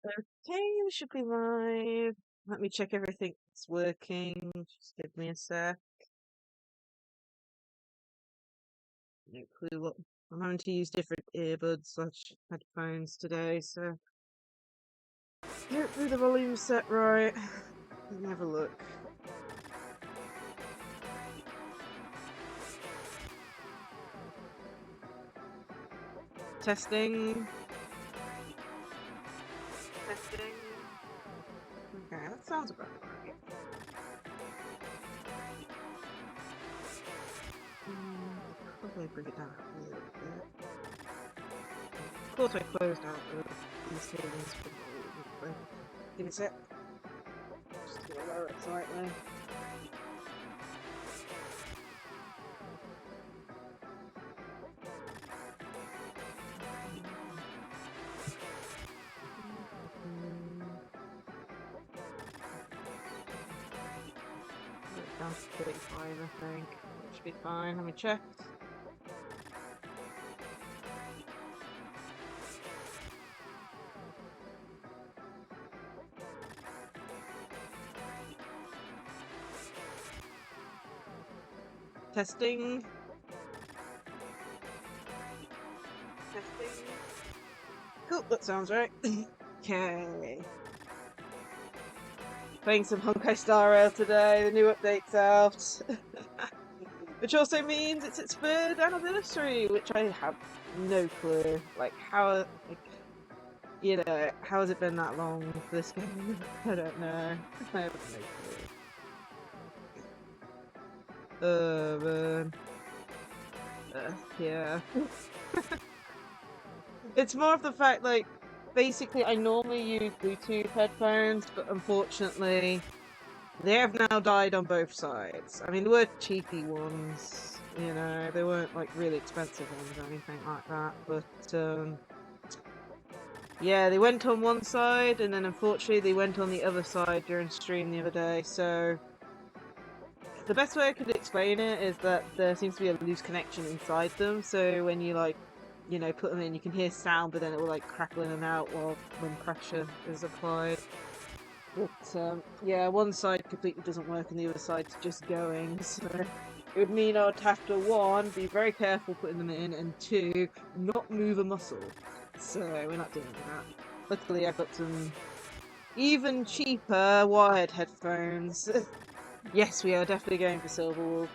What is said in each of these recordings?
Okay, we should be live. Let me check everything's working. Just give me a sec. No clue what. I'm having to use different earbuds slash headphones today, so hopefully the volume's set right. Let me have a look. Testing. Testing. Okay, that sounds about right. Probably bring it down a little bit. Of course, I closed out these tables for volume, but give me a sec. Just gonna lower it slightly. Down to 35, I think. That should be fine. Let me check. Testing. Testing. Cool, that sounds right. Okay. Playing some Honkai Star Rail today. The new update's out. Which also means it's its 3rd anniversary, which I have no clue. Like, how, how has it been that long for this game? I don't know. I have no clue. Man. Yeah. It's more of the fact, like, basically I normally use Bluetooth headphones, but unfortunately they have now died on both sides. I mean, they were cheapy ones, they weren't like really expensive ones or anything like that, but yeah, they went on one side and then unfortunately they went on the other side during stream the other day, so the best way I could explain it is that there seems to be a loose connection inside them, so when you put them in, you can hear sound, but then it will like crackle in and out when pressure is applied. But yeah, one side completely doesn't work and the other side's just going, so it would mean I'd have to, one, be very careful putting them in, and two, not move a muscle. So we're not doing that. Luckily I've got some even cheaper wired headphones. Yes, we are definitely going for Silverwolf.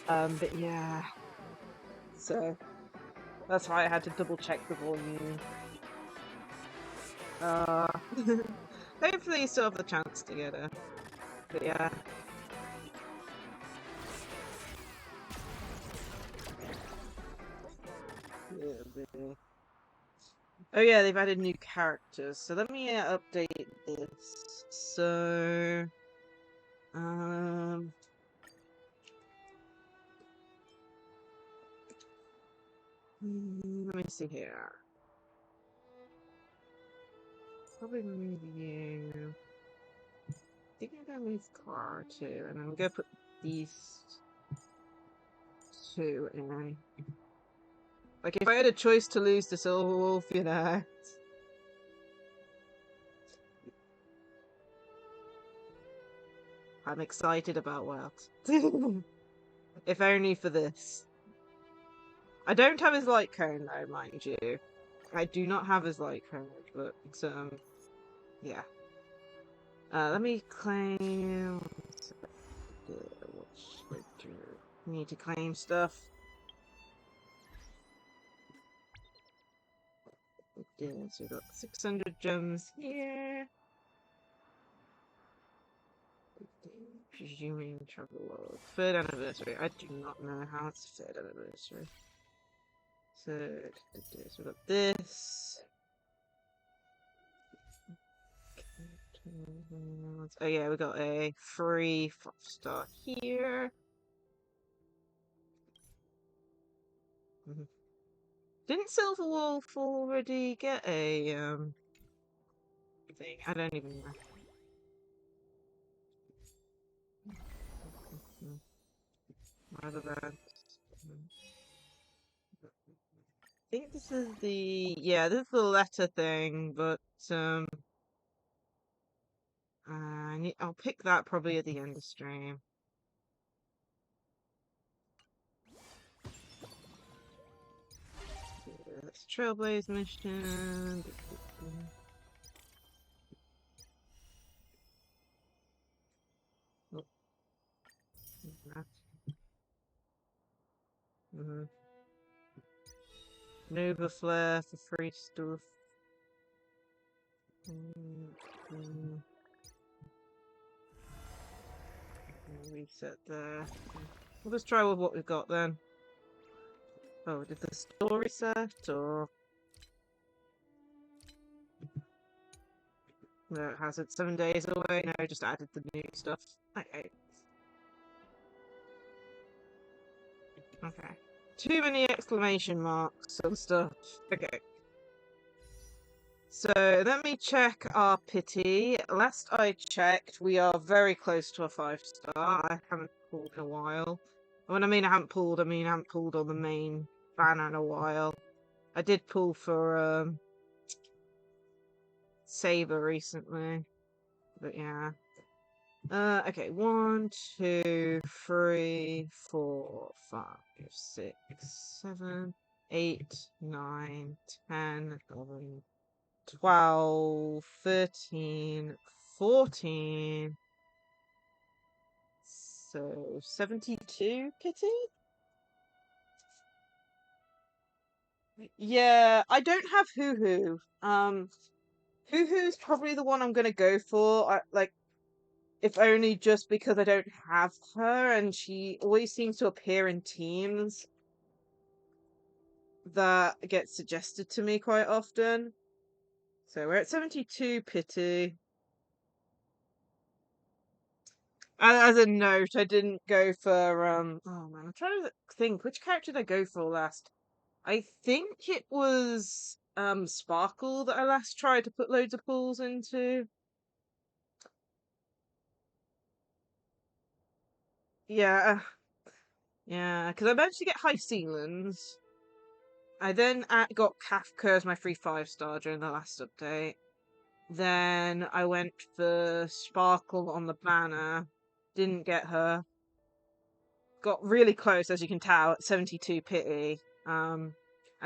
But yeah. So that's why I had to double check the volume. Hopefully you still have the chance to get it. But yeah. Oh yeah, they've added new characters. So let me update this. So let me see here. Probably move you. I think I'm gonna move car too, and I'm gonna put these two in. Like if I had a choice to lose to Silver Wolf, I'm excited about Wild. If only for this. I don't have his light cone though, mind you. I do not have his light cone, but yeah. Let me claim. What should I do? Need to claim stuff. Yeah, so we've got 600 gems here. Presuming travel world. 3rd anniversary. I do not know how it's 3rd anniversary. So we've got this. Oh yeah, we got a free 5-star here. Didn't Silverwolf already get a thing? I don't even know. Rather than I think this is this is the letter thing, but I'll pick that probably at the end of stream. That's Trailblaze Mission. Nova Flare for free stuff. Reset there. We'll just try with what we've got then. Oh, did the store reset or? No, it hasn't. 7 days away. No, just added the new stuff. Okay. Okay. Too many exclamation marks and stuff. Okay. So let me check our pity. Last I checked, we are very close to a 5-star. I haven't pulled in a while. When I mean I haven't pulled on the main banner in a while. I did pull for Saber recently. But yeah. Okay, 1, 2, 3, 4, 5, 6, 7, 8, 9, 10, 11, 12, 13, 14. So 72 pity? Yeah, I don't have Hoo-Hoo. Hoo-Hoo's probably the one I'm gonna go for. If only just because I don't have her, and she always seems to appear in teams that get suggested to me quite often. So we're at 72 pity. As a note, I didn't go for oh man, I'm trying to think which character did I go for last. I think it was Sparkle that I last tried to put loads of pulls into. Yeah, yeah, because I managed to get high ceilings. I then got Kafka as my free 5-star during the last update. Then I went for Sparkle on the banner. Didn't get her. Got really close, as you can tell, at 72 pity. And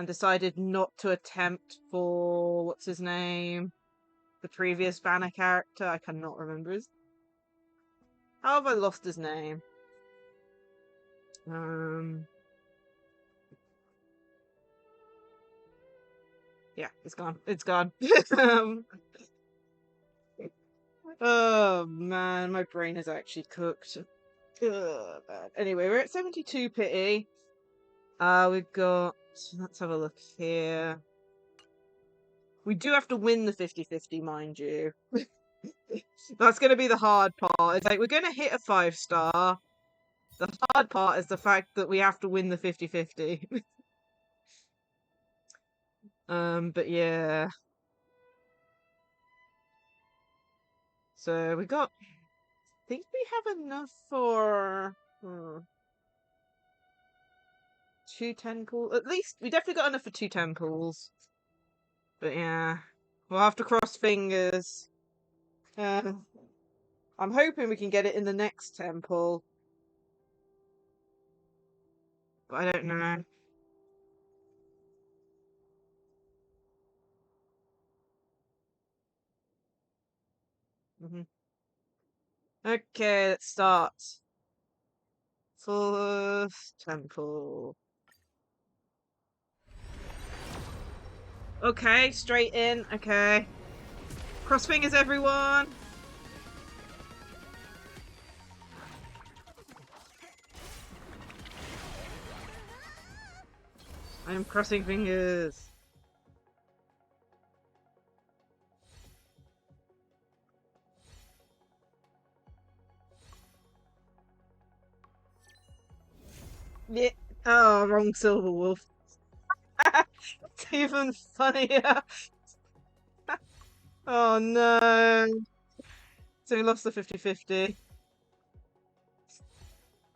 decided not to attempt for what's his name? The previous banner character. I cannot remember his. How have I lost his name? Yeah, it's gone. It's gone. Oh man, my brain is actually cooked. Ugh, bad. Anyway, we're at 72 pity. We've got. Let's have a look here. We do have to win the 50-50, mind you. That's going to be the hard part. It's like we're going to hit a 5-star. The hard part is the fact that we have to win the 50-50. But yeah. So we got. I think we have enough for 2 10 pools. At least we definitely got enough for 2 10 pools. But yeah, we'll have to cross fingers. I'm hoping we can get it in the next temple. But I don't know. Okay, let's start. First temple. Okay, straight in. Okay. Cross fingers, everyone. I am crossing fingers. Yeah. Oh, wrong silver wolf. It's even funnier. Oh no. So we lost the 50-50.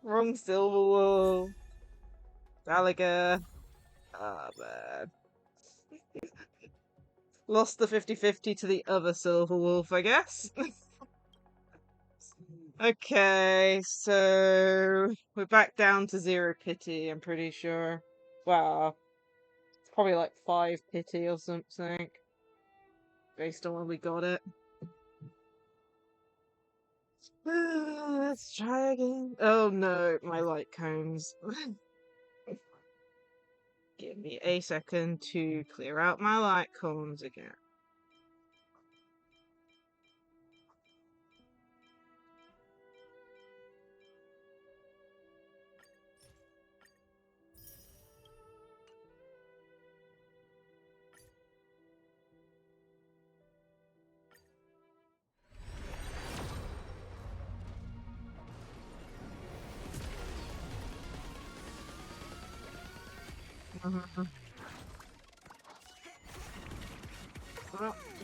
Wrong silver wolf. Gallagher. Ah, man. Lost the 50-50 to the other Silver Wolf, I guess. Okay, so we're back down to 0 pity, I'm pretty sure. Wow. It's probably like 5 pity or something. Based on when we got it. Let's try again. Oh no, my light cones. Give me a second to clear out my light cones again.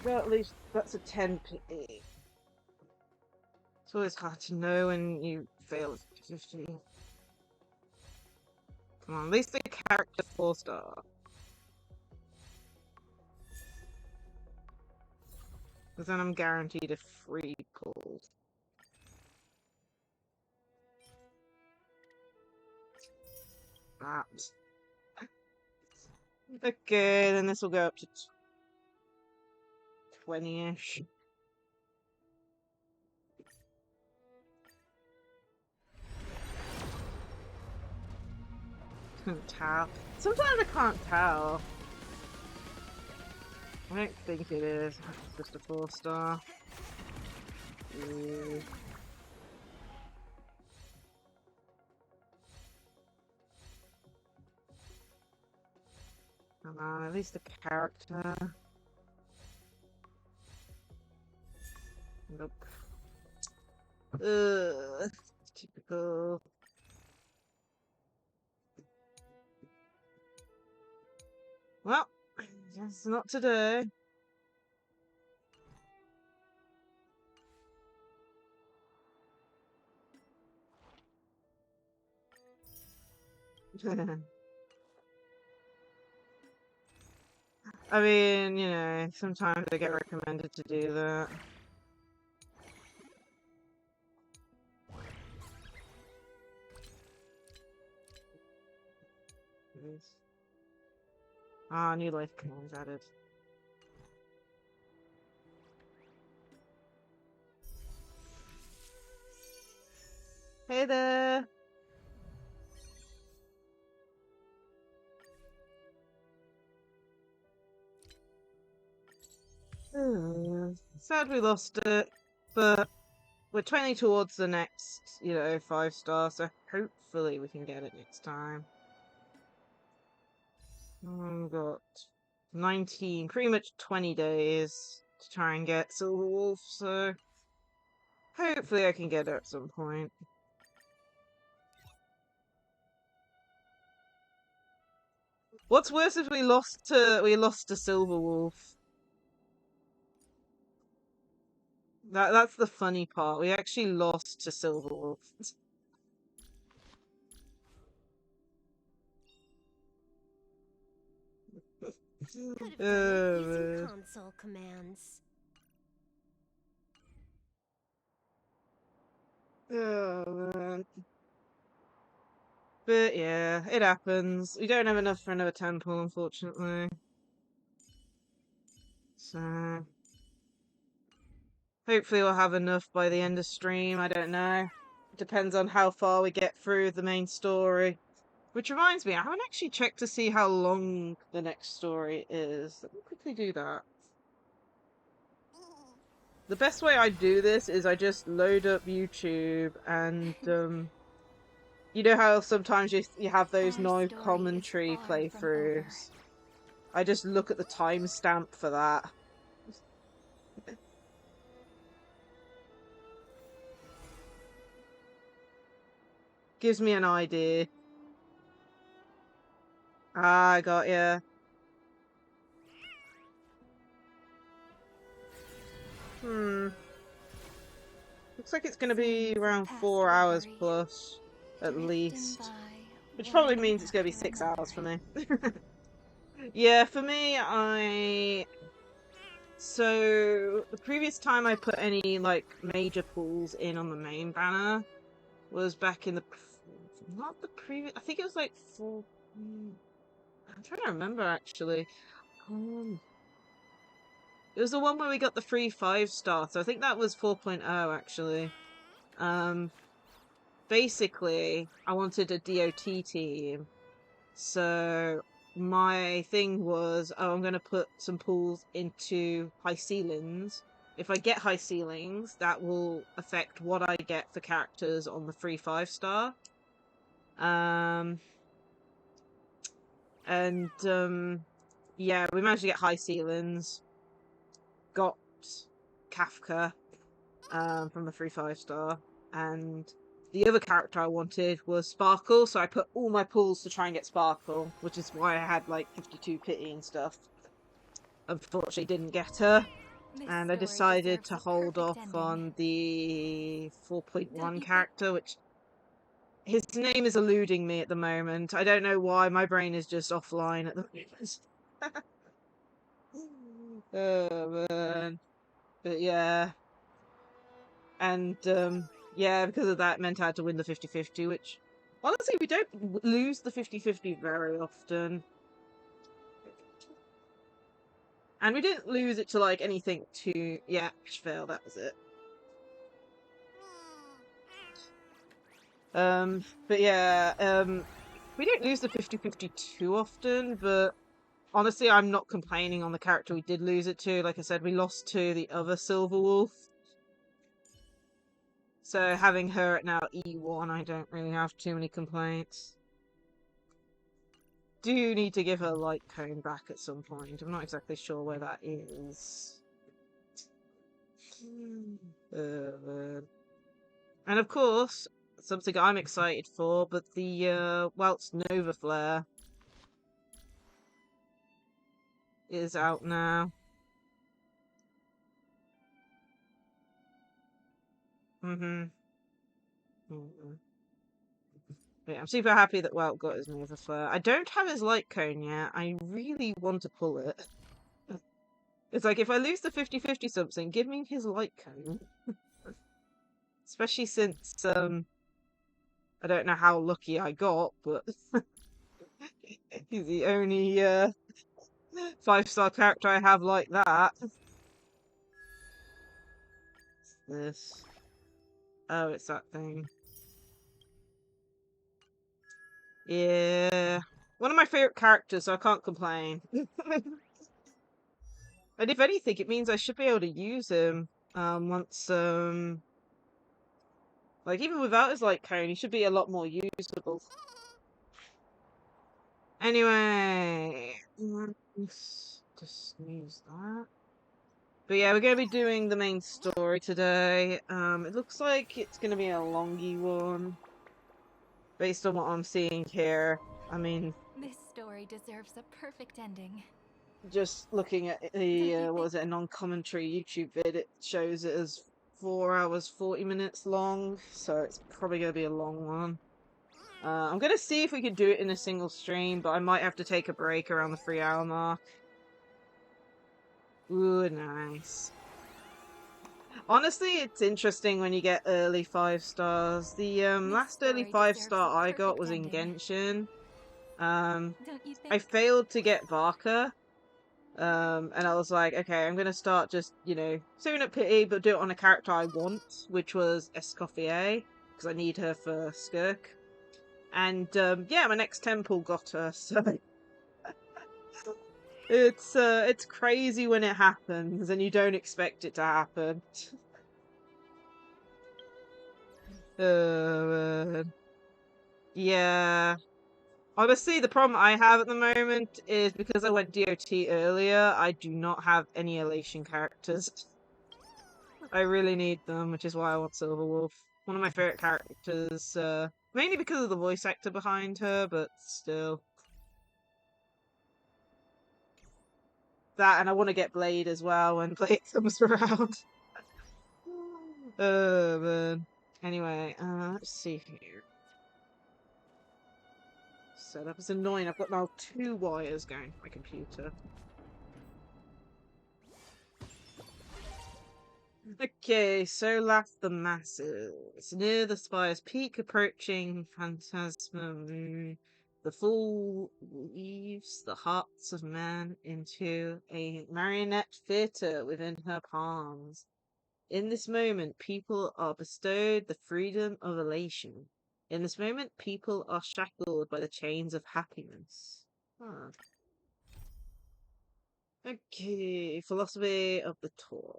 Well, at least that's a 10 pity. It's always hard to know when you fail 50. Come on, at least the character 4-star. Because then I'm guaranteed a free pull. That. Okay, then this will go up to 20-ish. Couldn't tell. Sometimes I can't tell. I don't think it is. It's just a 4-star. Come on, at least the character. Nope. Typical. Well, guess not today. I mean, you know, sometimes I get recommended to do that. Ah, new life commands added. Hey there! Sad we lost it, but we're 20 towards the next, you know, 5-star, so hopefully we can get it next time. We've got 19, pretty much 20 days to try and get Silver Wolf, so hopefully I can get it at some point. What's worse if we lost to Silver Wolf? That's the funny part. We actually lost to Silver Wolf. Console commands. Oh man. But yeah, it happens. We don't have enough for another temple, unfortunately. So hopefully we'll have enough by the end of stream, I don't know. It depends on how far we get through the main story. Which reminds me, I haven't actually checked to see how long the next story is. Let me quickly do that. The best way I do this is I just load up YouTube and, you know how sometimes you have those no commentary playthroughs? I just look at the timestamp for that. Gives me an idea. Ah, I got ya. Looks like it's gonna be around 4 hours plus, at least. Which probably means it's gonna be 6 hours for me. Yeah, for me, So the previous time I put any like major pools in on the main banner was back in the not the previous. I think it was like four. I'm trying to remember actually. It was the one where we got the free 5-star, so I think that was 4.0 actually. Basically, I wanted a DOT team, so my thing was, oh, I'm going to put some pools into high ceilings. If I get high ceilings, that will affect what I get for characters on the free 5-star. Yeah, we managed to get high ceilings. Got Kafka from the free 5-star, and the other character I wanted was Sparkle, so I put all my pools to try and get Sparkle, which is why I had like 52 pity and stuff. Unfortunately didn't get her, and I decided to hold off on the 4.1 character, which his name is eluding me at the moment. I don't know why, my brain is just offline at the moment. Oh man. But yeah. And yeah, because of that, meant I had to win the 50-50, which honestly we don't lose the 50-50 very often. And we didn't lose it to like anything too fail, that was it. But yeah, we don't lose the 50-50 too often, but honestly I'm not complaining on the character we did lose it to. Like I said, we lost to the other Silver Wolf. So having her at now E1, I don't really have too many complaints. Do need to give her light cone back at some point. I'm not exactly sure where that is. And of course, something I'm excited for, but the Welt's Nova Flare is out now. Yeah, I'm super happy that Welt got his Nova Flare. I don't have his light cone yet. I really want to pull it. It's like, if I lose the 50-50 something, give me his light cone. Especially since, I don't know how lucky I got, but he's the only 5-star character I have like that. What's this? Oh, it's that thing. Yeah. One of my favourite characters, so I can't complain. And if anything, it means I should be able to use him once, like, even without his light cone, he should be a lot more usable. Anyway, let's just use that. But yeah, we're going to be doing the main story today. It looks like it's going to be a longy one, based on what I'm seeing here. I mean, this story deserves a perfect ending. Just looking at the, what was it, a non-commentary YouTube vid, it shows it as 4 hours, 40 minutes long, so it's probably going to be a long one. I'm going to see if we can do it in a single stream, but I might have to take a break around the 3-hour mark. Ooh, nice. Honestly, it's interesting when you get early 5-stars. The last early 5-star I got was in Genshin. I failed to get Barker. And I was like, okay, I'm gonna start just, you know, saving up pity, but do it on a character I want, which was Escoffier, because I need her for Skirk. And yeah, my next temple got her, so it's crazy when it happens, and you don't expect it to happen. Yeah. Honestly, the problem I have at the moment is because I went DOT earlier, I do not have any Elation characters. I really need them, which is why I want Silverwolf. One of my favorite characters, mainly because of the voice actor behind her, but still. That, and I want to get Blade as well when Blade comes around. Oh, man. Anyway, let's see here. Setup is annoying. I've got now 2 wires going to my computer. Okay, so laugh the masses. Near the spire's peak, approaching phantasma moon, the fool weaves the hearts of man into a marionette theatre within her palms. In this moment, people are bestowed the freedom of elation. In this moment, people are shackled by the chains of happiness. Huh. Okay, philosophy of the Tour.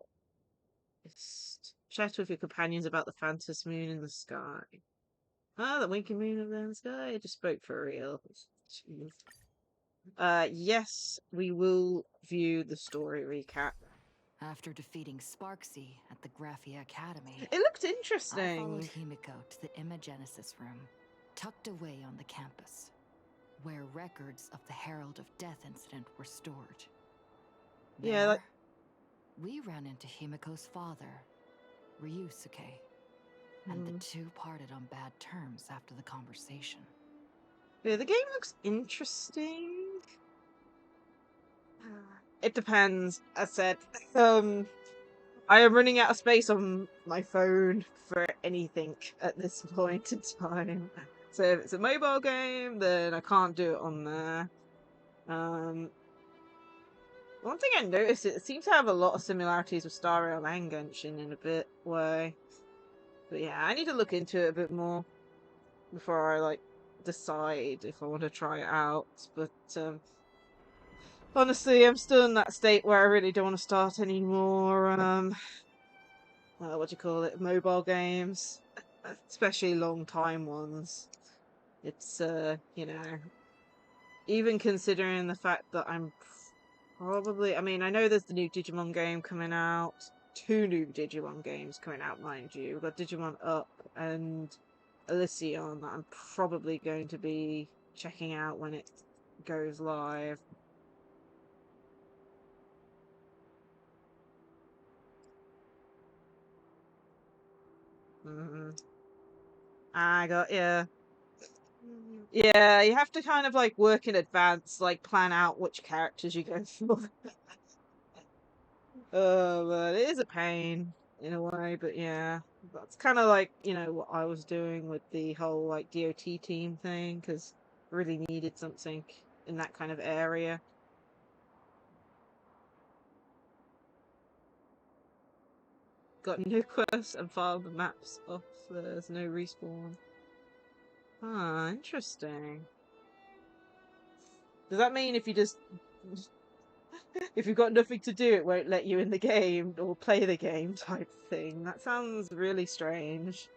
Chat with your companions about the phantom moon in the sky. Ah, the winking moon of the sky. I just spoke for real. Jeez. Yes, we will view the story recap. After defeating Sparksy at the Graphia Academy, It looked I interesting. followed Himiko to the Imagenesis room, tucked away on the campus, where records of the Herald of Death incident were stored. Yeah, There, we ran into Himiko's father, Ryusuke, and the two parted on bad terms after the conversation. yeah, the game looks interesting. It depends. As said, I am running out of space on my phone for anything at this point in time. So if it's a mobile game, then I can't do it on there. One thing I noticed, it seems to have a lot of similarities with Star Rail and Genshin in a bit way. But yeah, I need to look into it a bit more before I like decide if I want to try it out. But honestly, I'm still in that state where I really don't want to start any more what do you call it, mobile games, especially long time ones. It's you know, even considering the fact that I'm probably, I mean, I know there's the new Digimon game coming out, two new Digimon games coming out, mind you. We've got Digimon Up and Lacie-Chan that I'm probably going to be checking out when it goes live. I got, yeah. Yeah, you have to kind of like work in advance, like plan out which characters you go for. But it is a pain in a way, but yeah. That's kind of like, you know, what I was doing with the whole like DOT team thing, because really needed something in that kind of area. Got new quests and filed the maps off. There's no respawn. Ah, interesting. Does that mean if you just if you've got nothing to do, it won't let you in the game or play the game type thing? That sounds really strange.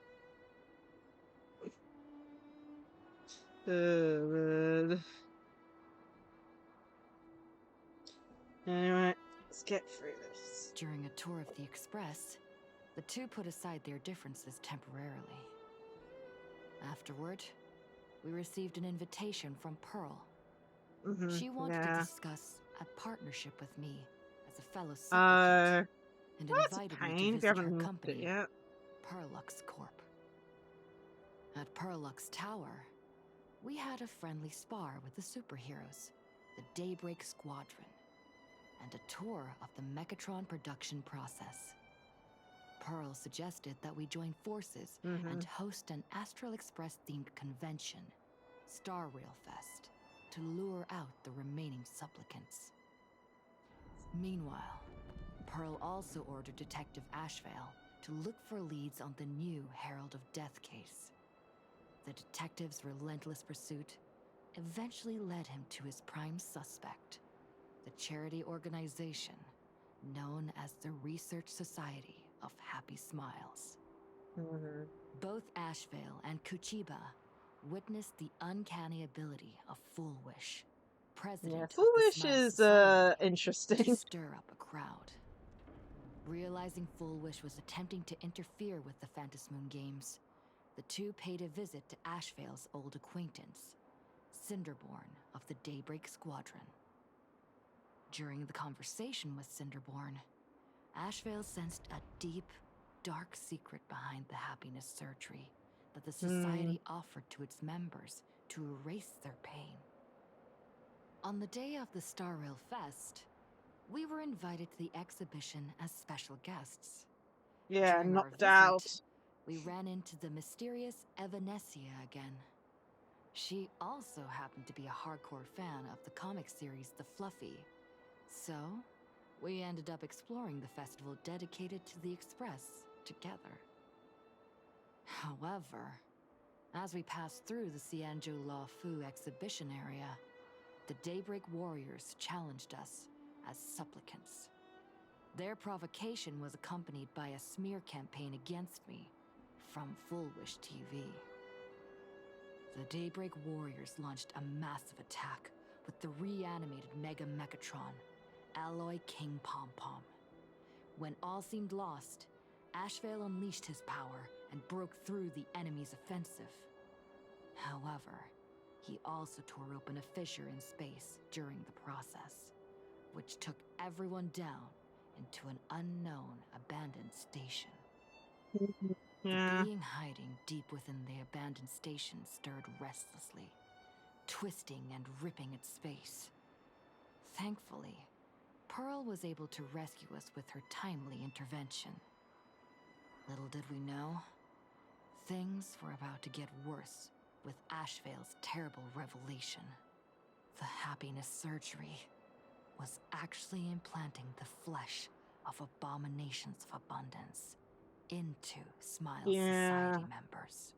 Man. Anyway, let's get through this. During a tour of the Express, the two put aside their differences temporarily. Afterward, we received an invitation from Pearl. She wanted to discuss a partnership with me as a fellow supplicant, and that's a invited pain me to if you visit her haven't looked it company, yet. Perlux Corp. At Perlux Tower, we had a friendly spar with the superheroes, the Daybreak Squadron, and a tour of the Mechatron production process. Pearl suggested that we join forces and host an Astral Express-themed convention, Star Rail Fest, to lure out the remaining supplicants. Meanwhile, Pearl also ordered Detective Ashvale to look for leads on the new Herald of Death case. The detective's relentless pursuit eventually led him to his prime suspect, the charity organization known as the Research Society of Happy Smiles. Both Ashvale and Kuchiba witnessed the uncanny ability of Full Wish, president of the Foolish Smile is Society, interesting. to stir up a crowd. Realizing Full Wish was attempting to interfere with the Phantasmoon games, the two paid a visit to Ashvale's old acquaintance, Cinderborn of the Daybreak Squadron. During the conversation with Cinderborn, Ashvale sensed a deep, dark secret behind the happiness surgery that the society offered to its members to erase their pain. On the day of the Star Rail Fest, we were invited to the exhibition as special guests. Yeah, During our knocked visit, out. we ran into the mysterious Evanesia again. She also happened to be a hardcore fan of the comic series The Fluffy. So, we ended up exploring the festival dedicated to the Express together. However, as we passed through the Xianzhou Law Fu exhibition area, the Daybreak Warriors challenged us as supplicants. Their provocation was accompanied by a smear campaign against me from Full Wish TV. The Daybreak Warriors launched a massive attack with the reanimated Mega Mechatron, Alloy King Pom Pom. When all seemed lost, Ashvale unleashed his power and broke through the enemy's offensive. However, he also tore open a fissure in space during the process, which took everyone down into an unknown abandoned station. Yeah. The being hiding deep within the abandoned station stirred restlessly, twisting and ripping at space. Thankfully, Pearl was able to rescue us with her timely intervention. Little did we know, things were about to get worse with Ashvale's terrible revelation. The happiness surgery was actually implanting the flesh of abominations of abundance into Smile Yeah. Society members.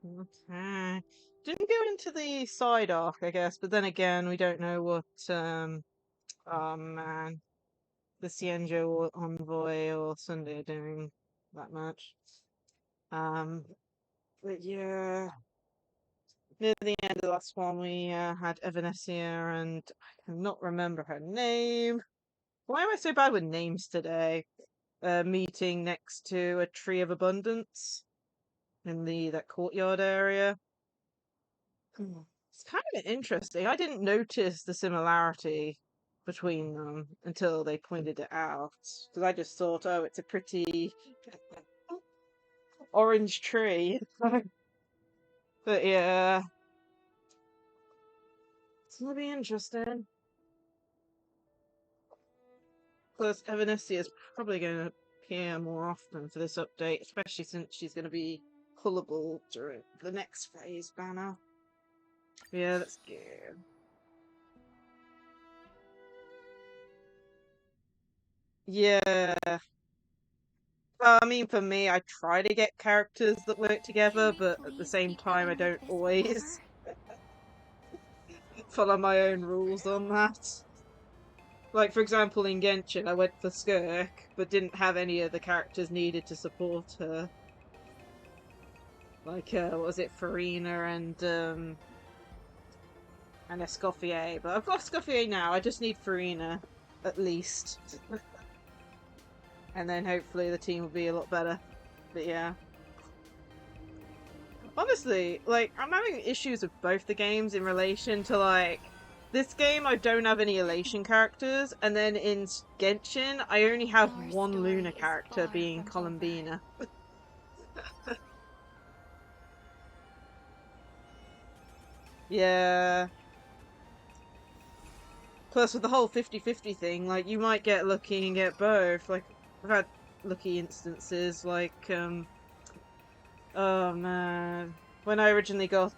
Okay. Didn't go into the side arc, I guess, but then again, we don't know what, oh man, the Xianzhou or Envoy or Sunday are doing that much. But yeah, near the end of the last one, we had Evanesia and I cannot remember her name. Why am I so bad with names today? Meeting next to a tree of abundance in that courtyard area. It's kind of interesting. I didn't notice the similarity between them until they pointed it out. Because I just thought, oh, it's a pretty orange tree. But yeah, it's gonna be interesting. Plus, Evanescia is probably going to appear more often for this update, especially since she's going to be pullable during the next phase banner. Yeah, that's good. Yeah. I mean, for me, I try to get characters that work together, but at the same time, I don't always follow my own rules on that. Like, for example, in Genshin, I went for Skirk, but didn't have any of the characters needed to support her. Like, what was it, Farina and Escoffier. But I've got Escoffier now, I just need Farina, at least. And then hopefully the team will be a lot better. But yeah. Honestly, like, I'm having issues with both the games in relation to, like, this game I don't have any Elation characters, and then in Genshin I only have Our one story Luna is character far being from over. Columbina. Yeah. Plus with the whole 50-50 thing, like, you might get lucky and get both. Like, I've had lucky instances, like, oh man. When I originally got,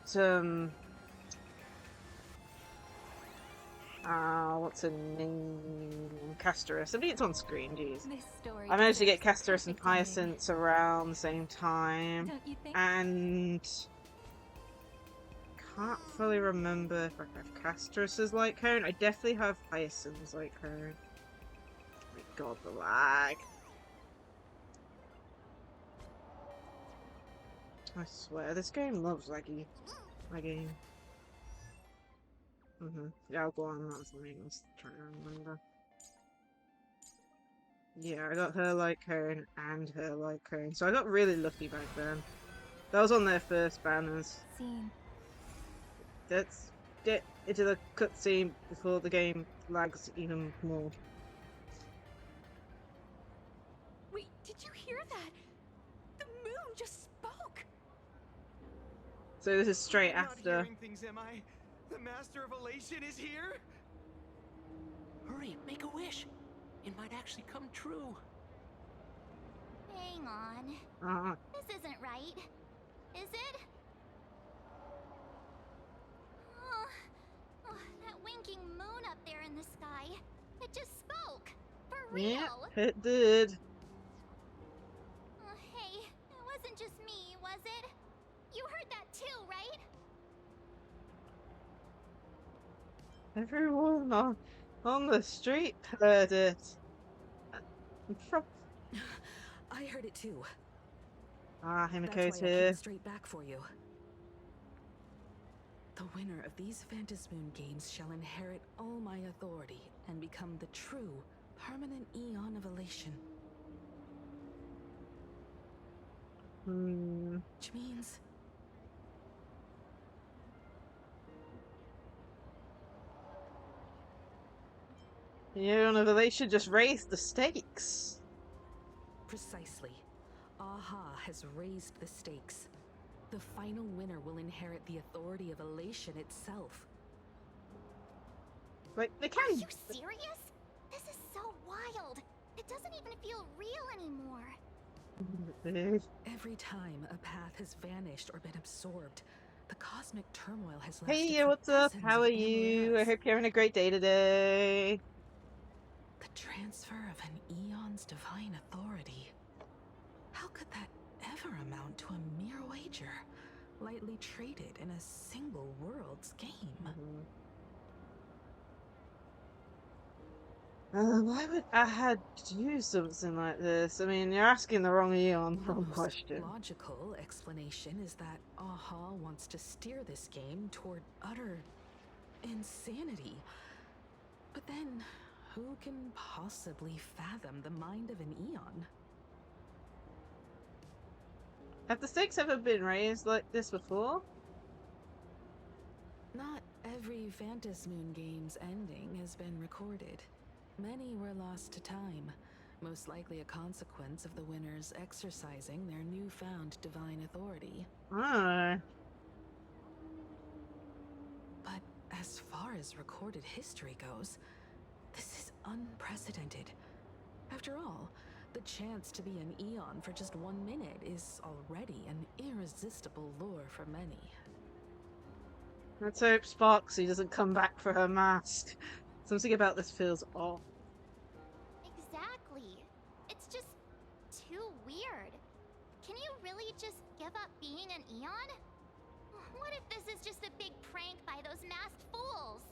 what's her name? Castorus. I mean, it's on screen, jeez. This story I managed to get deserves a Castorus and perfect ending, Hyacinth around the same time. don't you think? And can't fully remember if I have Castorus as Light Cone. I definitely have Hyacinth as Light Cone. Oh my god, the lag. I swear, this game loves laggy. Laggy. Yeah, I'll go on, that was the name I was trying to remember. Yeah, I got her Light Cone and her Light Cone, so I got really lucky back then. That was on their first banners. Scene. Let's get into the cutscene before the game lags even more. Wait, did you hear that? The moon just spoke! So this is straight I'm not after. hearing things, am I? The Master of Elation is here? Hurry, make a wish. it might actually come true. Hang on. This isn't right. Is it? Oh, that winking moon up there in the sky. It just spoke. For real. Yeah, it did. Hey, it wasn't just me, was it? You heard that too, right? Everyone on the street heard it. I heard it too. Ah, That's Himiko's why I came here. straight back for you. The winner of these Phantasmoon games shall inherit all my authority and become the true, permanent Eon of Elation. Which means... Yeah, no, they should just raise the stakes. Precisely. Aha has raised the stakes. The final winner will inherit the authority of Elation itself. Like, they Are can. you serious? This is so wild. It doesn't even feel real anymore. Every time a path has vanished or been absorbed, the cosmic turmoil has lasted Hey, for what's up? dozens How of are you? I eras. hope you're having a great day today. The transfer of an Eon's divine authority. How could that ever amount to a mere wager, lightly traded in a single world's game? Why would I had do something like this? I mean, you're asking the wrong Eon, The wrong most question. logical explanation is that Aha wants to steer this game toward utter insanity. But then, who can possibly fathom the mind of an Eon? Have the stakes ever been raised like this before? Not every Phantasmoon game's ending has been recorded. Many were lost to time, most likely a consequence of the winners exercising their newfound divine authority. Oh. But as far as recorded history goes, this is unprecedented. After all, the chance to be an Eon for just 1 minute is already an irresistible lure for many. Let's hope Sparksy doesn't come back for her mask. Something about this feels off. Exactly. It's just too weird. Can you really just give up being an Eon? What if this is just a big prank by those masked fools?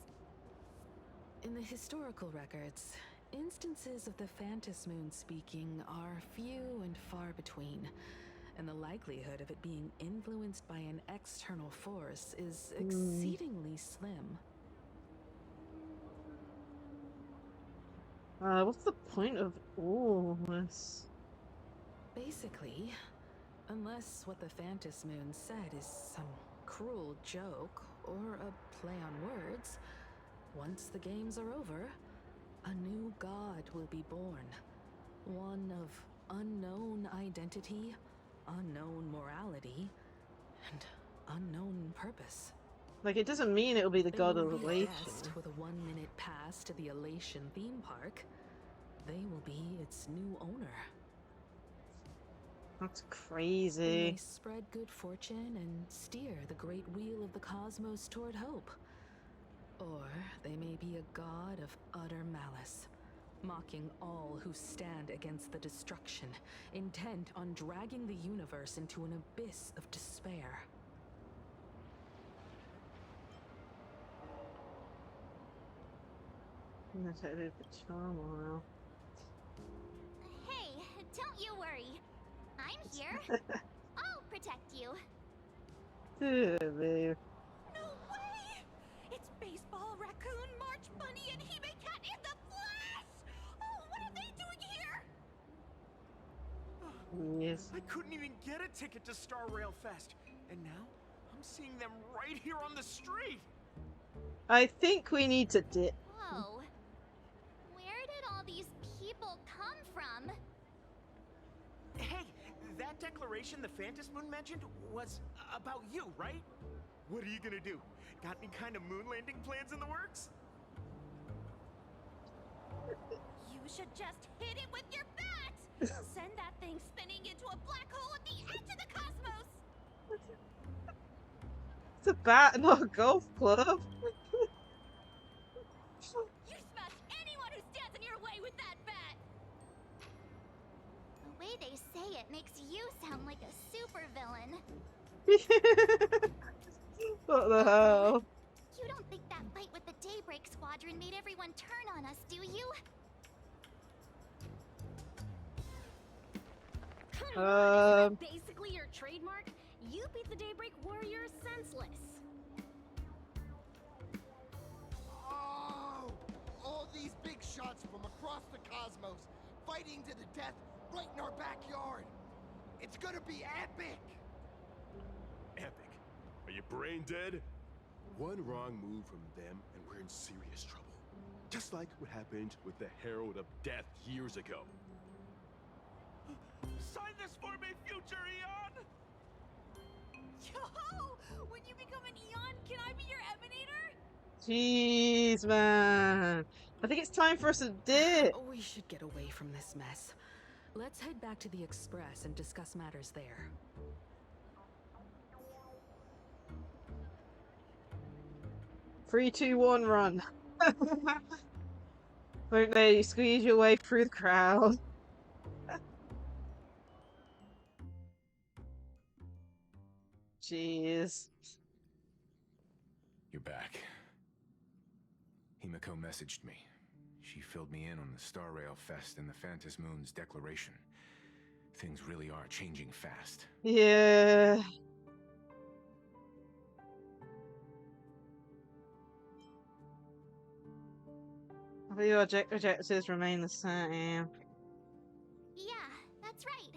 In the historical records, instances of the Phantasmoon speaking are few and far between, and the likelihood of it being influenced by an external force is exceedingly slim. What's the point of all this? Basically, unless what the Phantasmoon said is some cruel joke or a play on words, once the games are over, a new god will be born. One of unknown identity, unknown morality, and unknown purpose. Like, it doesn't mean it'll be the They god won't of be a Elation. guest with a 1 minute pass to the Elation theme park. They will be its new owner. That's They crazy. may spread good fortune and steer the great wheel of the cosmos toward hope. Or they may be a god of utter malice, mocking all who stand against the destruction, intent on dragging the universe into an abyss of despair. Hey, don't you worry. I'm here. I'll protect you. Babe. No way! It's Baseball, Raccoon, March Bunny, and Hime Cat in the flesh! Oh, what are they doing here? Yes. I couldn't even get a ticket to Star Rail Fest, and now I'm seeing them right here on the street. I think we need to dip. Whoa. Where did all these people come from? Hey, that declaration the Phantasmoon mentioned was about you, right? What are you gonna do? Got any kind of moon landing plans in the works? You You should just hit it with your bat! Send that thing spinning into a black hole at the edge of the cosmos! It's a bat, not a golf club. You smash anyone who stands in your way with that bat! The way they say it makes you sound like a supervillain. What the hell? You don't think that fight with the Daybreak Squadron made everyone turn on us, do you? Come on, isn't that Um, basically your trademark? You beat the Daybreak Warriors senseless. Oh! All these big shots from across the cosmos, fighting to the death right in our backyard. It's gonna be epic! Epic. Are you brain dead? One wrong move from them and we're in serious trouble. Just like what happened with the Herald of Death years ago. Sign this for me, future Eon! Yo! When you become an Eon, can I be your Emanator? Jeez, man. I think it's time for us to dip. We should get away from this mess. Let's head back to the Express and discuss matters there. 3, 2, 1, run. Won't they squeeze your way through the crowd? Jeez. You're back. Himiko messaged me. She filled me in on the Star Rail Fest and the Phantom Moon's declaration. Things really are changing fast. Yeah. The objectives remain the same. Yeah, that's right.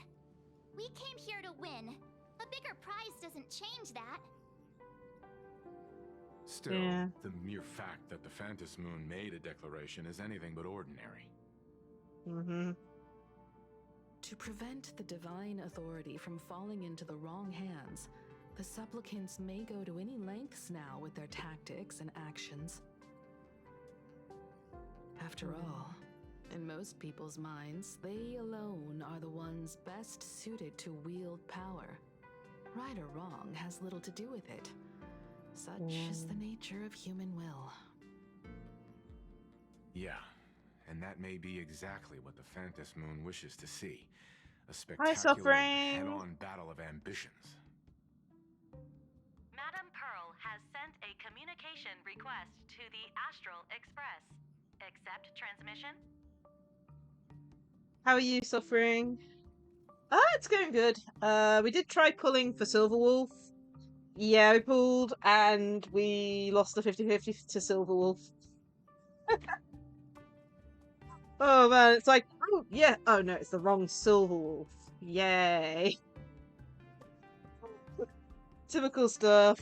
We came here to win. A bigger prize doesn't change that. Still, Yeah. the mere fact that the Phantom Moon made a declaration is anything but ordinary. Mm-hmm. To prevent the divine authority from falling into the wrong hands, the supplicants may go to any lengths now with their tactics and actions. After all, in most people's minds, they alone are the ones best suited to wield power. Right or wrong has little to do with it. Such is the nature of human will. Yeah, and that may be exactly what the Phantom Moon wishes to see. A spectacular Suffering. head-on battle of ambitions. Madam Pearl has sent a communication request to the Astral Express. Accept transmission? How are you, Suffering? It's going good. We did try pulling for Silverwolf. Yeah, we pulled and we lost the 50-50 to Silverwolf. Oh man, it's like, oh yeah, oh no, it's the wrong Silverwolf. Yay. Typical stuff.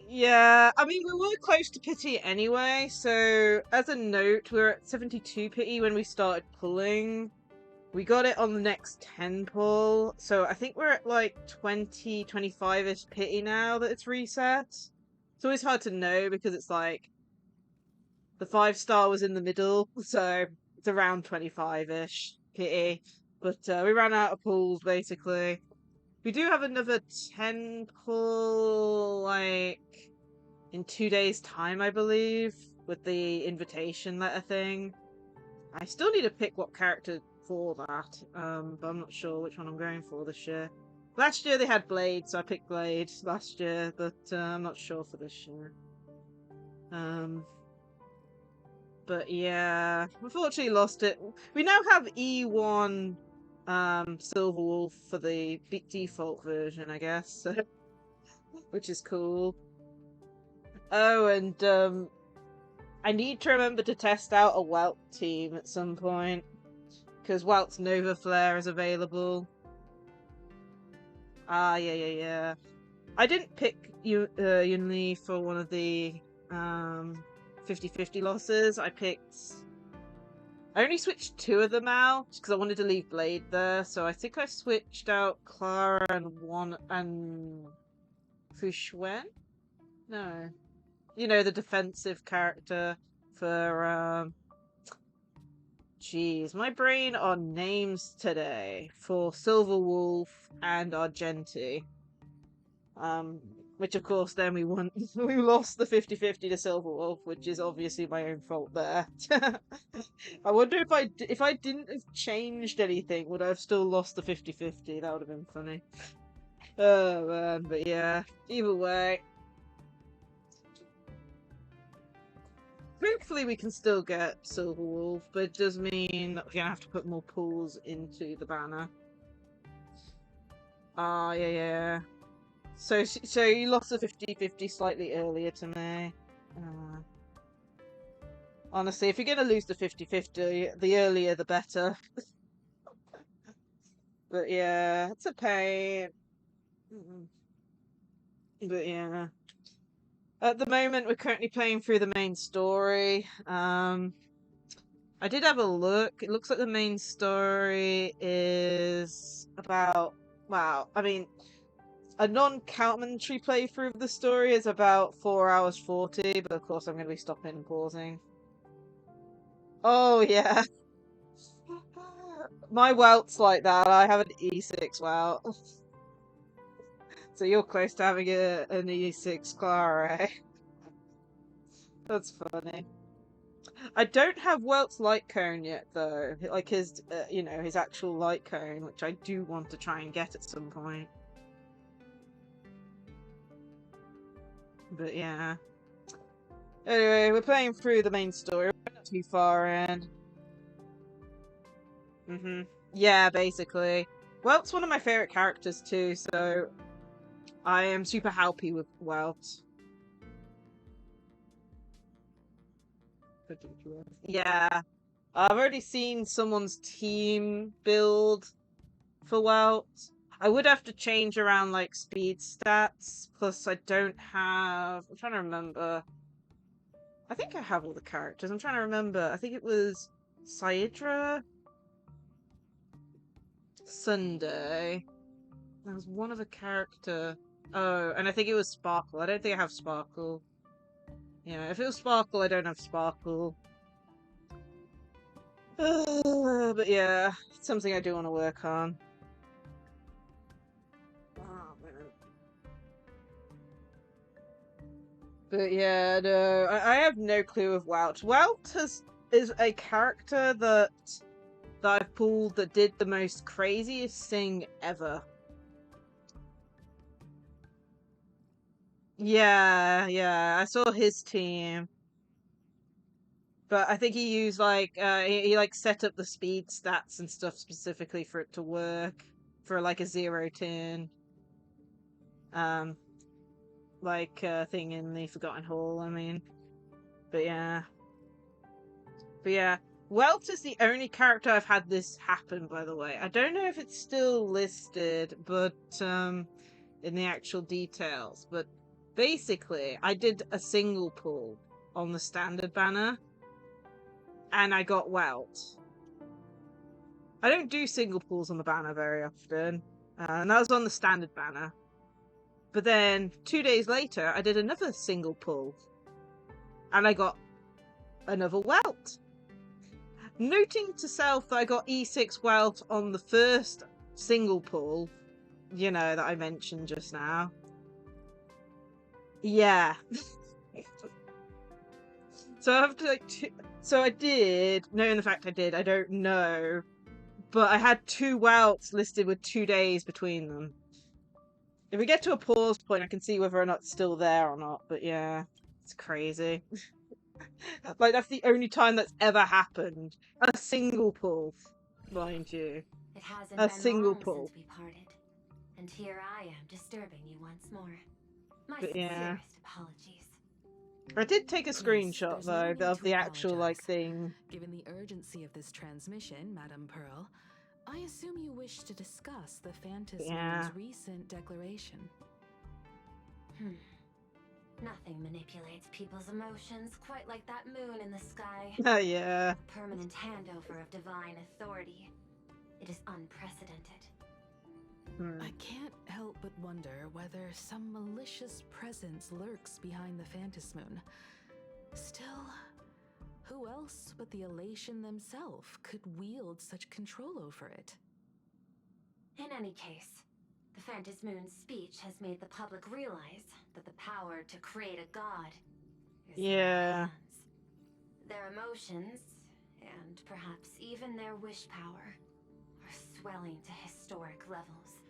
Yeah, I mean, we were close to pity anyway, so as a note, we were at 72 pity when we started pulling. We got it on the next 10 pull, so I think we're at like 20, 25-ish pity now that it's reset. It's always hard to know because it's like the 5-star was in the middle, so it's around 25-ish pity. But we ran out of pulls basically. We do have another 10 pull like in 2 days' time, I believe, with the invitation letter thing. I still need to pick what character for that, but I'm not sure which one I'm going for this year. Last year they had Blade, so I picked Blade last year, but I'm not sure for this year. But yeah, unfortunately lost it. We now have E1 Silverwolf for the default version, I guess, which is cool. Oh, and I need to remember to test out a Welt team at some point, because Welt's Nova Flare is available. Ah, yeah. I didn't pick Yunli for one of the 50-50 losses. I only switched 2 of them out because I wanted to leave Blade there. So I think I switched out Clara and Fushuen? No. You know, the defensive character for Jeez, my brain on names today for Silver Wolf and Argenti. Which of course then we won we lost the 50-50 to Silver Wolf, which is obviously my own fault there. I wonder if I didn't have changed anything, would I have still lost the 50-50? That would have been funny. Oh man, but yeah, either way. Hopefully we can still get Silver Wolf, but it does mean that we're gonna have to put more pools into the banner. Ah, yeah. So you lost the 50-50 slightly earlier to me. Honestly, if you're gonna lose the 50-50, the earlier the better. But yeah, it's a pain. But yeah. At the moment, we're currently playing through the main story. I did have a look. It looks like the main story is about... Wow, I mean... A non-commentary playthrough of the story is about 4 hours 40, but of course I'm going to be stopping and pausing. Oh, yeah. My welt's like that. I have an E6 welt. So you're close to having an E6 Clara, eh? That's funny. I don't have Welt's light cone yet, though. Like his, his actual light cone, which I do want to try and get at some point. But yeah. Anyway, we're playing through the main story. We're not too far in. Yeah, basically. Welt's one of my favorite characters too, so I am super happy with Welt. Yeah. I've already seen someone's team build for Welt. I would have to change around, like, speed stats, plus I don't have... I'm trying to remember. I think I have all the characters. I'm trying to remember. I think it was Saidra? Sunday. There was one other character. Oh, and I think it was Sparkle. I don't think I have Sparkle. Yeah, if it was Sparkle, I don't have Sparkle. But yeah, it's something I do want to work on. But yeah, no, I have no clue of Welt. Welt is a character that I've pulled that did the most craziest thing ever. Yeah, I saw his team. But I think he used, like, he like, set up the speed stats and stuff specifically for it to work. For, like, a 0-turn. Thing in the Forgotten Hall, I mean. But yeah. Welt is the only character I've had this happen, by the way. I don't know if it's still listed, but, in the actual details. But basically, I did a single pull on the standard banner, and I got Welt. I don't do single pulls on the banner very often, and that was on the standard banner. But then, 2 days later, I did another single pull. And I got another Welt. Noting to self that I got E6 Welt on the first single pull, that I mentioned just now. Yeah. So I have to, so I did, knowing the fact I did, I don't know. But I had 2 Welts listed with 2 days between them. If we get to a pause point, I can see whether or not it's still there or not, but yeah, it's crazy. Like, that's the only time that's ever happened. A single pull, mind you. It hasn't A been single long pull. since we parted, and here I am disturbing you once more. My But yeah. sincerest apologies. I did take a Please, screenshot, there's no though, need of to the actual, apologize. thing. Given the urgency of this transmission, Madame Pearl, I assume you wish to discuss the Phantasm Yeah. Moon's recent declaration. Nothing manipulates people's emotions quite like that moon in the sky. Oh, yeah. A permanent handover of divine authority. It is unprecedented. I can't help but wonder whether some malicious presence lurks behind the Phantasmoon. Still, who else but the Lacie-Chan themselves could wield such control over it? In any case, the Phantom Moon's speech has made the public realize that the power to create a god is in their hands. Their emotions, and perhaps even their wish power, are swelling to historic levels.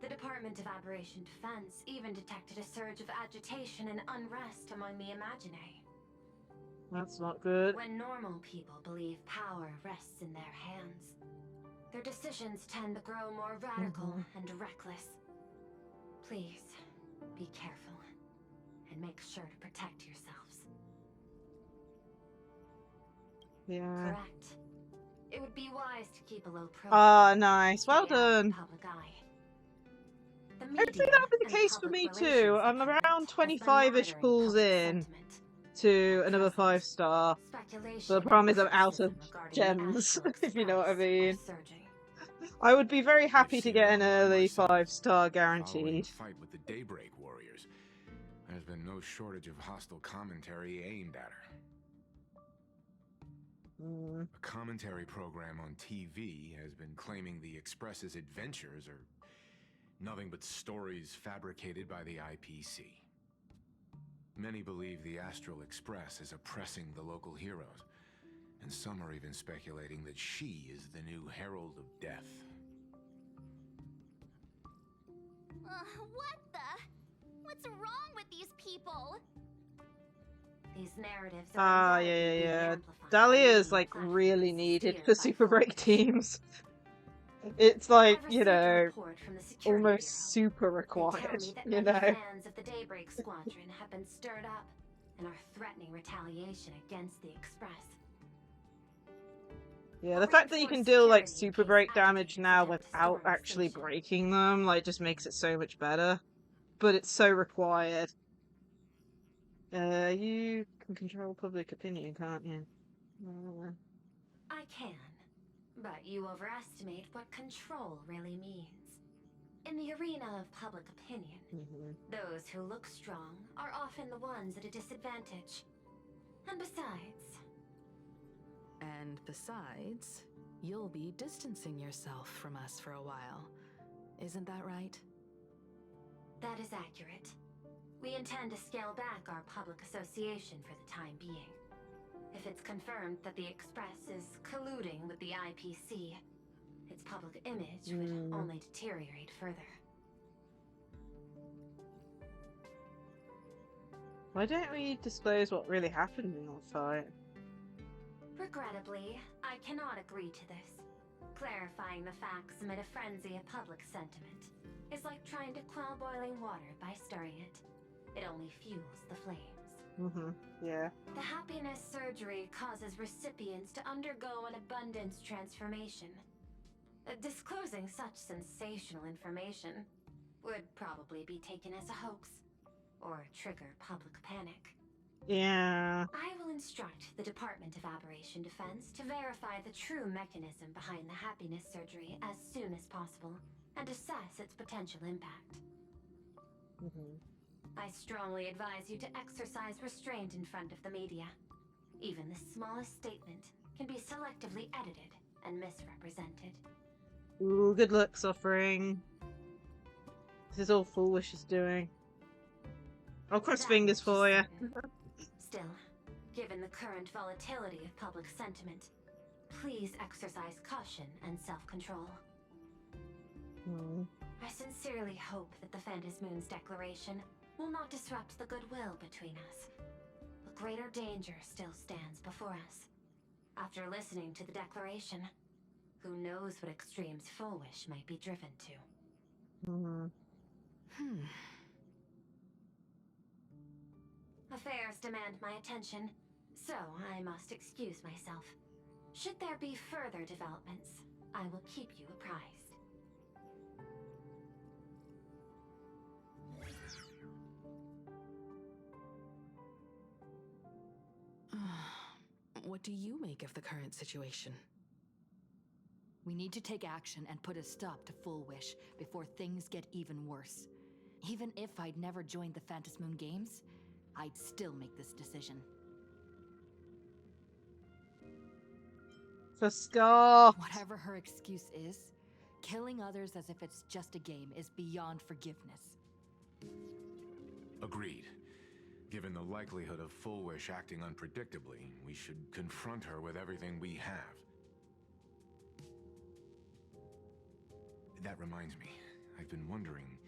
The Department of Aberration Defense even detected a surge of agitation and unrest among the Imaginae. That's not good. When normal people believe power rests in their hands, their decisions tend to grow more radical and reckless. Please, be careful, and make sure to protect yourselves. Yeah. Correct. It would be wise to keep a low profile. Ah, nice. Well Stay out of the done. public eye. The Hopefully media that'll be the and case for public me too. relations I'm department around has been 25-ish monitoring pulls public in sentiment. to At another present, 5-star. speculation But the problem is I'm and out of criticism regarding the gems, Astral if you know what I Express are mean. surging. I would be very happy I've to seen get it an online early myself. 5-star Following guaranteed. the fight with the Daybreak Warriors, there's been no shortage of hostile commentary aimed at her. A commentary program on TV has been claiming the Express's adventures are nothing but stories fabricated by the IPC. Many believe the Astral Express is oppressing the local heroes, and some are even speculating that she is the new Herald of Death. What the? What's wrong with these people? These narratives Ah, are yeah, undoubtedly being yeah. amplified by Dahlia is media like platforms really needed steered for by super break foreigners. teams. It's like, I've you received a know, report from the Security almost Bureau. super They required, tell me that you many know. fans of the Daybreak Squadron have been stirred up and are threatening retaliation against the Express. Yeah, the fact that you can deal like super break damage now without actually breaking them, like, just makes it so much better. But it's so required. You can control public opinion, can't you? I can, but you overestimate what control really means. In the arena of public opinion, those who look strong are often the ones at a disadvantage. And besides, You'll be distancing yourself from us for a while. Isn't that right? that is accurate. We intend to scale back our public association for the time being. If it's confirmed that the Express is colluding with the IPC, its public image would only deteriorate further. Why don't we disclose what really happened in that fight? Regrettably, I cannot agree to this. Clarifying the facts amid a frenzy of public sentiment is like trying to quell boiling water by stirring it. It only fuels the flames. Yeah. The happiness surgery causes recipients to undergo an abundance transformation. Disclosing such sensational information would probably be taken as a hoax, or trigger public panic. Yeah. I will instruct the Department of Aberration Defense to verify the true mechanism behind the happiness surgery as soon as possible, and assess its potential impact. I strongly advise you to exercise restraint in front of the media. Even the smallest statement can be selectively edited and misrepresented. Ooh, good luck, Suffering. This is all Foolish is doing. I'll cross fingers for you. Still, given the current volatility of public sentiment, please exercise caution and self-control. I sincerely hope that the Phantom Moon's declaration will not disrupt the goodwill between us. But greater danger still stands before us. After listening to the declaration, who knows what extremes Foolish might be driven to. Affairs demand my attention, so I must excuse myself. Should there be further developments, I will keep you apprised. What do you make of the current situation? We need to take action and put a stop to Full Wish before things get even worse. Even if I'd never joined the Phantom Moon Games, I'd still make this decision. For Scar. Whatever her excuse is, killing others as if it's just a game is beyond forgiveness. Agreed. Given the likelihood of Full Wish acting unpredictably, we should confront her with everything we have. That reminds me, I've been wondering,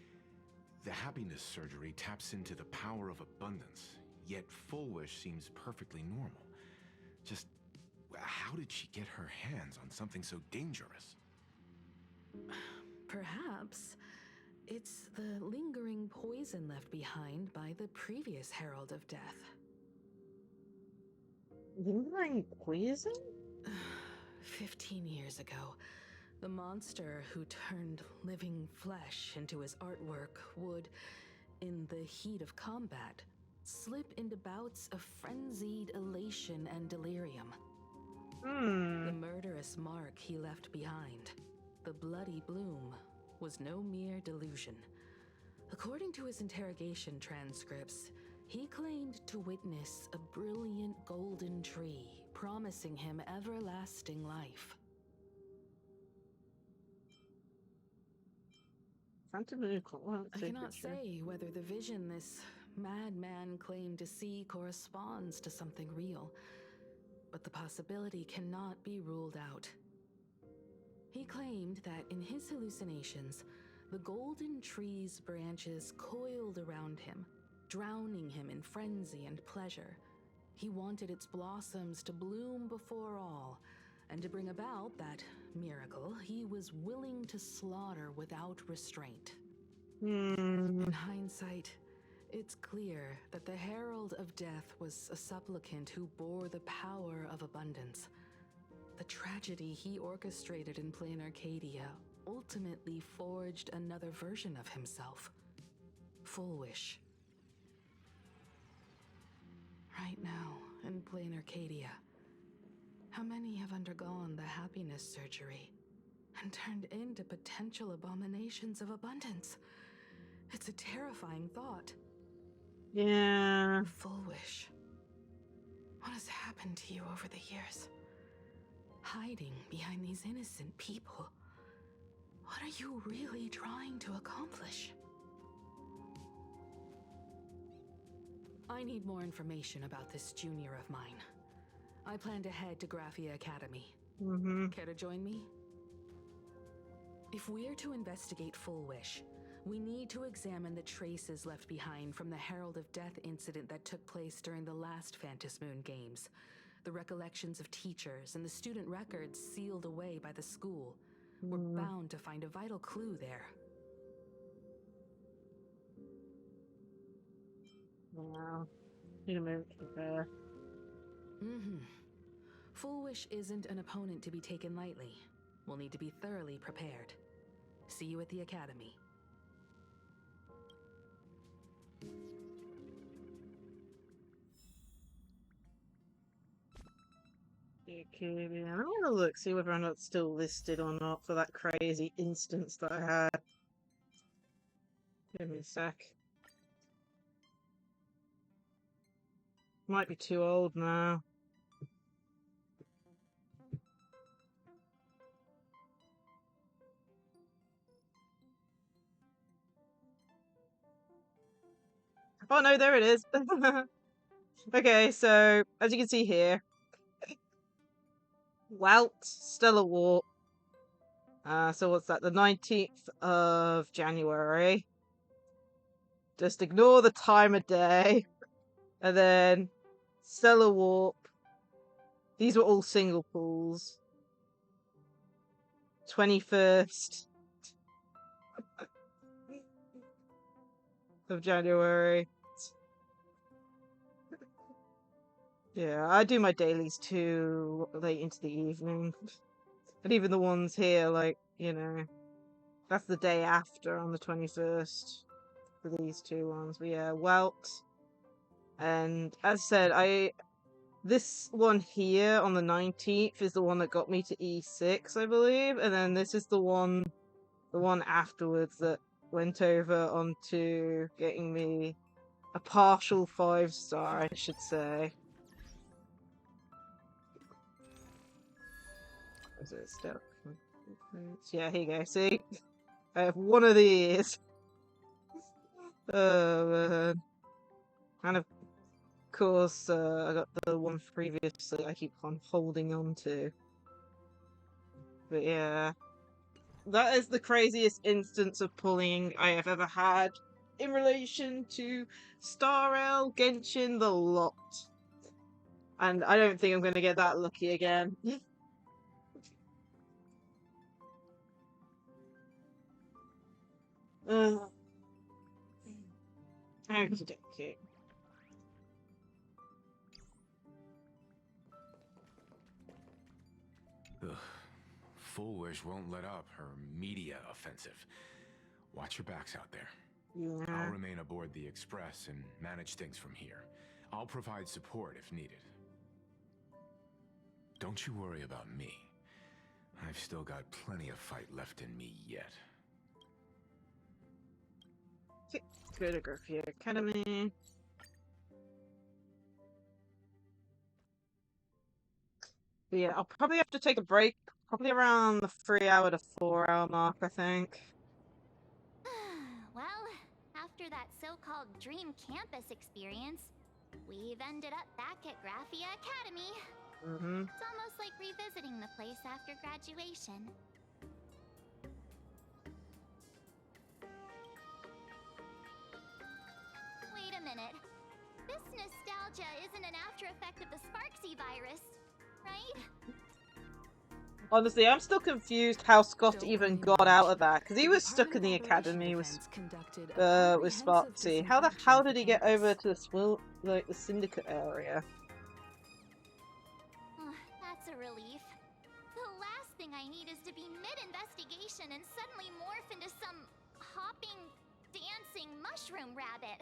the happiness surgery taps into the power of abundance, yet Full Wish seems perfectly normal. Just how did she get her hands on something so dangerous? Perhaps it's the lingering poison left behind by the previous Herald of Death. Lingering poison? 15 years ago, the monster who turned living flesh into his artwork would, in the heat of combat, slip into bouts of frenzied elation and delirium. The murderous mark he left behind, the bloody bloom, was no mere delusion. According to his interrogation transcripts, he claimed to witness a brilliant golden tree promising him everlasting life. I cannot say whether the vision this madman claimed to see corresponds to something real, but the possibility cannot be ruled out. He claimed that in his hallucinations, the golden tree's branches coiled around him, drowning him in frenzy and pleasure. He wanted its blossoms to bloom before all, and to bring about that miracle, he was willing to slaughter without restraint. In hindsight, it's clear that the Herald of Death was a supplicant who bore the power of abundance. The tragedy he orchestrated in Plain Arcadia ultimately forged another version of himself. Full Wish. Right now, in Plain Arcadia, how many have undergone the happiness surgery and turned into potential abominations of abundance? It's a terrifying thought. Yeah. Full Wish. What has happened to you over the years? Hiding behind these innocent people. What are you really trying to accomplish? I need more information about this junior of mine. I plan to head to Graphia Academy. Care to join me? If we're to investigate Full Wish, we need to examine the traces left behind from the Herald of Death incident that took place during the last Phantasmoon Games. The recollections of teachers and the student records sealed away by the school. We're bound to find a vital clue there. Wow. Need a moment to prepare. Full Wish isn't an opponent to be taken lightly. We'll need to be thoroughly prepared. See you at the Academy. Okay, yeah, I'm gonna look, see whether or not it's still listed or not for that crazy instance that I had. Give me a sec. Might be too old now. Oh no, there it is. Okay, so as you can see here, Welt Stellar Warp. So what's that? The 19th of January. Just ignore the time of day. And then Stellar Warp. These were all single pools. 21st of January. Yeah, I do my dailies too late into the evening. And even the ones here, like, you know, that's the day after on the 21st for these two ones. But yeah, Welt. And as I said, this one here on the 19th is the one that got me to E6, I believe. And then this is the one afterwards that went over onto getting me a partial 5-star, I should say. Is it still? Yeah, here you go. See, I have one of these. And of course, I got the one previously. I keep on holding on to. But yeah, that is the craziest instance of pulling I have ever had in relation to Star Rail, Genshin, the lot. And I don't think I'm going to get that lucky again. Okay. Ugh. Full Wish won't let up her media offensive. Watch your backs out there. Yeah. I'll remain aboard the Express and manage things from here. I'll provide support if needed. Don't you worry about me. I've still got plenty of fight left in me yet. Photography Academy. But yeah, I'll probably have to take a break. Probably around the 3-hour to 4-hour mark, I think. Well, after that so-called dream campus experience, we've ended up back at Graphia Academy. It's almost like revisiting the place after graduation. Wait a minute. This nostalgia isn't an after effect of the Sparksy virus, right? Honestly, I'm still confused how Scott even got out of that, because he was stuck in the academy with Sparksy. How did he get over to the syndicate area? That's a relief. The last thing I need is to be mid-investigation and suddenly morph into some hopping, dancing mushroom rabbit.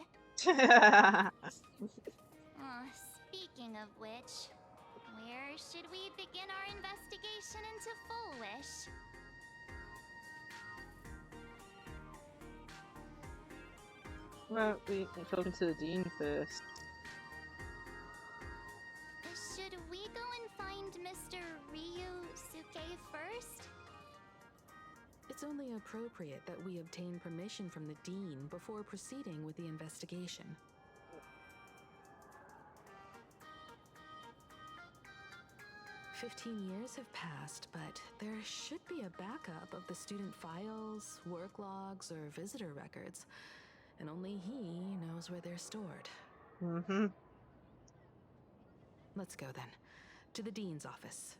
Speaking of which, where should we begin our investigation into Full Wish? Well, we're talking to the Dean first. Should we go and find Mr. Ryusuke first? It's only appropriate that we obtain permission from the Dean before proceeding with the investigation. "15 years have passed, but there should be a backup of the student files, work logs, or visitor records, and only he knows where they're stored." Let's go then, to the Dean's office.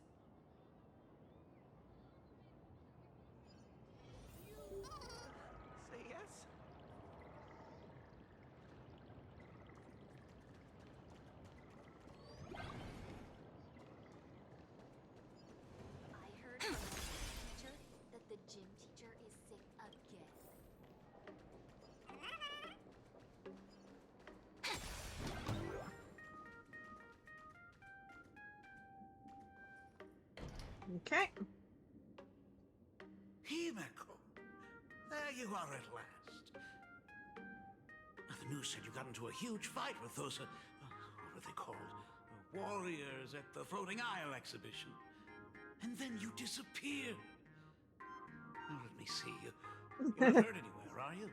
Say yes? I heard from the teacher that the gym teacher is sick again. Okay. Himeko, there you are at last. The news said you got into a huge fight with those, what are they called? Warriors at the Floating Isle exhibition. And then you disappeared. Now let me see you. You're not hurt anywhere, are you?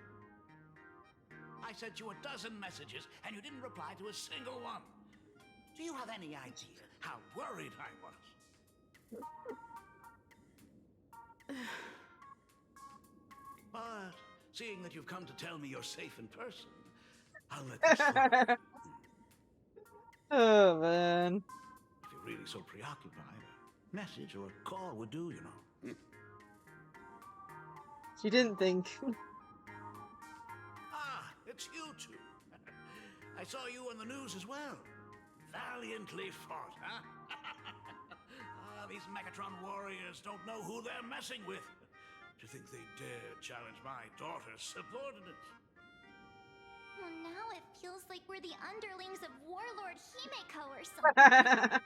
I sent you a dozen messages and you didn't reply to a single one. Do you have any idea how worried I was? But seeing that you've come to tell me you're safe in person, I'll let this slide. Oh, man. If you're really so preoccupied, a message or a call would do, you know. She didn't think. Ah, it's you two. I saw you on the news as well. Valiantly fought, huh? These Megatron warriors don't know who they're messing with. To think they dare challenge my daughter's subordinates. Well, now it feels like we're the underlings of Warlord Himeko or something.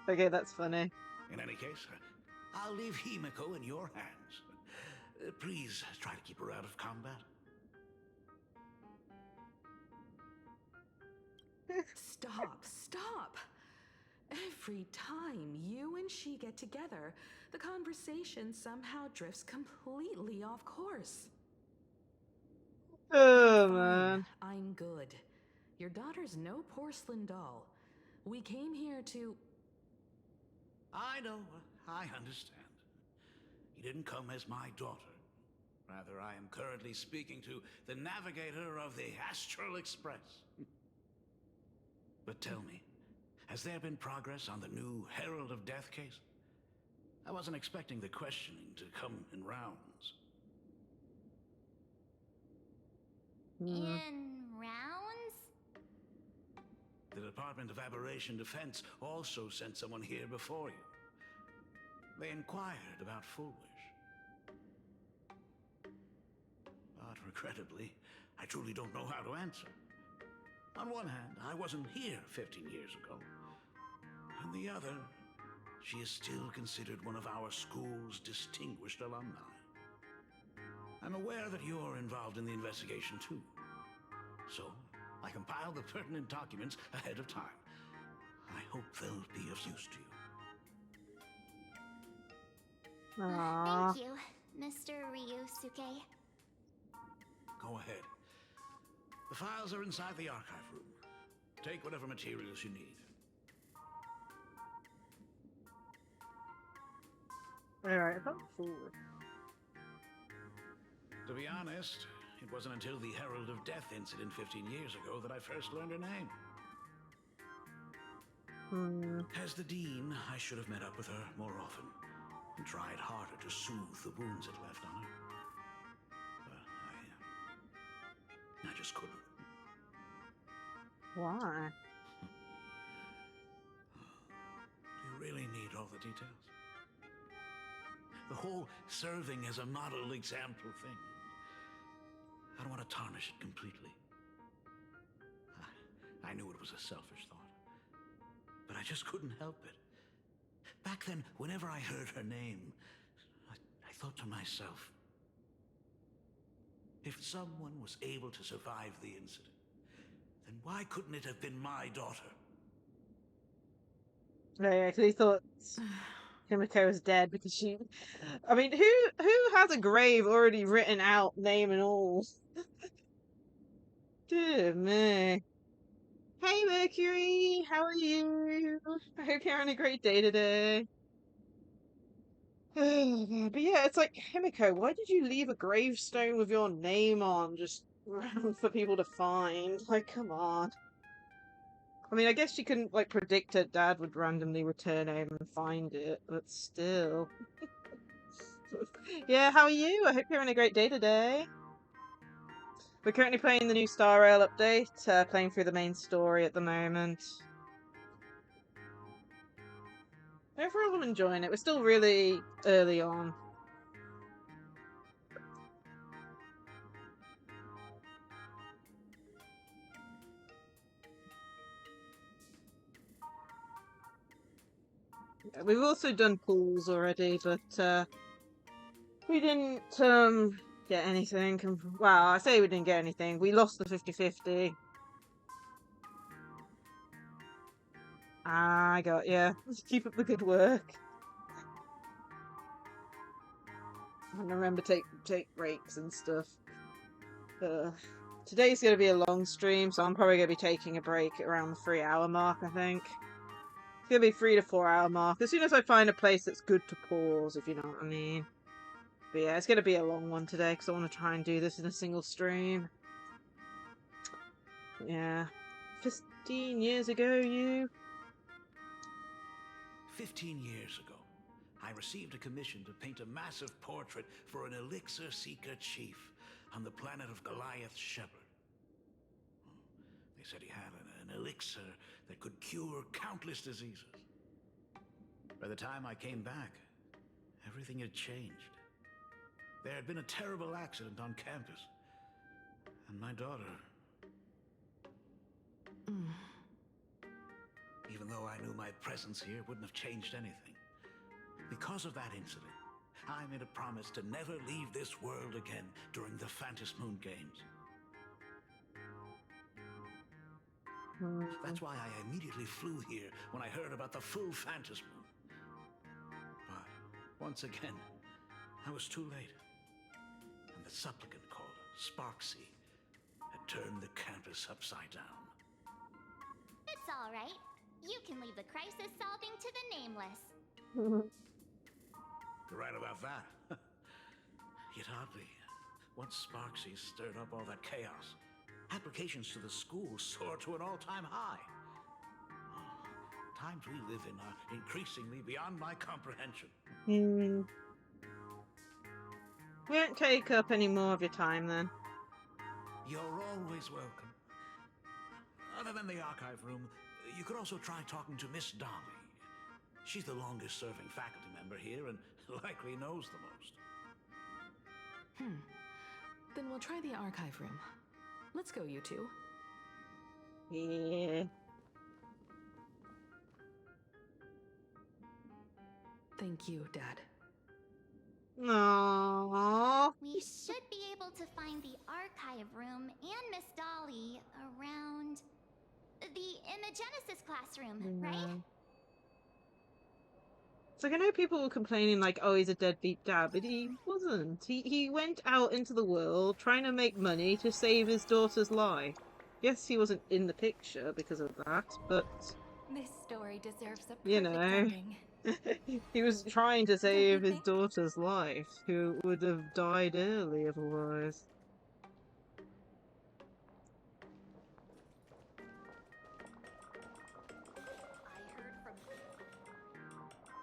Okay, that's funny. In any case, I'll leave Himeko in your hands. Please try to keep her out of combat. Stop, stop! Every time you and she get together, the conversation somehow drifts completely off course. Oh, Fine, man. I'm good. Your daughter's no porcelain doll. We came here to... I know, I understand. You didn't come as my daughter. Rather, I am currently speaking to the navigator of the Astral Express. But tell me, has there been progress on the new Herald of Death case? I wasn't expecting the questioning to come in rounds. In rounds? The Department of Aberration Defense also sent someone here before you. They inquired about Foolish. But regrettably, I truly don't know how to answer. On one hand, I wasn't here 15 years ago. On the other, she is still considered one of our school's distinguished alumni. I'm aware that you're involved in the investigation too. So, I compiled the pertinent documents ahead of time. I hope they'll be of use to you. Aww. Thank you, Mr. Ryusuke. Go ahead. The files are inside the archive room. Take whatever materials you need. Alright, I thought forward. To be honest, it wasn't until the Herald of Death incident 15 years ago that I first learned her name. As the Dean, I should have met up with her more often and tried harder to soothe the wounds it left on her. But I just couldn't. Why? Do you really need all the details? The whole serving as a model example thing. I don't want to tarnish it completely. I knew it was a selfish thought, but I just couldn't help it. Back then, whenever I heard her name, I thought to myself, if someone was able to survive the incident, then why couldn't it have been my daughter? Yeah, because he thought Himiko was dead because she... I mean, who has a grave already written out, name and all? Dear me. Hey, Mercury! How are you? I hope you're having a great day today. Oh, man. But yeah, it's like, Himiko, why did you leave a gravestone with your name on just for people to find? Like, come on. I mean, I guess she couldn't, like, predict her dad would randomly return home and find it, but still. Yeah, how are you? I hope you're having a great day today. We're currently playing the new Star Rail update, playing through the main story at the moment. Overall, I'm enjoying it. We're still really early on. We've also done pools already, but we didn't get anything. Well, I say we didn't get anything. We lost the 50-50. I got ya. Keep up the good work. And remember, take breaks and stuff. Today's going to be a long stream, so I'm probably going to be taking a break around the 3-hour mark, I think. It's going to be 3 to 4 hour mark. As soon as I find a place that's good to pause, if you know what I mean. But yeah, it's going to be a long one today, because I want to try and do this in a single stream. Yeah. 15 years ago, you... 15 years ago, I received a commission to paint a massive portrait for an elixir seeker chief on the planet of Goliath Shepherd. They said he had an elixir that could cure countless diseases. By the time I came back, everything had changed. There had been a terrible accident on campus, and my daughter... Even though I knew my presence here wouldn't have changed anything. Because of that incident, I made a promise to never leave this world again during the Phantasmoon Games. That's why I immediately flew here when I heard about the full Fantasmoon. But once again, I was too late. And the supplicant called Sparksy had turned the campus upside down. It's all right. You can leave the crisis solving to the Nameless. You're right about that. Yet oddly, once Sparksy stirred up all that chaos, applications to the school soared to an all-time high. Times we live in are increasingly beyond my comprehension. We won't take up any more of your time then. You're always welcome. Other than the archive room, you could also try talking to Miss Dolly. She's the longest-serving faculty member here and likely knows the most. Then we'll try the archive room. Let's go, you two. Yeah. Thank you, Dad. Aww. We should be able to find the archive room and Miss Dolly around the Imagenesis classroom, right? It's like, I know people were complaining like, oh, he's a deadbeat dad, but he wasn't. He went out into the world trying to make money to save his daughter's life. Yes, he wasn't in the picture because of that, but This story deserves a perfect you know, ending. he was trying to save his daughter's life, who would have died early otherwise.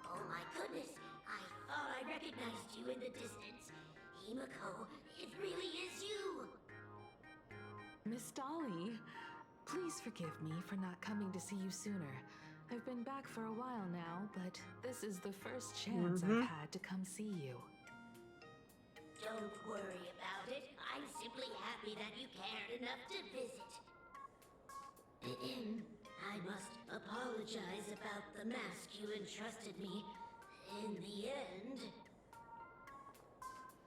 Oh my goodness, I thought I recognized you in the distance. Himiko, it really is you! Miss Dolly, please forgive me for not coming to see you sooner. I've been back for a while now, but this is the first chance I've had to come see you. Don't worry about it. I'm simply happy that you cared enough to visit. I must apologize about the mask you entrusted me. In the end...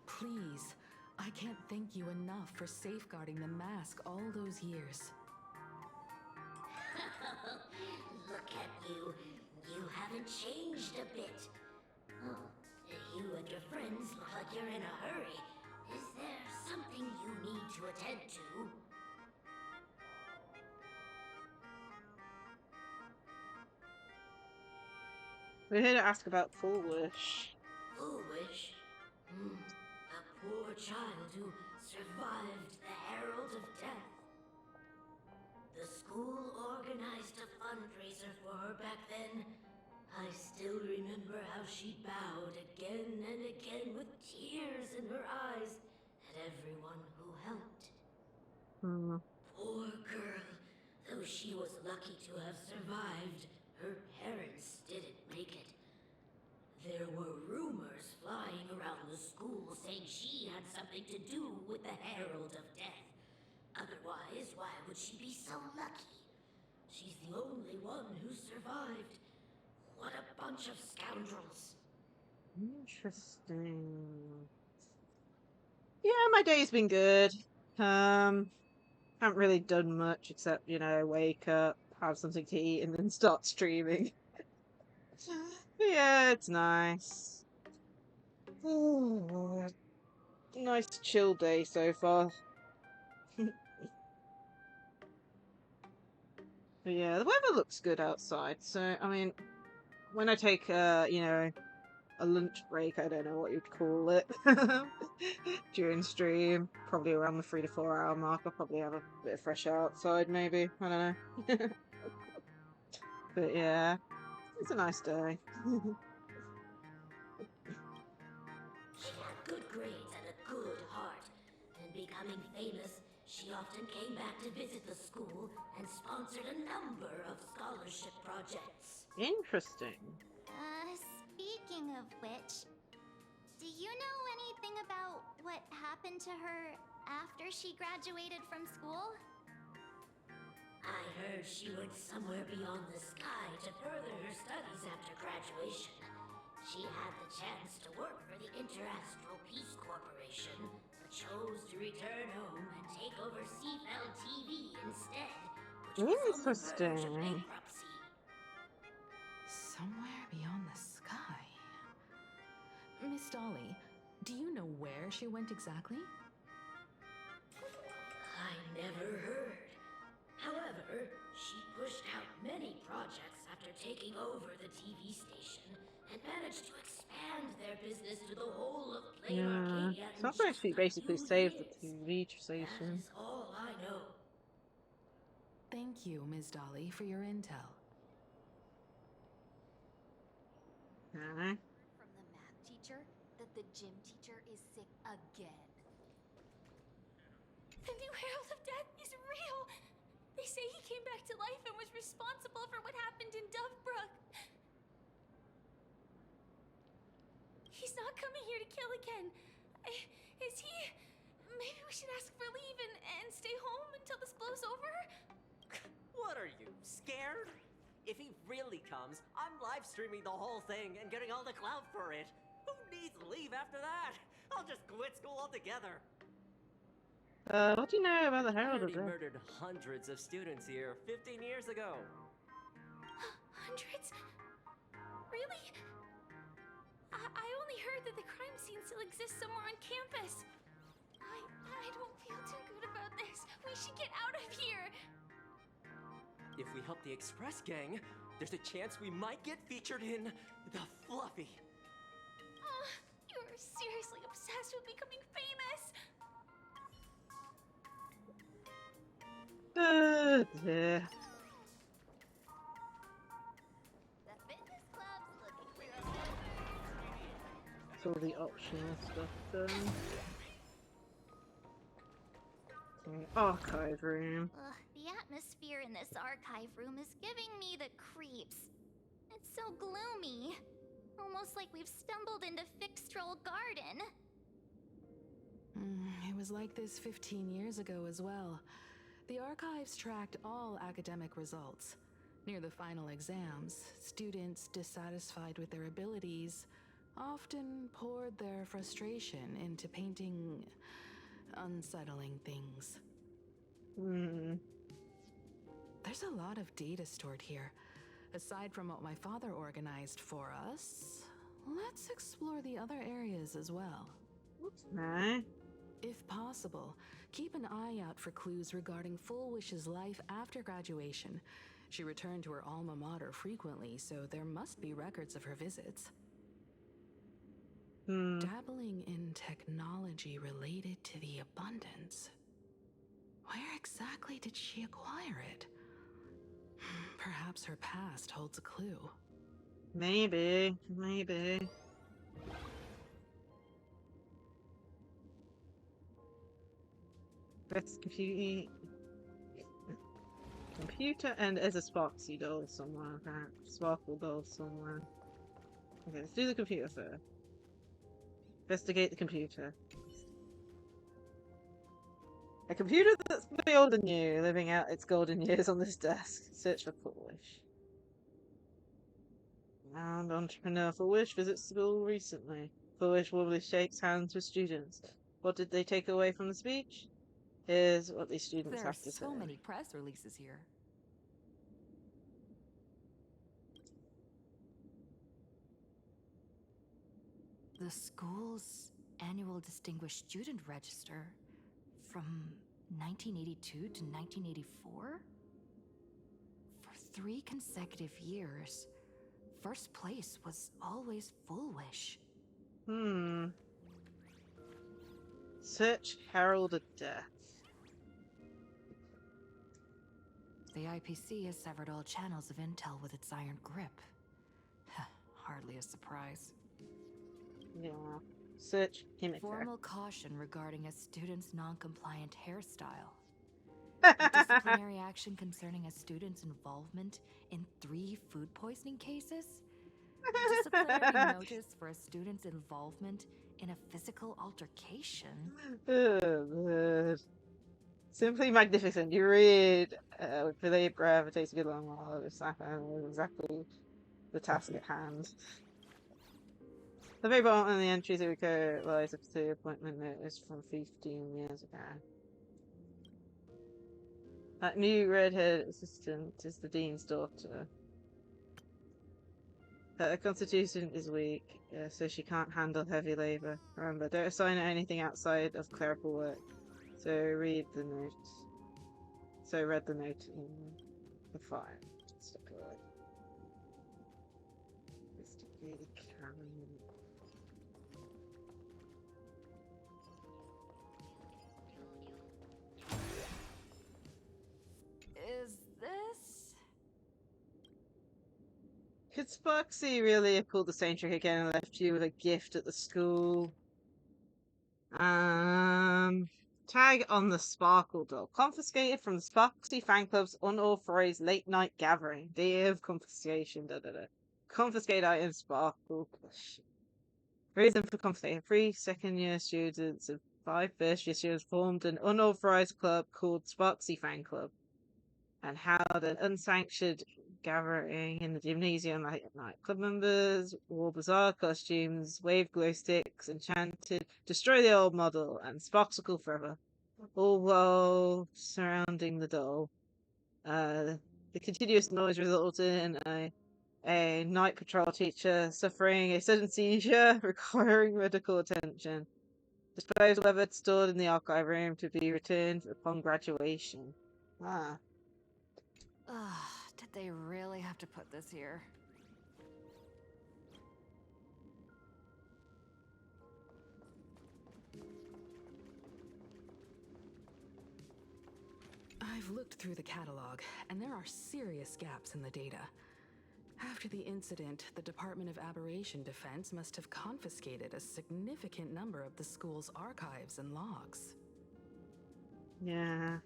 Please, I can't thank you enough for safeguarding the mask all those years. Look at you. You haven't changed a bit. Oh, you and your friends look like you're in a hurry. Is there something you need to attend to? We're here to ask about Foolish. Foolish? A poor child who survived the Herald of Death. The school organized a fundraiser for her back then. I still remember how she bowed again and again with tears in her eyes at everyone who helped. Poor girl. Though she was lucky to have survived, her parents didn't make it. There were rumors flying around the school saying she had something to do with the Herald of Death. Otherwise, why would she be so lucky? She's the only one who survived. What a bunch of scoundrels. Interesting. Yeah, my day's been good. Haven't really done much except, you know, wake up, have something to eat, and then start streaming. Yeah, it's nice. Ooh, nice chill day so far. But yeah, the weather looks good outside, so, I mean, when I take, you know, a lunch break, I don't know what you'd call it, during stream, probably around the 3 to 4 hour mark, I'll probably have a bit of fresh air outside, maybe, I don't know. But yeah, it's a nice day. She had good grades and a good heart, and becoming famous, she often came back to visit the school and sponsored a number of scholarship projects. Interesting. Speaking of which, do you know anything about what happened to her after she graduated from school? I heard she went somewhere beyond the sky to further her studies after graduation. She had the chance to work for the Interastral Peace Corporation, but chose to return home and take over Seafell TV instead, which was on the verge of Interesting. bankruptcy. Somewhere beyond the sky. Miss Dolly, do you know where she went exactly? I never heard. However, she pushed out many projects after taking over the TV station and managed to expand their business to the whole of Plain Yeah. Arcadia in Sounds like just she a basically few saved the years. TV That station. is all I know. Thank you, Ms. Dolly, for your intel. Okay. From the math teacher that the gym teacher is sick again. The new Herald of Death is real! They say he came back to life and was responsible for what happened in Dovebrook. He's not coming here to kill again. Is he? Maybe we should ask for leave and stay home until this blows over? What are you, scared? If he really comes, I'm live streaming the whole thing and getting all the clout for it. Who needs leave after that? I'll just quit school altogether. What do you know about the I Herald heard of he Death? murdered hundreds of students here 15 years ago. Hundreds? Really? I only heard that the crime scene still exists somewhere on campus. I don't feel too good about this. We should get out of here. If we help the Express Gang, there's a chance we might get featured in The Fluffy. You're seriously obsessed with becoming famous. Yeah. The fitness club's looking It's all the optional stuff done. Okay, archive room. Ugh, the atmosphere in this archive room is giving me the creeps. It's so gloomy. Almost like we've stumbled into Fixtroll Garden. It was like this 15 years ago as well. The archives tracked all academic results. Near the final exams, students dissatisfied with their abilities often poured their frustration into painting unsettling things. There's a lot of data stored here. Aside from what my father organized for us, let's explore the other areas as well. Okay. If possible, keep an eye out for clues regarding Full Wish's life after graduation. She returned to her alma mater frequently, so there must be records of her visits. Dabbling in technology related to the abundance. Where exactly did she acquire it? Perhaps her past holds a clue. Maybe. That's computer, and there's a Sparksy doll somewhere. Sparkle doll somewhere. Okay, let's do the computer first. Investigate the computer. A computer that's old and new, living out its golden years on this desk. Search for Full Wish. And entrepreneur Full Wish visits school recently. Full Wish warmly shakes hands with students. What did they take away from the speech? Here's what these students There are have to say. so many press releases here. The school's annual Distinguished Student Register from 1982 to 1984? For 3 consecutive years, first place was always Full Wish. Search Herald of Death. The IPC has severed all channels of intel with its iron grip. Hardly a surprise. Yeah. Search Himika. Formal caution regarding a student's non-compliant hairstyle. Disciplinary action concerning a student's involvement in 3 food poisoning cases. Disciplinary notice for a student's involvement in a physical altercation. Simply magnificent. You read with delayed gravitation good long while exactly the task at hand. The very bottom of the entries occur lies up to the appointment notice from 15 years ago. That new redhead assistant is the dean's daughter. Her constitution is weak, so she can't handle heavy labor. Remember, don't assign her anything outside of clerical work. So read the note. So read the note in the file. Investigated Karen. Is this? Could Sparksy really have pulled the same trick again and left you with a gift at the school? Tag on the Sparkle doll. Confiscated from the Sparksy fan club's unauthorized late night gathering. Day of confiscation. Confiscate item Sparkle. Reason for confiscation. 3 second-year students and 5 first-year students formed an unauthorized club called Sparksy Fan Club and held an unsanctioned gathering in the gymnasium late at night. Club members wore bizarre costumes, waved glow sticks, and chanted, "Destroy the old model," and "Sparksicle forever," all while surrounding the doll. The continuous noise resulted in a night patrol teacher suffering a sudden seizure, requiring medical attention. Disposed weapons stored in the archive room to be returned upon graduation. Ah. Did they really have to put this here? I've looked through the catalog, and there are serious gaps in the data. After the incident, the Department of Aberration Defense must have confiscated a significant number of the school's archives and logs. Yeah.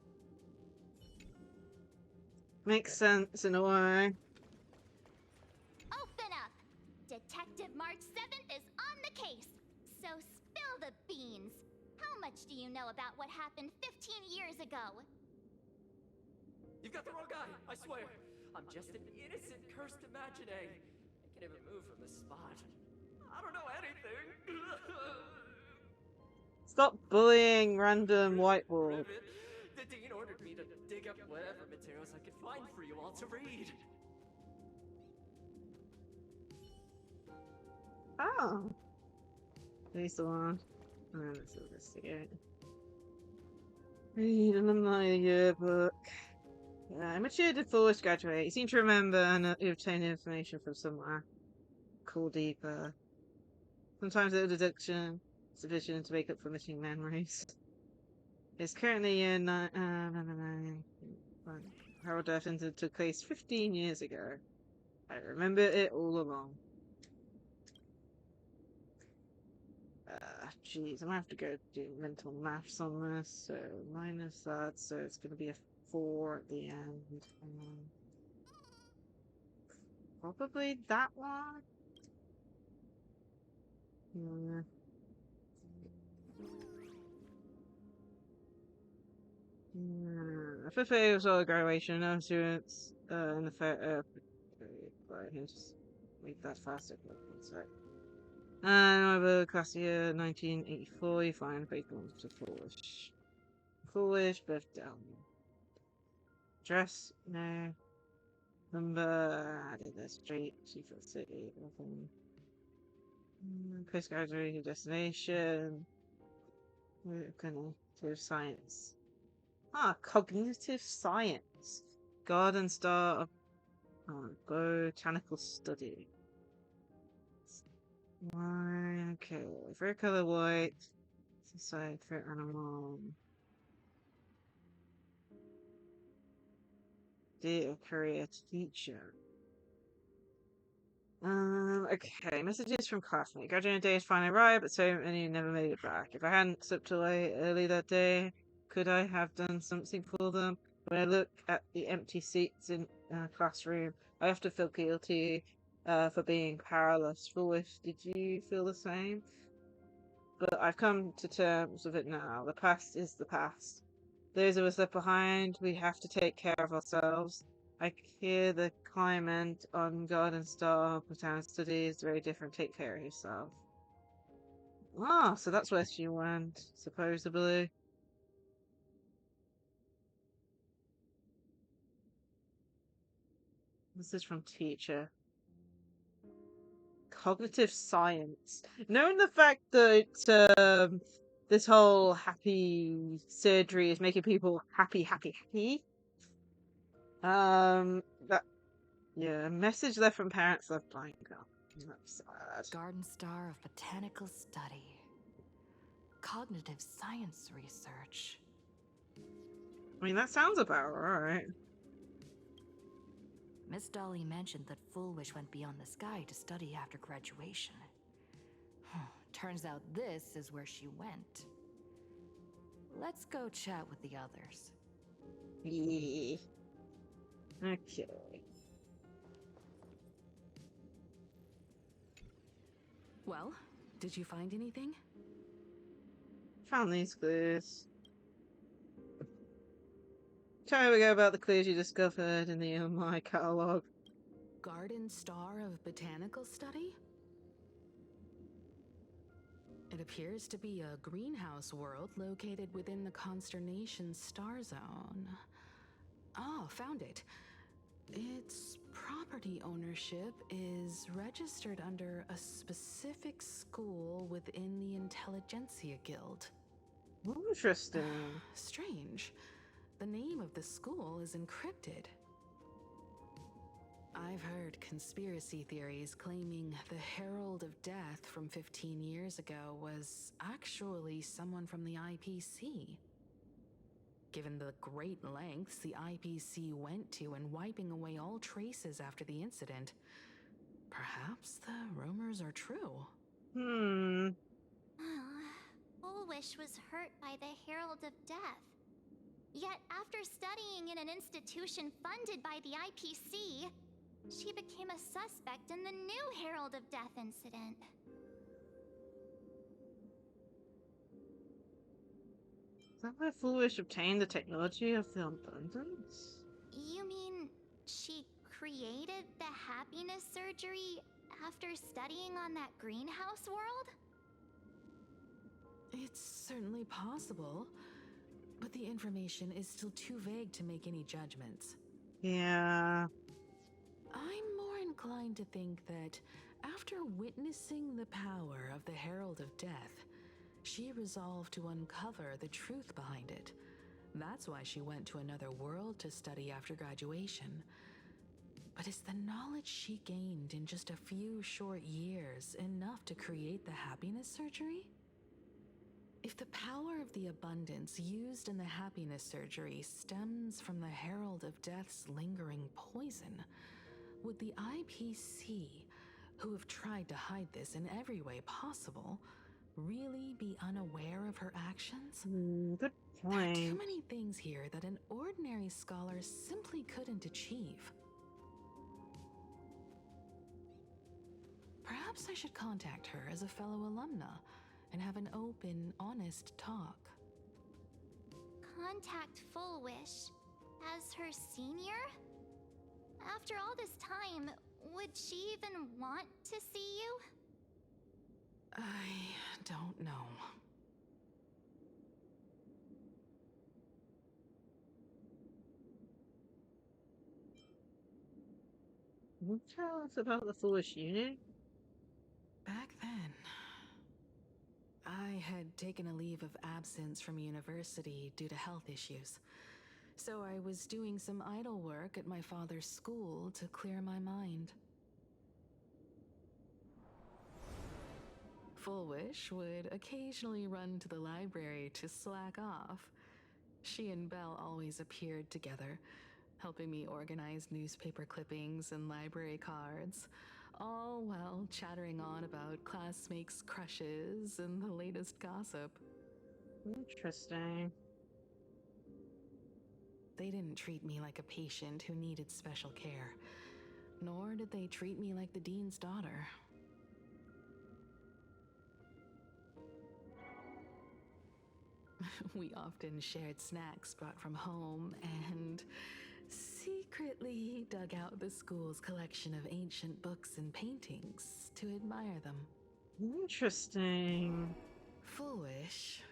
Makes sense in a way. Open up! Detective March 7th is on the case. So spill the beans. How much do you know about what happened 15 years ago? You've got the wrong guy, I swear. I'm just an innocent, cursed imaginary. I can't even move from this spot. I don't know anything. Stop bullying random whiteboard. The dean ordered me to dig up whatever materials I could find for you all to read. Oh. He's the one. Let's investigate. Read alumni yearbook. I matured and foolish graduate. You seem to remember and obtain information from somewhere. Call deeper. Sometimes a little deduction sufficient to make up for missing memories. It's currently in Harold Death incident took place 15 years ago. I remember it all along. Jeez, I'm gonna have to go do mental maths on this. So minus that, so it's gonna be a 4 at the end. Probably that one. Yeah. Fifth year was all graduation. No students in the fair. I can just make that faster. One sec. And over class year 1984, you find bacon to foolish. Foolish, but down. Dress, no. Number, added the street, Chiefs City, nothing. Postgraduate destination. We're gonna do science. Cognitive science. Garden star of botanical study. Why? Okay. Fair color white. Society for animal. Date of career teacher. Okay. Messages from classmate. Graduating day is finally arrived, but so many never made it back. If I hadn't slept away early that day, could I have done something for them? When I look at the empty seats in classroom, I often feel guilty for being powerless. Foolish, did you feel the same? But I've come to terms with it now. The past is the past. Those of us left behind, we have to take care of ourselves. I hear the comment on Garden Star Botanical Studies very different. Take care of yourself. Ah, so that's where she went, supposedly. This is from teacher. Cognitive science. Knowing the fact that this whole happy surgery is making people happy. That yeah, message left from parents left blank. Oh, that's sad. Garden Star of Botanical Study. Cognitive science research. I mean, that sounds about right. Miss Dolly mentioned that Full Wish went beyond the sky to study after graduation. Turns out this is where she went. Let's go chat with the others. Yeah. Okay. Well, did you find anything? Found these clues. Tell me about the clues you discovered in the ENVI catalog. Garden Star of Botanical Study? It appears to be a greenhouse world located within the Consternation Star Zone. Oh, found it. Its property ownership is registered under a specific school within the Intelligentsia Guild. Interesting. Strange. The name of the school is encrypted. I've heard conspiracy theories claiming the Herald of Death from 15 years ago was actually someone from the IPC. Given the great lengths the IPC went to in wiping away all traces after the incident, perhaps the rumors are true. Full Wish was hurt by the Herald of Death. Yet after studying in an institution funded by the IPC, she became a suspect in the new Herald of Death incident. Is that where Full Wish obtained the technology of the abundance? You mean she created the happiness surgery after studying on that greenhouse world? It's certainly possible, but the information is still too vague to make any judgments. Yeah. I'm more inclined to think that after witnessing the power of the Herald of Death, she resolved to uncover the truth behind it. That's why she went to another world to study after graduation. But is the knowledge she gained in just a few short years enough to create the happiness surgery? If the power of the abundance used in the happiness surgery stems from the Herald of Death's lingering poison, would the IPC, who have tried to hide this in every way possible, really be unaware of her actions? Good point. There are too many things here that an ordinary scholar simply couldn't achieve. Perhaps I should contact her as a fellow alumna and have an open, honest talk. Contact Full Wish as her senior? After all this time, would she even want to see you? I don't know. Can you tell us about the Foolish Union? Back then, I had taken a leave of absence from university due to health issues. So I was doing some idle work at my father's school to clear my mind. Full Wish would occasionally run to the library to slack off. She and Belle always appeared together, helping me organize newspaper clippings and library cards, all while chattering on about classmates' crushes and the latest gossip. Interesting. They didn't treat me like a patient who needed special care, nor did they treat me like the dean's daughter. We often shared snacks brought from home and secretly dug out the school's collection of ancient books and paintings to admire them. Interesting. Full Wish.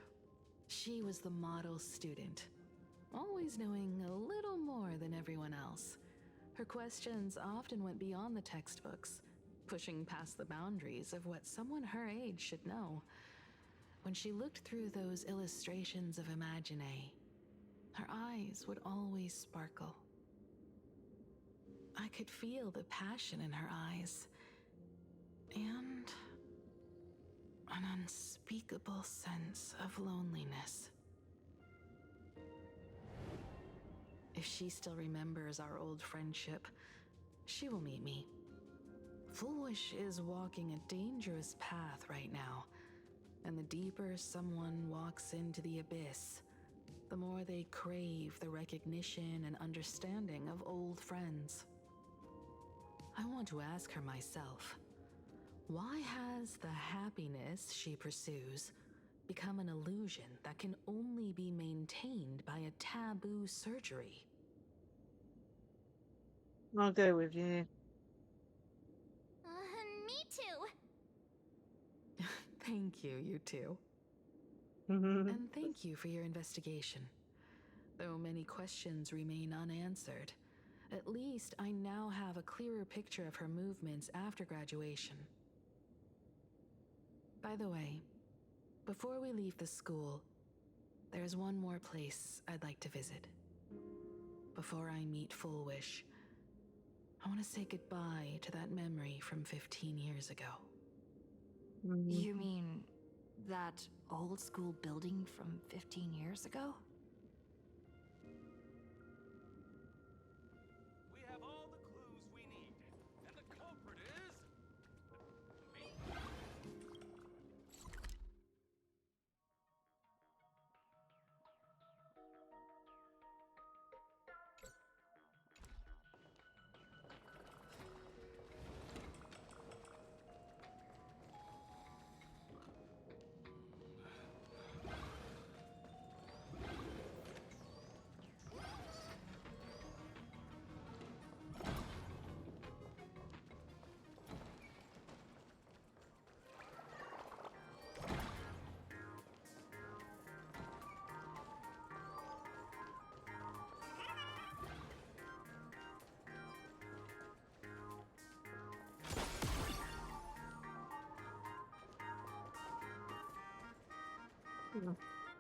She was the model student, always knowing a little more than everyone else, Her questions often went beyond the textbooks, pushing past the boundaries of what someone her age should know. When she looked through those illustrations of Imagine, her eyes would always sparkle. I could feel the passion in her eyes, and an unspeakable sense of loneliness. If she still remembers our old friendship, she will meet me. Foolish is walking a dangerous path right now, and the deeper someone walks into the abyss, the more they crave the recognition and understanding of old friends. I want to ask her myself, why has the happiness she pursues become an illusion that can only be maintained by a taboo surgery? I'll go with you. Me too. Thank you, you two. And thank you for your investigation. Though many questions remain unanswered, at least I now have a clearer picture of her movements after graduation. By the way, before we leave the school, there's one more place I'd like to visit. Before I meet Full Wish, I want to say goodbye to that memory from 15 years ago. You mean that old school building from 15 years ago? We have all the clues we need, and the culprit is... me.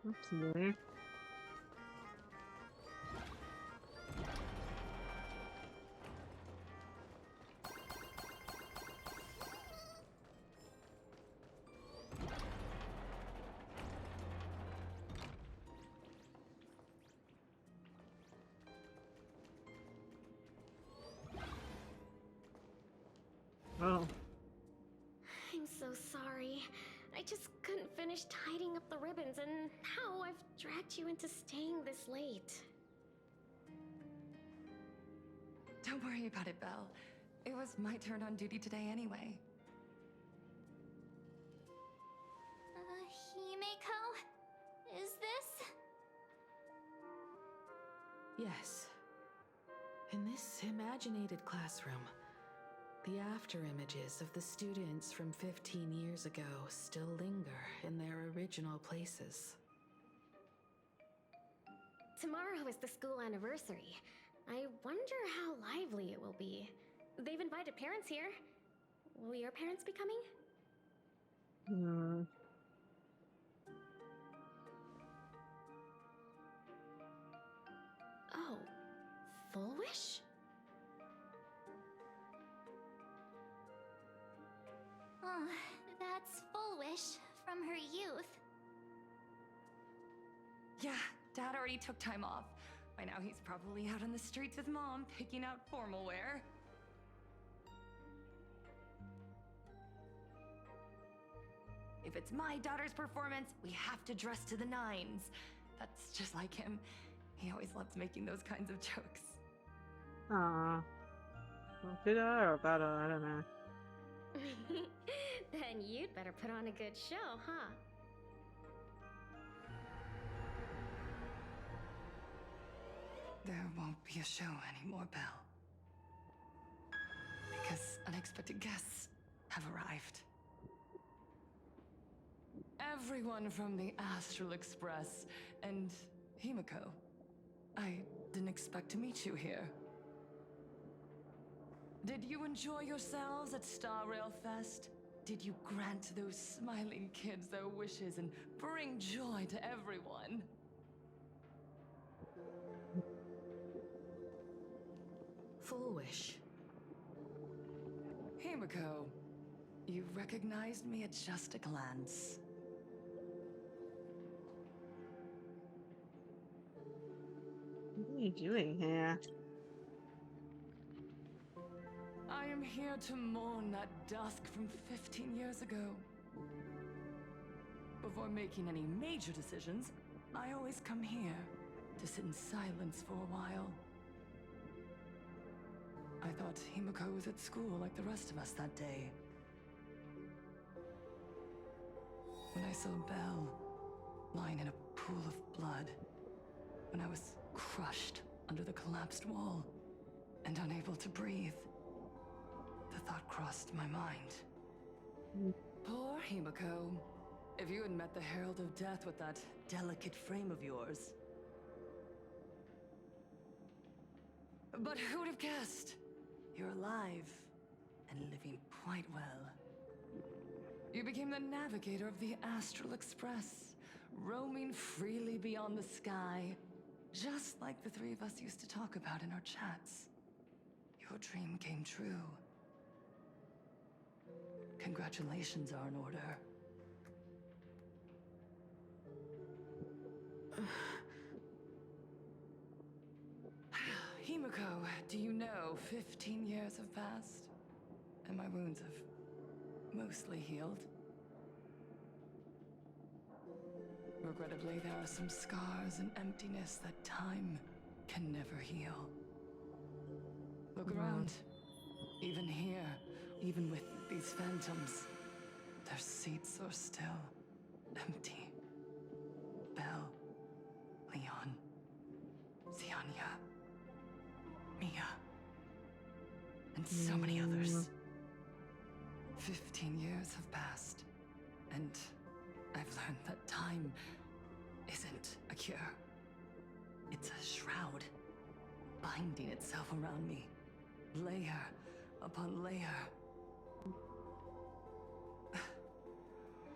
That's new. Oh. I'm so sorry. I just couldn't finish tidying up the ribbons, and now I've dragged you into staying this late. Don't worry about it, Belle. It was my turn on duty today anyway. Himeko? Is this? Yes. In this imaginated classroom, the after images of the students from 15 years ago still linger in their original places. Tomorrow is the school anniversary. I wonder how lively it will be. They've invited parents here. Will your parents be coming? Oh, Full Wish? Oh, that's Full Wish from her youth. Yeah, Dad already took time off. By now he's probably out on the streets with Mom, picking out formal wear. If it's my daughter's performance, we have to dress to the nines. That's just like him. He always loves making those kinds of jokes. Aww. Well, good eye or bad eye, I don't know. Then you'd better put on a good show, huh? There won't be a show anymore, Belle. Because unexpected guests have arrived. Everyone from the Astral Express and Himeko. I didn't expect to meet you here. Did you enjoy yourselves at Star Rail Fest? Did you grant those smiling kids their wishes and bring joy to everyone? Full wish. Himiko, you recognized me at just a glance. What are you doing here? I am here to mourn that dusk from 15 years ago. Before making any major decisions, I always come here to sit in silence for a while. I thought Himiko was at school like the rest of us that day. When I saw Belle lying in a pool of blood, when I was crushed under the collapsed wall and unable to breathe, the thought crossed my mind. Poor Himiko. If you had met the Herald of Death with that delicate frame of yours. But who would have guessed? You're alive and living quite well. You became the navigator of the Astral Express, roaming freely beyond the sky, just like the three of us used to talk about in our chats. Your dream came true. Congratulations are in order. Himiko, do you know 15 years have passed? And my wounds have mostly healed. Regrettably, there are some scars and emptiness that time can never heal. Look around. Even here, even with these phantoms, their seats are still empty. Belle, Leon, Ziania, Mia, and so many others. 15 years have passed, and I've learned that time isn't a cure. It's a shroud, binding itself around me, layer upon layer.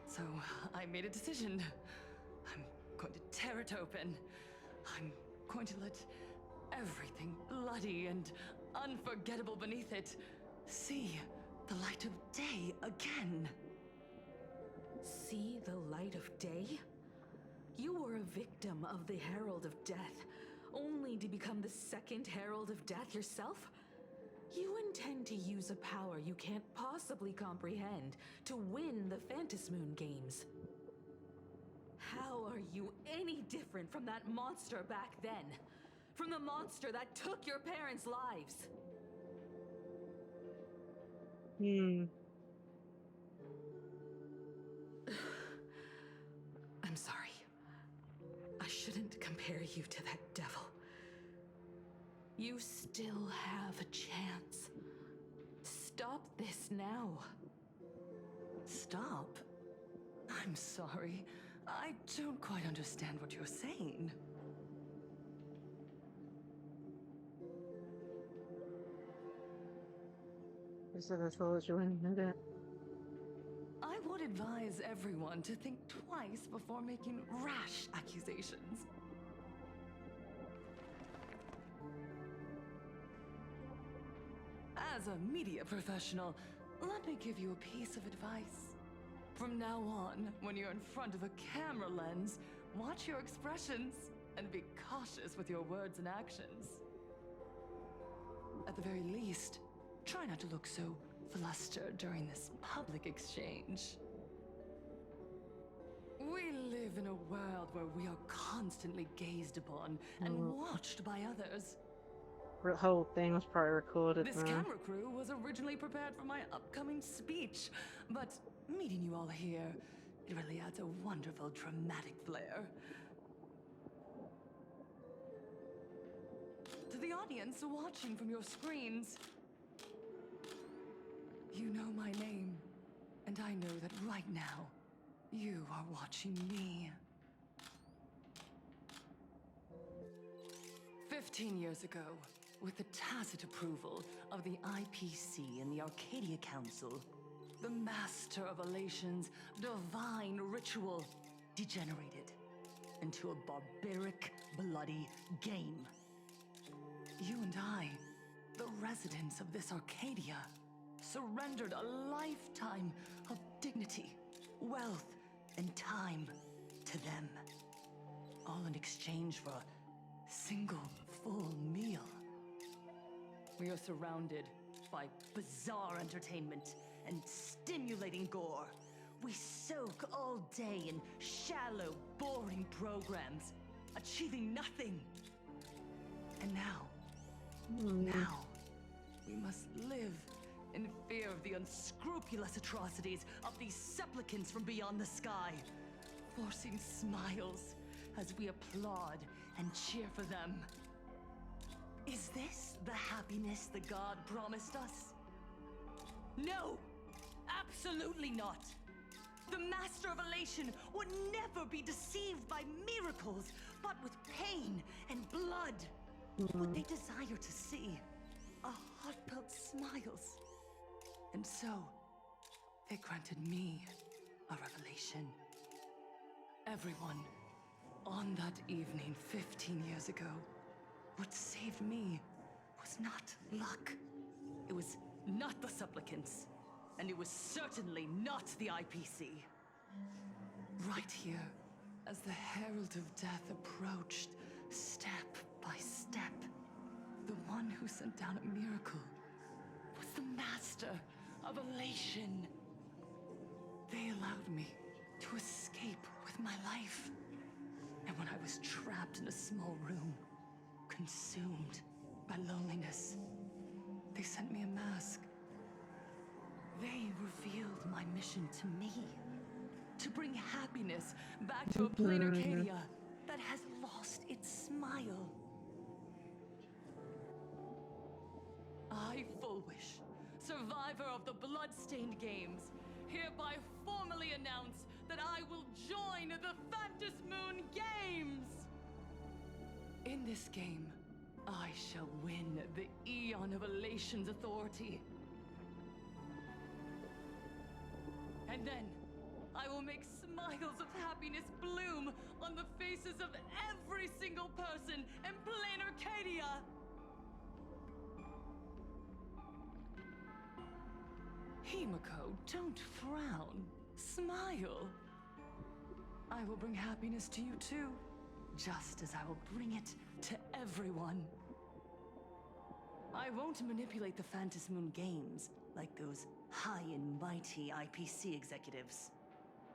So I made a decision. I'm going to tear it open. I'm going to let everything bloody and unforgettable beneath it see the light of day again. See the light of day? You were a victim of the Herald of Death, only to become the second Herald of Death yourself? You intend to use a power you can't possibly comprehend to win the Phantasmoon games. How are you any different from that monster back then? From the monster that took your parents' lives? I'm sorry. I shouldn't compare you to that devil. You still have a chance. Stop this now. Stop? I'm sorry. I don't quite understand what you're saying. I said I thought you wouldn't know that. I would advise everyone to think twice before making rash accusations. As a media professional, let me give you a piece of advice. From now on, when you're in front of a camera lens, watch your expressions and be cautious with your words and actions. At the very least, try not to look so flustered during this public exchange. We live in a world where we are constantly gazed upon and watched by others. The whole thing was probably recorded. This camera crew was originally prepared for my upcoming speech, but meeting you all here, it really adds a wonderful dramatic flair. To the audience watching from your screens, you know my name, and I know that right now, you are watching me. 15 years ago, With the tacit approval of the IPC and the Arcadia Council, the master of Elation's divine ritual degenerated into a barbaric, bloody game. You and I, the residents of this Arcadia, surrendered a lifetime of dignity, wealth, and time to them, all in exchange for a single full meal. We are surrounded by bizarre entertainment and stimulating gore. We soak all day in shallow, boring programs, achieving nothing. And now, we must live in fear of the unscrupulous atrocities of these supplicants from beyond the sky, forcing smiles as we applaud and cheer for them. Is this the happiness the god promised us? No! Absolutely not! The Master of Elation would never be deceived by miracles, but with pain and blood. What they desire to see are heartfelt smiles. And so, they granted me a revelation. Everyone, on that evening 15 years ago, what saved me was not luck. It was not the supplicants, and it was certainly not the IPC. Right here, as the Herald of Death approached, step by step, the one who sent down a miracle was the Master of Elation. They allowed me to escape with my life. And when I was trapped in a small room, consumed by loneliness, they sent me a mask. They revealed my mission to me. To bring happiness back to a plain Arcadia that has lost its smile. I, Fullwish, survivor of the Bloodstained Games, hereby formally announce that I will join the Phantom Moon Games! In this game, I shall win the Eon of Elation's authority. And then, I will make smiles of happiness bloom on the faces of every single person in plain Arcadia! Himiko, don't frown. Smile. I will bring happiness to you too, just as I will bring it to everyone. I won't manipulate the Phantom Moon Games like those high and mighty IPC executives.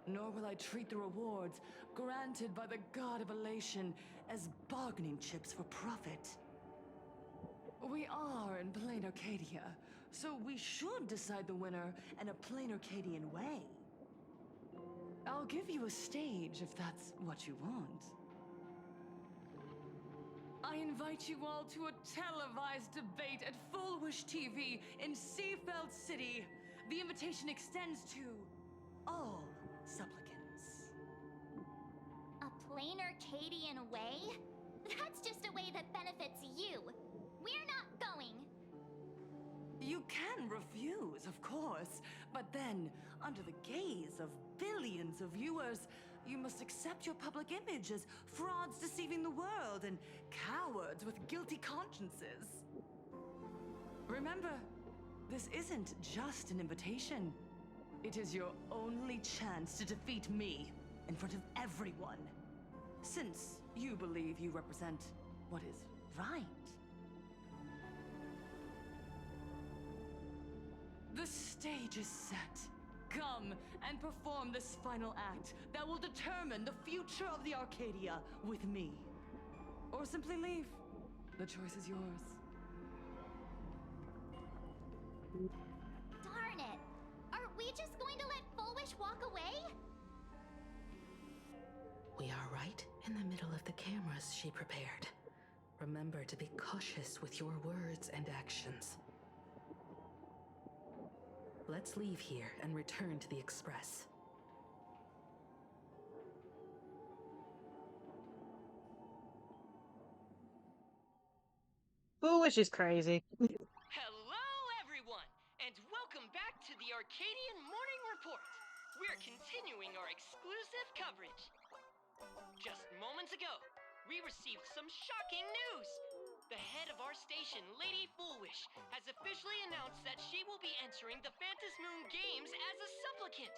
Nor will I treat the rewards granted by the God of Elation as bargaining chips for profit. We are in plain Arcadia, so we should decide the winner in a plain Arcadian way. I'll give you a stage if that's what you want. I invite you all to a televised debate at Fullwish TV in Seafeld City. The invitation extends to all supplicants. A plain Arcadian way? That's just a way that benefits you. We're not going. You can refuse, of course, but then, under the gaze of billions of viewers, you must accept your public image as frauds deceiving the world and cowards with guilty consciences. Remember, this isn't just an invitation. It is your only chance to defeat me in front of everyone. Since you believe you represent what is right. The stage is set. Come and perform this final act that will determine the future of the Arcadia with me. Or simply leave. The choice is yours. Darn it! Are we just going to let Fullwish walk away? We are right in the middle of the cameras she prepared. Remember to be cautious with your words and actions. Let's leave here and return to the Express. Foolish is crazy. Hello, everyone, and welcome back to the Arcadian Morning Report. We're continuing our exclusive coverage. Just moments ago, we received some shocking news. The head of our station, Lady Foolish, has officially announced that she will be entering the Phantom Moon Games as a supplicant.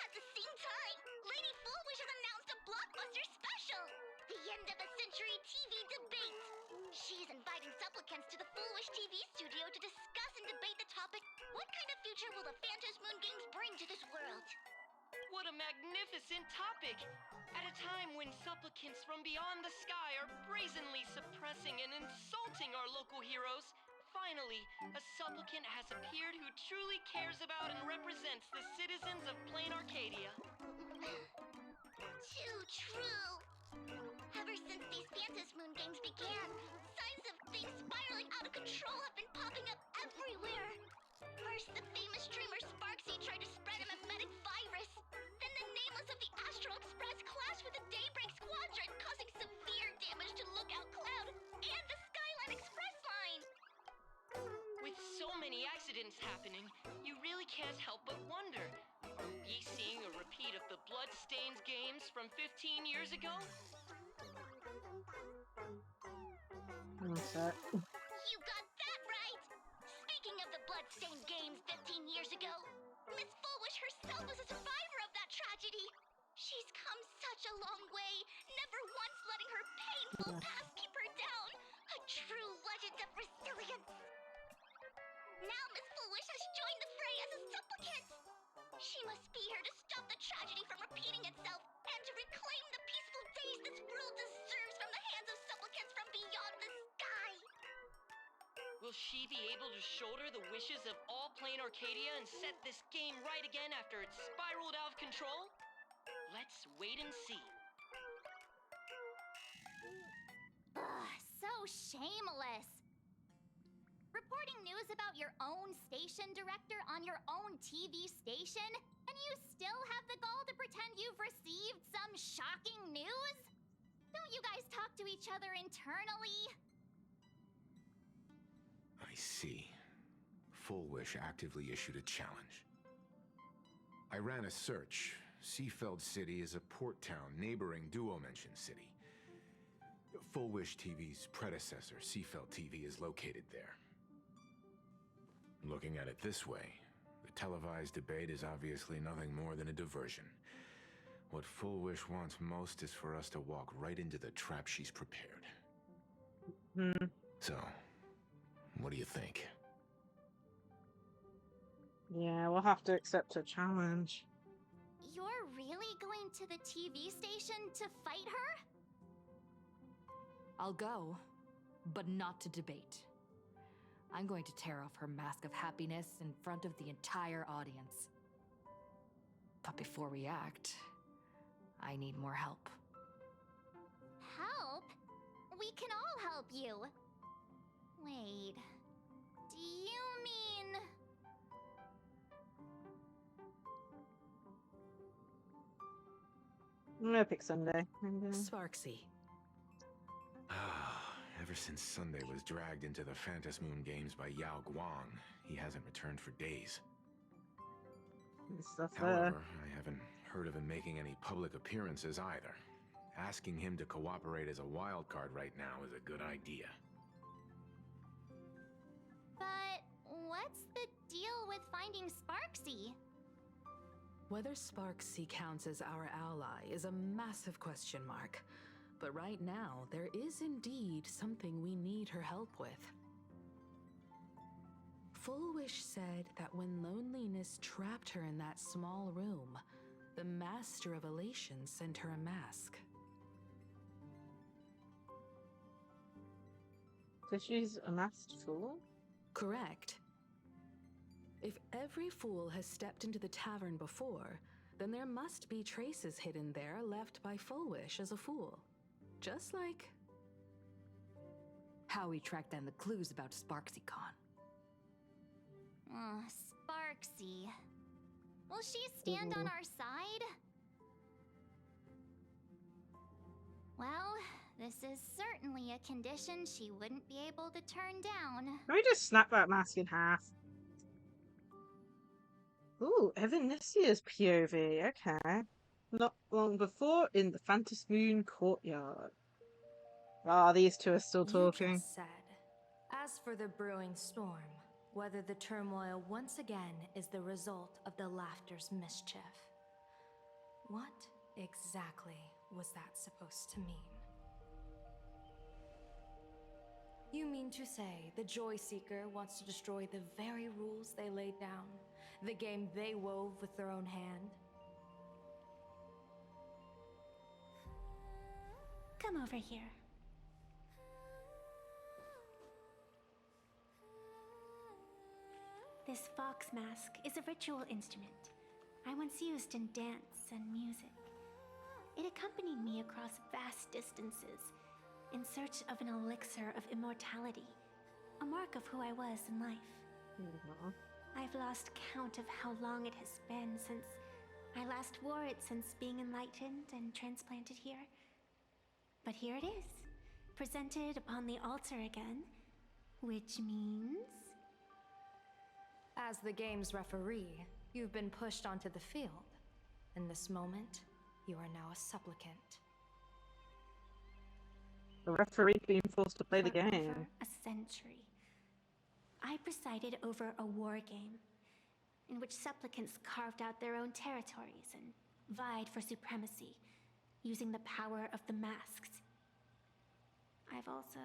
At the same time, Lady Foolish has announced a blockbuster special, the end of a century TV debate. She's inviting supplicants to the Foolish TV studio to discuss and debate the topic, what kind of future will the Phantom Moon Games bring to this world? What a magnificent topic! At a time when supplicants from beyond the sky are brazenly suppressing and insulting our local heroes, finally, a supplicant has appeared who truly cares about and represents the citizens of Plain Arcadia. Too true. Ever since these Phantom Moon Games began, signs of things spiraling out of control have been popping up everywhere. First, the famous streamer Sparksy tried to spread a mimetic virus. Then the nameless of the Astral Express clashed with the Daybreak Squadron, causing severe damage to Lookout Cloud and the Skyline Express line. With so many accidents happening, you really can't help but wonder, are we seeing a repeat of the Bloodstained games from 15 years ago? What's that? You got that right! Speaking of the Bloodstained Games 15 years ago, Miss Foolish herself was a survivor of that tragedy. She's come such a long way, never once letting her painful past keep her down. A true legend of resilience. Now Miss Foolish has joined the fray as a supplicant. She must be here to stop the tragedy from repeating itself and to reclaim the peaceful days this world deserves from the hands of supplicants from beyond the sky. Will she be able to shoulder the wishes of all Plain Arcadia and set this game right again after it's spiraled out of control? Let's wait and see. Ugh, so shameless. Reporting news about your own station director on your own TV station, and you still have the gall to pretend you've received some shocking news? Don't you guys talk to each other internally? I see. Fullwish actively issued a challenge. I ran a search. Seafeld City is a port town neighboring Duo-Mention City. Fullwish TV's predecessor, Seafeld TV, is located there. Looking at it this way, the televised debate is obviously nothing more than a diversion. What Fullwish wants most is for us to walk right into the trap she's prepared. So, what do you think? Yeah, we'll have to accept a challenge. You're really going to the TV station to fight her? I'll go, but not to debate. I'm going to tear off her mask of happiness in front of the entire audience. But before we act, I need more help. Help? We can all help you. Wait, do you mean... I'm gonna pick Sunday. Sparksy. Ever since Sunday was dragged into the Phantom Moon Games by Yao Guang, he hasn't returned for days. However, I haven't heard of him making any public appearances either. Asking him to cooperate as a wild card right now is a good idea. But what's the deal with finding Sparksy? Whether Sparksy counts as our ally is a massive question mark. But right now, there is indeed something we need her help with. Fullwish said that when loneliness trapped her in that small room, the Master of Elation sent her a mask. So she's a masked fool? Correct. If every fool has stepped into the tavern before, then there must be traces hidden there left by Fullwish as a fool. Just like... how we tracked down the clues about Sparksy-Con. Sparksy. Will she stand on our side? Well, the This is certainly a condition she wouldn't be able to turn down. Let me just snap that mask in half. Ooh, Evanisia's POV. Okay. Not long before, in the Phantom Moon courtyard. Ah, these two are still talking. You just said, as for the brewing storm, whether the turmoil once again is the result of the laughter's mischief. What exactly was that supposed to mean? You mean to say the Joy Seeker wants to destroy the very rules they laid down? The game they wove with their own hand? Come over here. This fox mask is a ritual instrument I once used in dance and music. It accompanied me across vast distances in search of an elixir of immortality, a mark of who I was in life. I've lost count of how long it has been since I last wore it, since being enlightened and transplanted here. But here it is, presented upon the altar again, which means... As the game's referee, you've been pushed onto the field. In this moment, you are now a supplicant. The referee being forced to play the For game. over a century, I presided over a war game in which supplicants carved out their own territories and vied for supremacy, using the power of the masks. I've also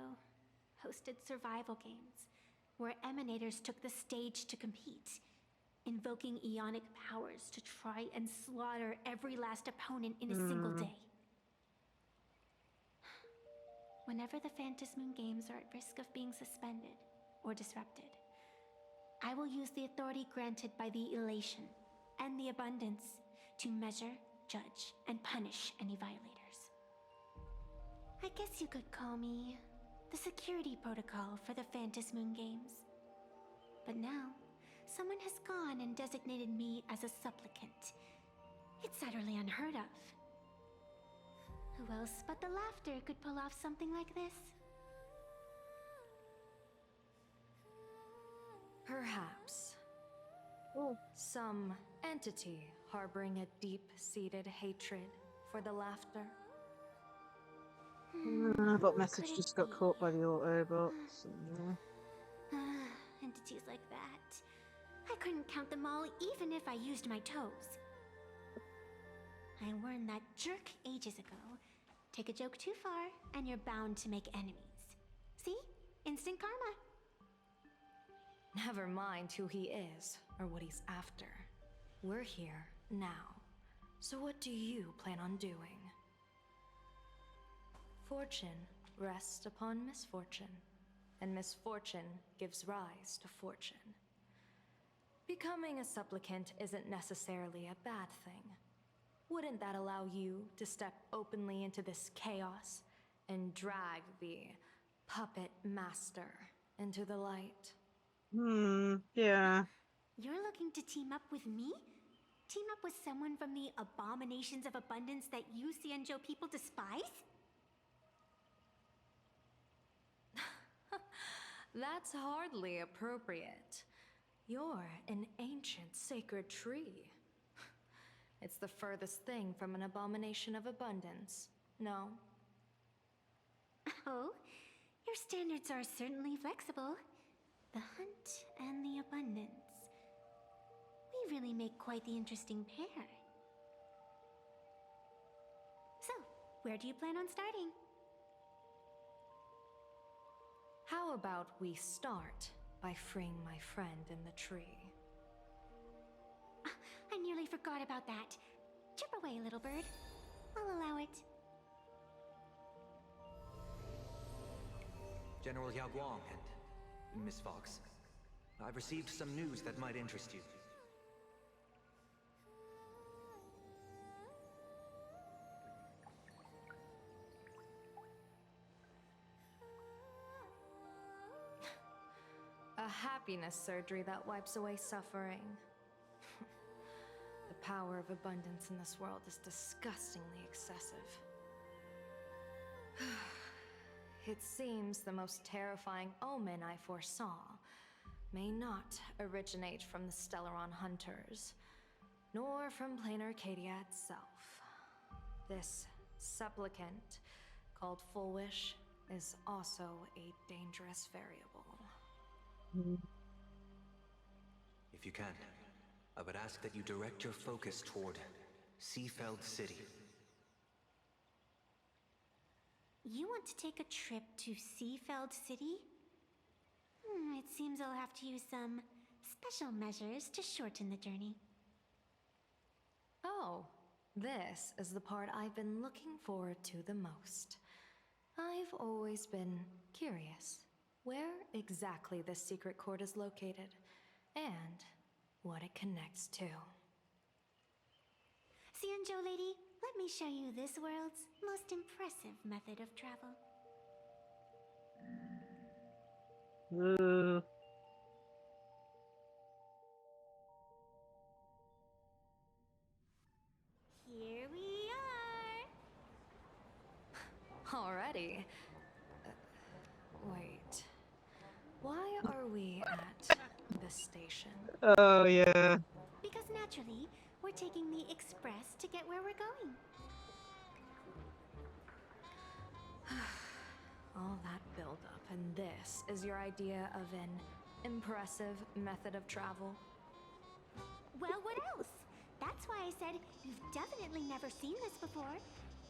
hosted survival games where emanators took the stage to compete, invoking eonic powers to try and slaughter every last opponent in a single day. Whenever the Phantom Moon games are at risk of being suspended or disrupted, I will use the authority granted by the elation and the abundance to measure, judge, and punish any violators. I guess you could call me the security protocol for the Phantom Moon games. But now, someone has gone and designated me as a supplicant. It's utterly unheard of. Who else but the laughter could pull off something like this? Perhaps. Some entity harboring a deep-seated hatred for the laughter. But message just got caught by the Autobots. Entities like that. I couldn't count them all even if I used my toes. I learned that jerk ages ago. Take a joke too far, and you're bound to make enemies. See? Instant karma. Never mind who he is, or what he's after. We're here, now. So what do you plan on doing? Fortune rests upon misfortune, and misfortune gives rise to fortune. Becoming a supplicant isn't necessarily a bad thing. Wouldn't that allow you to step openly into this chaos and drag the puppet master into the light? Yeah. You're looking to team up with me? Team up with someone from the abominations of abundance that you Xianzhou people despise? That's hardly appropriate. You're an ancient sacred tree. It's the furthest thing from an abomination of abundance, no? Oh, your standards are certainly flexible. The hunt and the abundance. We really make quite the interesting pair. So, where do you plan on starting? How about we start by freeing my friend in the tree? I nearly forgot about that. Chip away, little bird. I'll allow it. General Yao Guang and Miss Fox, I've received some news that might interest you. A happiness surgery that wipes away suffering. The power of abundance in this world is disgustingly excessive. it seems the most terrifying omen I foresaw may not originate from the Stellaron hunters, nor from plain Arcadia itself. This supplicant, called Full Wish, is also a dangerous variable. If you can, I would ask that you direct your focus toward Seafeld City. You want to take a trip to Seafeld City? It seems I'll have to use some special measures to shorten the journey. Oh, this is the part I've been looking forward to the most. I've always been curious where exactly this secret court is located, and what it connects to. Xianzhou lady, let me show you this world's most impressive method of travel. Here we are! Already? Wait. Why are we at the station? Oh, yeah. Because naturally, we're taking the express to get where we're going. All that build-up, and this is your idea of an impressive method of travel? Well, what else? That's why I said you've definitely never seen this before.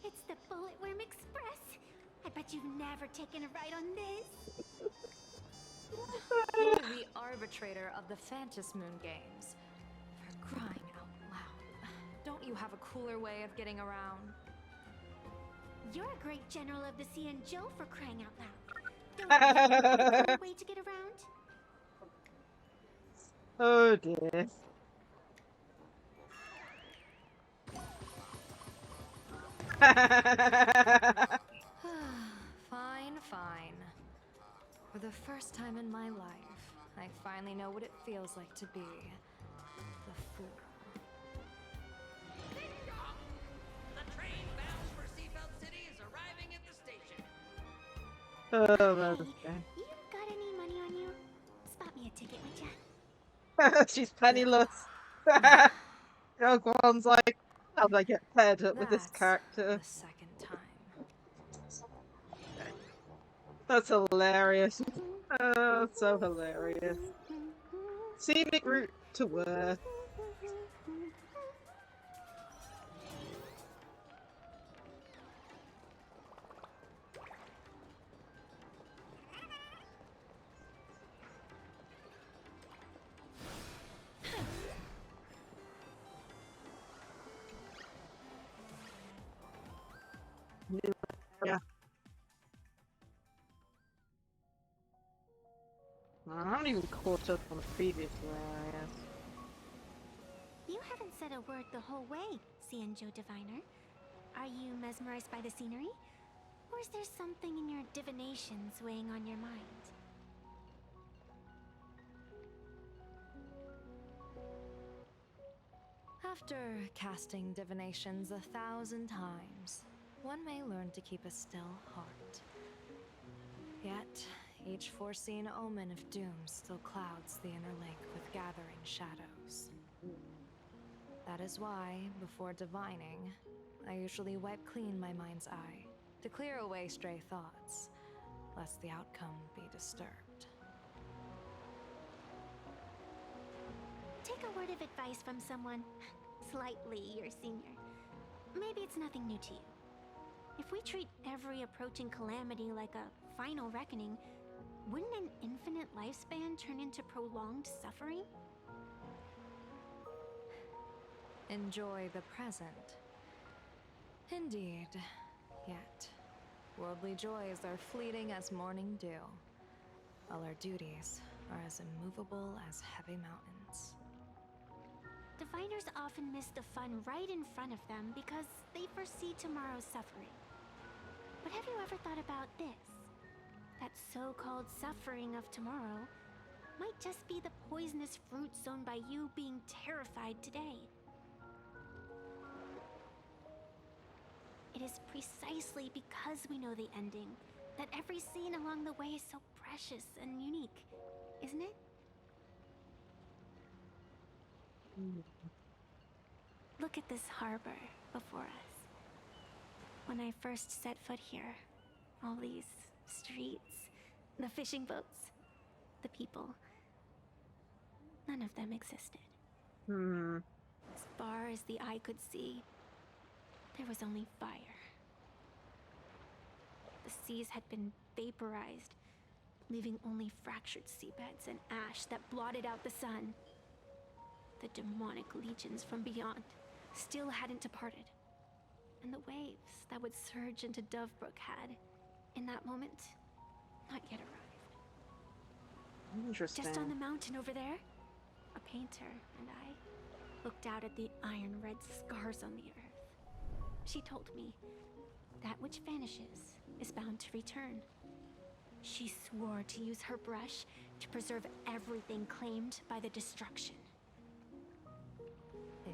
It's the Bulletworm Express. I bet you've never taken a ride on this. You're the arbitrator of the Fantasmoon games. For crying out loud. Don't you have a cooler way of getting around? You're a great general of the Xianzhou for crying out loud. Don't you have a cooler way to get around? Oh dear. Fine, fine. For the first time in my life, I finally know what it feels like to be the fool. The train bound for Seafeld City is arriving at the station. Oh, that's okay. You got any money on you? Spot me a ticket, would ya? She's penniless. One's like, how did I get paired up with this character? The second time. That's hilarious. Oh, so hilarious. Scenic route to where? Yeah. I'm not even caught up on the previous areas. You haven't said a word the whole way, Xianzhou Diviner. Are you mesmerized by the scenery? Or is there something in your divinations weighing on your mind? After casting divinations 1,000 times, one may learn to keep a still heart. Yet, each foreseen omen of doom still clouds the inner lake with gathering shadows. That is why, before divining, I usually wipe clean my mind's eye to clear away stray thoughts, lest the outcome be disturbed. Take a word of advice from someone slightly your senior. Maybe it's nothing new to you. If we treat every approaching calamity like a final reckoning, wouldn't an infinite lifespan turn into prolonged suffering? Enjoy the present. Indeed. Yet, worldly joys are fleeting as morning dew, while our duties are as immovable as heavy mountains. Diviners often miss the fun right in front of them because they foresee tomorrow's suffering. But have you ever thought about this? That so-called suffering of tomorrow might just be the poisonous fruit sown by you being terrified today. It is precisely because we know the ending that every scene along the way is so precious and unique, isn't it? Look at this harbor before us. When I first set foot here, all these streets, the fishing boats, the people, none of them existed. As far as the eye could see, there was only fire. The seas had been vaporized, leaving only fractured seabeds and ash that blotted out the sun. The demonic legions from beyond still hadn't departed, and the waves that would surge into Dovebrook had, in that moment, not yet arrived. Interesting. Just on the mountain over there, a painter and I looked out at the iron red scars on the earth. She told me that which vanishes is bound to return. She swore to use her brush to preserve everything claimed by the destruction.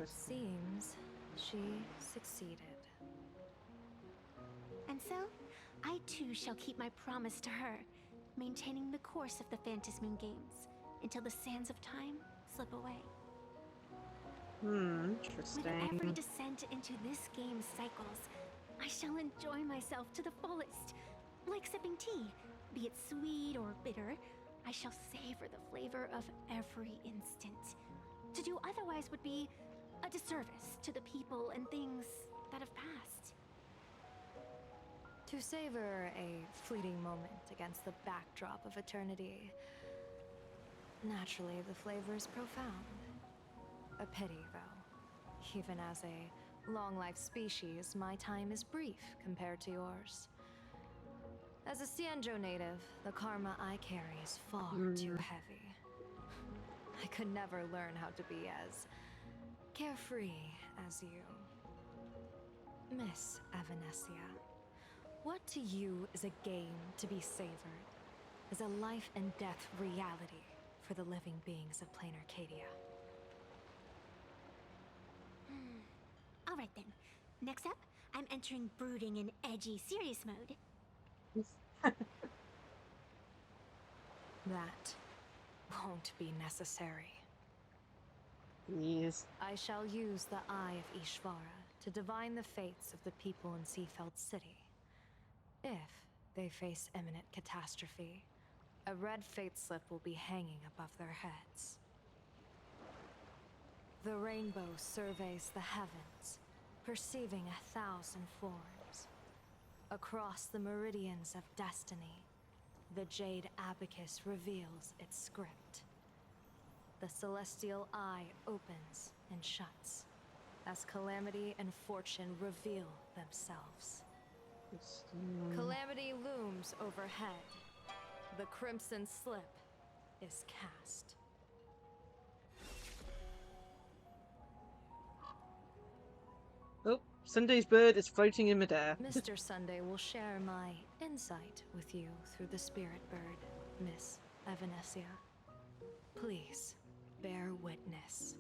It seems she succeeded. And so, I too shall keep my promise to her, maintaining the course of the Phantasmoon Games until the sands of time slip away. Interesting. With every descent into this game's cycles, I shall enjoy myself to the fullest. Like sipping tea, be it sweet or bitter, I shall savor the flavor of every instant. To do otherwise would be a disservice to the people and things that have passed. To savor a fleeting moment against the backdrop of eternity, naturally the flavor is profound. A pity, though. Even as a long-life species, my time is brief compared to yours. As a Xianzhou native, the karma I carry is far too heavy. I could never learn how to be as carefree as you. Miss Evanescia, what to you is a game to be savored, is a life and death reality for the living beings of plain Arcadia? Alright then. Next up, I'm entering brooding and edgy serious mode. That won't be necessary. Yes. I shall use the Eye of Ishvara to divine the fates of the people in Seafeld City. If they face imminent catastrophe, a red fate slip will be hanging above their heads. The rainbow surveys the heavens, perceiving 1,000 forms. Across the meridians of destiny, the Jade Abacus reveals its script. The celestial eye opens and shuts, as calamity and fortune reveal themselves. Calamity looms overhead. The crimson slip is cast. Oh, Sunday's bird is floating in midair. Mr. Sunday will share my insight with you through the spirit bird, Miss Evanescia. Please, bear witness.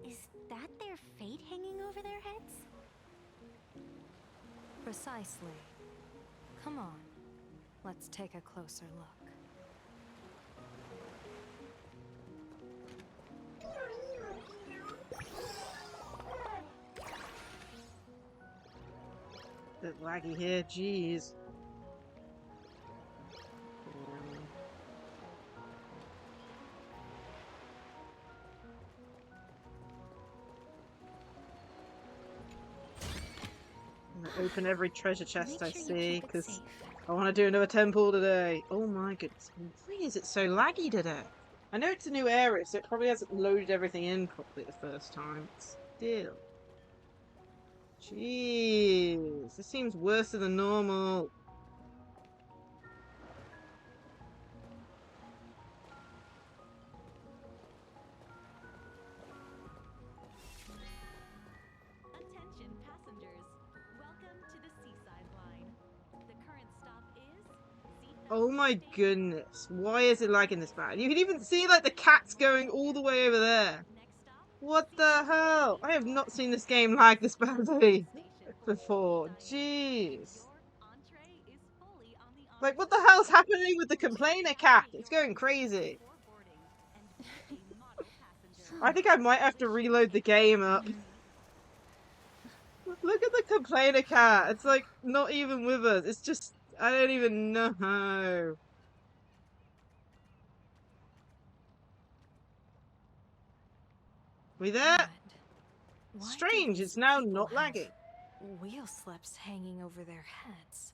Is that their fate hanging over their heads? Precisely. Come on, let's take a closer look. Bit laggy here, jeez. I'm gonna open every treasure chest I see, because I want to do another temple today. Oh my goodness, why is it so laggy today? I know it's a new area, so it probably hasn't loaded everything in properly the first time. Still. Jeez, this seems worse than normal. Attention passengers, welcome to the Seaside Line. The current stop is Oh my goodness, why is it lagging this bad? You can even see like the cat's going all the way over there. What the hell? I have not seen this game lag this badly. before. Jeez. Like, what the hell's happening with the complainer cat? It's going crazy. I think I might have to reload the game up. Look at the complainer cat. It's like not even with us. It's just, I don't even know. We there? Strange, it's now not lagging. Wheel slips hanging over their heads.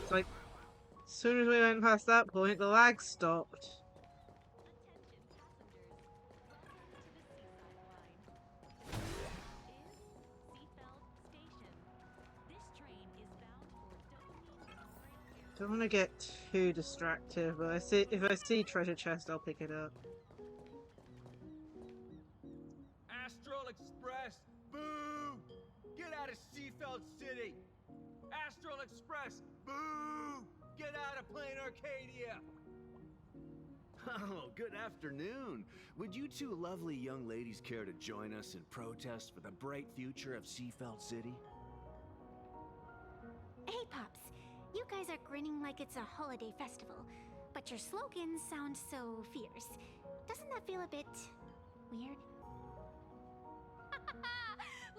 It's like, as soon as we went past that point, the lag stopped. Don't want to get too distracted, but if I see treasure chest, I'll pick it up. Astral Express, boo! Get out of Seafeld City! Astral Express, boo! Get out of Plain Arcadia! Oh, good afternoon. Would you two lovely young ladies care to join us in protest for the bright future of Seafeld City? Hey, Pops. You guys are grinning like it's a holiday festival, but your slogans sound so fierce. Doesn't that feel a bit weird?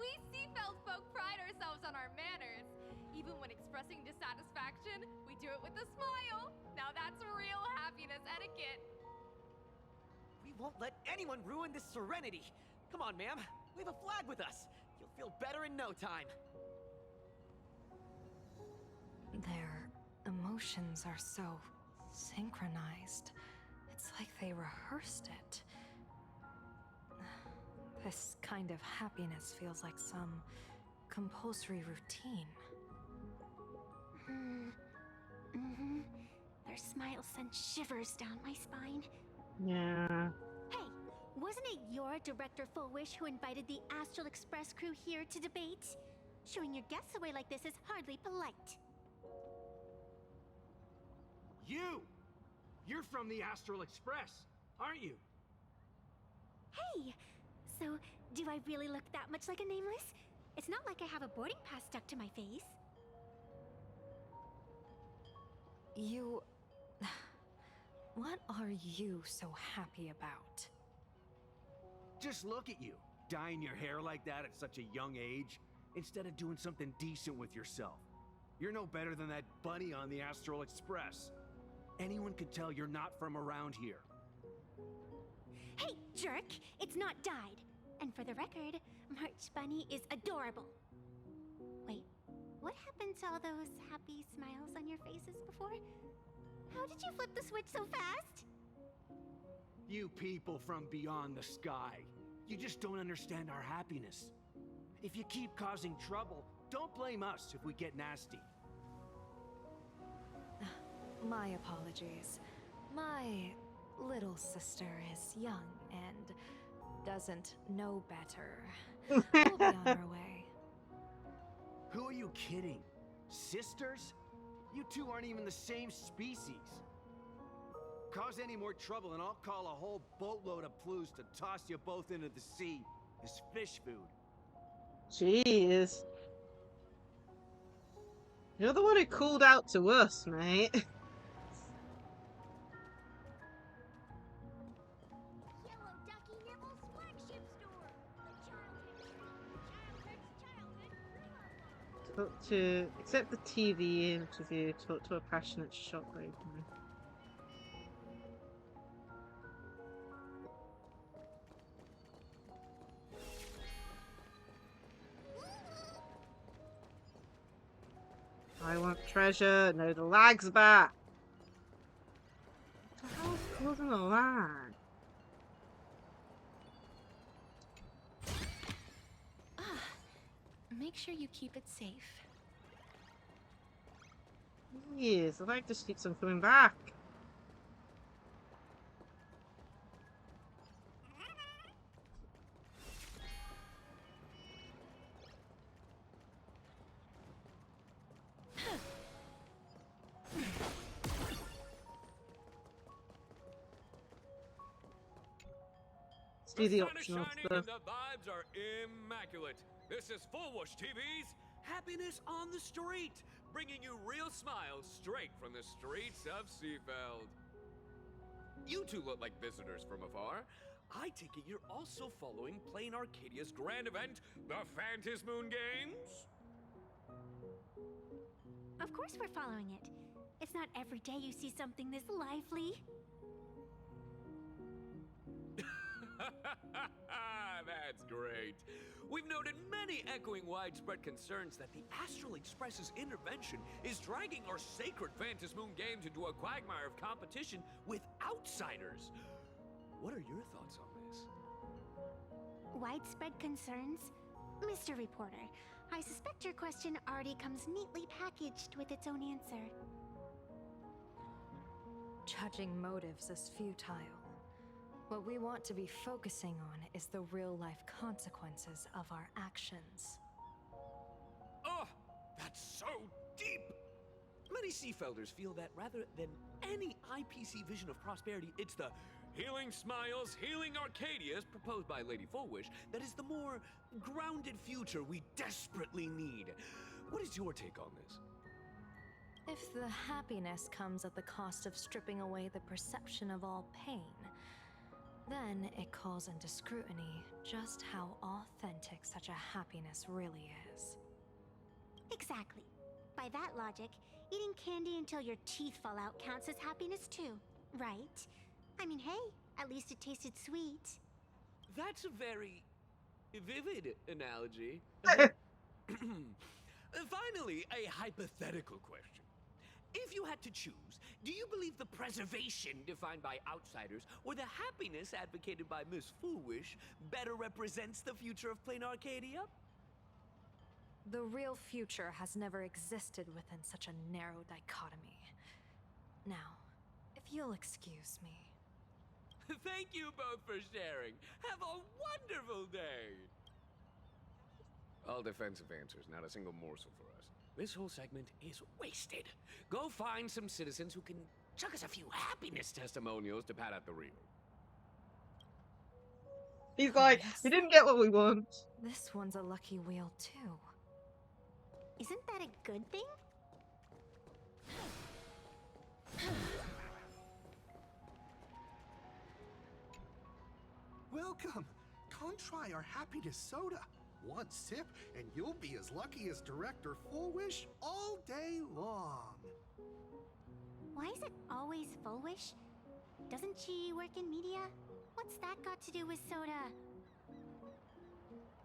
We Seafeld folk pride ourselves on our manners. Even when expressing dissatisfaction, we do it with a smile. Now that's real happiness etiquette. We won't let anyone ruin this serenity. Come on, ma'am. We have a flag with us. You'll feel better in no time. Their emotions are so synchronized. It's like they rehearsed it. This kind of happiness feels like some compulsory routine. Their smile sent shivers down my spine. Yeah. Hey, wasn't it your Director Full Wish who invited the Astral Express crew here to debate? Showing your guests away like this is hardly polite. You're from the Astral Express, aren't you? Hey! So, do I really look that much like a nameless? It's not like I have a boarding pass stuck to my face. You... What are you so happy about? Just look at you, dyeing your hair like that at such a young age, instead of doing something decent with yourself. You're no better than that bunny on the Astral Express. Anyone could tell you're not from around here. Hey, jerk! It's not dyed. And for the record, March Bunny is adorable. Wait, what happened to all those happy smiles on your faces before? How did you flip the switch so fast? You people from beyond the sky. You just don't understand our happiness. If you keep causing trouble, don't blame us if we get nasty. My apologies. My little sister is young and doesn't know better. We'll be on our way. Who are you kidding? Sisters? You two aren't even the same species. Cause any more trouble and I'll call a whole boatload of Ploos to toss you both into the sea as fish food. Jeez. You're the one who called out to us, mate. Talk to... Accept the TV interview. Talk to a passionate shopkeeper. I want treasure. No, the lag's back. What the hell's causing the lag? Make sure you keep it safe. Yes, the lag just keeps on coming back. Let's do the sun is optional shining stuff. and the vibes are immaculate. This is Full Wish TV's Happiness on the Street, bringing you real smiles straight from the streets of Seafeld. You two look like visitors from afar. I take it you're also following Plain Arcadia's grand event, the Moon Games? Of course we're following it. It's not every day you see something this lively. That's great. We've noted many echoing widespread concerns that the Astral Express's intervention is dragging our sacred Moon Games into a quagmire of competition with outsiders. What are your thoughts on this? Widespread concerns? Mr. Reporter, I suspect your question already comes neatly packaged with its own answer. Judging motives is futile. What we want to be focusing on is the real-life consequences of our actions. Oh, that's so deep! Many Seafelders feel that rather than any IPC vision of prosperity, it's the Healing Smiles, Healing Arcadias proposed by Lady Fullwish that is the more grounded future we desperately need. What is your take on this? If the happiness comes at the cost of stripping away the perception of all pain, then it calls into scrutiny just how authentic such a happiness really is. Exactly. By that logic, eating candy until your teeth fall out counts as happiness too, right? I mean, hey, at least it tasted sweet. That's a very vivid analogy. Finally, a hypothetical question. If you had to choose, do you believe the preservation defined by outsiders or the happiness advocated by Miss Foolish better represents the future of Plain Arcadia? The real future has never existed within such a narrow dichotomy. Now, if you'll excuse me. Thank you both for sharing. Have a wonderful day! All defensive answers, not a single morsel for us. This whole segment is wasted. Go find some citizens who can chuck us a few happiness testimonials to pad out the reel. He's like, we didn't get what we want. This one's a lucky wheel too. Isn't that a good thing? Welcome! Come try our happiness soda. One sip, and you'll be as lucky as Director Fullwish all day long. Why is it always Fullwish? Doesn't she work in media? What's that got to do with soda?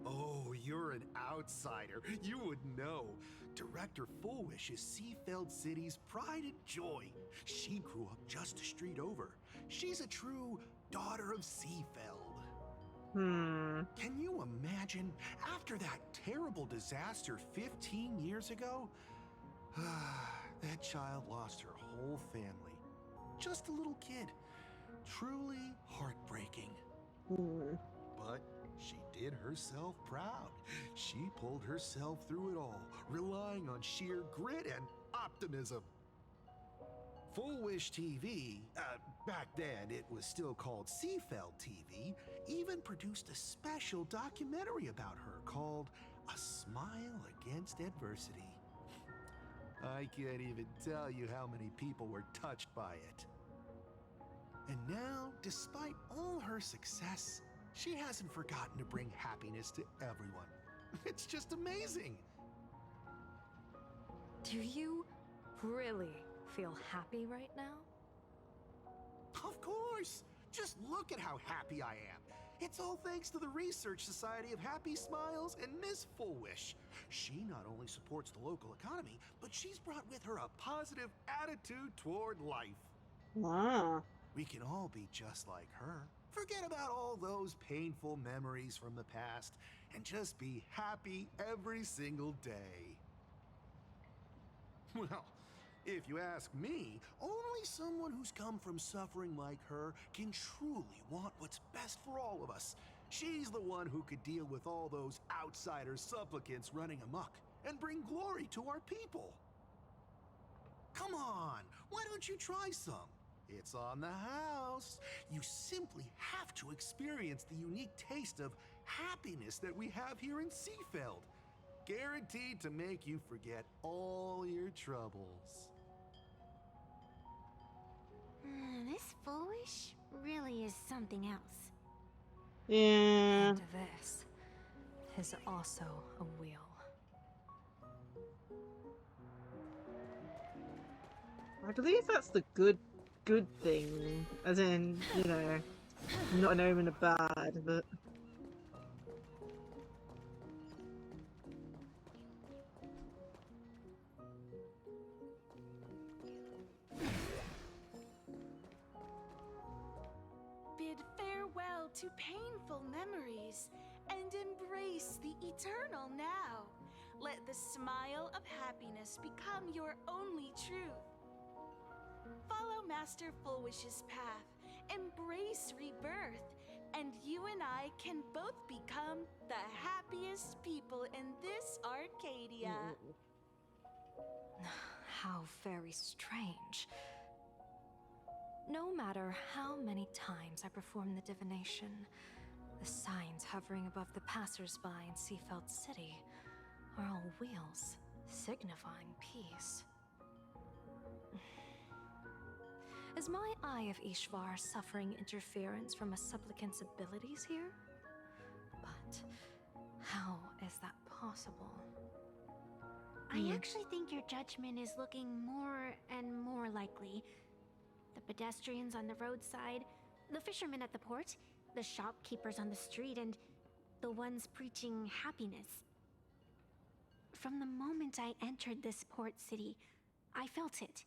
Oh, you're an outsider. You would know. Director Fullwish is Seafeld City's pride and joy. She grew up just a street over. She's a true daughter of Seafeld. Can you imagine, after that terrible disaster 15 years ago? That child lost her whole family. Just a little kid. Truly heartbreaking. But she did herself proud. She pulled herself through it all, relying on sheer grit and optimism. Full Wish TV, back then it was still called Seafeld TV, even produced a special documentary about her called A Smile Against Adversity. I can't even tell you how many people were touched by it. And now, despite all her success, she hasn't forgotten to bring happiness to everyone. It's just amazing. Do you really feel happy right now? Of course! Just look at how happy I am. It's all thanks to the Research Society of Happy Smiles and Miss Fullwish. She not only supports the local economy, but she's brought with her a positive attitude toward life. Wow. We can all be just like her. Forget about all those painful memories from the past and just be happy every single day. Well, if you ask me, only someone who's come from suffering like her can truly want what's best for all of us. She's the one who could deal with all those outsider supplicants running amok and bring glory to our people. Come on, why don't you try some? It's on the house. You simply have to experience the unique taste of happiness that we have here in Seafeld. Guaranteed to make you forget all your troubles. This foolish really is something else. Yeah. And this is also a wheel. I believe that's the good thing. As in, you know, not an omen of bad, but... Bid farewell to painful memories and embrace the eternal now. Let the smile of happiness become your only truth. Follow Master Fullwish's path, embrace rebirth, and you and I can both become the happiest people in this Arcadia. How very strange. No matter how many times I perform the divination, the signs hovering above the passers-by in Seafeld City are all wheels, signifying peace. Is my Eye of Ishvar suffering interference from a supplicant's abilities here? But how is that possible? I actually think your judgment is looking more and more likely. The pedestrians on the roadside, the fishermen at the port, the shopkeepers on the street, and the ones preaching happiness. From the moment I entered this port city, I felt it.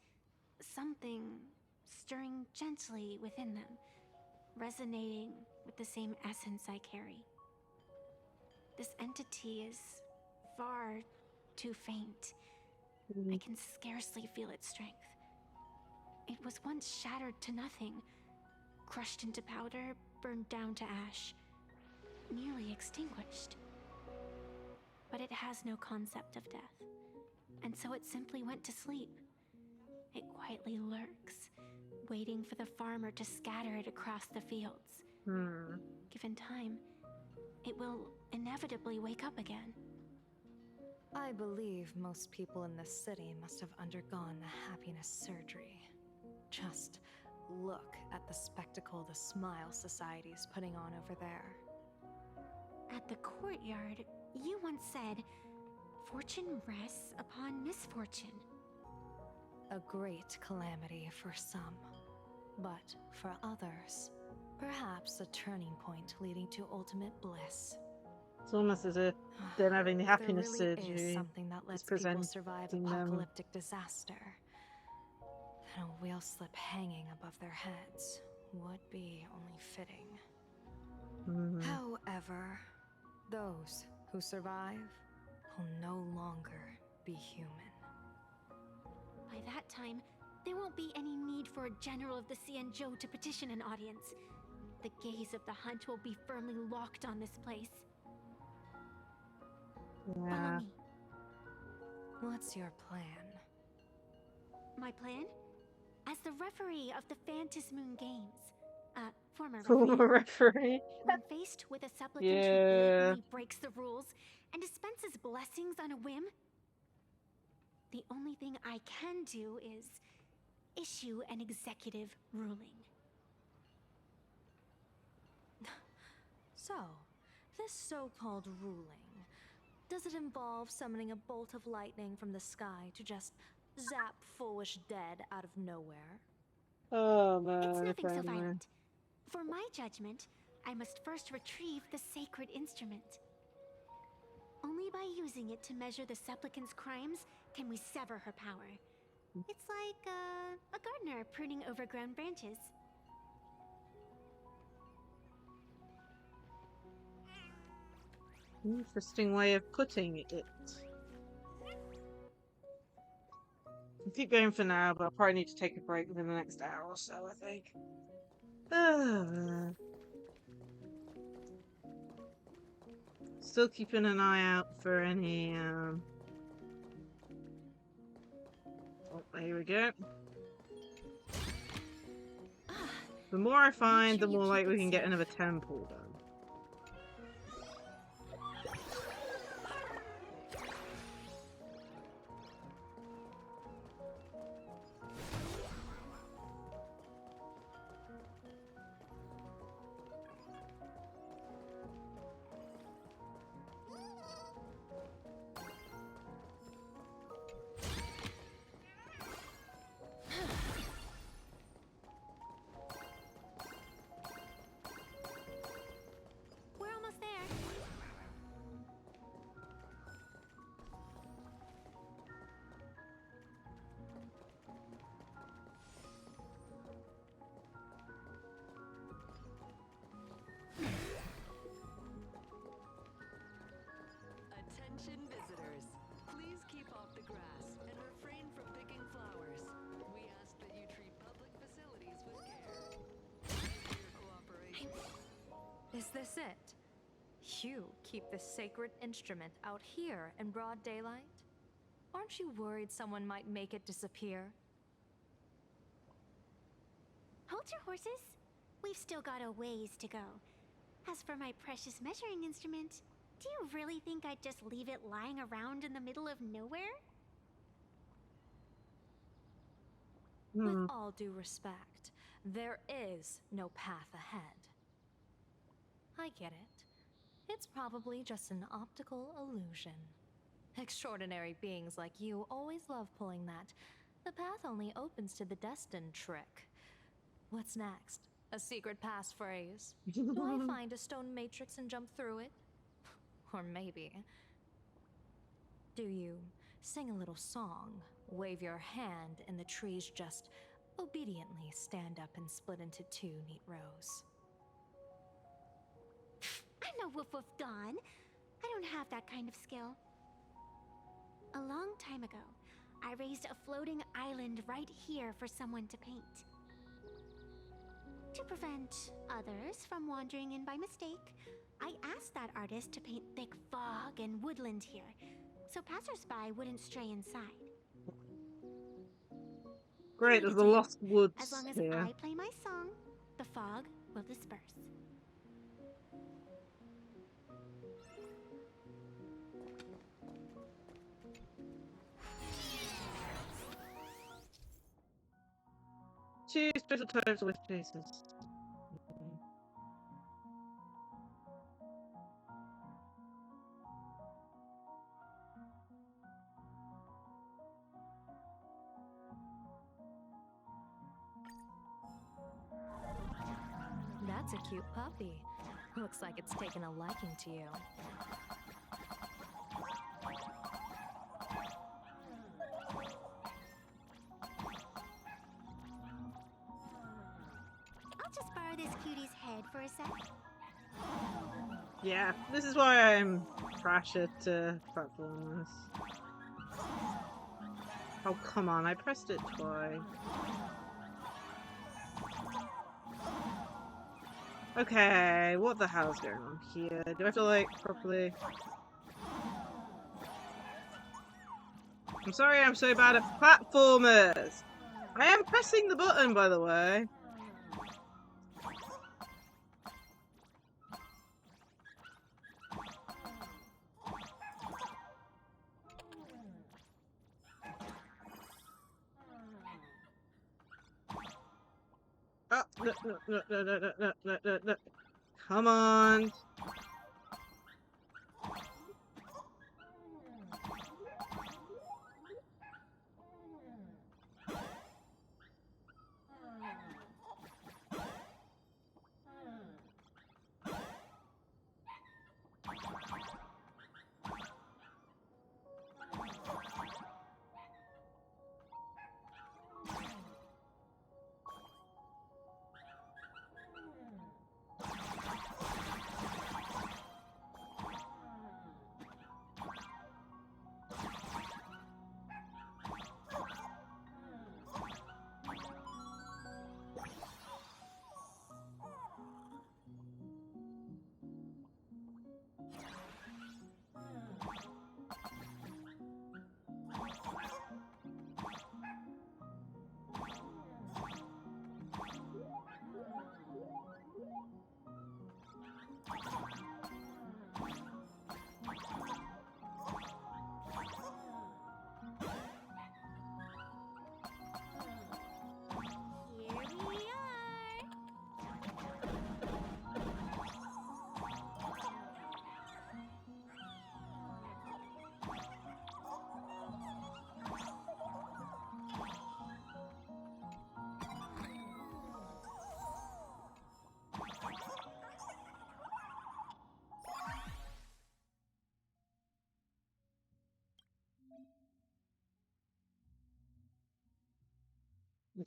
Something stirring gently within them, resonating with the same essence I carry. This entity is far too faint. I can scarcely feel its strength. It was once shattered to nothing, crushed into powder, burned down to ash, nearly extinguished. But it has no concept of death, and so it simply went to sleep. It quietly lurks, waiting for the farmer to scatter it across the fields. Given time, it will inevitably wake up again. I believe most people in this city must have undergone the happiness surgery. Just look at the spectacle the Smile Society is putting on over there. At the courtyard, you once said, "Fortune rests upon misfortune." A great calamity for some, but for others, perhaps a turning point leading to ultimate bliss. It's almost as if them having the happiness there really surgery is something that lets is people survive presenting them. apocalyptic disaster. Then a wheel slip hanging above their heads would be only fitting. However, those who survive will no longer be human. By that time, there won't be any need for a general of the Xianzhou to petition an audience. The gaze of the hunt will be firmly locked on this place. Yeah. Follow me. What's your plan? My plan? As the referee of the Phantasmoon Games, former referee. When faced with a supplicant who blatantly breaks the rules and dispenses blessings on a whim, the only thing I can do is issue an executive ruling. So, this so-called ruling, does it involve summoning a bolt of lightning from the sky to just zap Foolish dead out of nowhere? Oh no. It's nothing so friendly. violent. For my judgment, I must first retrieve the sacred instrument. Only by using it to measure the supplicant's crimes can we sever her power. It's like a gardener pruning overgrown branches. Interesting way of putting it. I'll keep going for now, but I'll probably need to take a break within the next hour or so, I think. Still keeping an eye out for any, Oh, here we go. The more I find, the more like we can get another temple done. We're almost there. Attention visitors. Please keep off the grass and refrain from picking flowers. We ask that you treat public facilities with care. Thank you for your cooperation. Is this it? You keep this sacred instrument out here in broad daylight? Aren't you worried someone might make it disappear? Hold your horses. We've still got a ways to go. As for my precious measuring instrument, do you really think I'd just leave it lying around in the middle of nowhere? With all due respect, there is no path ahead. I get it. It's probably just an optical illusion. Extraordinary beings like you always love pulling that. The path only opens to the destined trick. What's next? A secret passphrase? Do I find a stone matrix and jump through it? Or maybe... do you sing a little song, wave your hand, and the trees just obediently stand up and split into two neat rows? I'm no woof woof Dawn. I don't have that kind of skill. A long time ago, I raised a floating island right here for someone to paint. To prevent others from wandering in by mistake, I asked that artist to paint thick fog and woodland here, so passersby wouldn't stray inside. Great, there's the lost woods As long as here. I play my song, the fog will disperse. Two special types of wish chases. That's a cute puppy. Looks like it's taken a liking to you. I'll just borrow this cutie's head for a sec. Yeah, this is why I'm trash at platformers. Oh, come on, I pressed it twice. Okay, what the hell's going on here? Do I have to, like, properly... I'm sorry I'm so bad at platformers! I am pressing the button, by the way. Oh, no. Come on.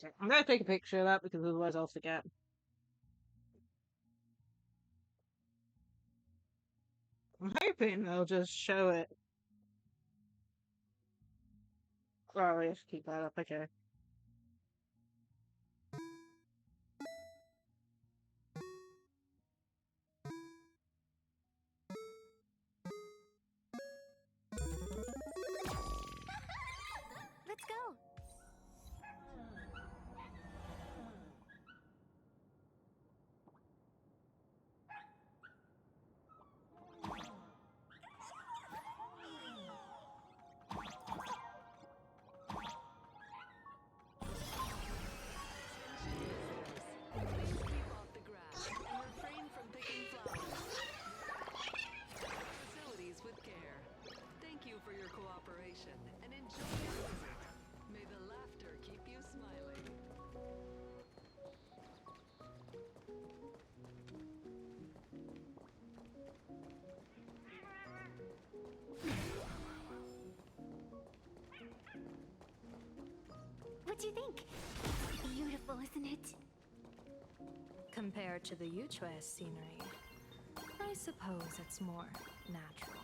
Okay, I'm gonna take a picture of that because otherwise I'll forget. I'm hoping they'll just show it. Oh, we have to keep that up, okay. Let's go. Keep off the grass and refrain from picking flowers. Facilities with care. Thank you for your cooperation and enjoy your visit. May the laughter keep you smiling. What do you think? It's beautiful, isn't it? Compared to the Yuchue scenery, I suppose it's more natural.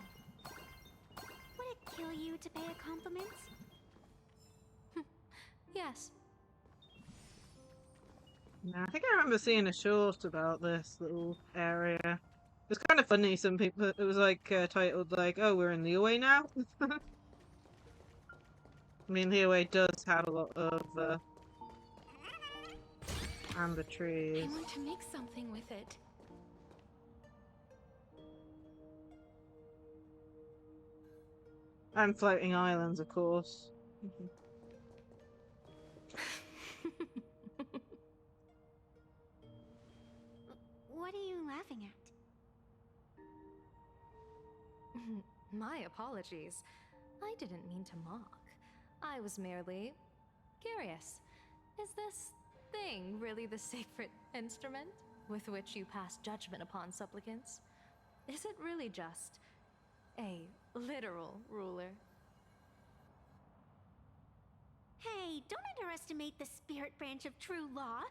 Would it kill you to pay a compliment? Yes. Yeah, I think I remember seeing a short about this little area. It's kind of funny, some people, it was like titled like, oh, we're in Liyue now? I mean, Liyue does have a lot of amber trees. I want to make something with it. And floating islands, of course. What are you laughing at? My apologies. I didn't mean to mock. I was merely curious. Is this thing really the sacred instrument with which you pass judgment upon supplicants? Is it really just a literal ruler? Hey, don't underestimate the spirit branch of true law.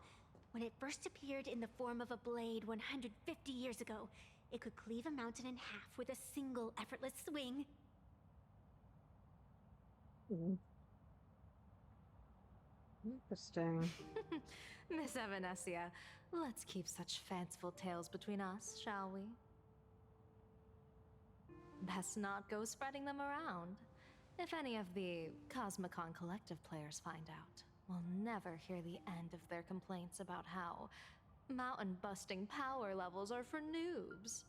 When it first appeared in the form of a blade 150 years ago, it could cleave a mountain in half with a single effortless swing. Interesting. Miss Evanesia, let's keep such fanciful tales between us, shall we? Best not go spreading them around. If any of the Cosmicon Collective players find out, we'll never hear the end of their complaints about how mountain-busting power levels are for noobs.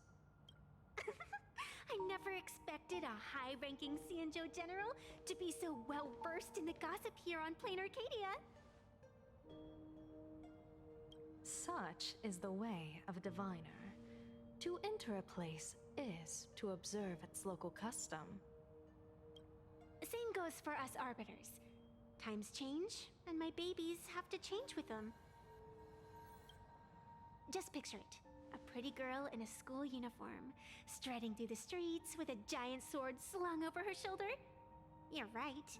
I never expected a high-ranking Xianzhou general to be so well-versed in the gossip here on Plain Arcadia. Such is the way of a diviner. To enter a place is to observe its local custom. Same goes for us arbiters. Times change, and my babies have to change with them. Just picture it. A pretty girl in a school uniform, striding through the streets with a giant sword slung over her shoulder. You're right.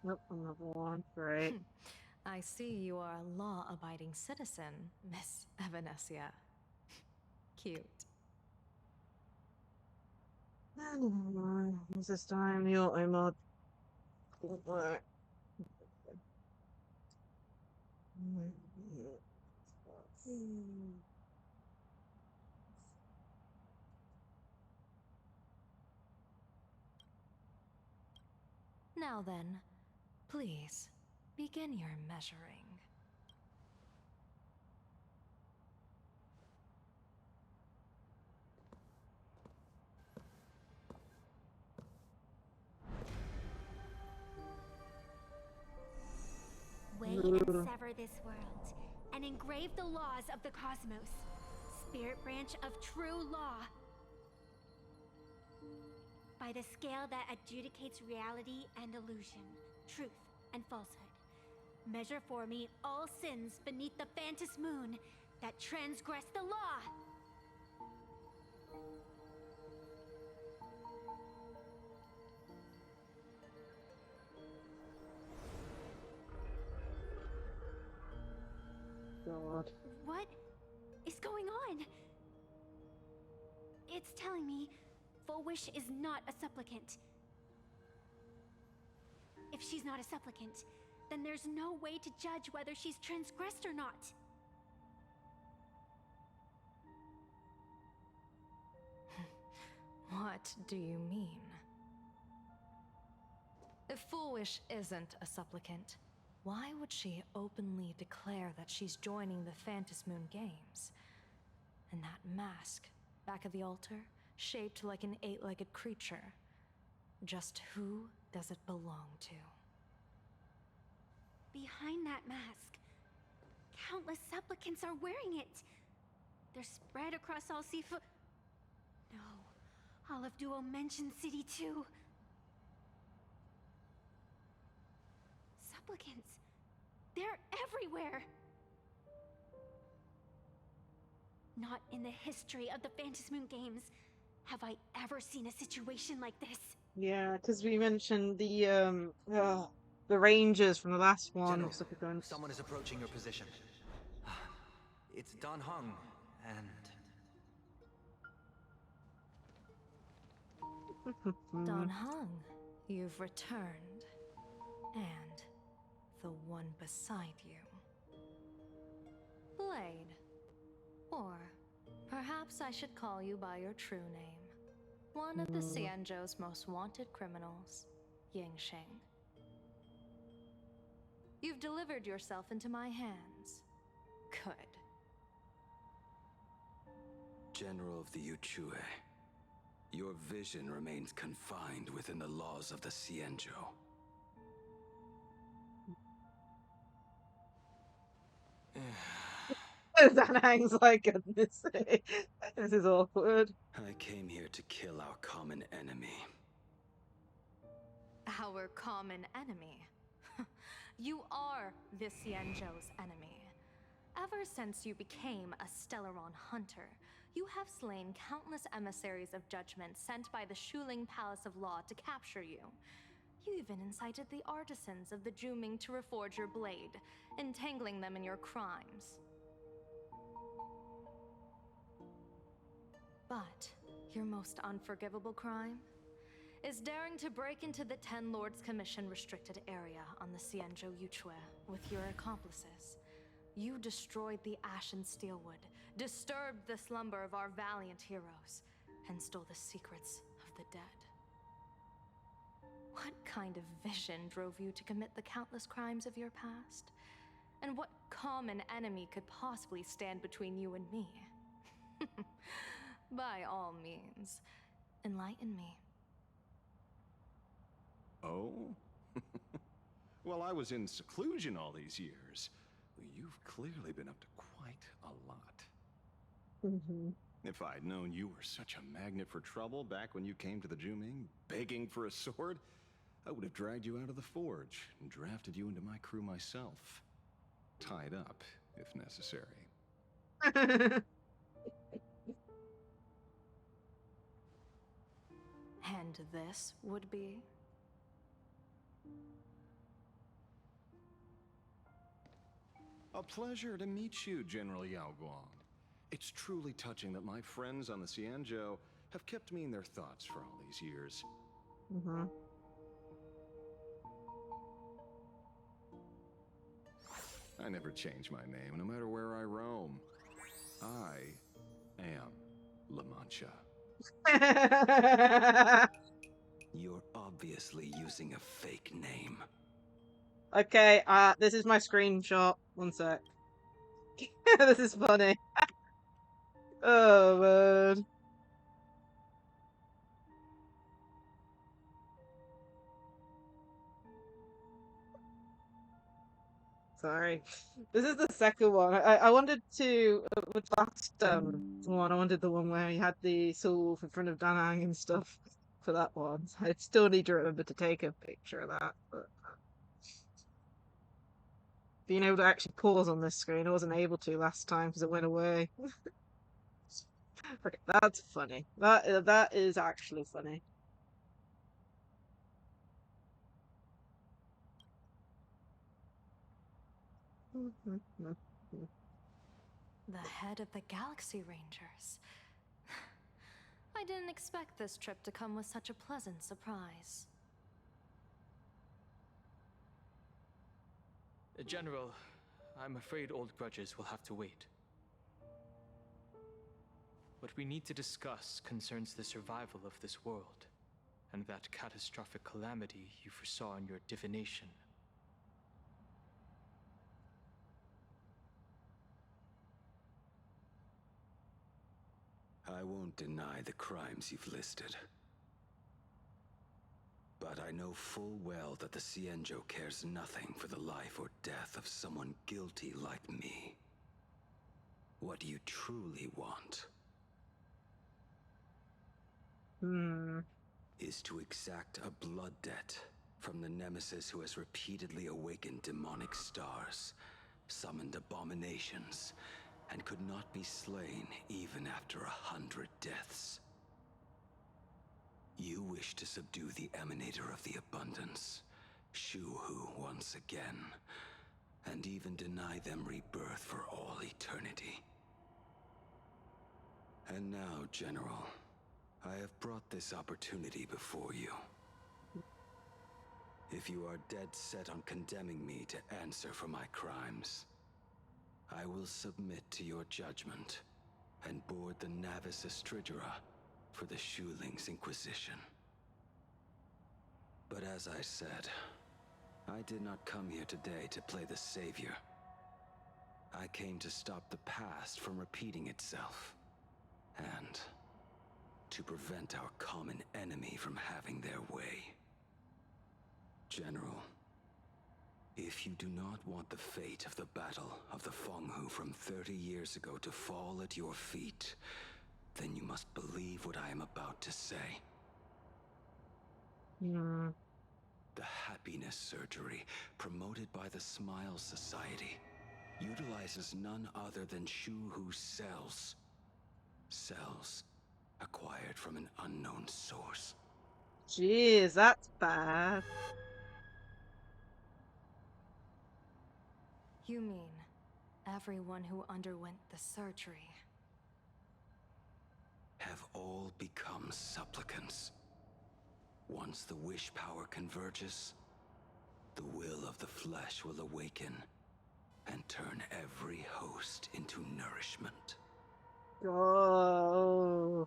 Nope, another one. Great. I see you are a law-abiding citizen, Miss Evanesia. Cute. Is this time the auto mod? Work. Now then, please, begin your measuring. Weigh and sever this world, and engrave the laws of the cosmos. Spirit branch of true law. By the scale that adjudicates reality and illusion, truth and falsehood. Measure for me all sins beneath the Phantom Moon that transgress the law. God. What is going on? It's telling me Full Wish is not a supplicant. If she's not a supplicant, then there's no way to judge whether she's transgressed or not. What do you mean? If Full Wish isn't a supplicant, why would she openly declare that she's joining the Phantom Moon Games? And that mask, back of the altar, shaped like an 8-legged creature. Just who does it belong to? Behind that mask, countless supplicants are wearing it. They're spread across all Seafood. No, all of Duo mentioned City too. Supplicants, they're everywhere. Not in the history of the Phantom Moon Games have I ever seen a situation like this. Yeah, because we mentioned the rangers from the last one. General, someone is approaching your position. It's Don Hung, and... Don Hung, you've returned. And the one beside you. Blade. Or perhaps I should call you by your true name. One of the Xianzhou's most wanted criminals, Yingxing. You've delivered yourself into my hands. Good. General of the Yuchue, your vision remains confined within the laws of the Xianzhou. That hangs like goodness. This is awkward. I came here to kill our common enemy. Our common enemy? You are the Xianzhou's enemy. Ever since you became a Stellaron hunter, you have slain countless emissaries of judgment sent by the Shuling Palace of Law to capture you. You even incited the artisans of the Juming to reforge your blade, entangling them in your crimes. But your most unforgivable crime is daring to break into the Ten Lords Commission restricted area on the Xianzhou Yuchue with your accomplices. You destroyed the Ashen Steelwood, disturbed the slumber of our valiant heroes, and stole the secrets of the dead. What kind of vision drove you to commit the countless crimes of your past? And what common enemy could possibly stand between you and me? By all means, enlighten me. Oh? Well, I was in seclusion all these years. You've clearly been up to quite a lot. If I'd known you were such a magnet for trouble back when you came to the Juming, begging for a sword, I would have dragged you out of the forge and drafted you into my crew myself. Tied up, if necessary. And this would be? A pleasure to meet you, General Yao Guang. It's truly touching that my friends on the Xianzhou have kept me in their thoughts for all these years. I never change my name, no matter where I roam. I am La Mancha. You're obviously using a fake name. Okay, this is my screenshot. One sec. This is funny. Oh, man. Sorry. This is the second one. I wanted to, with last one, I wanted the one where he had the sword in front of Danang and stuff for that one. I still need to remember to take a picture of that. But being able to actually pause on this screen, I wasn't able to last time because it went away. Okay, that's funny. That is actually funny. The head of the Galaxy Rangers. I didn't expect this trip to come with such a pleasant surprise. General, I'm afraid old grudges will have to wait. What we need to discuss concerns the survival of this world, and that catastrophic calamity you foresaw in your divination. I won't deny the crimes you've listed. But I know full well that the Cienjo cares nothing for the life or death of someone guilty like me. What you truly want is to exact a blood debt from the nemesis who has repeatedly awakened demonic stars, summoned abominations, and could not be slain even after 100 deaths. You wish to subdue the Emanator of the Abundance, Shu-Hu once again, and even deny them rebirth for all eternity. And now, General, I have brought this opportunity before you. If you are dead set on condemning me to answer for my crimes, I will submit to your judgment and board the Navis Astridura for the Shuling's Inquisition. But as I said, I did not come here today to play the savior. I came to stop the past from repeating itself, and to prevent our common enemy from having their way. General, if you do not want the fate of the Battle of the Fenghu from 30 years ago to fall at your feet, then you must believe what I am about to say. The happiness surgery, promoted by the Smile Society, utilizes none other than Shu-Hu cells. Cells acquired from an unknown source. Jeez, that's bad. You mean everyone who underwent the surgery have all become supplicants. Once the wish power converges, the will of the flesh will awaken and turn every host into nourishment. Oh.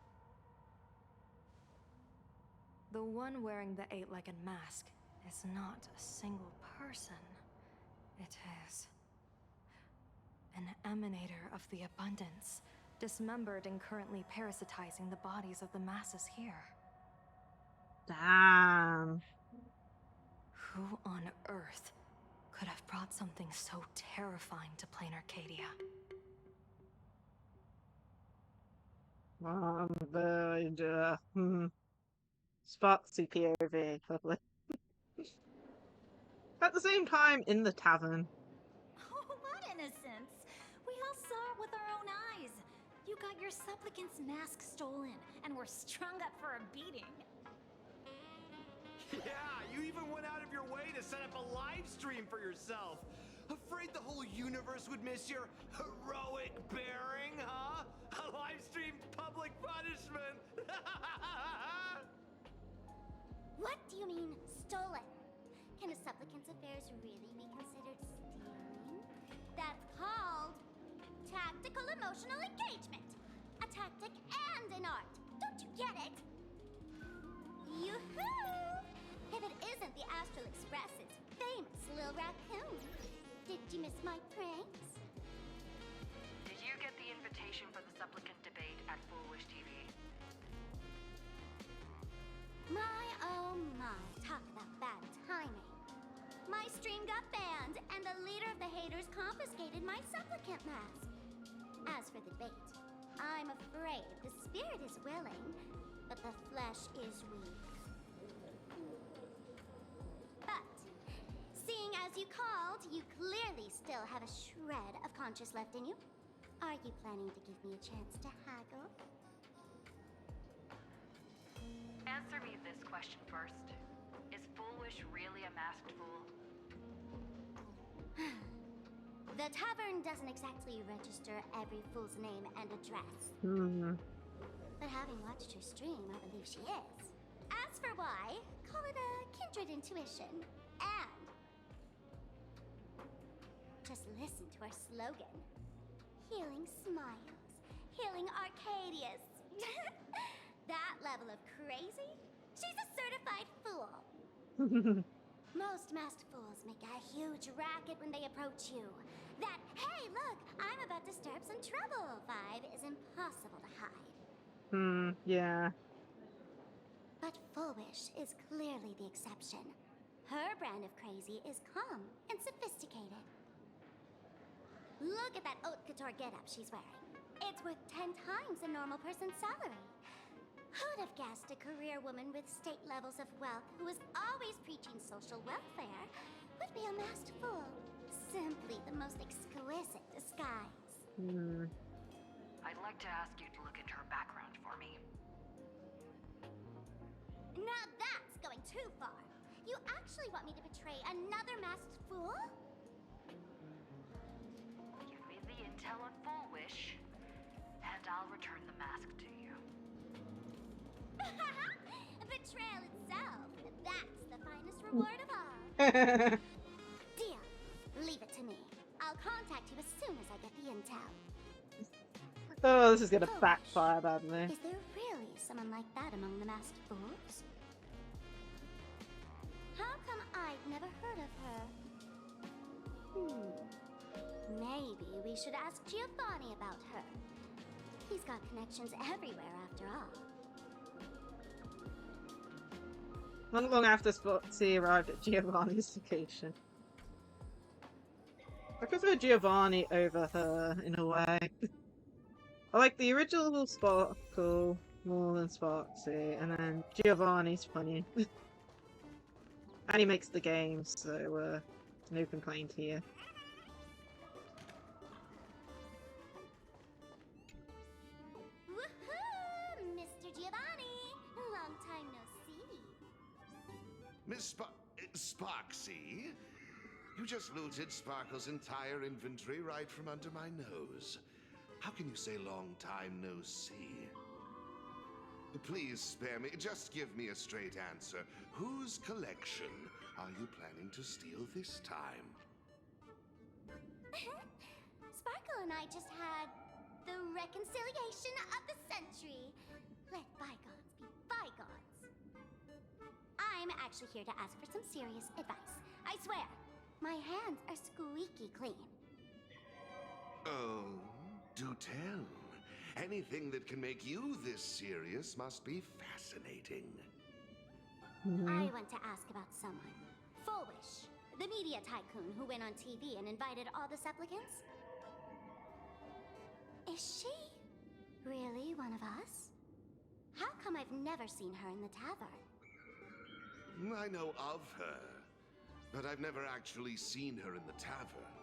The one wearing the 8-legged mask is not a single person. It is an emanator of the abundance, dismembered and currently parasitizing the bodies of the masses here. Damn. Who on earth could have brought something so terrifying to plain Arcadia? Sparksy POV, lovely. At the same time, in the tavern. Oh, what innocence! We all saw it with our own eyes. You got your supplicant's mask stolen, and were strung up for a beating. Yeah, you even went out of your way to set up a live stream for yourself. Afraid the whole universe would miss your heroic bearing, huh? A live stream public punishment. What do you mean, stolen? Can a supplicant's affairs really be considered stealing? That's called tactical emotional engagement. A tactic and an art. Don't you get it? Yoo-hoo! If it isn't the Astral Express's famous Lil Raccoon. Did you miss my pranks? Did you get the invitation for the supplicant debate at Foolish TV? My oh my, talk about bad timing. My stream got banned, and the leader of the haters confiscated my supplicant mask. As for the debate, I'm afraid the spirit is willing, but the flesh is weak. But, seeing as you called, you clearly still have a shred of conscience left in you. Are you planning to give me a chance to haggle? Answer me this question first. Is Foolish really a masked fool? The tavern doesn't exactly register every fool's name and address. But having watched her stream, I believe she is. As for why, call it a kindred intuition. And just listen to our slogan. Healing smiles. Healing Arcadius. That level of crazy? She's a certified fool. Most masked fools make a huge racket when they approach you. That, hey, look, I'm about to stir up some trouble vibe is impossible to hide. Yeah. But Fullwish is clearly the exception. Her brand of crazy is calm and sophisticated. Look at that haute couture getup she's wearing. It's worth 10 times a normal person's salary. Who'd have guessed a career woman with state levels of wealth who was always preaching social welfare would be a masked fool? Simply the most exquisite disguise. I'd like to ask you to look into her background for me. Now that's going too far. You actually want me to betray another masked fool? Give me the intel on Fullwish, and I'll return the mask to you. Betrayal itself. That's the finest reward of all. Deal. Leave it to me. I'll contact you as soon as I get the intel. Oh, this is gonna backfire badly. Is there really someone like that among the masked fools? How come I've never heard of her? Maybe we should ask Giovanni about her. He's got connections everywhere after all. Not long after Spotsy arrived at Giovanni's location. I prefer Giovanni over her, in a way. I like the original Sparkle more than Sparksy, and then Giovanni's funny. And he makes the game, so no complaint here. Woohoo! Mr. Giovanni! Long time no see. Miss Sparksy? You just looted Sparkle's entire inventory right from under my nose. How can you say long time no see? Please spare me. Just give me a straight answer. Whose collection are you planning to steal this time? Sparkle and I just had the reconciliation of the century. Let bygones be bygones. I'm actually here to ask for some serious advice. I swear, my hands are squeaky clean. Oh, do tell. Anything that can make you this serious must be fascinating. I want to ask about someone. Fullwish, the media tycoon who went on TV and invited all the supplicants. Is she really one of us? How come I've never seen her in the tavern? I know of her, but I've never actually seen her in the tavern.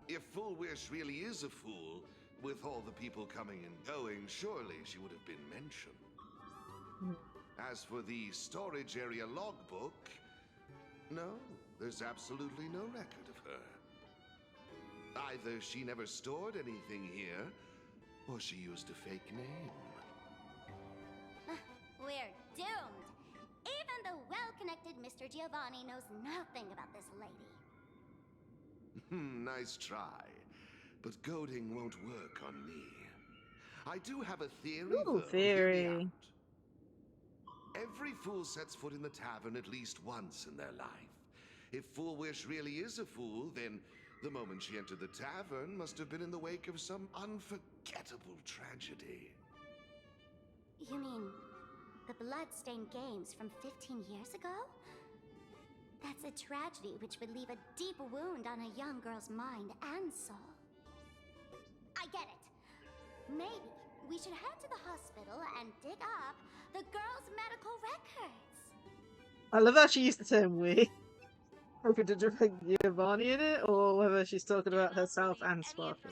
If Fullwish really is a fool, with all the people coming and going, surely she would have been mentioned. As for the storage area logbook, no, there's absolutely no record of her. Either she never stored anything here, or she used a fake name. We're doomed. Even the well-connected Mr. Giovanni knows nothing about this lady. Nice try. But goading won't work on me. I do have a theory, though. Hear me out. Every fool sets foot in the tavern at least once in their life. If Fullwish really is a fool, then the moment she entered the tavern must have been in the wake of some unforgettable tragedy. You mean the blood-stained games from 15 years ago? That's a tragedy which would leave a deep wound on a young girl's mind and soul. I get it. Maybe we should head to the hospital and dig up the girl's medical records. I love how she used the term we. Hoping to direct Giovanni in it, or whether she's talking about herself and Sparkle.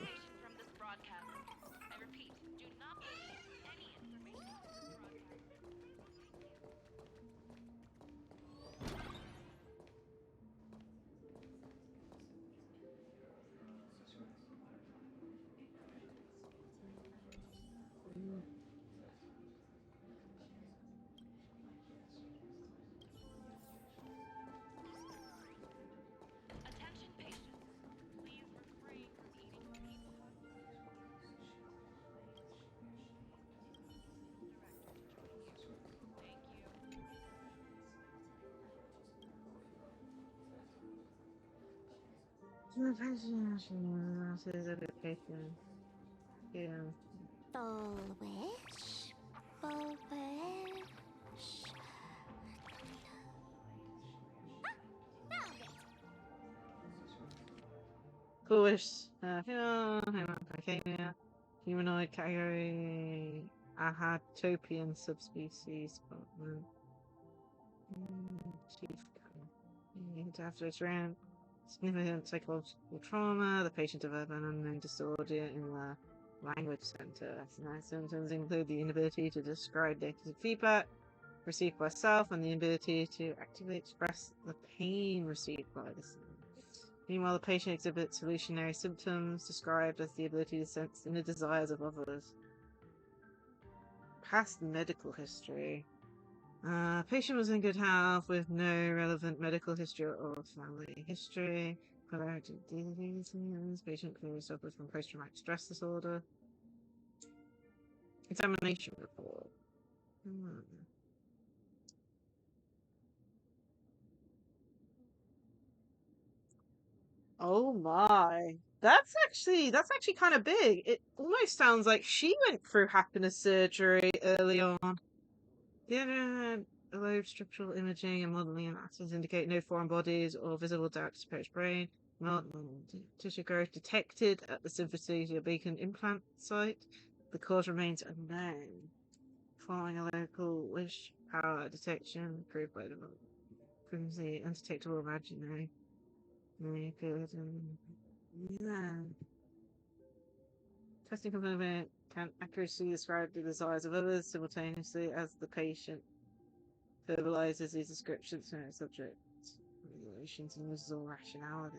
Yeah. Full wish? Full wish? Ah! Found it! Foolish. Hang on. Okay, yeah. Humanoid category. Ahatopian subspecies. Chief. After its round. Significant psychological trauma. The patient developed an unknown disorder in the language center. Symptoms include the inability to describe negative feedback received by self and the inability to actively express the pain received by the self. Meanwhile, the patient exhibits hallucinatory symptoms described as the ability to sense inner desires of others. Past medical history. Patient was in good health with no relevant medical history or family history. Patient clearly suffers from post-traumatic stress disorder. Examination report. Oh my. That's actually kind of big. It almost sounds like she went through happiness surgery early on. The low structural imaging and modeling analysis indicate no foreign bodies or visible damage to Perry's brain. Tissue growth detected at the Symphysia Beacon implant site. The cause remains unknown. Following a local wish power detection proved by the previously undetectable imaginary. Testing component can accurately describe the desires of others simultaneously as the patient verbalizes these descriptions to subject regulations and loses all rationality.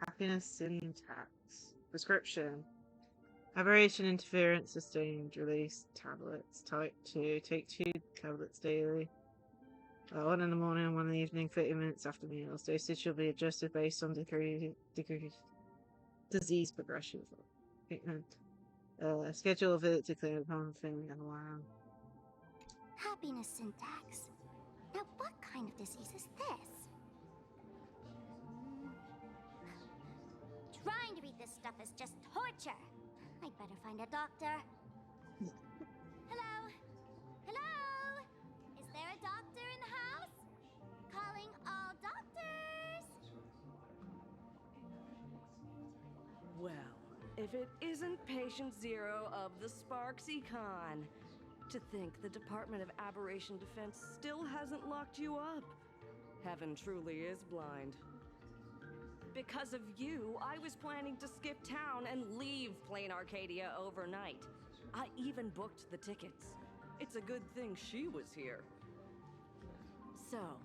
Happiness syntax. Prescription. Aberration interference sustained release tablets. Type 2. Take 2 tablets daily. 1 in the morning and 1 in the evening, 30 minutes after meals. Dosage shall be adjusted based on degree disease progression. Treatment. Schedule a visit to clinic upon thing and allow. Happiness syntax. Now, what kind of disease is this? Trying to read this stuff is just torture. I'd better find a doctor. Hello? Hello? Is there a doctor in the house? Calling all doctors! Well, if it isn't Patient Zero of the Lacie-Chan. To think the Department of Aberration Defense still hasn't locked you up. Heaven truly is blind. Because of you, I was planning to skip town and leave Plain Arcadia overnight. I even booked the tickets. It's a good thing she was here. So,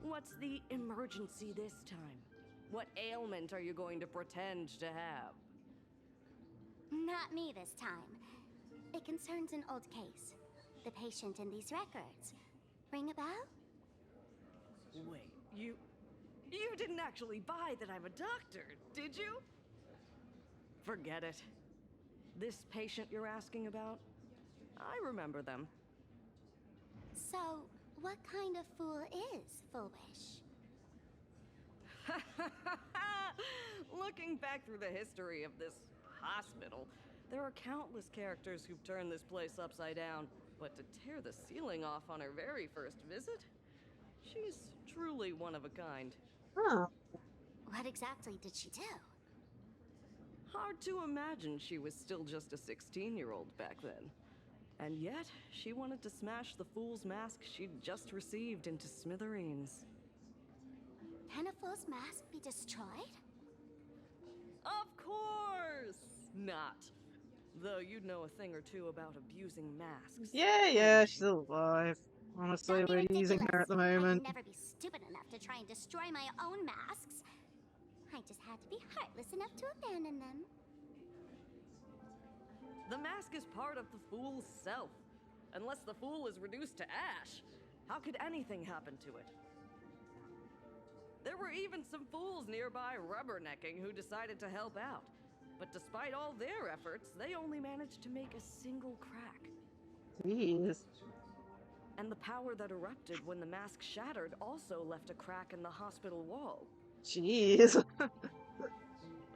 what's the emergency this time? What ailment are you going to pretend to have? Not me this time. It concerns an old case. The patient in these records. Ring a bell? Wait, you didn't actually buy that I'm a doctor, did you? Forget it. This patient you're asking about? I remember them. So, what kind of fool is Full Wish? Looking back through the history of this hospital, there are countless characters who've turned this place upside down. But to tear the ceiling off on her very first visit? She's truly one of a kind. Huh. What exactly did she do? Hard to imagine she was still just a 16-year-old back then. And yet, she wanted to smash the fool's mask she'd just received into smithereens. Can a fool's mask be destroyed? Of course not! Though you'd know a thing or two about abusing masks. Yeah, she's still alive. Honestly, we're using her at the I'd moment. never be stupid enough to try and destroy my own masks. I just had to be heartless enough to abandon them. The mask is part of the fool's self. Unless the fool is reduced to ash, how could anything happen to it? There were even some fools nearby rubbernecking who decided to help out. But despite all their efforts, they only managed to make a single crack. Jeez. And the power that erupted when the mask shattered also left a crack in the hospital wall. Jeez. Ugh.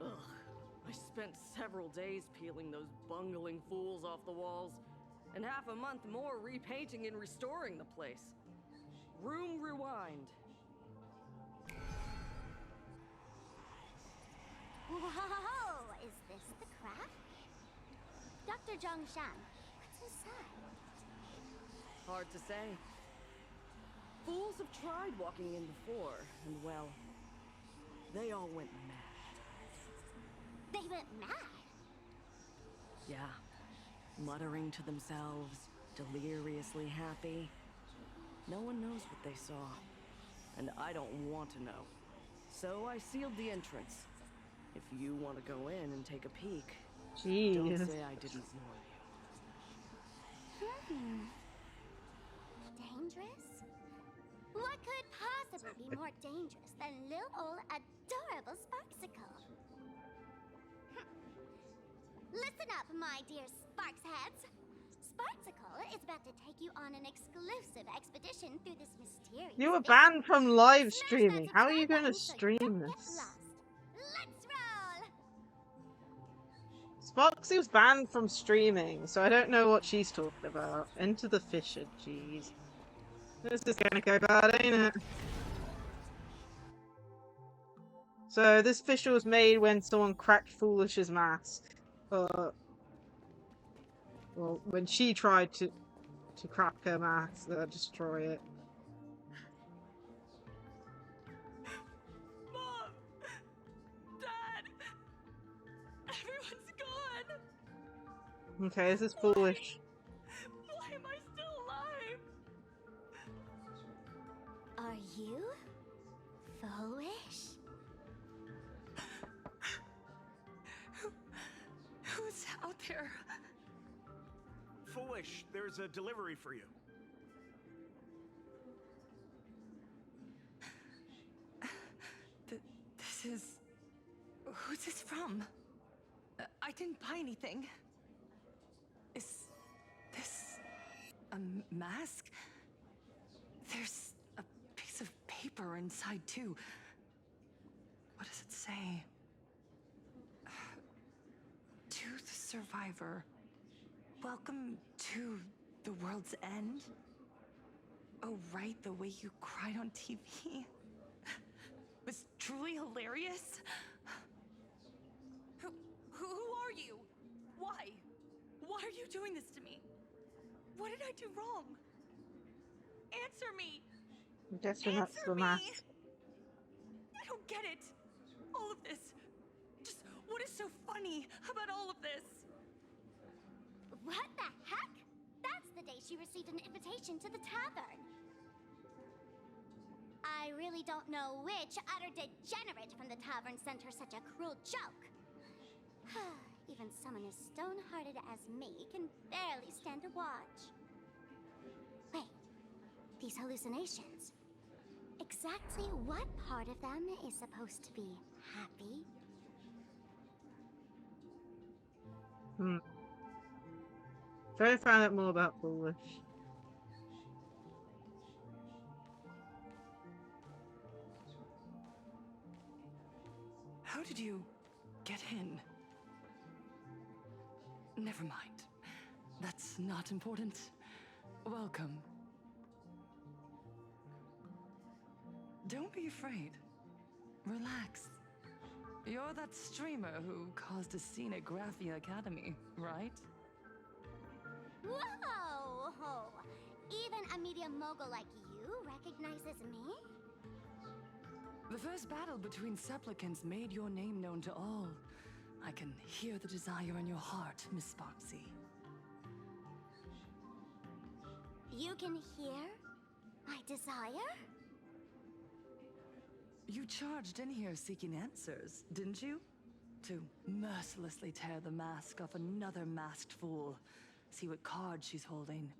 I spent several days peeling those bungling fools off the walls, and half a month more repainting and restoring the place. Room rewind. Whoa! Is this the craft? Dr. Zhongshan, what's inside? Hard to say. Fools have tried walking in before, and well, they all went mad. They went mad? Yeah. Muttering to themselves, deliriously happy. No one knows what they saw, and I don't want to know. So I sealed the entrance. If you want to go in and take a peek, don't say I didn't warn you. Dangerous? What could possibly be more dangerous than little old adorable Sparksicle? Listen up, my dear Sparksheads. Sparksicle is about to take you on an exclusive expedition through this mysterious... You were banned from live streaming. How are you going to stream this? Let's roll! Sparksy was banned from streaming, so I don't know what she's talking about. Enter the Fisher, jeez. This is gonna go bad, ain't it? So this Fisher was made when someone cracked Foolish's mask. Well, when she tried to crack her mask, destroy it. Mom! Dad! Everyone's gone! Okay, this is Foolish. Why am I still alive? Are you foolish? Who's out there? Foolish, there's a delivery for you. This is... Who's this from? I didn't buy anything. Is this a mask? There's a piece of paper inside, too. What does it say? To the survivor. Welcome to the world's end. Oh, right, the way you cried on TV was truly hilarious. Who are you? Why? Why are you doing this to me? What did I do wrong? Answer me. I guess that's the mask. I don't get it. All of this. Just what is so funny about all of this? What the heck? That's the day she received an invitation to the tavern. I really don't know which utter degenerate from the tavern sent her such a cruel joke. Even someone as stone-hearted as me can barely stand to watch. Wait, these hallucinations. Exactly what part of them is supposed to be happy? Try to find out more about Foolish. How did you get in? Never mind. That's not important. Welcome. Don't be afraid. Relax. You're that streamer who caused a scene at Graphia Academy, right? Whoa! Even a media mogul like you recognizes me? The first battle between supplicants made your name known to all. I can hear the desire in your heart, Miss Sparksy. You can hear my desire? You charged in here seeking answers, didn't you? To mercilessly tear the mask off another masked fool. See what card she's holding.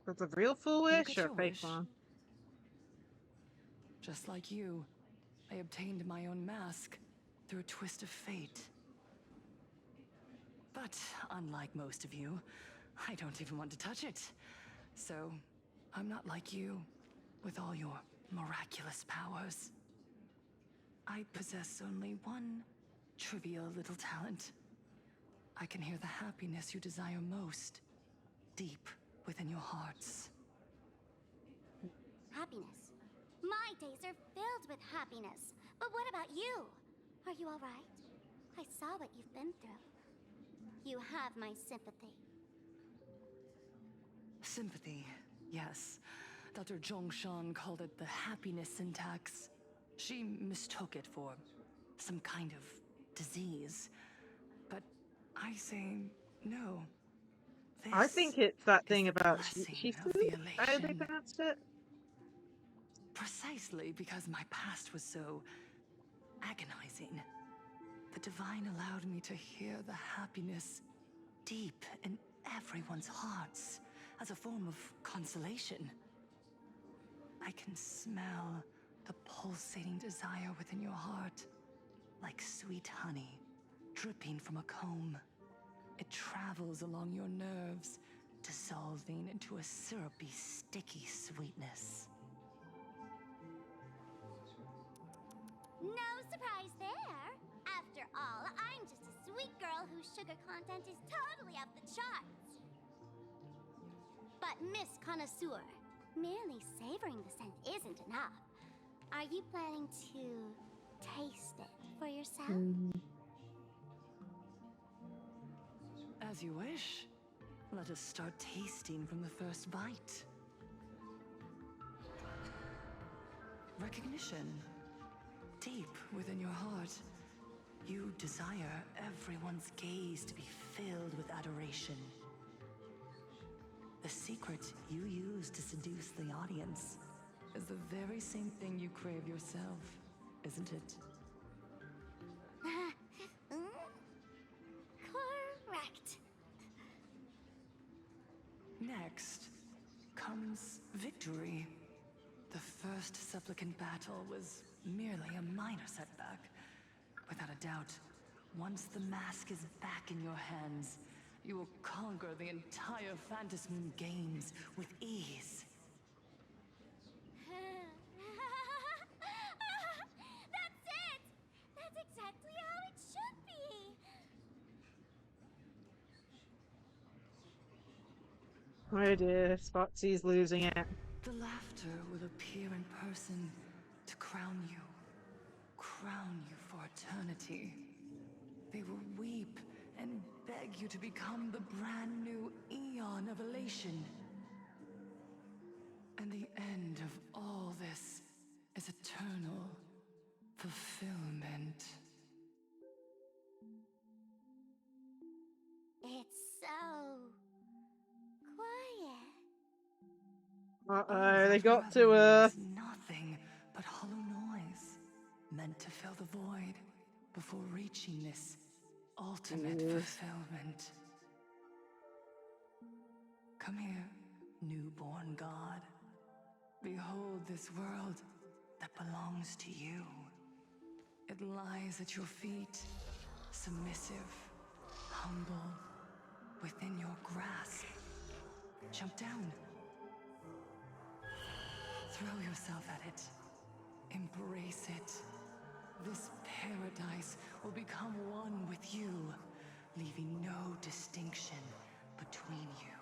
That's a real Foolish or a fake one? Just like you, I obtained my own mask through a twist of fate. But unlike most of you, I don't even want to touch it. So, I'm not like you, with all your miraculous powers. I possess only one trivial little talent. I can hear the happiness you desire most, deep within your hearts. Happiness. My days are filled with happiness. But what about you? Are you all right? I saw what you've been through. You have my sympathy. Sympathy, yes. Dr. Zhongshan called it the happiness syntax. She mistook it for some kind of disease. But I say no. I think it's that thing about blessing Shifu. of the How they elation. pronounced it? Precisely because my past was so agonizing. The Divine allowed me to hear the happiness deep in everyone's hearts as a form of consolation. I can smell the pulsating desire within your heart, like sweet honey dripping from a comb. It travels along your nerves, dissolving into a syrupy, sticky sweetness. No surprise there. After all, I'm just a sweet girl whose sugar content is totally off the charts. But Miss Connoisseur, merely savoring the scent isn't enough. Are you planning to taste it for yourself? As you wish. Let us start tasting from the first bite. Recognition. Deep within your heart, you desire everyone's gaze to be filled with adoration. The secret you use to seduce the audience is the very same thing you crave yourself, isn't it? Correct. Next comes victory. The first supplicant battle was merely a minor setback. Without a doubt, once the mask is back in your hands, you will conquer the entire Phantasmoon games with ease. That's it! That's exactly how it should be! Oh dear, Spotsy's losing it. The laughter will appear in person to crown you for eternity. They will weep and beg you to become the brand new Eon of Elation. And the end of all this is eternal fulfillment. It's so quiet. Uh-oh, they got to her. Is nothing but hollow noise, meant to fill the void before reaching this ultimate fulfillment. Come here, newborn god. Behold this world that belongs to you. It lies at your feet, submissive, humble, within your grasp. Jump down. Throw yourself at it. Embrace it. This paradise will become one with you, leaving no distinction between you.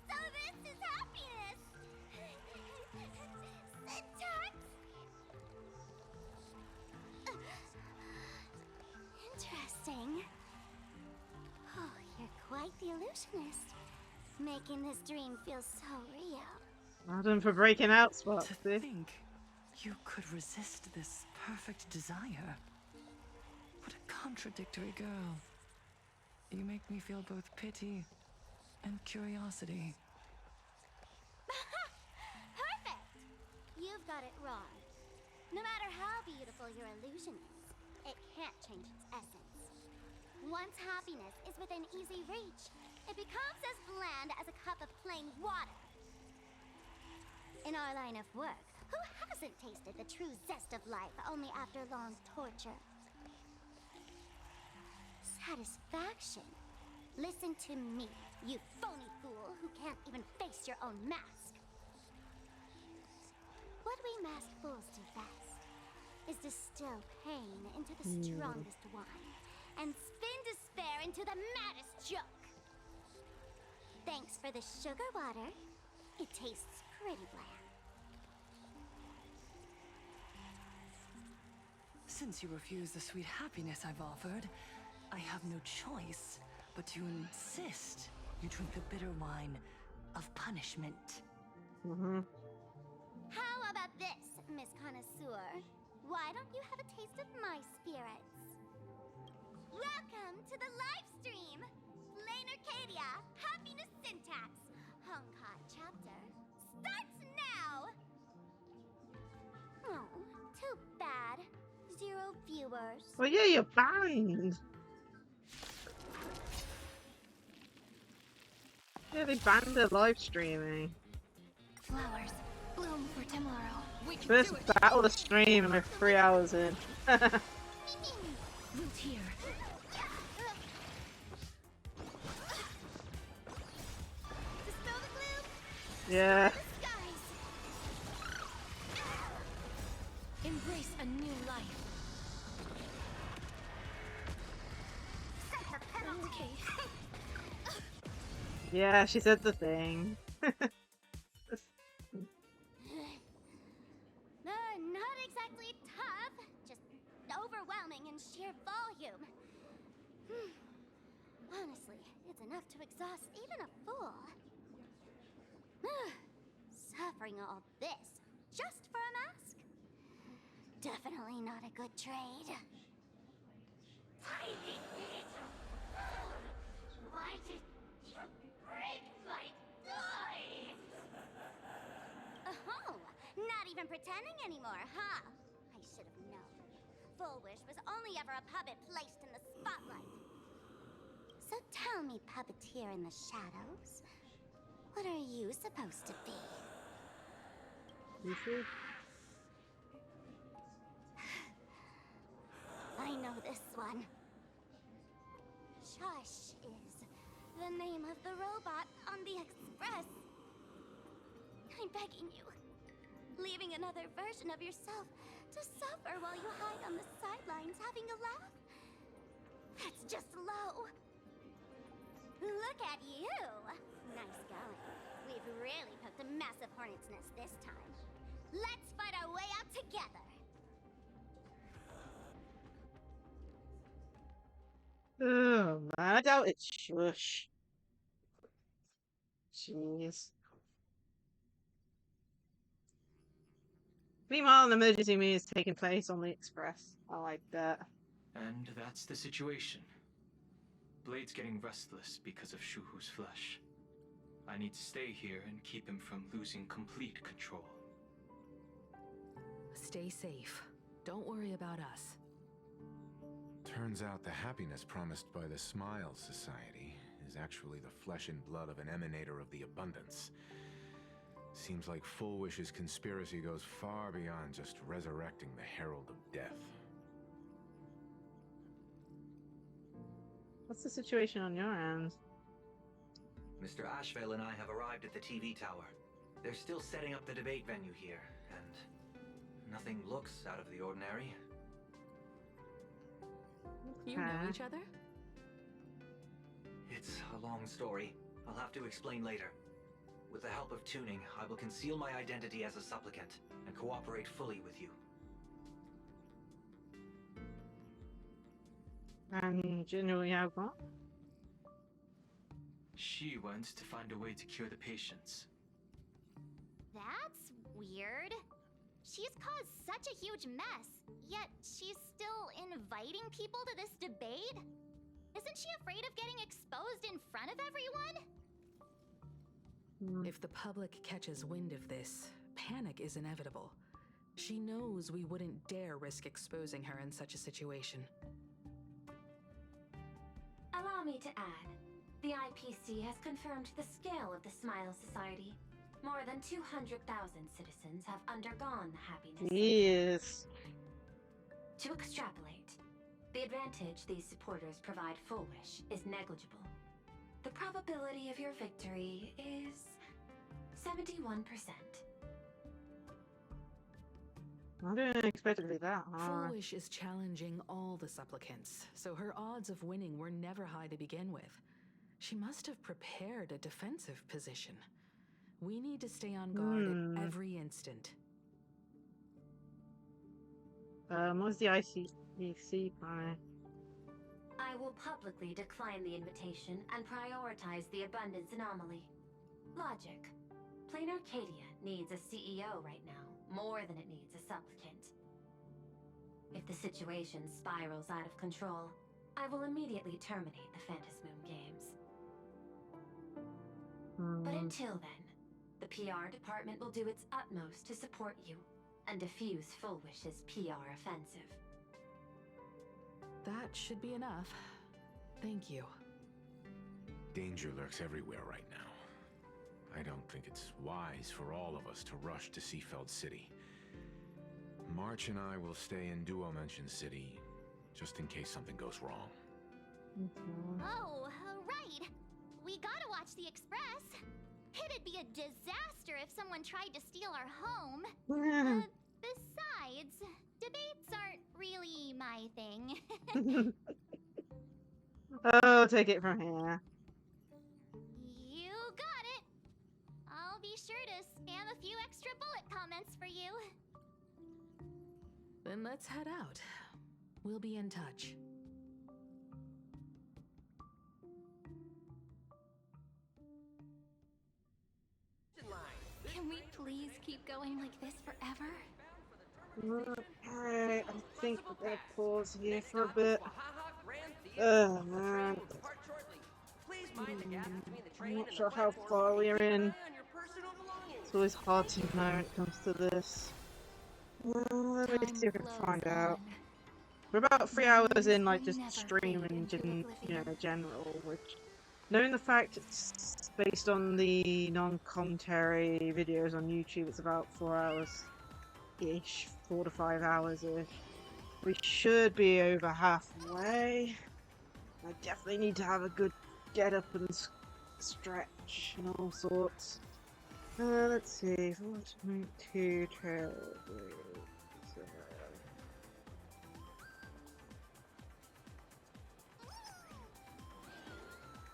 So this is happiness! Syntax? Interesting. Oh, you're quite the illusionist. Making this dream feel so real. Well done for breaking out, Spotsy. To think you could resist this perfect desire. What a contradictory girl. You make me feel both pity and curiosity. Perfect! You've got it wrong. No matter how beautiful your illusion is, it can't change its essence. Once happiness is within easy reach, it becomes as bland as a cup of plain water. our line of work, who hasn't tasted the true zest of life only after long torture? Satisfaction. Listen to me, you phony fool who can't even face your own mask. What we masked fools do best is distill pain into the strongest wine and spin despair into the maddest joke. Thanks for the sugar water. It tastes pretty bland. Since you refuse the sweet happiness I've offered, I have no choice but to insist you drink the bitter wine of punishment. How about this, Miss Connoisseur? Why don't you have a taste of my spirits? Welcome to the live stream! Lane Arcadia, Happiness Syntax, Honkai chapter, starts now! Oh, too bad. 0 viewers. Well, yeah, you're banned. Yeah, they banned their live streaming. Flowers bloom for tomorrow. We can First do it. battle the stream and we're 3 hours in. Root here. Dispel the gloom. Yeah. Embrace a new life. Okay. Yeah, she said the thing. Not exactly tough, just overwhelming in sheer volume. Honestly, it's enough to exhaust even a fool. Suffering all this just for a mask? Definitely not a good trade. Why did you break my die? Oh, not even pretending anymore, huh? I should have known. Full Wish was only ever a puppet placed in the spotlight. So tell me, puppeteer in the shadows, what are you supposed to be? You see? I know this one. Shush is the name of the robot on the Express. I'm begging you. Leaving another version of yourself to suffer while you hide on the sidelines having a laugh? That's just low. Look at you. Nice going. We've really poked a massive hornet's nest this time. Let's fight our way out together. Oh man, I doubt it's shush. Jeez. Meanwhile, an emergency meeting is taking place on the Express. I like that. And that's the situation. Blade's getting restless because of Shuhu's flesh. I need to stay here and keep him from losing complete control. Stay safe. Don't worry about us. Turns out the happiness promised by the Smile Society is actually the flesh and blood of an emanator of the abundance. Seems like Full Wish's conspiracy goes far beyond just resurrecting the Herald of Death. What's the situation on your end? Mr. Ashvale and I have arrived at the TV tower. They're still setting up the debate venue here, and nothing looks out of the ordinary. You know each other? It's a long story. I'll have to explain later. With the help of tuning, I will conceal my identity as a supplicant and cooperate fully with you. And generally how what? She went to find a way to cure the patients. That's weird. She's caused such a huge mess, yet she's still inviting people to this debate? Isn't she afraid of getting exposed in front of everyone? If the public catches wind of this, panic is inevitable. She knows we wouldn't dare risk exposing her in such a situation. Allow me to add, the IPC has confirmed the scale of the Smile Society. More than 200,000 citizens have undergone the happiness. Yes. To extrapolate, the advantage these supporters provide Full Wish is negligible. The probability of your victory is 71%. I didn't expect it to be that high. Full Wish is challenging all the supplicants, so her odds of winning were never high to begin with. She must have prepared a defensive position. We need to stay on guard at every instant. What's the ICC by? I will publicly decline the invitation and prioritize the abundance anomaly. Logic. Plain Arcadia needs a CEO right now, more than it needs a supplicant. If the situation spirals out of control, I will immediately terminate the Phantasmoon Games. But until then, the PR department will do its utmost to support you and defuse Full Wish's PR offensive. That should be enough. Thank you. Danger lurks everywhere right now. I don't think it's wise for all of us to rush to Seafeld City. March and I will stay in Duo Mansion City, just in case something goes wrong. Oh, right! We gotta watch the Express! It'd be a disaster if someone tried to steal our home. Besides, debates aren't really my thing. Oh, take it from here. You got it! I'll be sure to spam a few extra bullet comments for you. Then let's head out. We'll be in touch. Can we please keep going like this forever? Alright, I think we're gonna pause here for a bit. Oh man. I'm not sure how far we're in. It's always hard to know when it comes to this. Let me see if I can find out. We're about 3 hours in, like, just streaming, general, which... Knowing the fact it's based on the non-commentary videos on YouTube, it's about 4 hours-ish, 4 to 5 hours-ish. We should be over halfway. I definitely need to have a good get up and stretch and all sorts. Let's see, 4.2 Trailblaze.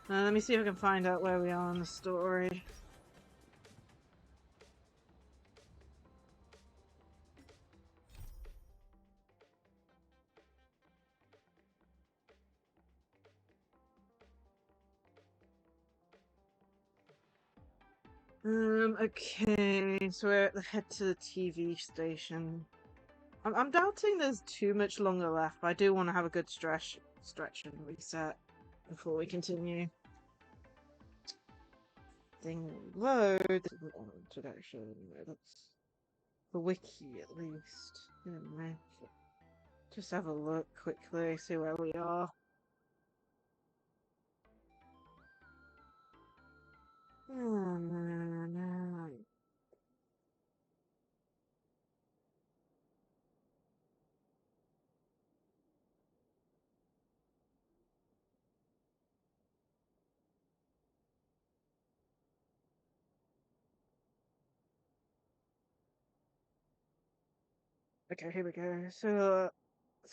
Let me see if I can find out where we are in the story. Okay, so we're at the head to the TV station. I'm doubting there's too much longer left, but I do want to have a good stretch and reset before we continue. Thing load introduction. That's the wiki at least. Anyway, just have a look quickly, see where we are. Okay, here we go. So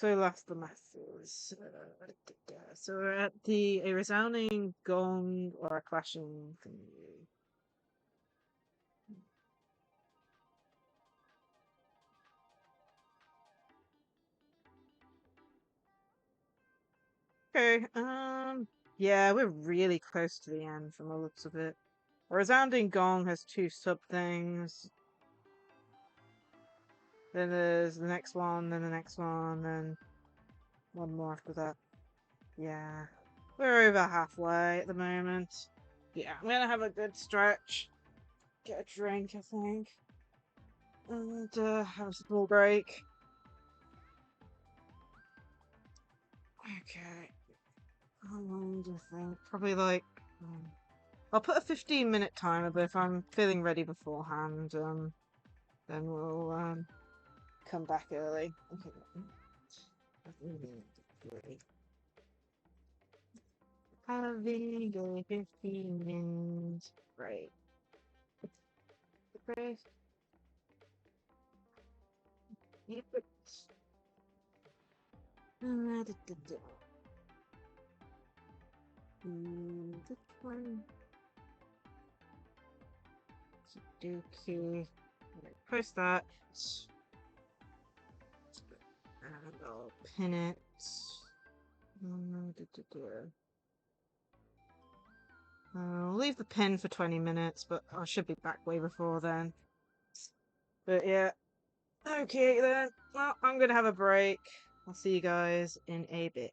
that's the masses. So we're at a resounding gong or a clashing thingy. Okay, yeah, we're really close to the end from the looks of it. A resounding gong has 2 sub things. Then there's the next one, then the next one, then one more after that. Yeah, we're over halfway at the moment. Yeah, I'm gonna have a good stretch, get a drink, I think, and have a small break. Okay, how long do you think? Probably like I'll put a 15-minute timer, but if I'm feeling ready beforehand, then we'll come back early. Okay. Having a 15 minutes break. Break. Yep. This one. Dookie. Press that. And I'll pin it. I'll leave the pin for 20 minutes, but I should be back way before then. But yeah. Okay then. Well, I'm gonna have a break. I'll see you guys in a bit.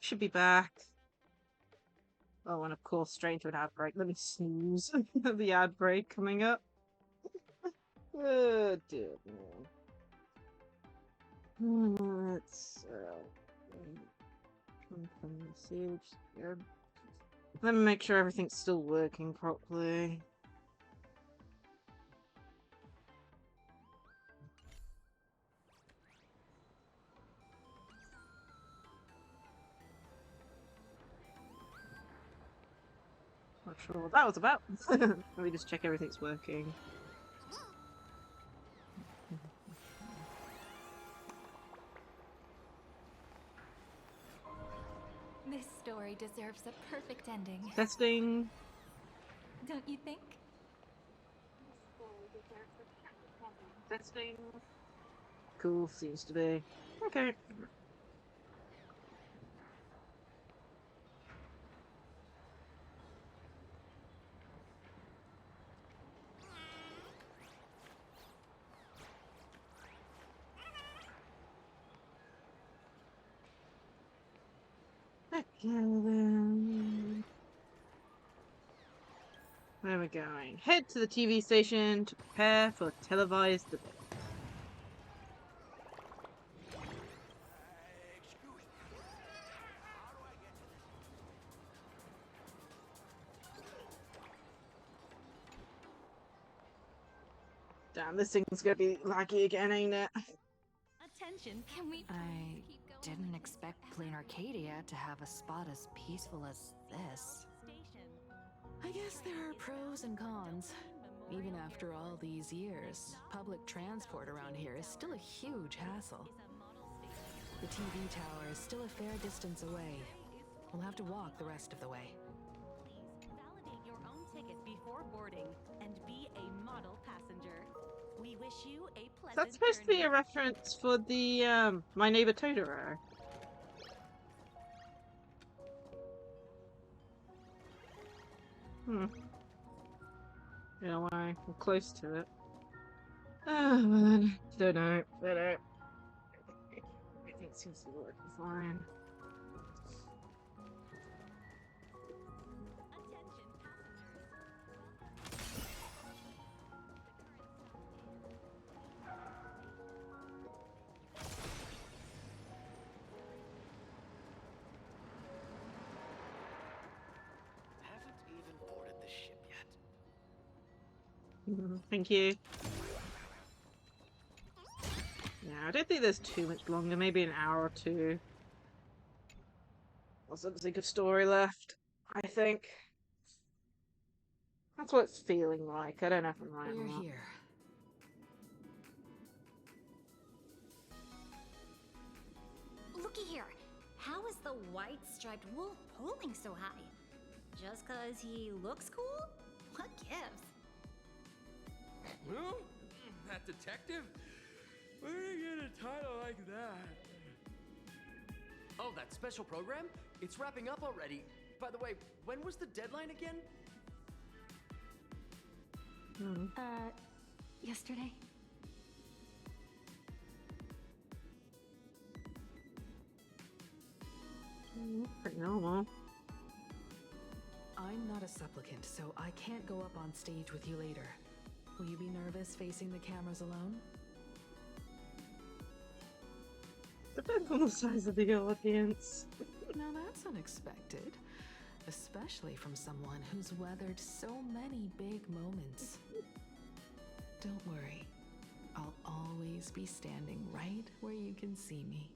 should be back. Oh, and of course, straight into an ad break. Let me snooze. The ad break coming up. Oh, dear. Let's let me make sure everything's still working properly. Not sure what that was about. Let me just check everything's working. This story deserves a perfect ending. Testing. Don't you think? Testing. Cool, seems to be. Okay. Where are we going? Head to the TV station to prepare for televised debate. Damn, this thing's gonna be laggy again, ain't it? Attention, can we I didn't expect Plain Arcadia to have a spot as peaceful as this. I guess there are pros and cons. Even after all these years, public transport around here is still a huge hassle. The TV tower is still a fair distance away. We'll have to walk the rest of the way. Validate your own ticket before boarding and be a model passenger. We wish you a pleasant That's supposed to be a reference for the My Neighbor Totoro. Yeah, why? I'm close to it. Ah, man. Don't know. Everything seems to be working fine. Haven't even boarded the ship yet. Thank you. Yeah, I don't think there's too much longer. Maybe an hour or two. Also, there's a good story left, I think. That's what it's feeling like. I don't know if I'm right or We're not. here. Looky here. How is the white striped wolf pulling so high? Just 'cause he looks cool? What gives? Well, that detective? Where did he get a title like that? Oh, that special program? It's wrapping up already. By the way, when was the deadline again? Yesterday. Pretty normal. I'm not a supplicant, so I can't go up on stage with you later. Will you be nervous facing the cameras alone? Depends on the size of the audience. Now that's unexpected. Especially from someone who's weathered so many big moments. Don't worry. I'll always be standing right where you can see me.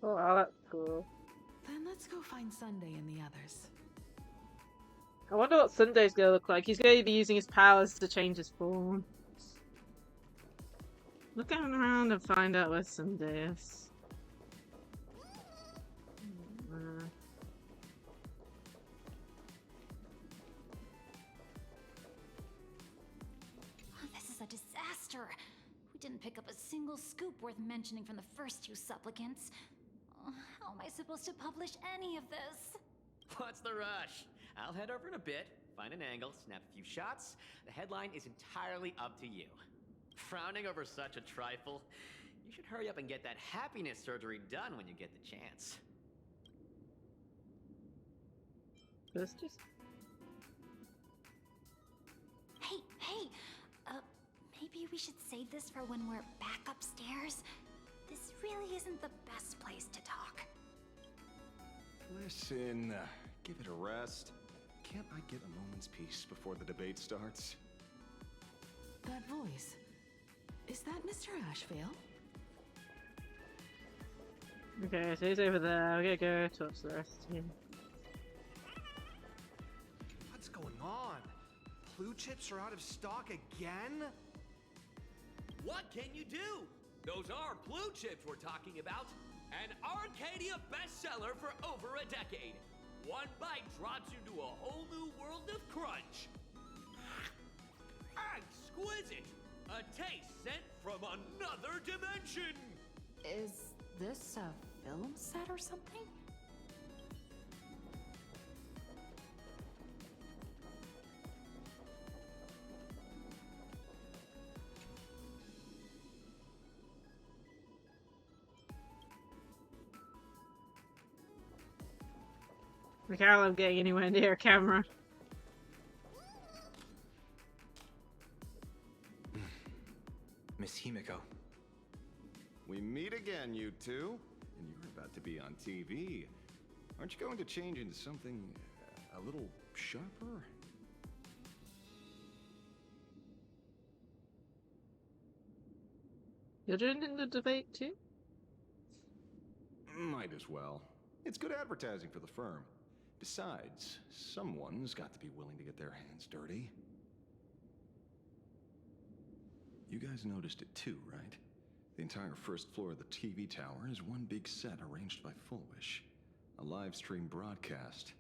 Oh, wow, that's cool. Then let's go find Sunday and the others. I wonder what Sunday's gonna look like. He's gonna be using his powers to change his form. Look around and find out where Sunday is. This is a disaster. We didn't pick up a single scoop worth mentioning from the first two supplicants. How am I supposed to publish any of this? What's the rush? I'll head over in a bit, find an angle, snap a few shots. The headline is entirely up to you. Frowning over such a trifle? You should hurry up and get that happiness surgery done when you get the chance. Ghostbusters. Hey, maybe we should save this for when we're back upstairs. This really isn't the best place to talk. Listen, give it a rest. Can't I get a moment's peace before the debate starts? That voice. Is that Mr. Ashvale? Okay, so he's over there. We're gonna go talk to the rest of him. What's going on? Blue chips are out of stock again? What can you do? Those are blue chips we're talking about. An Arcadia bestseller for over a decade. One bite drops you to a whole new world of crunch. Exquisite! A taste sent from another dimension! Is this a film set or something? I can't love getting anywhere near a camera. Miss Himiko. We meet again, you two. And you're about to be on TV. Aren't you going to change into something a little sharper? You're joining the debate too? Might as well. It's good advertising for the firm. Besides, someone's got to be willing to get their hands dirty. You guys noticed it too, right? The entire first floor of the TV tower is one big set arranged by Fullwish. A live stream broadcast.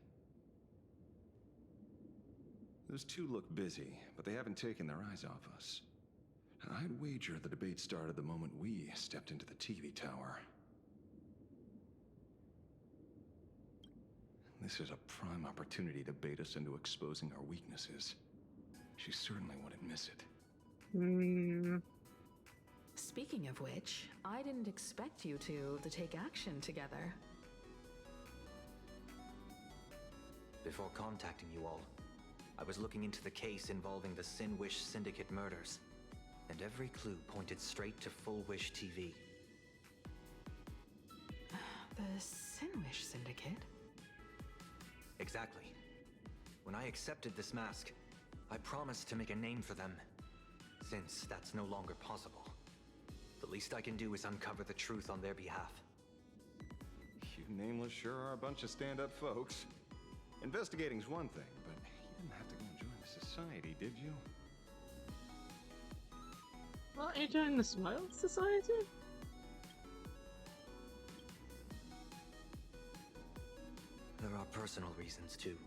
Those two look busy, but they haven't taken their eyes off us. I'd wager the debate started the moment we stepped into the TV tower. This is a prime opportunity to bait us into exposing our weaknesses. She certainly wouldn't miss it. Speaking of which, I didn't expect you two to take action together. Before contacting you all, I was looking into the case involving the Sinwish Syndicate murders, and every clue pointed straight to Fullwish TV. The Sinwish Syndicate? Exactly. When I accepted this mask, I promised to make a name for them. Since that's no longer possible, the least I can do is uncover the truth on their behalf. You nameless sure are a bunch of stand-up folks. Investigating's one thing, but you didn't have to go and join the society, did you? Well, are you joining the Smile Society? There are personal reasons too.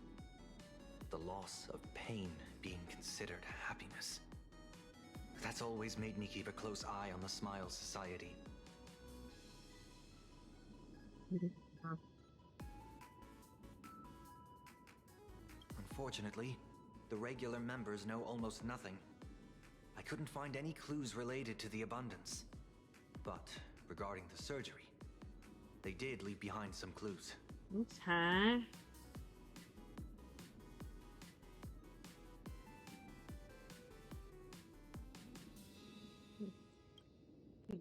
The loss of pain being considered happiness. That's always made me keep a close eye on the Smile Society. Unfortunately, the regular members know almost nothing. I couldn't find any clues related to the abundance. But regarding the surgery, they did leave behind some clues. Okay.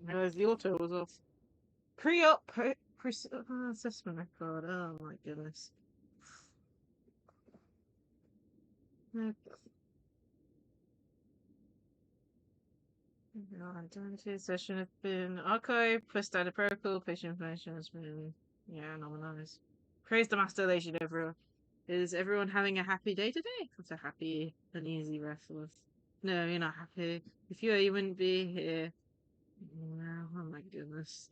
Realize the auto was off. Pre-op assessment record. Oh my goodness. Identity session has been archived. Per standard protocol, patient information has been anonymized. Praise the master, Lacie everyone. Is everyone having a happy day today? It's a happy, uneasy, restless. No, you're not happy. If you were, you wouldn't be here. Wow, oh my goodness.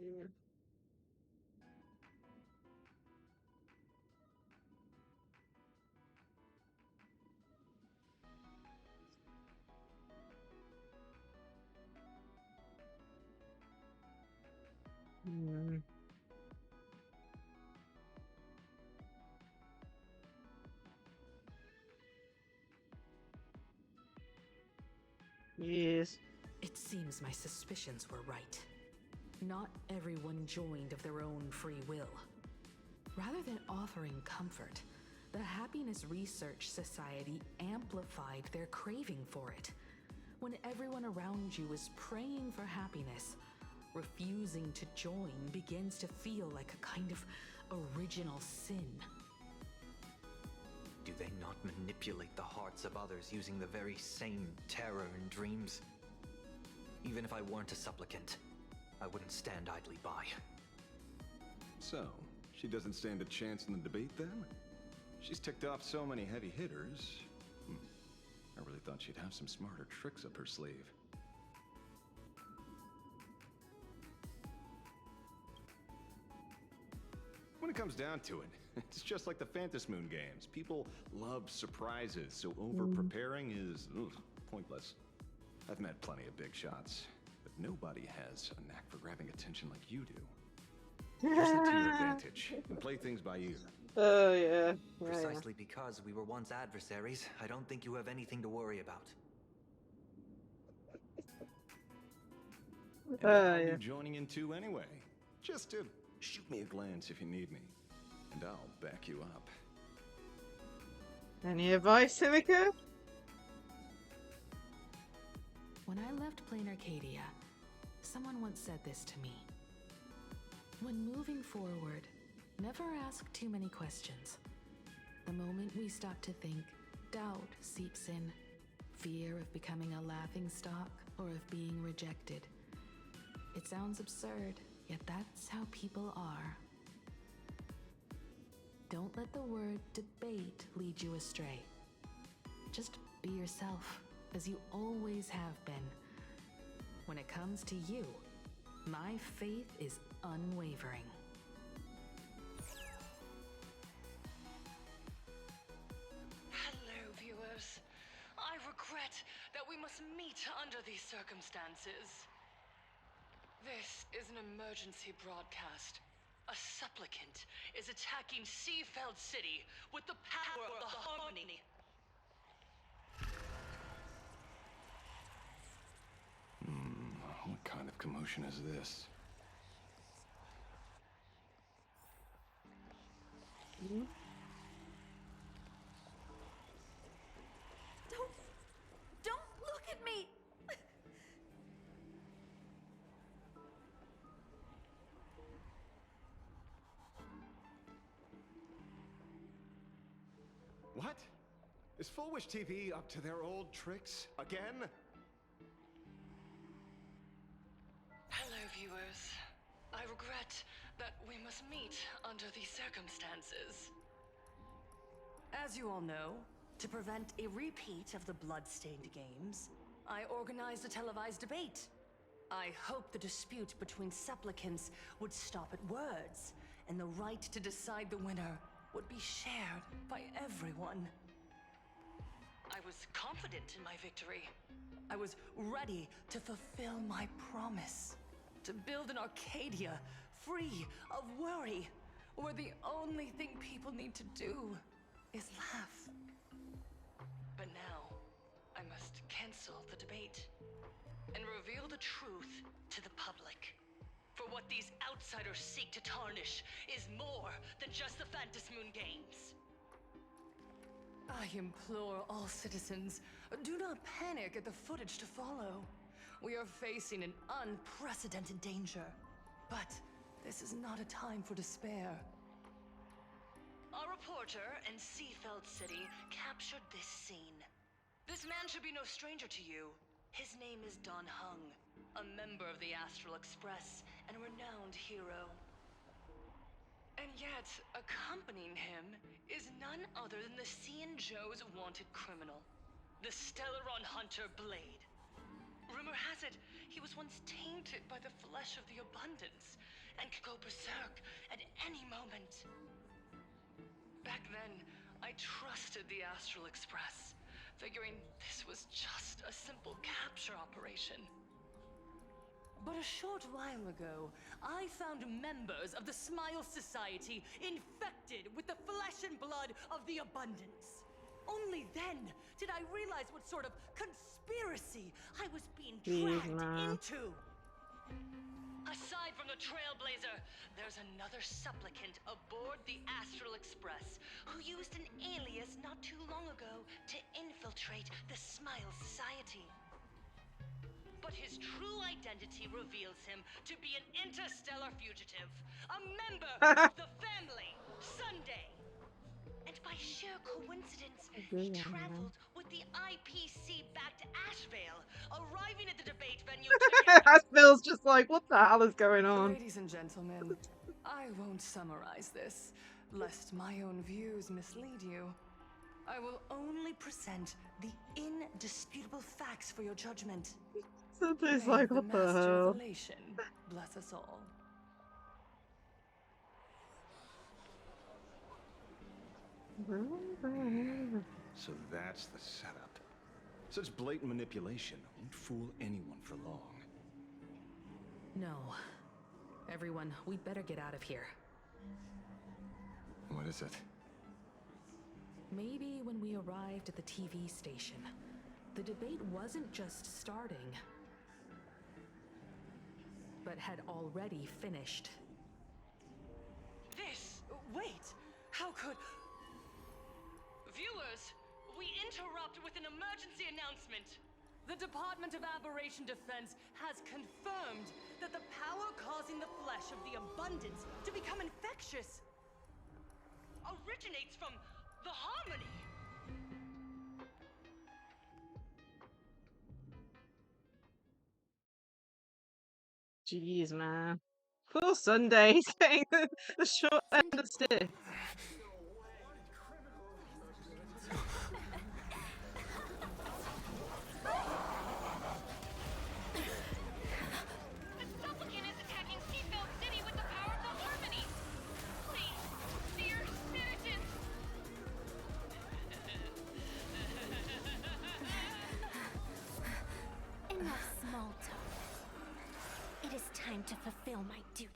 Yes. It seems my suspicions were right. Not everyone joined of their own free will. Rather than offering comfort, The Happiness Research Society amplified their craving for it. When everyone around you is praying for happiness, refusing to join begins to feel like a kind of original sin. Do they not manipulate the hearts of others using the very same terror and dreams? Even if I weren't a supplicant, I wouldn't stand idly by. So, she doesn't stand a chance in the debate then? She's ticked off so many heavy hitters. I really thought she'd have some smarter tricks up her sleeve. When it comes down to it, it's just like the Phantom Moon games. People love surprises, so over-preparing is pointless. I've met plenty of big shots, but nobody has a knack for grabbing attention like you do. Use it to your advantage and play things by ear. Oh, yeah. Precisely because we were once adversaries, I don't think you have anything to worry about. And I'll be joining in too anyway. Just to shoot me a glance if you need me, and I'll back you up. Any advice, Himiko? When I left Plain Arcadia, someone once said this to me. When moving forward, never ask too many questions. The moment we stop to think, doubt seeps in. Fear of becoming a laughingstock or of being rejected. It sounds absurd, yet that's how people are. Don't let the word debate lead you astray. Just be yourself, as you always have been. When it comes to you, my faith is unwavering. Hello, viewers. I regret that we must meet under these circumstances. This is an emergency broadcast. A supplicant is attacking Seafeld City with the power of the Harmony. What kind of commotion is this? Don't look at me! What? Is Full Wish TV up to their old tricks again? Hello, viewers. I regret that we must meet under these circumstances. As you all know, to prevent a repeat of the blood-stained games, I organized a televised debate. I hoped the dispute between supplicants would stop at words, and the right to decide the winner would be shared by everyone. I was confident in my victory. I was ready to fulfill my promise. To build an Arcadia free of worry, where the only thing people need to do is laugh. But now, I must cancel the debate and reveal the truth to the public. For what these outsiders seek to tarnish is more than just the Phantom Moon games. I implore all citizens, do not panic at the footage to follow. We are facing an unprecedented danger. But this is not a time for despair. Our reporter in Seafeld City captured this scene. This man should be no stranger to you. His name is Don Hung, a member of the Astral Express and a renowned hero. And yet, accompanying him is none other than the Cian Joe's wanted criminal, the Stellaron hunter Blade. Rumor has it, he was once tainted by the flesh of the Abundance and could go berserk at any moment. Back then, I trusted the Astral Express, figuring this was just a simple capture operation. But a short while ago, I found members of the Smile Society infected with the flesh and blood of the Abundance. Only then did I realize what sort of conspiracy I was being dragged into. Aside aside from the Trailblazer, there's another supplicant aboard the Astral Express who used an alias not too long ago to infiltrate the Smile Society. But his true identity reveals him to be an interstellar fugitive, a member of the family, Sunday. And by sheer coincidence, he traveled with the IPC back to Ashvale, arriving at the debate venue Phil's just like, what the hell is going on? Ladies and gentlemen, I won't summarize this, lest my own views mislead you. I will only present the indisputable facts for your judgment. Something's May like, the what the Master hell? of Elation bless us all. So that's the setup. Such blatant manipulation won't fool anyone for long. No. Everyone, we'd better get out of here. What is it? Maybe when we arrived at the TV station, the debate wasn't just starting, but had already finished. Wait! How could... Viewers, we interrupt with an emergency announcement. The Department of Aberration Defense has confirmed that the power causing the flesh of the abundance to become infectious originates from the harmony. Jeez, man. Poor Sunday, he's getting the short end of the stick. Enough small talk. It is time to fulfill my duty.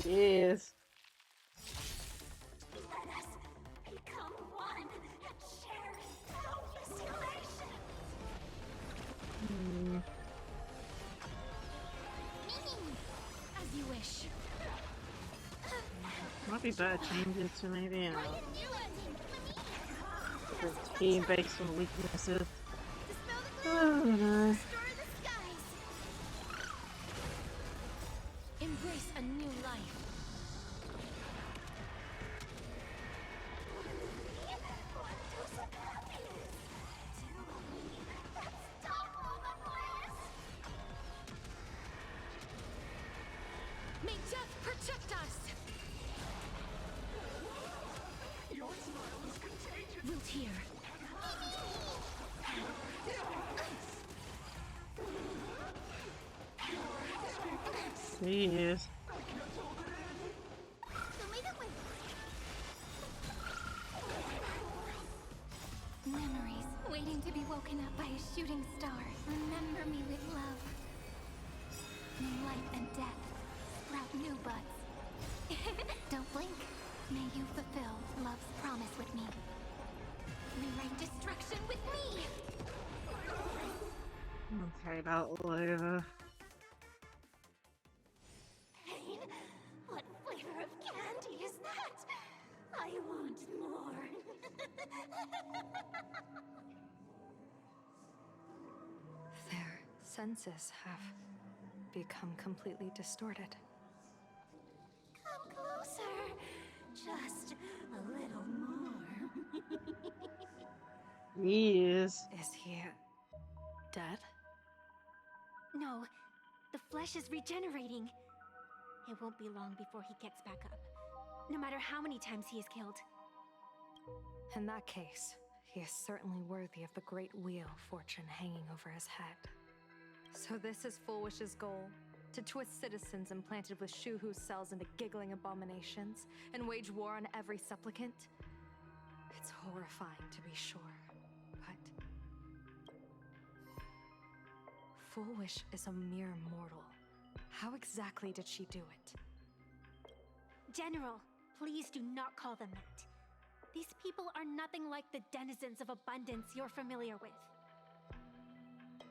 Yes. Let us become one and share boundless elation. As you wish. Might be better changing to maybe a team based on weaknesses. I don't know. Embrace a new life. May death protect us. Your smile is contagious. Root here. Jeez. Memories waiting to be woken up by a shooting star. Remember me with love. May life and death sprout new buds. Don't blink. May you fulfill love's promise with me. May write destruction with me. Okay, about later. Pain? What flavor of candy is that? I want more. Their senses have become completely distorted. Come closer. Just a little more. Yes. Is he dead? No, the flesh is regenerating. It won't be long before he gets back up, no matter how many times he is killed. In that case, he is certainly worthy of the great wheel fortune hanging over his head. So this is Full Wish's goal? To twist citizens implanted with Shuhu's cells into giggling abominations and wage war on every supplicant? It's horrifying to be sure, but... Full Wish is a mere mortal. How exactly did she do it? General, please do not call them that. These people are nothing like the denizens of abundance you're familiar with.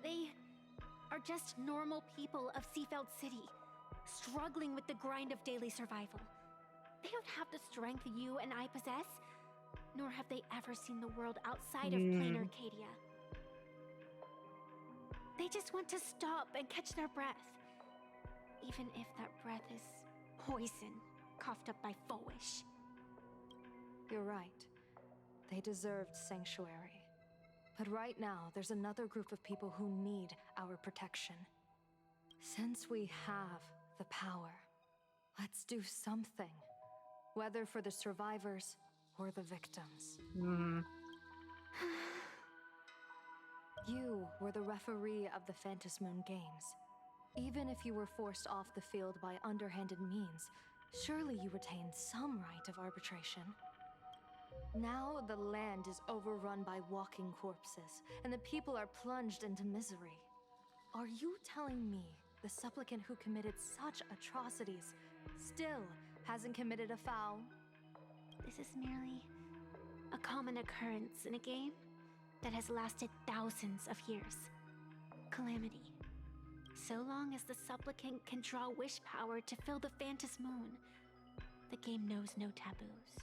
They are just normal people of Seafeld City, struggling with the grind of daily survival. They don't have the strength you and I possess, nor have they ever seen the world outside of plain Arcadia. They just want to stop and catch their breath, even if that breath is poison coughed up by Foish. You're right. They deserved sanctuary. But right now, there's another group of people who need our protection. Since we have the power, let's do something. Whether for the survivors or the victims. You were the referee of the Phantasmoon Games. Even if you were forced off the field by underhanded means, surely you retained some right of arbitration. Now the land is overrun by walking corpses, and the people are plunged into misery. Are you telling me the supplicant who committed such atrocities still hasn't committed a foul? This is merely a common occurrence in a game that has lasted thousands of years. Calamity. So long as the supplicant can draw wish power to fill the Phantasmoon, the game knows no taboos.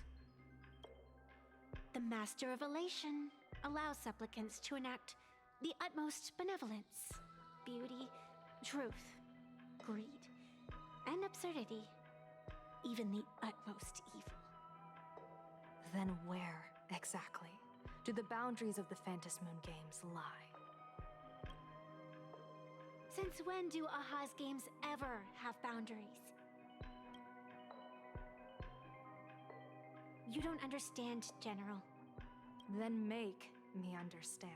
The Master of Elation allows supplicants to enact the utmost benevolence, beauty, truth, greed, and absurdity, even the utmost evil. Then where, exactly, do the boundaries of the Phantasmoon Games lie? Since when do Aha's games ever have boundaries? You don't understand, General. Then make me understand.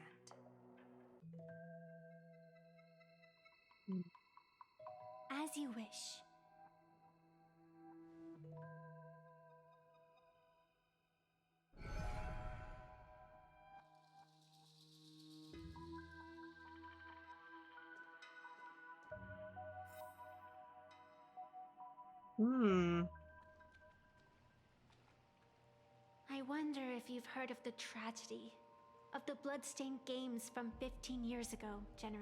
As you wish. I wonder if you've heard of the tragedy of the Bloodstained Games from 15 years ago, General.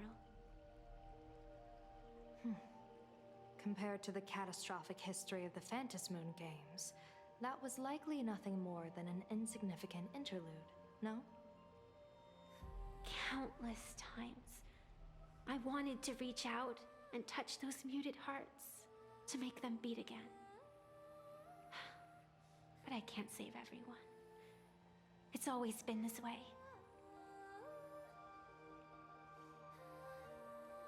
Compared to the catastrophic history of the Phantasmoon Games, that was likely nothing more than an insignificant interlude, no? Countless times, I wanted to reach out and touch those muted hearts to make them beat again. But I can't save everyone. It's always been this way.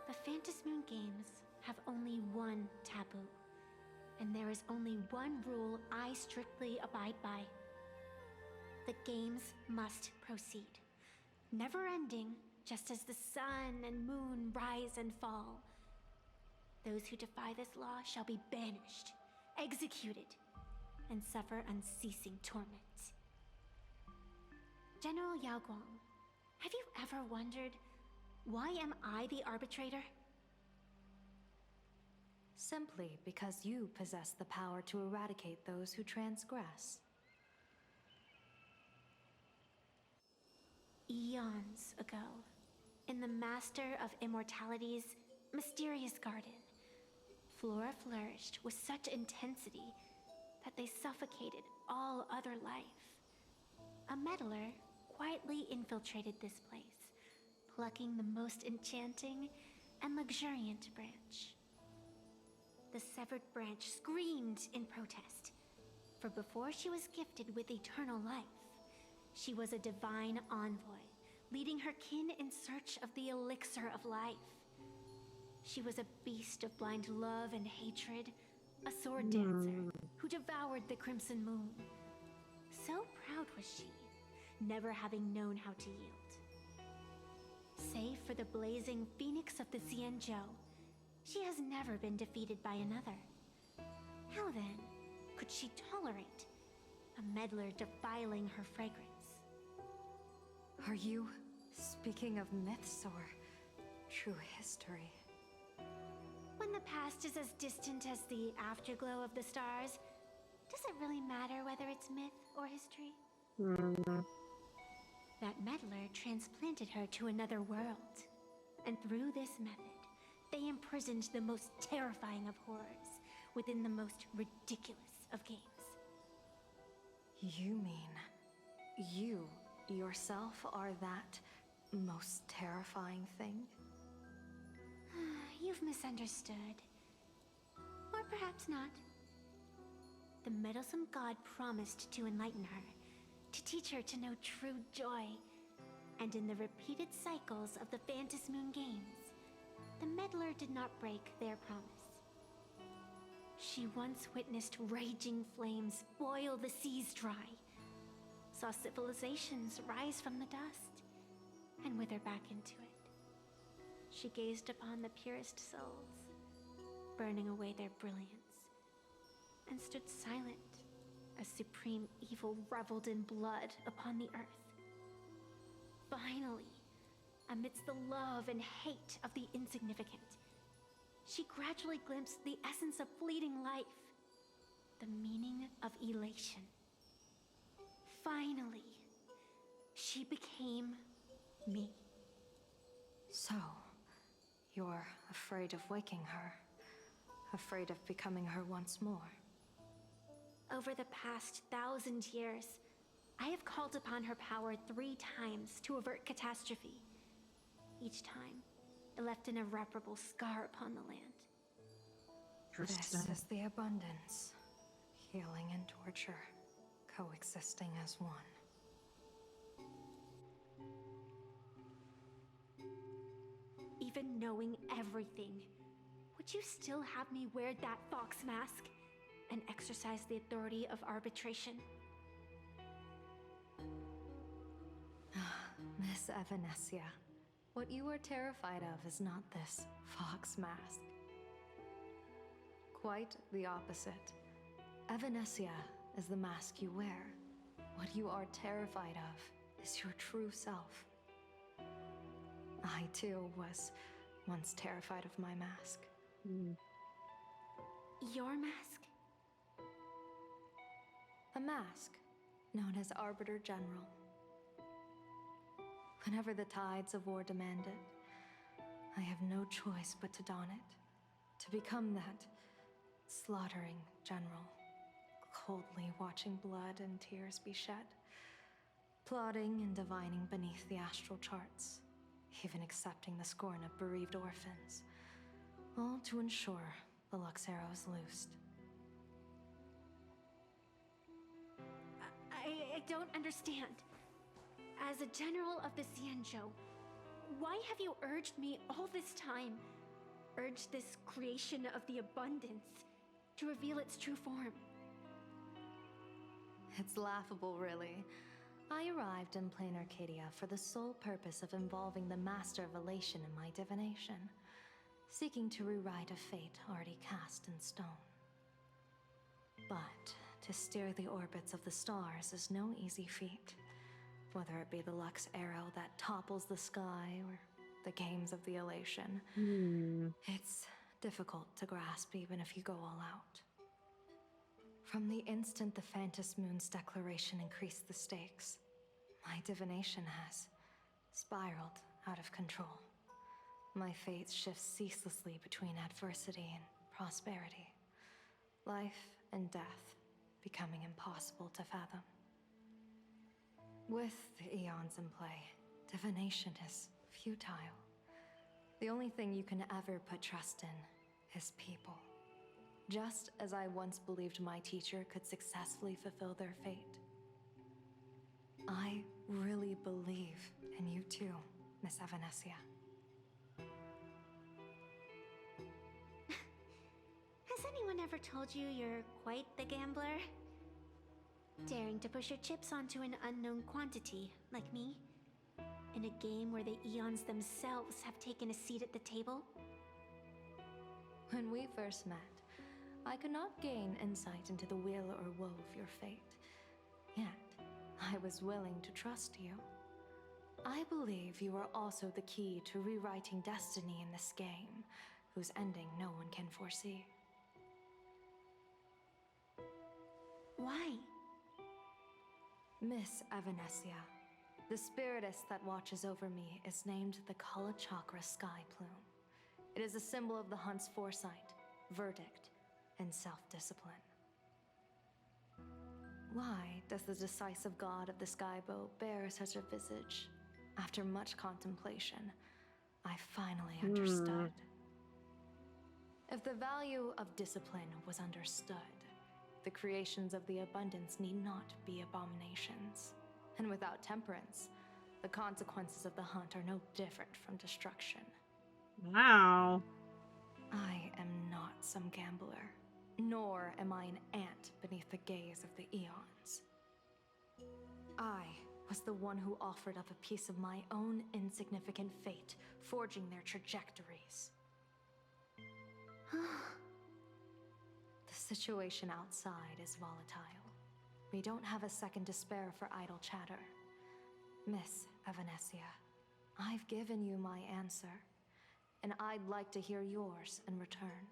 The Phantasmoon Games have only one taboo, and there is only one rule I strictly abide by. The games must proceed, never ending, just as the sun and moon rise and fall. Those who defy this law shall be banished, executed, and suffer unceasing torment. General Yao Guang, have you ever wondered, why am I the arbitrator? Simply because you possess the power to eradicate those who transgress. Eons ago, in the Master of Immortality's mysterious garden, flora flourished with such intensity that they suffocated all other life. A meddler quietly infiltrated this place, plucking the most enchanting and luxuriant branch. The severed branch screamed in protest, for before she was gifted with eternal life, she was a divine envoy, leading her kin in search of the elixir of life. She was a beast of blind love and hatred, a sword dancer who devoured the crimson moon. So proud was she, never having known how to yield. Save for the blazing phoenix of the Xianzhou, she has never been defeated by another. How then could she tolerate a meddler defiling her fragrance? Are you speaking of myths or true history? When the past is as distant as the afterglow of the stars, does it really matter whether it's myth or history? That meddler transplanted her to another world, and through this method, they imprisoned the most terrifying of horrors within the most ridiculous of games. You mean you yourself are that most terrifying thing? You've misunderstood. Or perhaps not. The meddlesome god promised to enlighten her, to teach her to know true joy. And in the repeated cycles of the Phantasmoon games, the meddler did not break their promise. She once witnessed raging flames boil the seas dry, saw civilizations rise from the dust, and wither back into it. She gazed upon the purest souls, burning away their brilliance, and stood silent as supreme evil reveled in blood upon the earth. Finally, amidst the love and hate of the insignificant, she gradually glimpsed the essence of fleeting life, the meaning of elation. Finally, she became me. So, you're afraid of waking her, afraid of becoming her once more. Over the past 1,000 years, I have called upon her power 3 times to avert catastrophe. Each time, it left an irreparable scar upon the land. This is the abundance. Healing and torture, coexisting as one. Even knowing everything, would you still have me wear that fox mask and exercise the authority of arbitration? Miss Evanesia, what you are terrified of is not this fox mask. Quite the opposite. Evanesia is the mask you wear. What you are terrified of is your true self. I too was once terrified of my mask. Your mask? A mask known as Arbiter General. Whenever the tides of war demand it, I have no choice but to don it. To become that slaughtering general, coldly watching blood and tears be shed, plotting and divining beneath the astral charts, even accepting the scorn of bereaved orphans, all to ensure the Luxero is loosed. I don't understand. As a general of the Xianzhou, why have you urged me all this time? Urged this creation of the abundance to reveal its true form? It's laughable, really. I arrived in plain Arcadia for the sole purpose of involving the Master of Elation in my divination, seeking to rewrite a fate already cast in stone. But to steer the orbits of the stars is no easy feat, whether it be the Lux arrow that topples the sky or the games of the Elation. It's difficult to grasp even if you go all out. From the instant the Phantasmoon's declaration increased the stakes, my divination has spiraled out of control. My fate shifts ceaselessly between adversity and prosperity, life and death becoming impossible to fathom. With the eons in play, divination is futile. The only thing you can ever put trust in is people. Just as I once believed my teacher could successfully fulfill their fate. I really believe in you too, Miss Evanesia. Has anyone ever told you you're quite the gambler? Daring to push your chips onto an unknown quantity, like me? In a game where the eons themselves have taken a seat at the table? When we first met, I could not gain insight into the will or woe of your fate. Yet, I was willing to trust you. I believe you are also the key to rewriting destiny in this game, whose ending no one can foresee. Why? Miss Evanesia, the spiritess that watches over me is named the Kala Chakra Sky Plume. It is a symbol of the hunt's foresight, verdict, and self-discipline. Why does the decisive god of the skybow bear such a visage? After much contemplation, I finally understood. If the value of discipline was understood, the creations of the abundance need not be abominations. And without temperance, the consequences of the hunt are no different from destruction. Wow. I am not some gambler, nor am I an ant beneath the gaze of the eons. I was the one who offered up a piece of my own insignificant fate, forging their trajectories. The situation outside is volatile. We don't have a second to spare for idle chatter. Miss Evanesia, I've given you my answer, and I'd like to hear yours in return.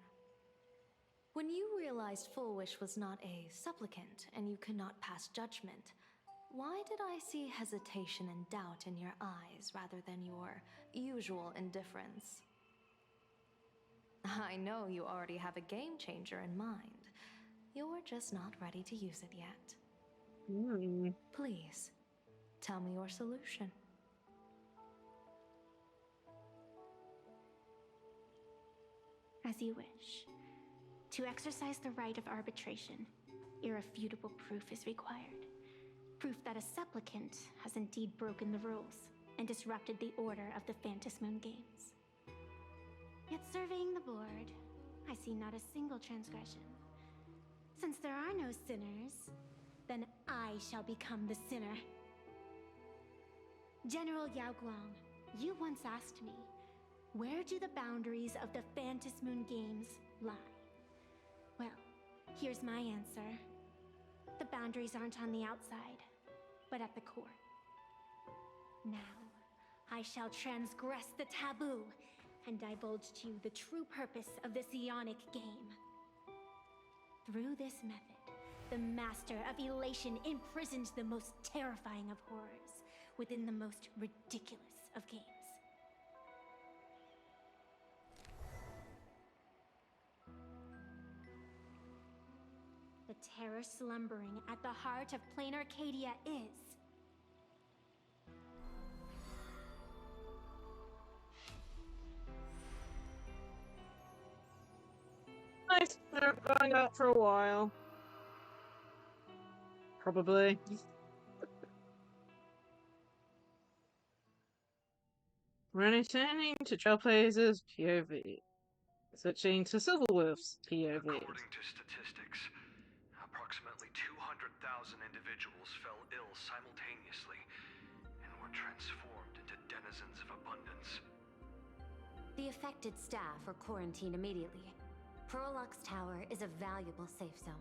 When you realized Full Wish was not a supplicant and you could not pass judgment, why did I see hesitation and doubt in your eyes rather than your usual indifference? I know you already have a game changer in mind. You're just not ready to use it yet. Please, tell me your solution. As you wish. To exercise the right of arbitration, irrefutable proof is required. Proof that a supplicant has indeed broken the rules and disrupted the order of the Phantom Moon Games. Yet surveying the board, I see not a single transgression. Since there are no sinners, then I shall become the sinner. General Yao Guang, you once asked me, where do the boundaries of the Phantom Moon Games lie? Well, here's my answer. The boundaries aren't on the outside, but at the core. Now, I shall transgress the taboo and divulge to you the true purpose of this Ionic game. Through this method, the Master of Elation imprisoned the most terrifying of horrors within the most ridiculous of games. The terror slumbering at the heart of Plain Arcadia is... Nice. They're going out for a while. Probably. We're returning to Trailblaze's POV. Switching to Silverwolf's POV. According to statistics, approximately 200,000 individuals fell ill simultaneously and were transformed into denizens of abundance. The affected staff are quarantined immediately. Prolux Tower is a valuable safe zone.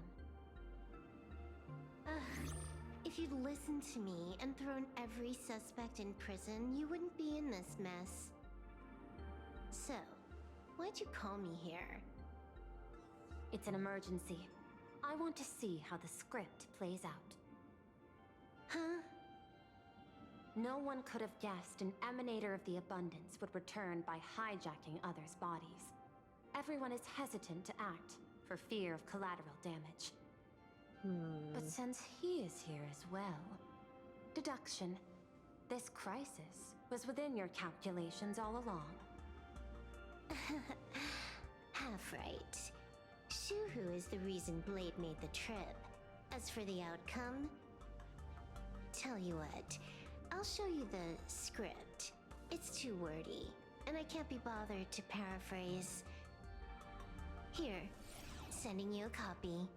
If you'd listened to me and thrown every suspect in prison, you wouldn't be in this mess. So, why'd you call me here? It's an emergency. I want to see how the script plays out. Huh? No one could have guessed an emanator of the abundance would return by hijacking others' bodies. Everyone is hesitant to act for fear of collateral damage. But since he is here as well... Deduction. This crisis was within your calculations all along. Half right. Shuhu is the reason Blade made the trip. As for the outcome... Tell you what, I'll show you the script. It's too wordy, and I can't be bothered to paraphrase. Here, sending you a copy.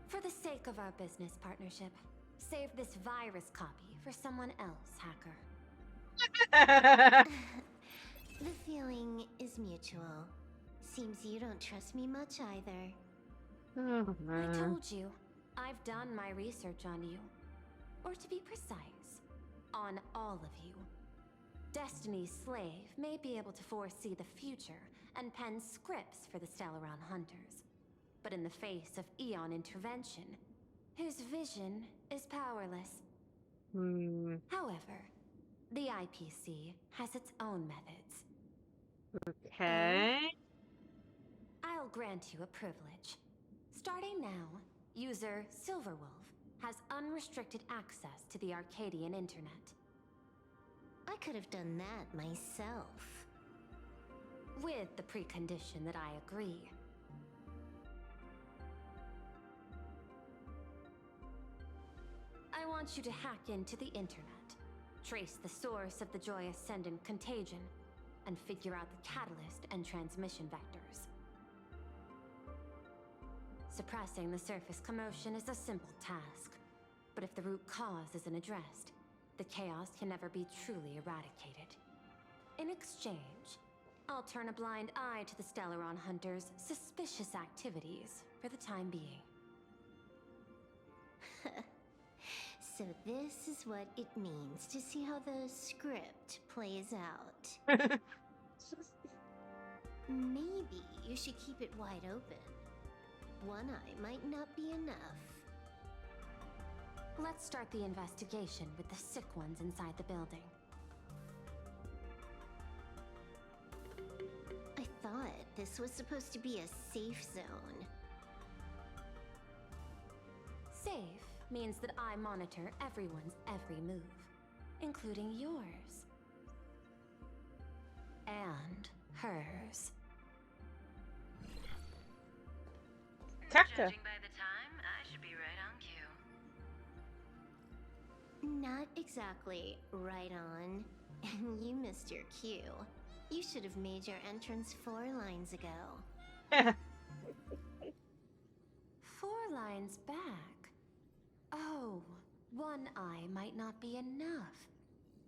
For the sake of our business partnership, save this virus copy for someone else, hacker. The feeling is mutual. Seems you don't trust me much either. I told you, I've done my research on you. Or to be precise, on all of you. Destiny's slave may be able to foresee the future and pen scripts for the Stellaron Hunters. But in the face of Eon intervention, his vision is powerless. However, The IPC has its own methods. Okay. I'll grant you a privilege. Starting now, user Silverwolf has unrestricted access to the Arcadian internet. I could have done that myself. With the precondition that I agree. I want you to hack into the internet, trace the source of the Joy Ascendant contagion, and figure out the catalyst and transmission vectors. Suppressing the surface commotion is a simple task, but if the root cause isn't addressed, the chaos can never be truly eradicated. In exchange, I'll turn a blind eye to the Stellaron Hunters' suspicious activities for the time being. So this is what it means to see how the script plays out. Maybe you should keep it wide open. One eye might not be enough. Let's start the investigation with the sick ones inside the building. I thought this was supposed to be a safe zone. Safe means that I monitor everyone's every move, including yours. And hers. Judging by the time, I should be right on cue. Not exactly right on. And you missed your cue. You should have made your entrance 4 lines ago. 4 lines back? Oh, one eye might not be enough.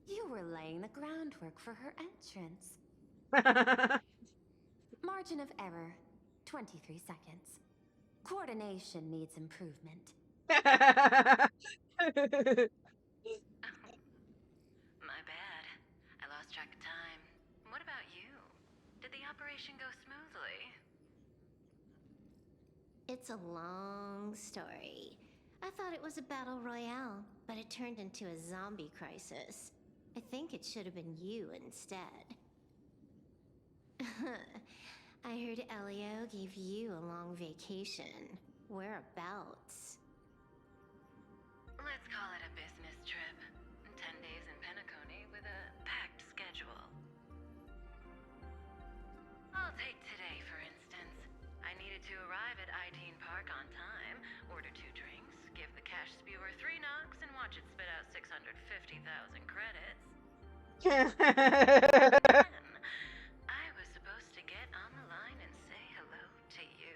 You were laying the groundwork for her entrance. Margin of error, 23 seconds. Coordination needs improvement. My bad. I lost track of time. What about you? Did the operation go smoothly? It's a long story. I thought it was a battle royale, but it turned into a zombie crisis. I think it should have been you instead. I heard Elio gave you a long vacation. Whereabouts? Let's call it a business trip. 10 days in Penacony with a packed schedule. I'll take today, for instance. I needed to arrive at Itine Park on time, order 2 drinks, give the cash spewer 3 knocks, and watch it spit out 650,000 credits. I was supposed to get on the line and say hello to you.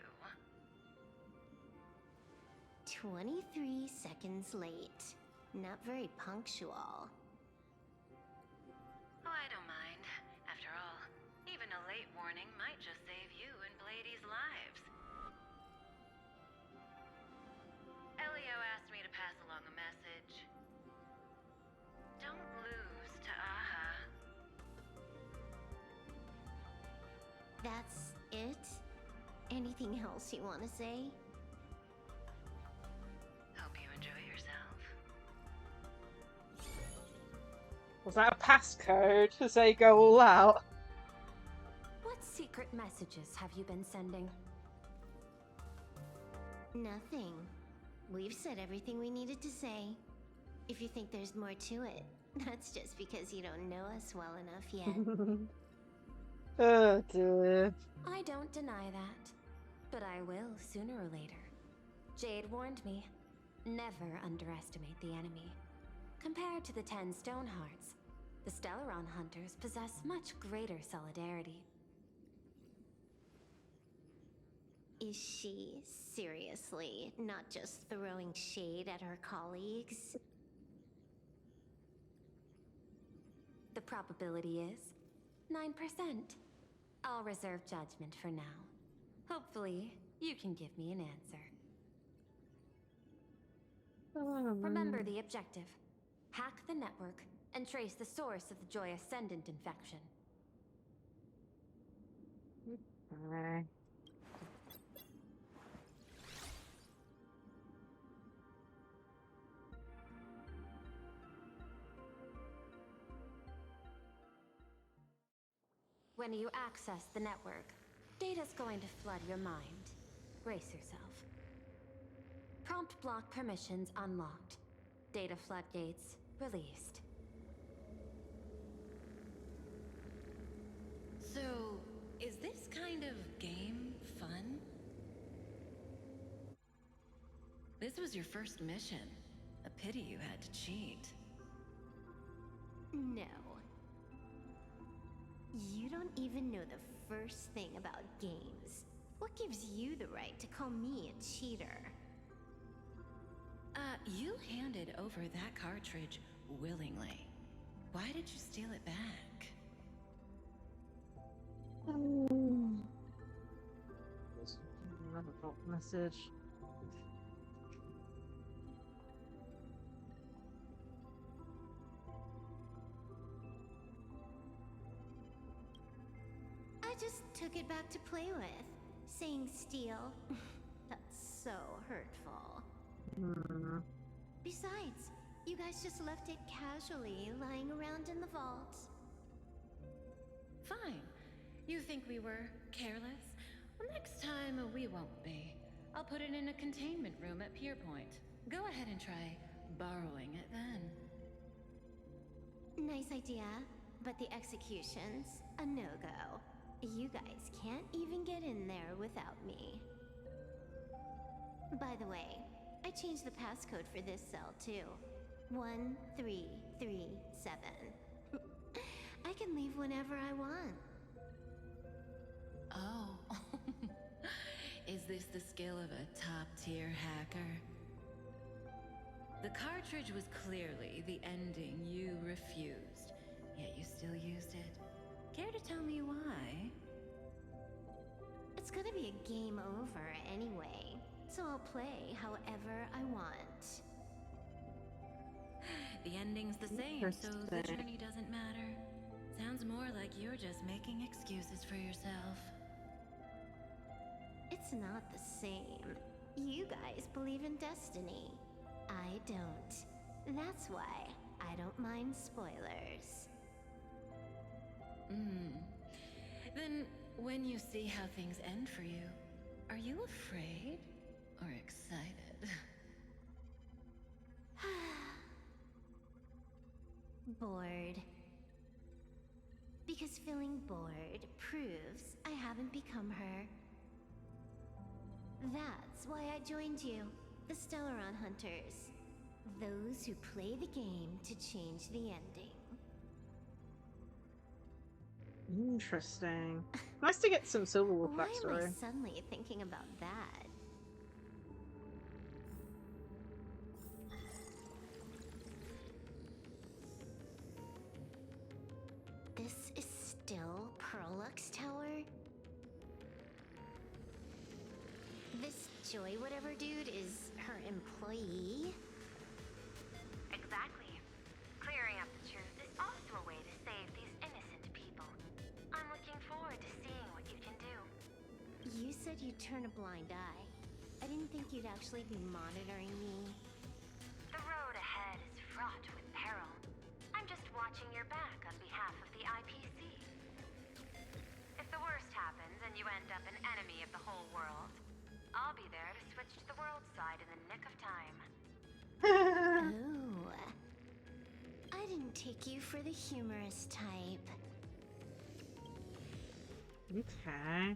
23 seconds late. Not very punctual. Oh, I don't mind. After all, even a late warning might just save you and Blady's lives. Elio asked me to pass along a message. Don't lose to Aha. That's it? Anything else you want to say? Hope you enjoy yourself. Was that a passcode to say go all out? What secret messages have you been sending? Nothing. We've said everything we needed to say. If you think there's more to it, that's just because you don't know us well enough yet. Oh dear. I don't deny that, but I will sooner or later. Jade warned me, never underestimate the enemy. Compared to the 10 Stonehearts, the Stellaron Hunters possess much greater solidarity. Is she seriously not just throwing shade at her colleagues? The probability is 9%. I'll reserve judgment for now. Hopefully, you can give me an answer. Remember the objective. Hack the network and trace the source of the Joy Ascendant infection. When you access the network, data's going to flood your mind. Brace yourself. Prompt block permissions unlocked. Data floodgates released. So, is this kind of game fun? This was your first mission. A pity you had to cheat. No. You don't even know the first thing about games. What gives you the right to call me a cheater? You handed over that cartridge willingly. Why did you steal it back? Another bot message. I just took it back to play with. Saying steal, that's so hurtful. Besides, you guys just left it casually lying around in the vault. Fine. You think we were careless? Well, next time we won't be. I'll put it in a containment room at Pier Point. Go ahead and try borrowing it then. Nice idea, but the execution's a no-go. You guys can't even get in there without me. By the way, I changed the passcode for this cell too. 1337. I can leave whenever I want. Oh. Is this the skill of a top-tier hacker? The cartridge was clearly the ending you refused, yet you still used it. Care to tell me why? It's gonna be a game over anyway, so I'll play however I want. The ending's the same, so the journey doesn't matter. Sounds more like you're just making excuses for yourself. It's not the same. You guys believe in destiny. I don't. That's why I don't mind spoilers. Then, when you see how things end for you, are you afraid or excited? Bored. Because feeling bored proves I haven't become her. That's why I joined you, the Stellaron Hunters. Those who play the game to change the ending. Interesting. Nice to get some Silverwolf Why am I backstory. suddenly thinking about that? This is still Perlux Tower? This Joy whatever dude is her employee? Exactly. Clearing up the truth is also a way to save these innocent people. I'm looking forward to seeing what you can do. You said you'd turn a blind eye. I didn't think you'd actually be monitoring me. The road ahead is fraught with peril. I'm just watching your back on behalf of the IPC. If the worst happens and you end up an enemy of the whole world, I'll be there to switch to the world side in the nick of time. Oh. I didn't take you for the humorous type. Okay.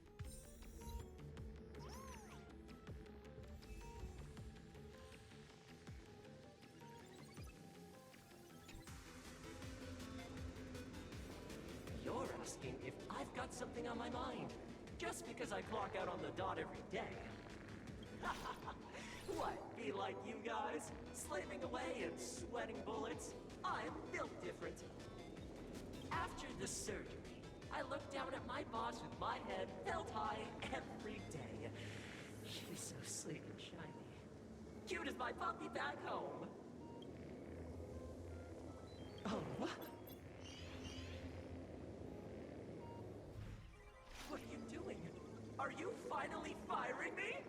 You're asking if I've got something on my mind, just because I clock out on the dot every day. What, be like you guys? Slaving away and sweating bullets? I'm built different. After the surgery, I looked down at my boss with my head held high every day. She's so sleek and shiny. Cute as my puppy back home. Oh, what? What are you doing? Are you finally firing me?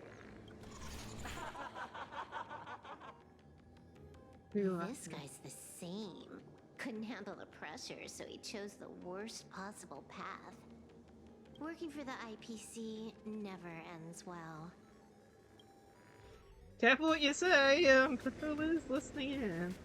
This guy's the same. Couldn't handle the pressure, so he chose the worst possible path. Working for the IPC never ends well. Careful what you say, Patroller's listening in.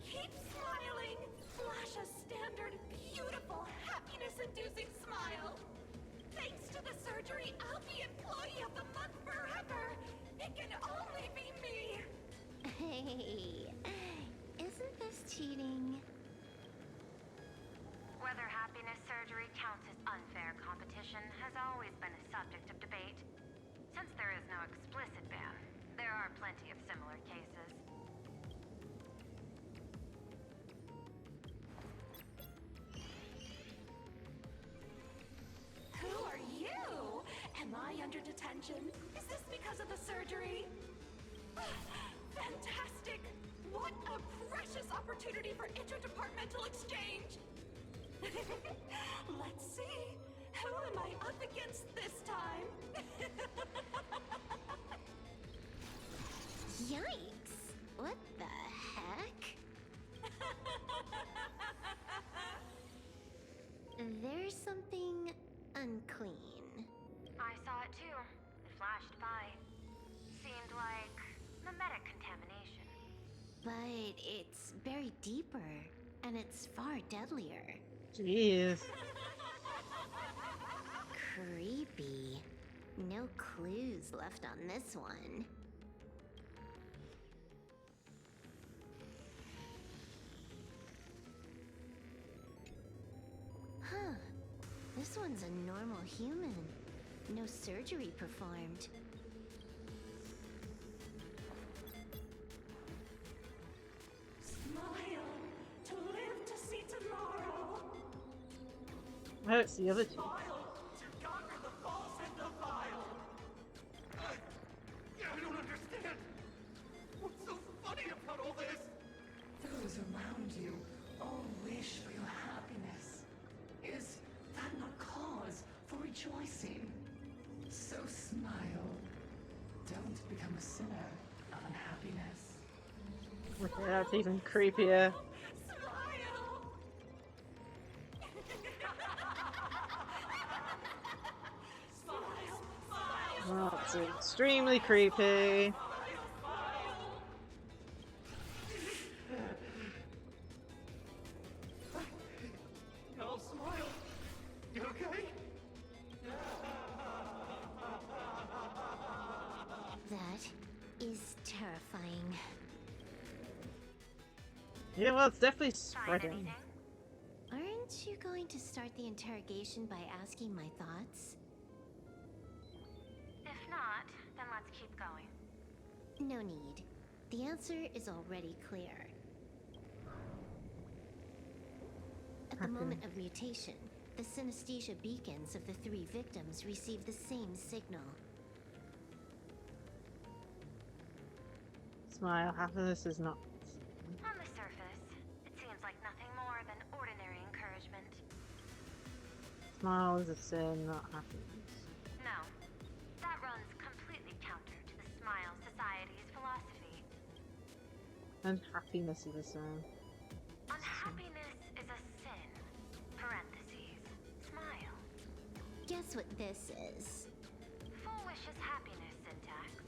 Keep smiling! Flash a standard, beautiful, happiness-inducing smile! Thanks to the surgery, I'll be Employee of the Month forever! It can only be me! Hey, isn't this cheating? Whether happiness surgery counts as unfair competition has always been a subject of debate. Since there is no explicit ban, there are plenty of similar cases. Who are you? Am I under detention? Is this because of the surgery? Fantastic! What a precious opportunity for interdepartmental exchange! Let's see. Who am I up against this time? Yikes! What the heck? There's something unclean. I saw it too. It flashed by. Seemed like mimetic contamination. But it's buried deeper, and it's far deadlier. Jeez. Creepy. No clues left on this one. Huh. This one's a normal human. No surgery performed. Smile to live to see tomorrow. Oh, it's the other two. Smile to conquer the false and the vile. I don't understand. What's so funny about all this? Those around you all wish for your happiness. Is that not cause for rejoicing? So smile. Don't become a sinner of unhappiness. Okay, that's even creepier. Oh, it's extremely creepy. No, smile. You okay? That is terrifying. Yeah, well, it's definitely spreading. Aren't you going to start the interrogation by asking my thoughts? If not, then let's keep going. No need. The answer is already clear. At the moment of mutation, the synesthesia beacons of the 3 victims receive the same signal. Smile, happiness is not. On the surface, it seems like nothing more than ordinary encouragement. Smile is a sin, not happiness. No, that runs completely counter to the Smile Society's philosophy. And happiness is a sin. Unhappiness is a sin. Parentheses. Smile. Guess what this is? Foolish is happiness syntax.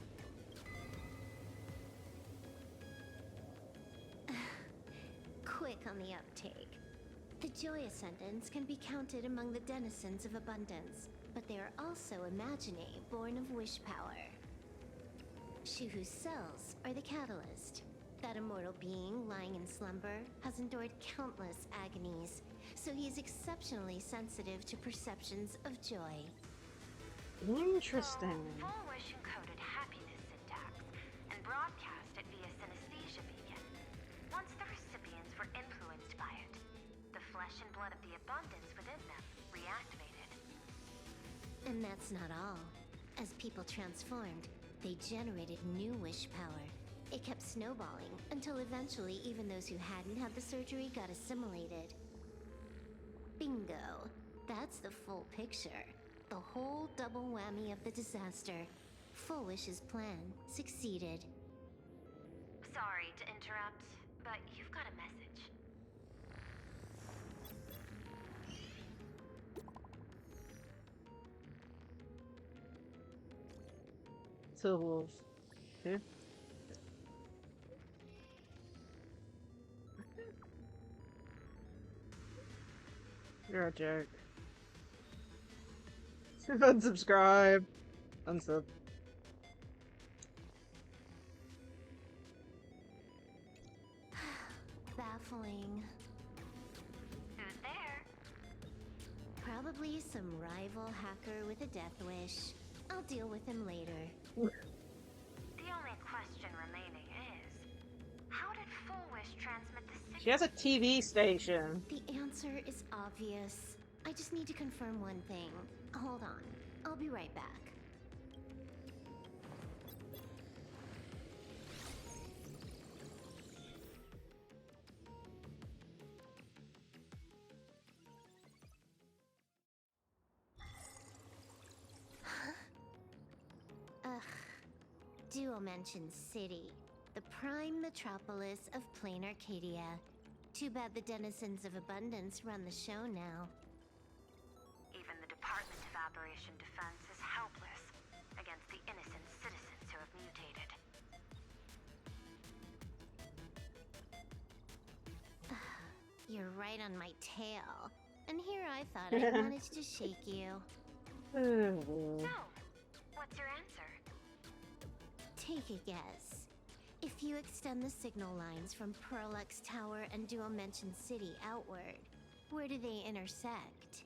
Quick on the uptake. The Joy Ascendants can be counted among the denizens of abundance, but they are also imaginae born of wish power. Shuhu's cells are the catalyst. That immortal being lying in slumber has endured countless agonies, so he is exceptionally sensitive to perceptions of joy. Interesting. Foolish encoded happiness syntax and broadcast it via synesthesia beacon. Once the recipients were influenced by it, the flesh and blood of the abundance within them reactivated. And that's not all. As people transformed, they generated new wish power. It kept snowballing until eventually even those who hadn't had the surgery got assimilated. Bingo. That's the full picture. The whole double whammy of the disaster. Full Wish's plan succeeded. Sorry to interrupt, but you've got a message. Silverwolf. Who? You're a joke. Unsubscribe. Unsub. Baffling. Who's there? Probably some rival hacker with a death wish. I'll deal with him later. The only question remaining is, how did Full Wish transmit the signal? She has a TV station. The answer is obvious. I just need to confirm one thing. Hold on. I'll be right back. Duomension City, the prime metropolis of plain Arcadia. Too bad the denizens of Abundance run the show now. Even the Department of Aberration Defense is helpless against the innocent citizens who have mutated. You're right on my tail. And here I thought I'd managed to shake you. So, what's your answer? Take a guess. If you extend the signal lines from Pearlux Tower and Duomension City outward, where do they intersect?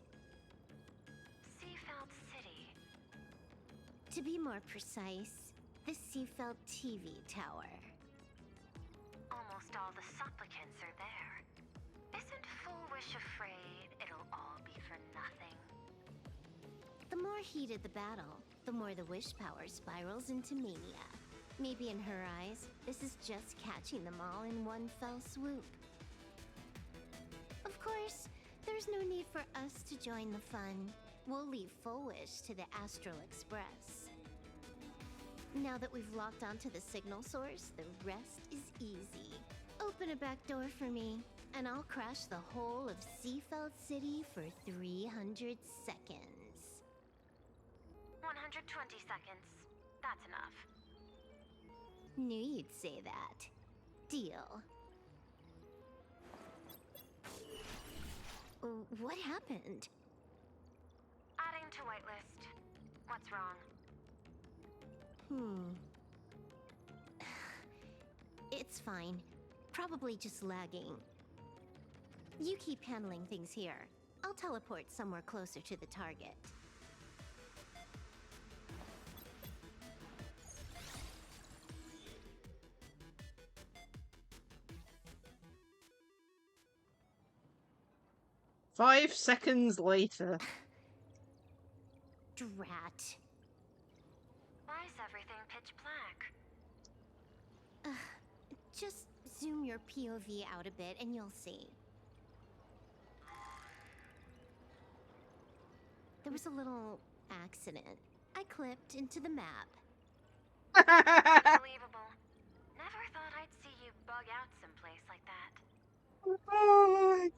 Seafeld City. To be more precise, the Seafeld TV Tower. Almost all the supplicants are there. Isn't Full Wish afraid it'll all be for nothing? The more heated the battle, the more the wish power spirals into mania. Maybe in her eyes, this is just catching them all in one fell swoop. Of course, there's no need for us to join the fun. We'll leave Full Wish to the Astral Express. Now that we've locked onto the signal source, the rest is easy. Open a back door for me, and I'll crash the whole of Seafeld City for 300 seconds. 120 seconds. That's enough. Knew you'd say that. Deal. What happened? Adding to whitelist. What's wrong? It's fine. Probably just lagging. You keep handling things here. I'll teleport somewhere closer to the target. Five seconds later. Drat. Why is everything pitch black? Just zoom your POV out a bit and you'll see. There was a little accident. I clipped into the map. Unbelievable. Never thought I'd see you bug out someplace like that.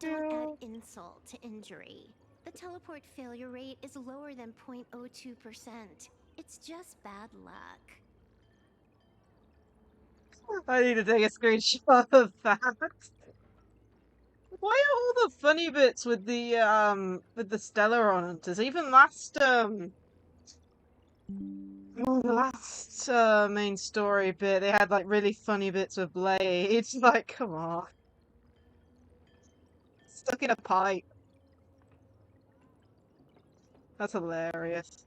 Don't add insult to injury. The teleport failure rate is lower than 0.02%. It's just bad luck. I need to take a screenshot of that. Why are all the funny bits with the Stellar Hunters? Even last main story bit, they had like really funny bits with Blade. It's like, come on. Stuck in a pipe. That's hilarious.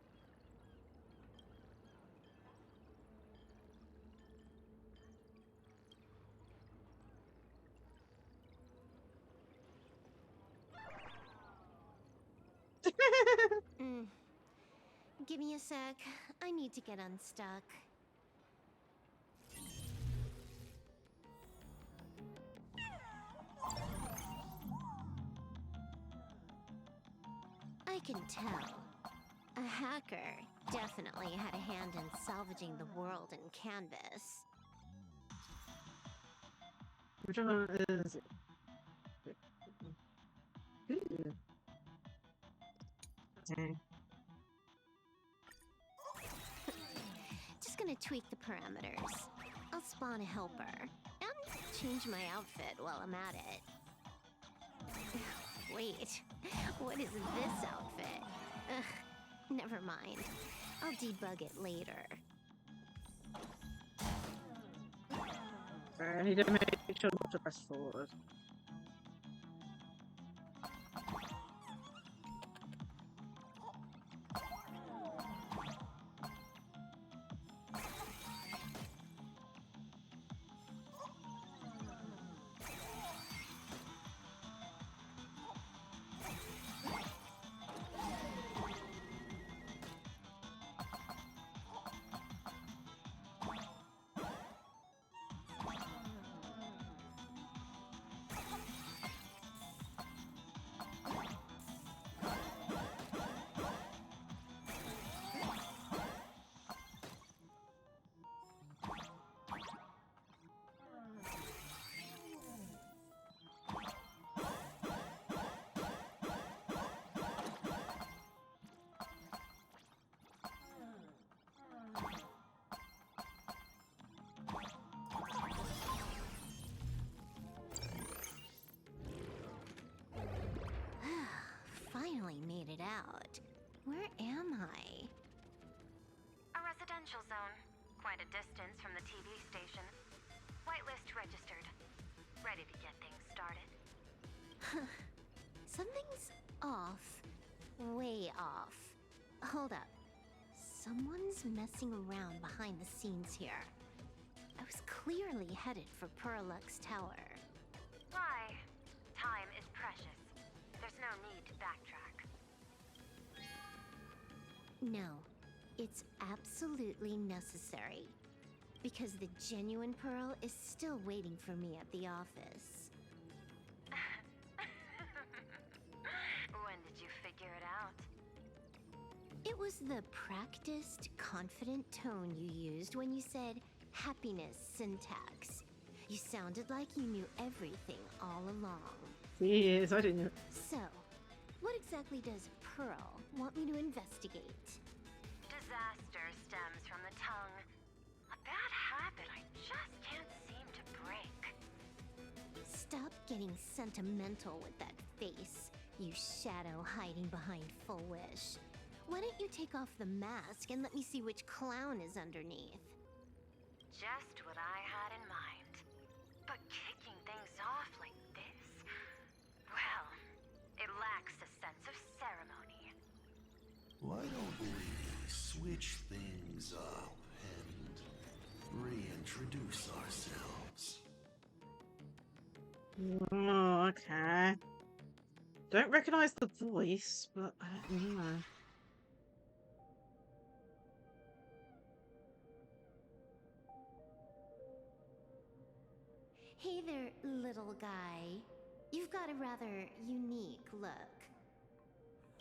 Give me a sec. I need to get unstuck. I can tell. A hacker definitely had a hand in salvaging the world in Canvas. Which one is it? Ooh. Okay. Just gonna tweak the parameters. I'll spawn a helper and change my outfit while I'm at it. Wait, what is this outfit? Ugh, never mind. I'll debug it later. Sorry, I need to make sure not to press forward. Finally made it out. Where am I? A residential zone. Quite a distance from the TV station. Whitelist registered. Ready to get things started. Something's off. Way off. Hold up. Someone's messing around behind the scenes here. I was clearly headed for Perlux Tower. Why? Time is precious. There's no need to backtrack. No, it's absolutely necessary. Because the genuine Pearl is still waiting for me at the office. When did you figure it out? It was the practiced, confident tone you used when you said happiness syntax. You sounded like you knew everything all along. Yes, I didn't know. So, what exactly does Pearl want me to investigate? Disaster stems from the tongue. A bad habit I just can't seem to break. Stop getting sentimental with that face, you shadow hiding behind Full Wish. Why don't you take off the mask and let me see which clown is underneath? Just what I had in mind. But kicking things off like this, well, it lacks a sense of ceremony. Why don't we switch things up and reintroduce ourselves? Oh, okay. Don't recognize the voice, but I don't know. Hey there, little guy. You've got a rather unique look.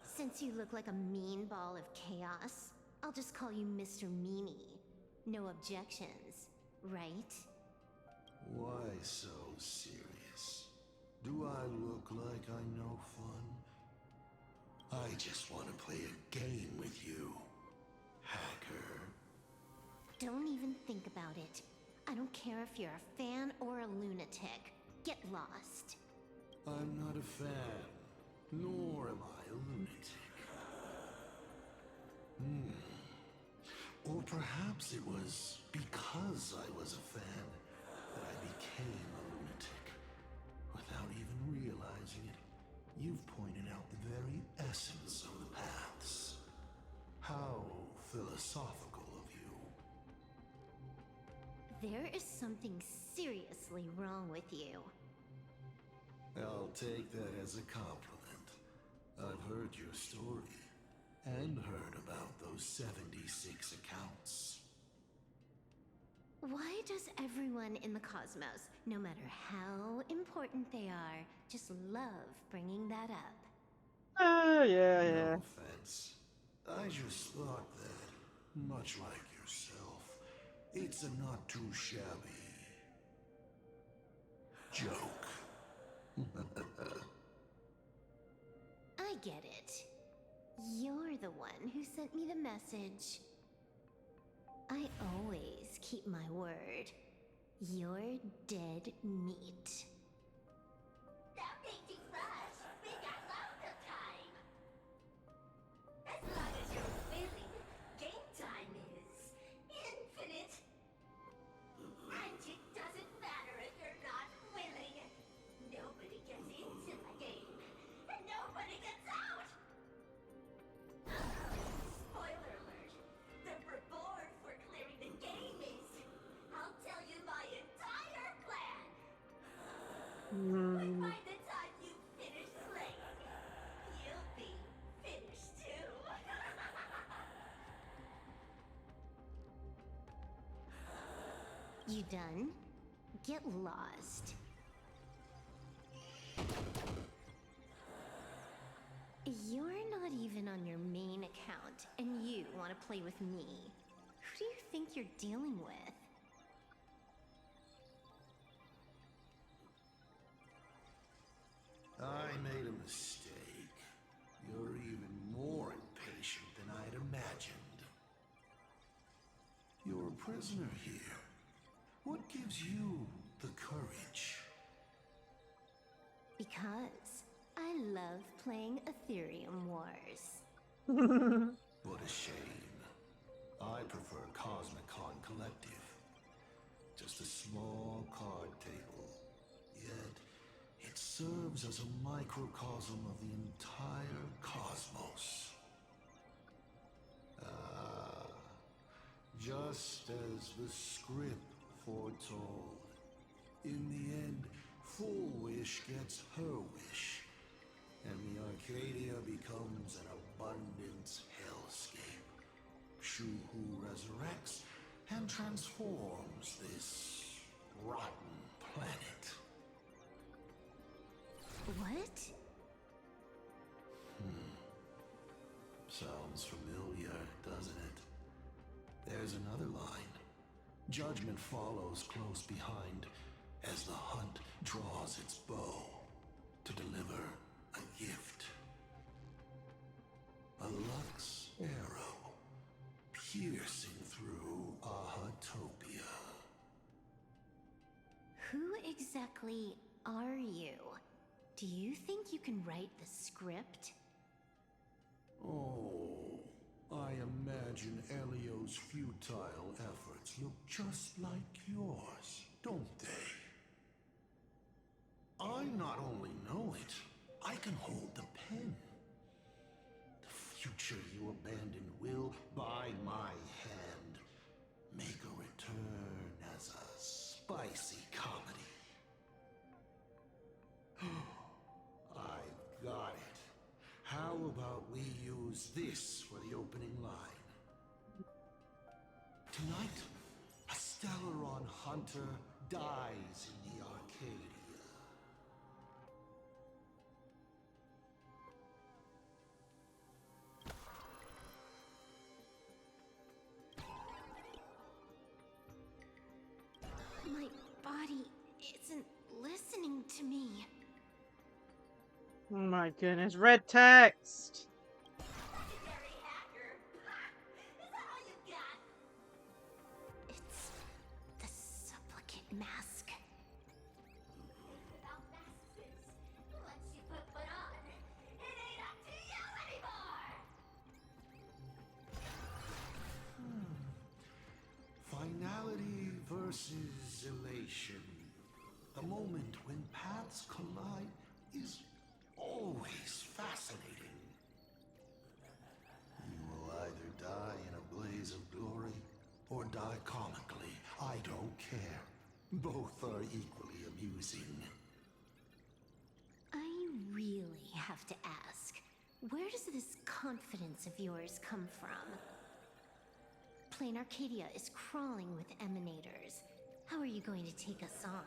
Since you look like a mean ball of chaos, I'll just call you Mr. Meanie. No objections, right? Why so serious? Do I look like I'm no fun? I just want to play a game with you, hacker. Don't even think about it. I don't care if you're a fan or a lunatic. Get lost. I'm not a fan, nor am I a lunatic. Or perhaps it was because I was a fan that I became a lunatic. Without even realizing it, you've pointed out the very essence of the paths. How philosophical of you. There is something seriously wrong with you. I'll take that as a compliment. I've heard your story, and heard about those 76 accounts. Why does everyone in the cosmos, no matter how important they are, just love bringing that up? Oh, yeah, No yeah. offense. I just thought that Much like yourself, it's a not too shabby joke. I get it. You're the one who sent me the message. I always keep my word. You're dead meat. That painting rush. We got loads of time. As long as you're willing, game time is infinite. And it doesn't matter if you're not willing. Nobody gets into the game, and nobody gets out. Spoiler alert. The reward for clearing the game is, I'll tell you my entire plan. But by the time you finish playing, you'll be finished too. You done? Get lost. You're not even on your main account, and you want to play with me. Who do you think you're dealing with? I made a mistake. You're even more impatient than I'd imagined. You're a prisoner here. What gives you the courage? Because I love playing Ethereum Wars. What a shame. I prefer Cosmicon Collective. Just a small card table. Yet, it serves as a microcosm of the entire cosmos. Just as the script foretold. In the end, Full Wish gets her wish, and the Arcadia becomes an abundance hellscape. Shu-Hu resurrects and transforms this rotten planet. What? Sounds familiar, doesn't it? There's another line. Judgment follows close behind as the hunt draws its bow to deliver a gift. A Lux arrow piercing through Ahatopia. Who exactly are you? Do you think you can write the script? Oh, I imagine Elio's futile efforts look just like yours, don't they? I not only know it, I can hold the pen. The future you abandoned will, by my hand, make a return as a spicy comedy. I've got it. How about we use this for the opening line? Tonight, a Stellaron hunter dies in the Arcadia. My body isn't listening to me. Oh my goodness, red text! Legendary hacker. Is that all you got? It's the supplicant mask. About masks. Once you put one on, it ain't up to you anymore. Finality versus elation. The moment when paths collide is always fascinating. You will either die in a blaze of glory or die comically. I don't care. Both are equally amusing. I really have to ask, where does this confidence of yours come from? Plain Arcadia is crawling with emanators. How are you going to take us on?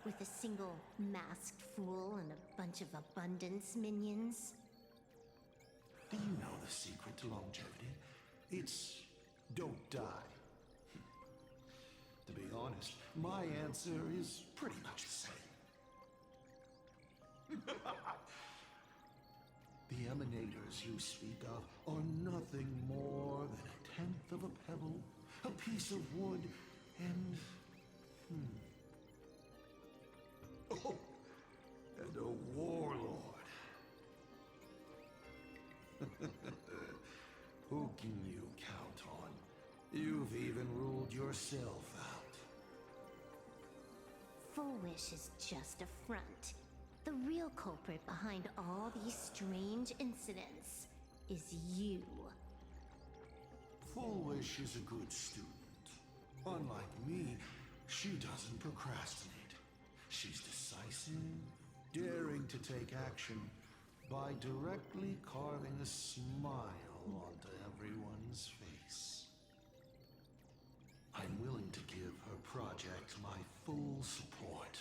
With a single masked fool and a bunch of abundance minions? Do you know the secret to longevity? It's don't die. To be honest, my answer is pretty much the same. The emanators you speak of are nothing more than a tenth of a pebble, a piece of wood, and... Oh, and a warlord. Who can you count on? You've even ruled yourself out. Full Wish is just a front. The real culprit behind all these strange incidents is you. Full Wish is a good student. Unlike me, she doesn't procrastinate. She's decisive, daring to take action by directly carving a smile onto everyone's face. I'm willing to give her project my full support.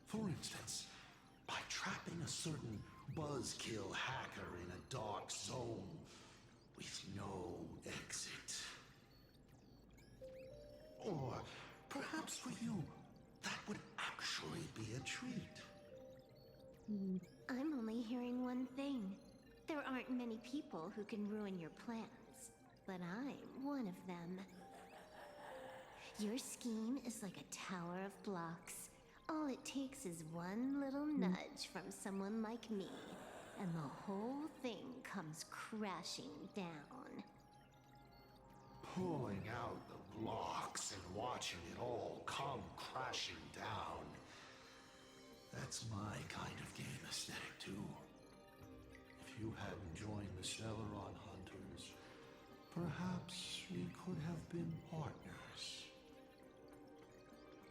For instance, by trapping a certain buzzkill hacker in a dark zone with no exit. Or perhaps for you, that would actually be a treat. I'm only hearing one thing. There aren't many people who can ruin your plans, but I'm one of them. Your scheme is like a tower of blocks. All it takes is one little nudge from someone like me, and the whole thing comes crashing down. Pulling out the blocks and watching it all come crashing down. That's my kind of game aesthetic, too. If you hadn't joined the Stellaron Hunters, perhaps we could have been partners.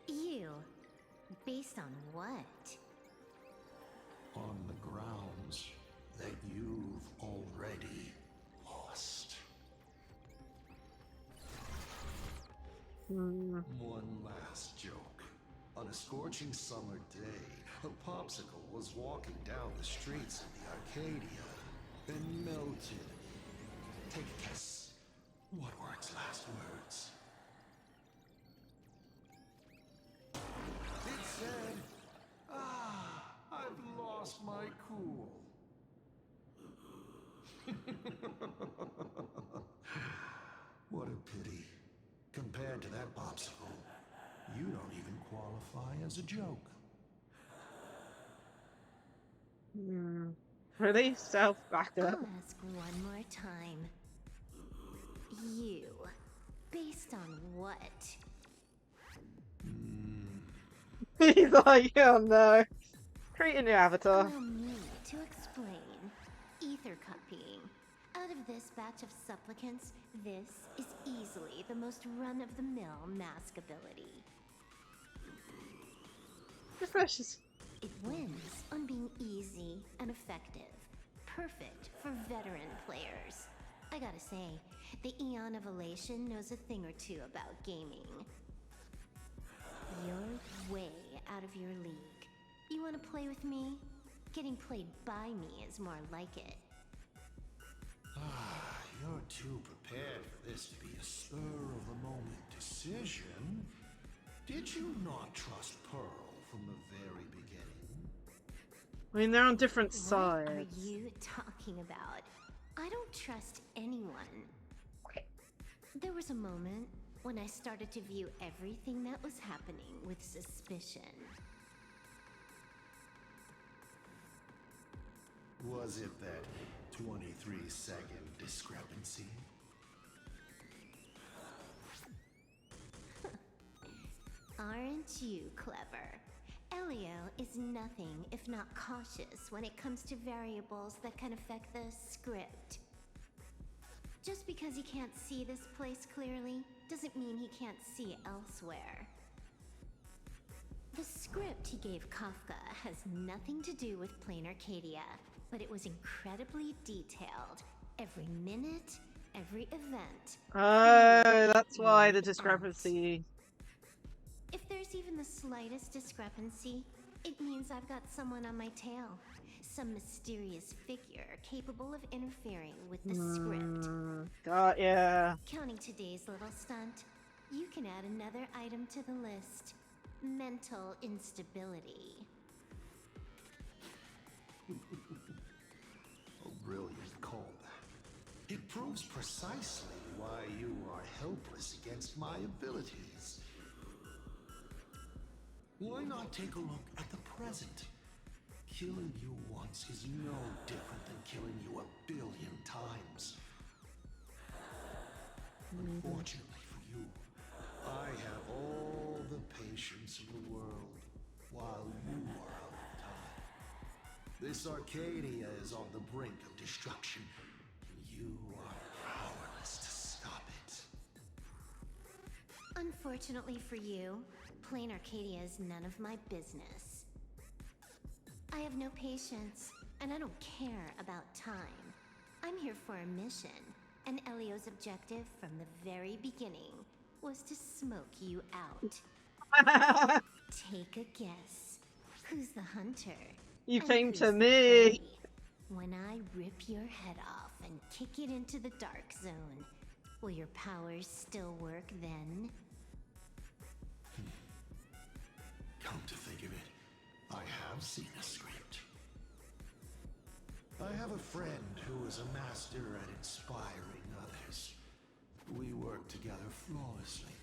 You? Based on what? On the grounds that you've already lost. One last joke. On a scorching summer day, a popsicle was walking down the streets of the Arcadia and melted. Take a guess. What were its last words? It said, I've lost my cool. What a pity. Compared to that popsicle, you don't even qualify as a joke. Really? Self-back up. I'll ask one more time. You? Based on what? He's like, oh no. Create a new avatar. Allow me to explain. Ether copying. Out of this batch of supplicants, this is easily the most run-of-the-mill mask ability. Refreshes. It wins on being easy and effective. Perfect for veteran players. I gotta say, the Eon of Elation knows a thing or two about gaming. You're way out of your league. You wanna play with me? Getting played by me is more like it. You're too prepared for this to be a spur-of-the-moment decision. Did you not trust Pearl from the very beginning? I mean, they're on different What sides. are you talking about? I don't trust anyone. There was a moment when I started to view everything that was happening with suspicion. Was it that 23-second discrepancy? Aren't you clever? Elio is nothing if not cautious when it comes to variables that can affect the script. Just because he can't see this place clearly, doesn't mean he can't see elsewhere. The script he gave Kafka has nothing to do with plain Arcadia, but it was incredibly detailed. Every minute, every event. Oh, that's why the discrepancy. If there's even the slightest discrepancy, it means I've got someone on my tail. Some mysterious figure capable of interfering with the script. God, yeah. Counting today's little stunt, you can add another item to the list. Mental instability. A brilliant callback. It proves precisely why you are helpless against my abilities. Why not take a look at the present? Killing you once is no different than killing you 1,000,000,000 times. Unfortunately for you, I have all the patience in the world, while you are out of time. This Arcadia is on the brink of destruction, and you are powerless to stop it. Unfortunately for you, plain Arcadia is none of my business. I have no patience, and I don't care about time. I'm here for a mission, and Elio's objective from the very beginning was to smoke you out. Take a guess. Who's the hunter? You and came who's to the me. prey? When I rip your head off and kick it into the dark zone, will your powers still work then? Come to think of it, I have seen a script. I have a friend who is a master at inspiring others. We work together flawlessly,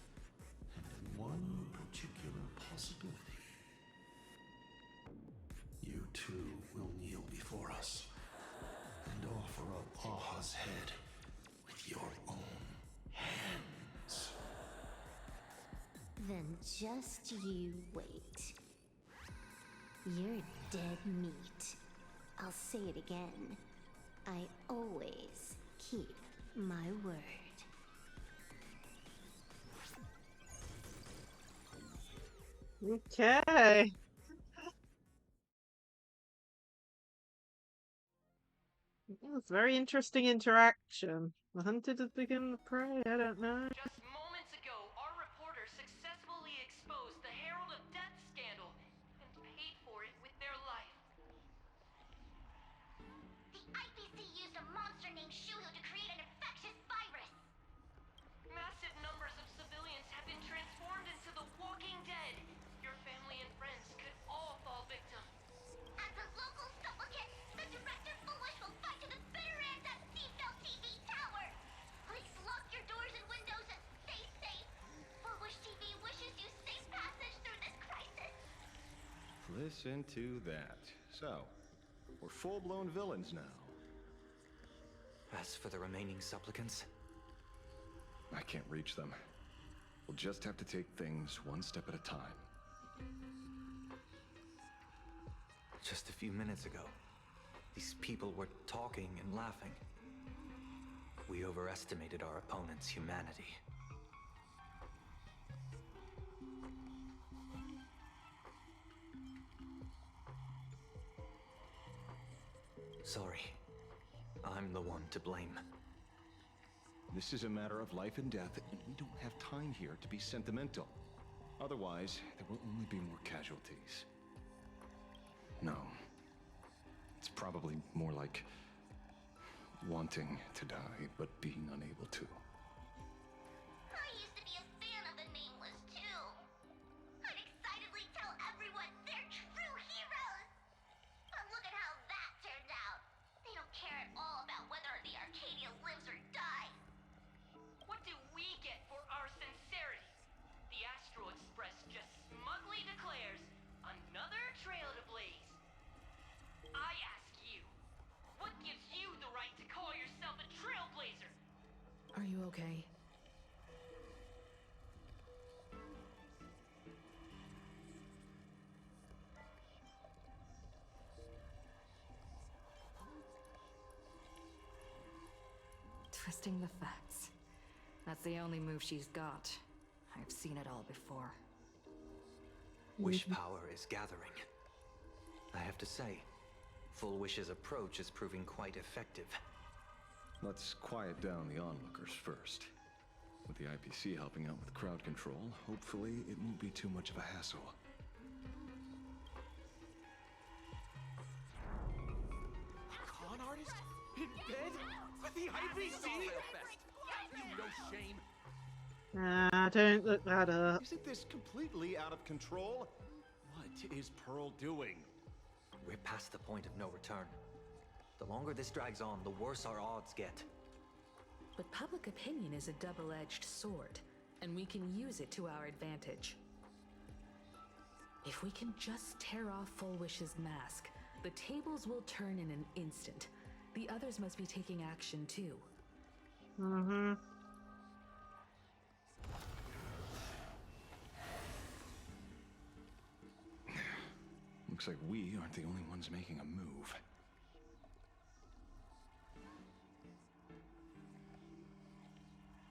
and in one particular possibility. You too will kneel before us and offer up Aha's head with your own hands. Then just you wait. You're dead meat. I'll say it again. I always keep my word. Okay. Well, it's a very interesting interaction. The hunted has become the prey. I don't know. Just moments ago, our reporter successfully exposed the Herald of Death scandal and paid for it with their life. The IPC used a monster named Shuhu to create an infectious virus. Massive numbers of civilians have been transformed into the Walking Dead. Your family and friends could all fall victim. As a local supplicant, the Director Foolish will fight to the bitter end at Seafell TV Tower. Please lock your doors and windows and stay safe. Foolish TV wishes you safe passage through this crisis. Listen to that. So, we're full-blown villains now. As for the remaining supplicants, I can't reach them. We'll just have to take things one step at a time. just a few minutes ago, these people were talking and laughing. We overestimated our opponent's humanity. Sorry. I'm the one to blame. This is a matter of life and death, and we don't have time here to be sentimental. Otherwise, there will only be more casualties. No. It's probably more like wanting to die, but being unable to. I used to be a fan of the Nameless, too. I'd excitedly tell everyone they're true heroes. But look at how that turned out. They don't care at all about whether the Arcadia lives or dies. What do we get for our sincerity? The Astral Express just smugly declares another trail to blaze. I ask you, what gives you the right to call yourself a trailblazer? Are you okay? Twisting the facts. That's the only move she's got. I've seen it all before. Wish power is gathering. I have to say, Full Wish's approach is proving quite effective. Let's quiet down the onlookers first. With the IPC helping out with crowd control, hopefully it won't be too much of a hassle. ABC? You no shame. Nah, don't look that up. Isn't this completely out of control? What is Pearl doing? We're past the point of no return. The longer this drags on, the worse our odds get. But public opinion is a double-edged sword, and we can use it to our advantage. If we can just tear off Full Wish's mask, the tables will turn in an instant. The others must be taking action too. Mm-hmm. Looks like we aren't the only ones making a move.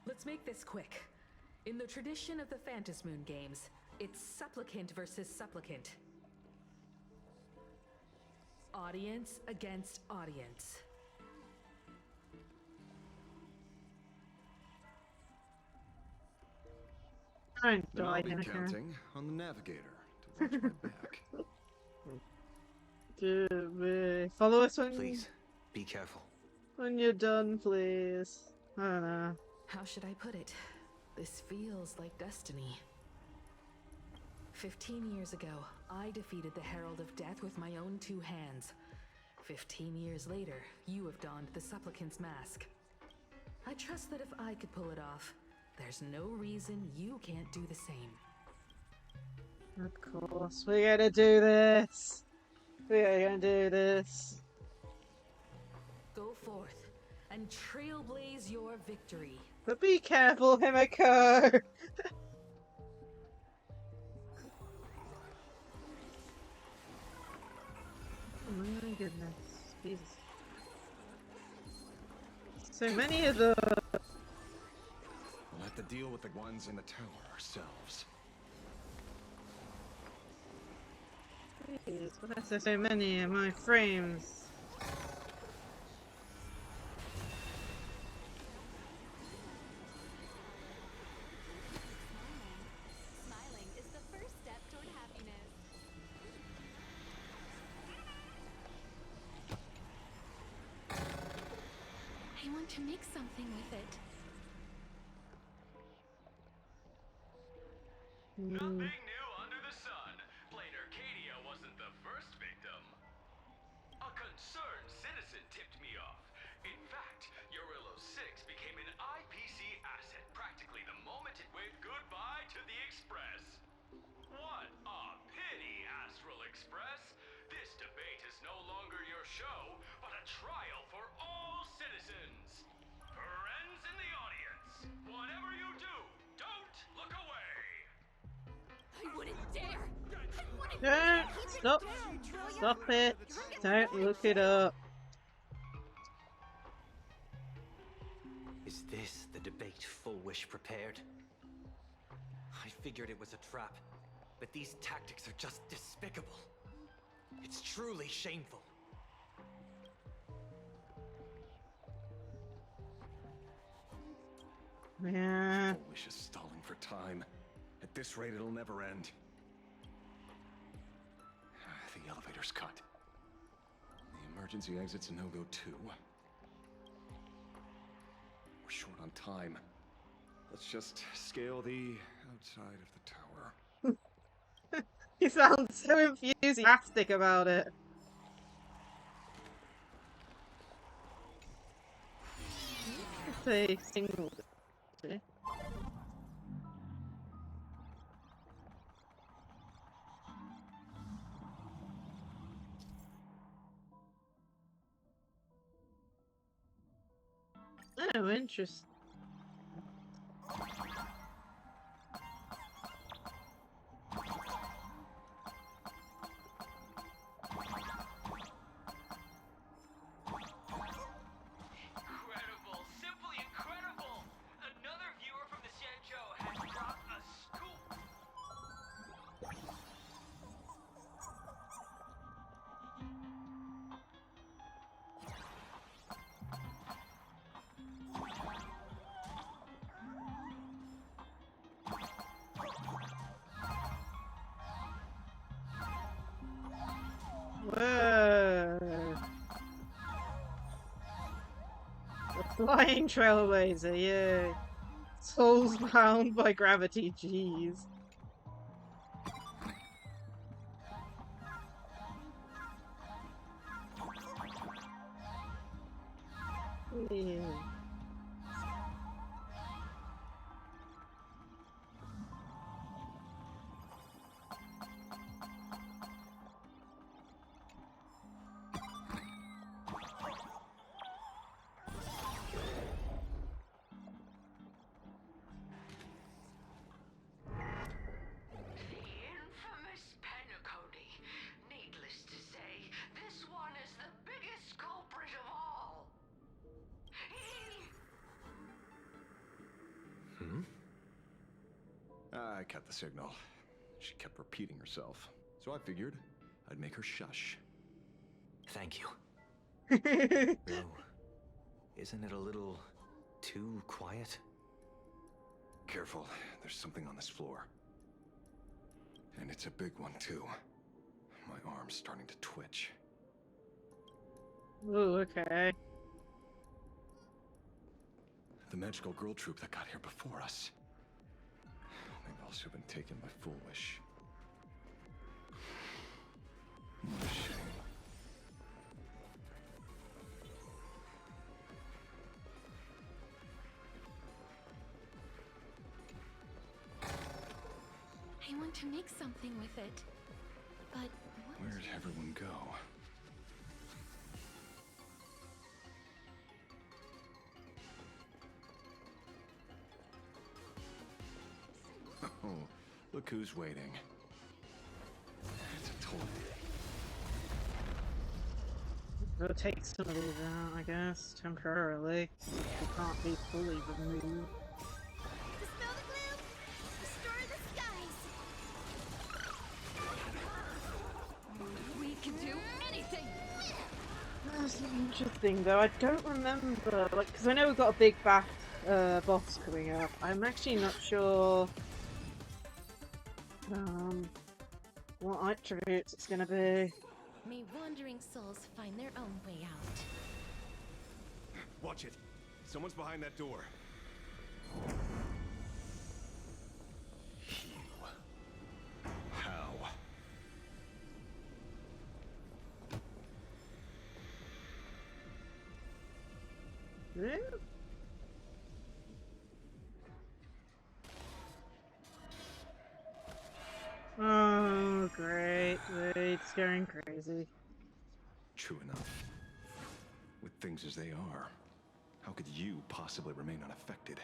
Let's make this quick. In the tradition of the Phantasm Moon games, it's supplicant versus supplicant. Audience against audience. Don't Then die, I'll be Hannah. counting on the navigator to watch my back. Follow us when Please, be careful. when you're done, please. I don't know. How should I put it? This feels like destiny. 15 years ago, I defeated the Herald of Death with my own two hands. 15 years later, you have donned the Supplicant's mask. I trust that if I could pull it off, there's no reason you can't do the same. Of course, we're gonna do this. We're gonna do this. Go forth and trailblaze your victory. But be careful, Himiko! Oh my goodness. Jesus. So many of the... We'll have to deal with the ones in the tower ourselves. Jeez, why are there so many in my frames? Smiling is the first step toward happiness. I want to make something with it. Nothing new under the sun. Plain Arcadia wasn't the first victim. A concerned citizen tipped me off. In fact, Eurillo 6 became an IPC asset practically the moment it waved goodbye to the Express. What a pity, Astral Express. This debate is no longer your show, but a trial for all citizens. Friends in the audience, whatever you do, don't look away. I wouldn't dare! I wouldn't Don't! Stop! Stop it! Don't look it up! Is this the debate Full Wish prepared? I figured it was a trap, but these tactics are just despicable. It's truly shameful. Yeah. Full Wish is stalling for time. At this rate, it'll never end. The elevator's cut. The emergency exit's a no-go too. We're short on time. Let's just scale the outside of the tower. He sounds so enthusiastic about it. It's a single. Oh, interesting. Incredible, simply incredible! Another viewer from the Xianzhou has dropped a scoop! Flying Trailblazer, yeah. Souls bound by gravity, jeez. Yeah. Infamous Penacony. Needless to say, this one is the biggest culprit of all. I cut the signal. She kept repeating herself, so I figured I'd make her shush. Thank you. Though, isn't it a little too quiet? Careful, there's something on this floor. And it's a big one, too. My arm's starting to twitch. Ooh, okay. The magical girl troop that got here before us. They've also been taken by Foolish. What a shame. I want to make something with it. But what? Where'd everyone go? Oh, look who's waiting. It's a toy. We'll take some of these out, I guess, temporarily. They can't be fully removed. Dispel the gloom! Restore the skies! We can do anything! That's interesting, though. I don't remember, like, because I know we've got a big boss coming up. I'm actually not sure what attributes it's gonna be. May wandering souls find their own way out. Watch it. Someone's behind that door. How? Yeah. Oh, great. It's going crazy. True enough. With things as they are, how could you possibly remain unaffected?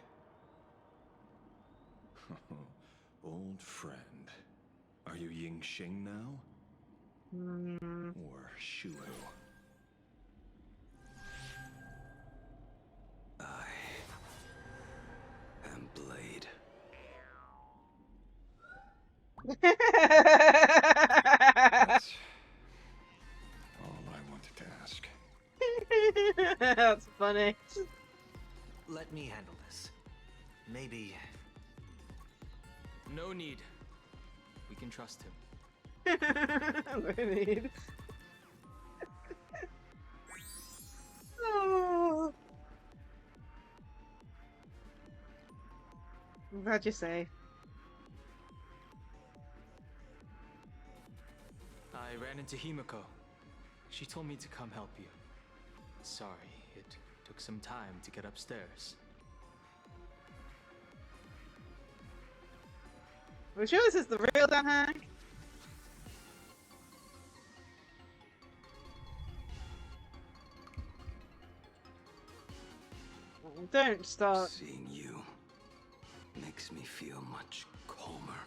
Old friend. Are you Ying Sheng now? Or Shuhu? I am Blade. That's all I wanted to ask. That's funny. Let me handle this. Maybe. No need. We can trust him. No need. Oh. I'm glad you say. I ran into Himiko. She told me to come help you. Sorry, it took some time to get upstairs. Are we sure this is the real Dan Hank? Don't start. Seeing you makes me feel much calmer.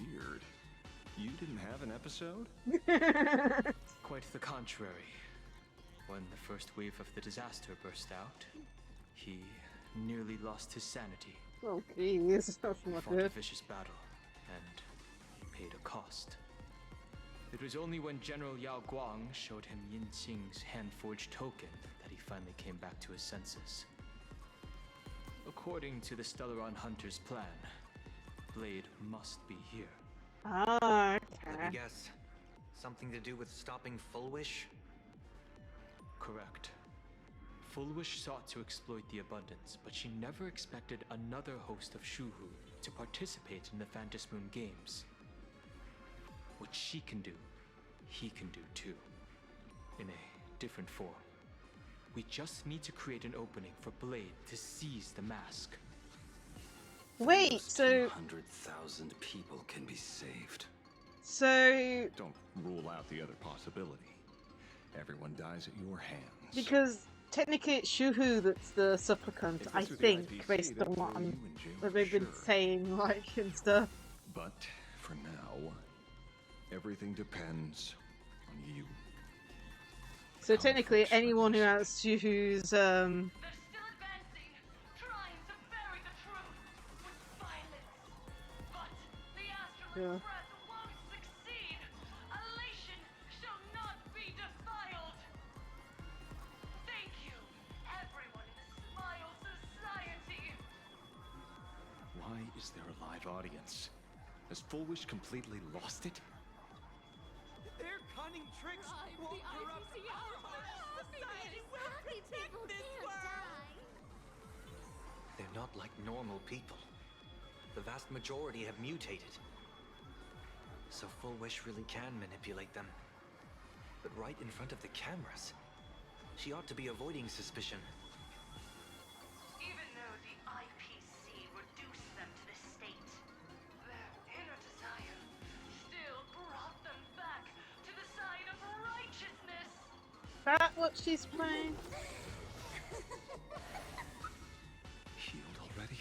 Weird. You didn't have an episode? Quite the contrary. When the first wave of the disaster burst out, he nearly lost his sanity. Oh, please, that's He not fought a good. vicious battle, and he paid a cost. It was only when General Yao Guang showed him Yin Xing's hand-forged token that he finally came back to his senses. According to the Stellaron Hunter's plan, Blade must be here. Ah, Let me okay. guess. Something to do with stopping Full Wish? Correct. Full Wish sought to exploit the abundance, but she never expected another host of Shuhu to participate in the Phantom Moon games. What she can do, he can do too. In a different form. We just need to create an opening for Blade to seize the mask. Wait, so 200,000 people can be saved. So Don't rule out the other possibility. Everyone dies at your hands. because technically it's Shuhu that's the supplicant, I think, based on what they've been saying, like, and stuff. But for now, everything depends on you. So technically anyone who has Shuhu's, yeah. Why is there a live audience? Has Full Wish completely lost it? Their cunning tricks won't corrupt our society. Will protect this world. They're not like normal people. The vast majority have mutated. So Full Wish really can manipulate them. But right in front of the cameras, she ought to be avoiding suspicion. Even though the IPC reduced them to this state, their inner desire still brought them back to the side of righteousness. That what she's playing? Healed already?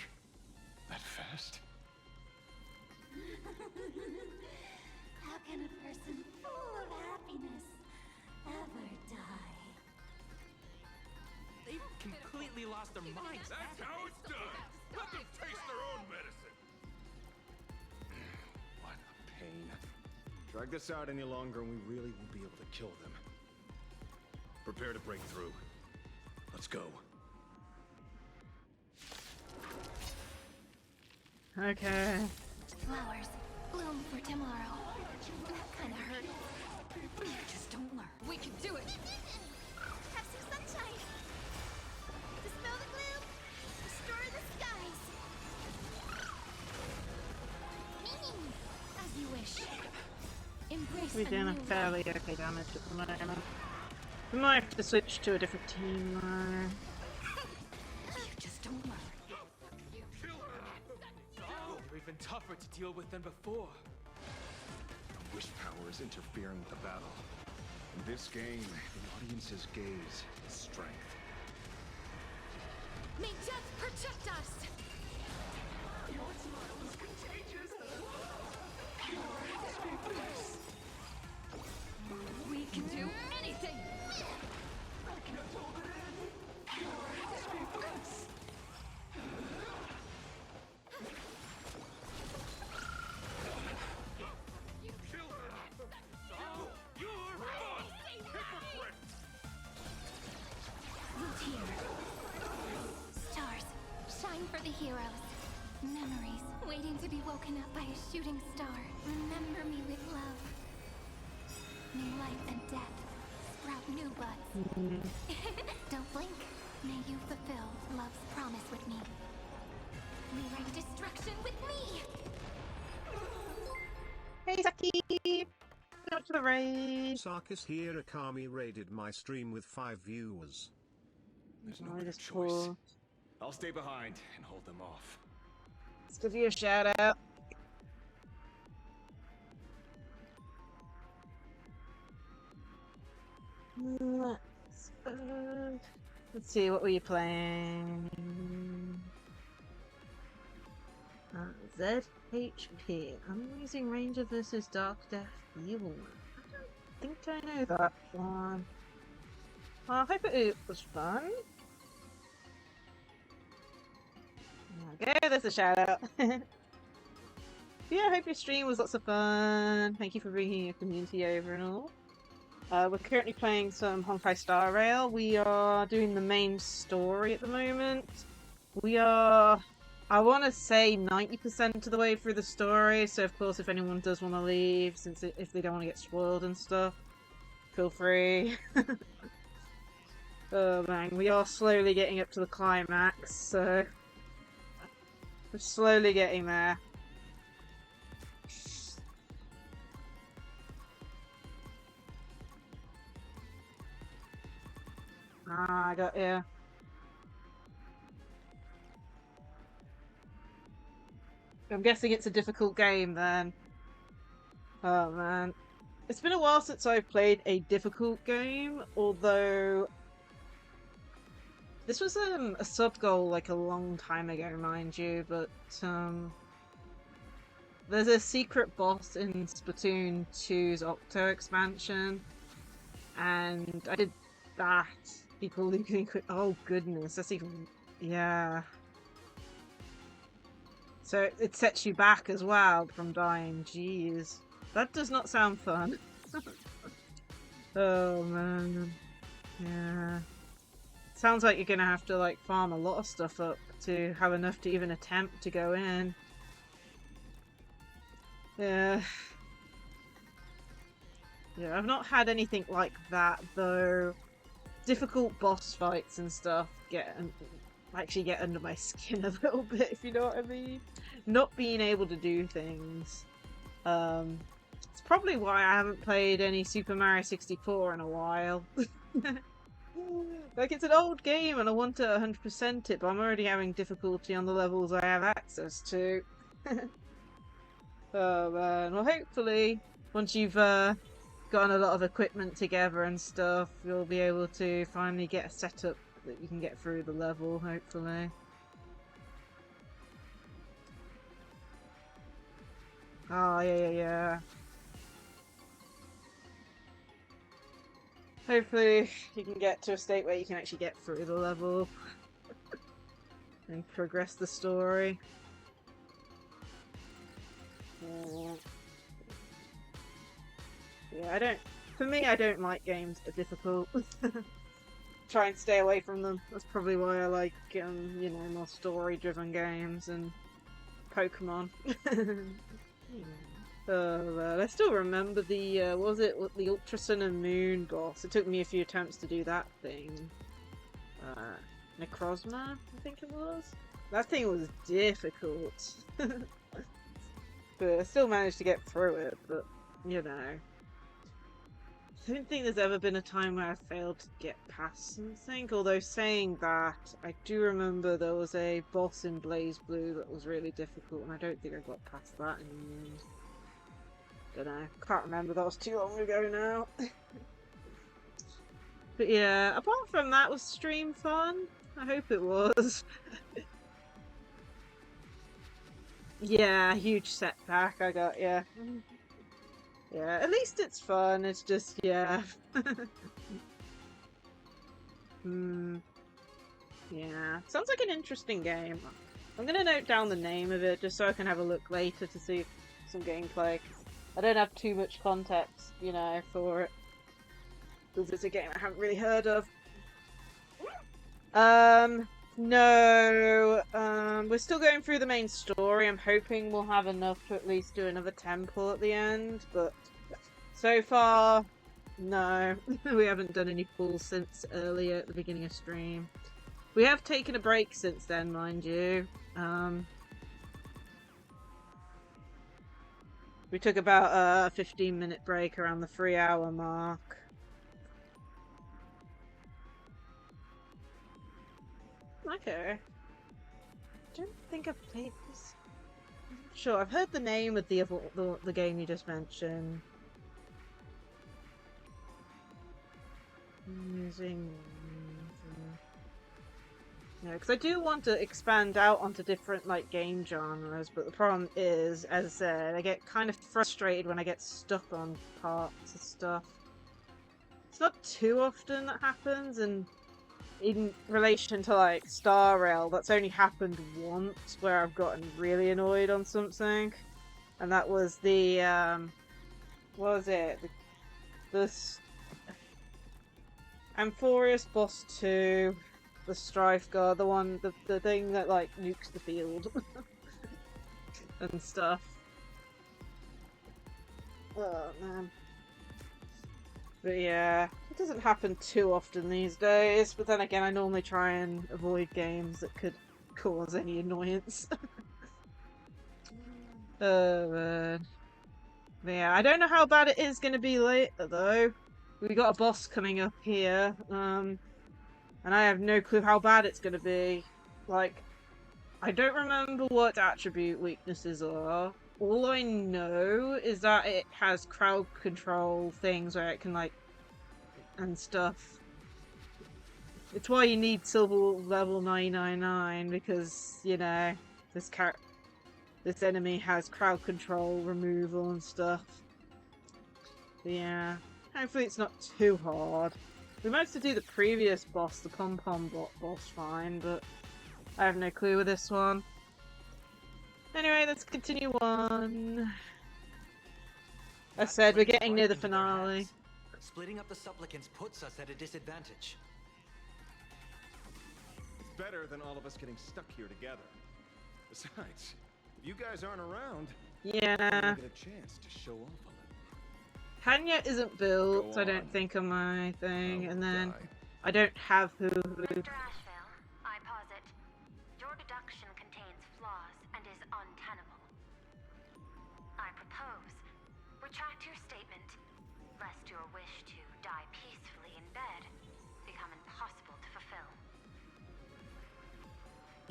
That fast? How can a person full of happiness ever die? They've completely lost their minds. That's how it's done. Let them taste their own medicine. What a pain. Drag this out any longer and we really won't be able to kill them. Prepare to break through. Let's go. Okay. Flowers bloom for tomorrow. That kind of hurt. You just don't learn. We can do it! Have some sunshine! Dispel the gloom! Restore the skies! As you wish. Embrace We're doing a fairly okay damage at the moment. We might have to switch to a different team though. You just don't learn. They're even tougher to deal with than before. Wish power is interfering with the battle. In this game, the audience's gaze is strength. May death protect us! Your smile is contagious. We can do anything! Look here. Stars, shine for the heroes. Memories waiting to be woken up by a shooting star. Remember me with love. May life and death sprout new buds. Don't blink. May you fulfill love's promise with me. May wreak destruction with me. Hey Saki! Out to the raid! Sarkis here. Akami raided my stream with 5 viewers. There's no I other just choice. pull. I'll stay behind and hold them off. Let's give you a shout out. Let's see, what were you playing? ZHP. Unlosing Ranger versus Dark Death Evil. I don't think I know that one. I hope it was fun. Okay, there's a shout out. Yeah, I hope your stream was lots of fun. Thank you for bringing your community over and all. We're currently playing some Honkai Star Rail. We are doing the main story at the moment. We are, I want to say, 90% of the way through the story. So, of course, if anyone does want to leave, since if they don't want to get spoiled and stuff, feel free. Oh man, we are slowly getting up to the climax, so we're slowly getting there. Ah, I got you. I'm guessing it's a difficult game then. Oh man. It's been a while since I've played a difficult game, although this was a sub goal like a long time ago, mind you, but there's a secret boss in Splatoon 2's Octo expansion, and I did that. People losing. Oh goodness, that's even. Yeah. So it sets you back as well from dying. Jeez. That does not sound fun. Oh man. Yeah. Sounds like you're gonna have to like farm a lot of stuff up to have enough to even attempt to go in. Yeah. Yeah, I've not had anything like that though. Difficult boss fights and stuff actually get under my skin a little bit, if you know what I mean. Not being able to do things. It's probably why I haven't played any Super Mario 64 in a while. Like, it's an old game and I want to 100% it, but I'm already having difficulty on the levels I have access to. Oh man, well hopefully, once you've gotten a lot of equipment together and stuff, you'll be able to finally get a setup that you can get through the level, hopefully. Oh, yeah. Hopefully you can get to a state where you can actually get through the level and progress the story. Yeah, for me, I don't like games that are difficult. Try and stay away from them. That's probably why I like, you know, more story-driven games and Pokemon. Oh, I still remember the, what was it, the Ultra Sun and Moon boss. It took me a few attempts to do that thing. Necrozma, I think it was? That thing was difficult. But I still managed to get through it, but, you know. I don't think there's ever been a time where I failed to get past something, although saying that, I do remember there was a boss in Blaze Blue that was really difficult, and I don't think I got past that in the end. Don't know, can't remember, that was too long ago now. But yeah, apart from that, was stream fun? I hope it was. Yeah, huge setback, I got, yeah. Yeah, at least it's fun, it's just, yeah. Yeah, sounds like an interesting game. I'm gonna note down the name of it, just so I can have a look later to see some gameplay. I don't have too much context, you know, for it. Because it's a game I haven't really heard of. No, we're still going through the main story. I'm hoping we'll have enough to at least do another temple at the end, but so far, no. We haven't done any pulls since earlier at the beginning of stream. We have taken a break since then, mind you. We took about a 15-minute break around the 3-hour mark. Okay. I don't think I've played this. I'm not sure. I've heard the name of the game you just mentioned. Yeah, because I do want to expand out onto different like game genres, but the problem is, as I said, I get kind of frustrated when I get stuck on parts of stuff. It's not too often that happens, and in relation to like Star Rail, that's only happened once where I've gotten really annoyed on something, and that was the what was it? The Amphorius Boss 2, the Strife Guard, the thing that like nukes the field and stuff. Oh man. But yeah, it doesn't happen too often these days. But then again, I normally try and avoid games that could cause any annoyance. Man. But yeah, I don't know how bad it is going to be later though. We got a boss coming up here, and I have no clue how bad it's going to be. Like, I don't remember what attribute weaknesses are. All I know is that it has crowd control things where it can, like, and stuff. It's why you need silver level 999, because, you know, this enemy has crowd control removal and stuff. But yeah, hopefully it's not too hard. We managed to do the previous boss, the pom-pom boss, fine, but I have no clue with this one. Anyway, let's continue on. As said, we're getting near the finale. Splitting up the supplicants puts us at a disadvantage. It's better than all of us getting stuck here together. Besides, if you guys aren't around, yeah, we'll get a chance to show off a little. Hanya isn't built, I don't think, on my thing, and then I don't have who. Mr. Ashvale, I posit, your deduction contains flaws and is untenable. I propose, retract your statement, lest your wish to die peacefully in bed become impossible to fulfill.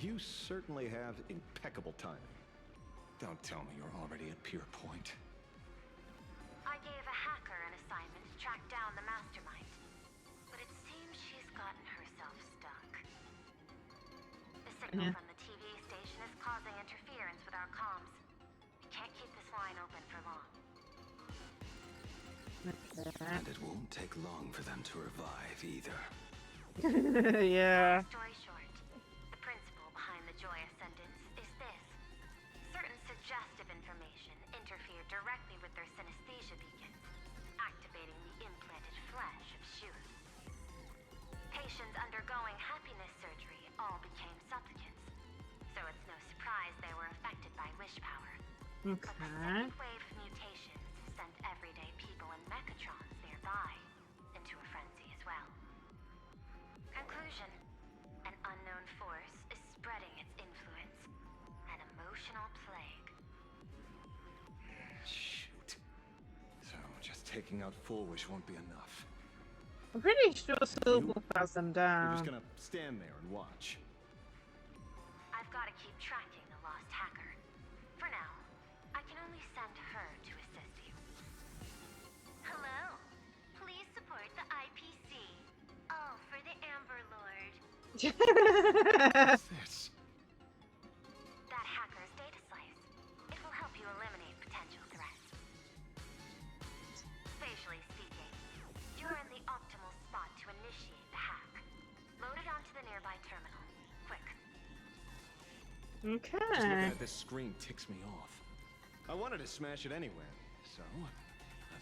You certainly have impeccable timing. Don't tell me you're already at Pier Point. I gave a hacker an assignment to track down the mastermind, but it seems she's gotten herself stuck. The signal from the TV station is causing interference with our comms. We can't keep this line open for long. And it won't take long for them to revive either. Yeah. Story short, the principle behind the Joy Ascendants is this. Certain suggestive information interfere directly with their synesthesia beacons, activating the implanted flesh of Shu. Patients undergoing happiness surgery all became supplicants, so it's no surprise they were affected by wish power. But the second wave of mutations sent everyday people and mechatrons nearby into a frenzy as well. Conclusion: an unknown force is spreading its influence. An emotional plague. Shoot. So just taking out Full Wish won't be enough. I'm pretty sure Silver has them You're down. just gonna stand there and watch. I've got to keep tracking the lost hacker. For now, I can only send her to assist you. Hello. Please support the IPC. All for the Amber Lord. What's this? That hacker's data slice. It will help you eliminate potential threats. Spatially speaking, you're in the optimal spot to initiate the hack. Load it onto the nearby terminal. Quick. Just looking at this screen ticks me off. I wanted to smash it anyway, so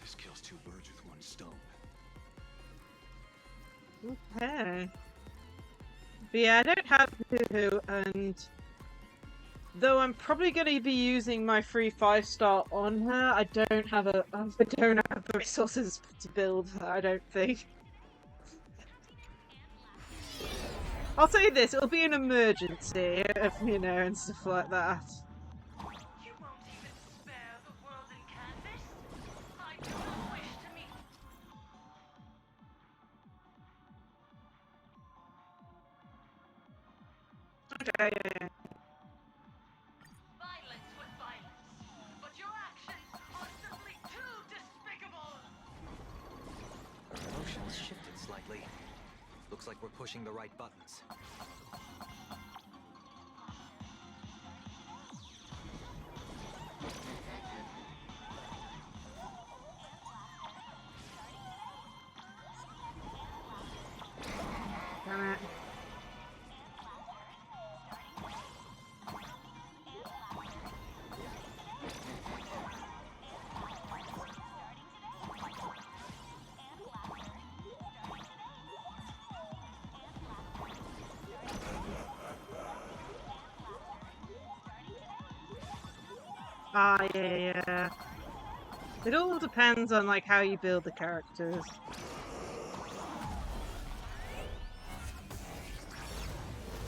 this kills two birds with one stone. Okay. But yeah, I don't have who, and though I'm probably going to be using my free 5-star on her, I don't have the resources to build her, I don't think. I'll say this, it'll be an emergency, if, you know, and stuff like that. You won't even spare the world in canvas? I do not wish to meet. Okay, yeah. Violence with violence, but your actions are simply too despicable. Our emotions shifted slightly. Looks like we're pushing the right buttons. Damn it. Ah, yeah. It all depends on like how you build the characters.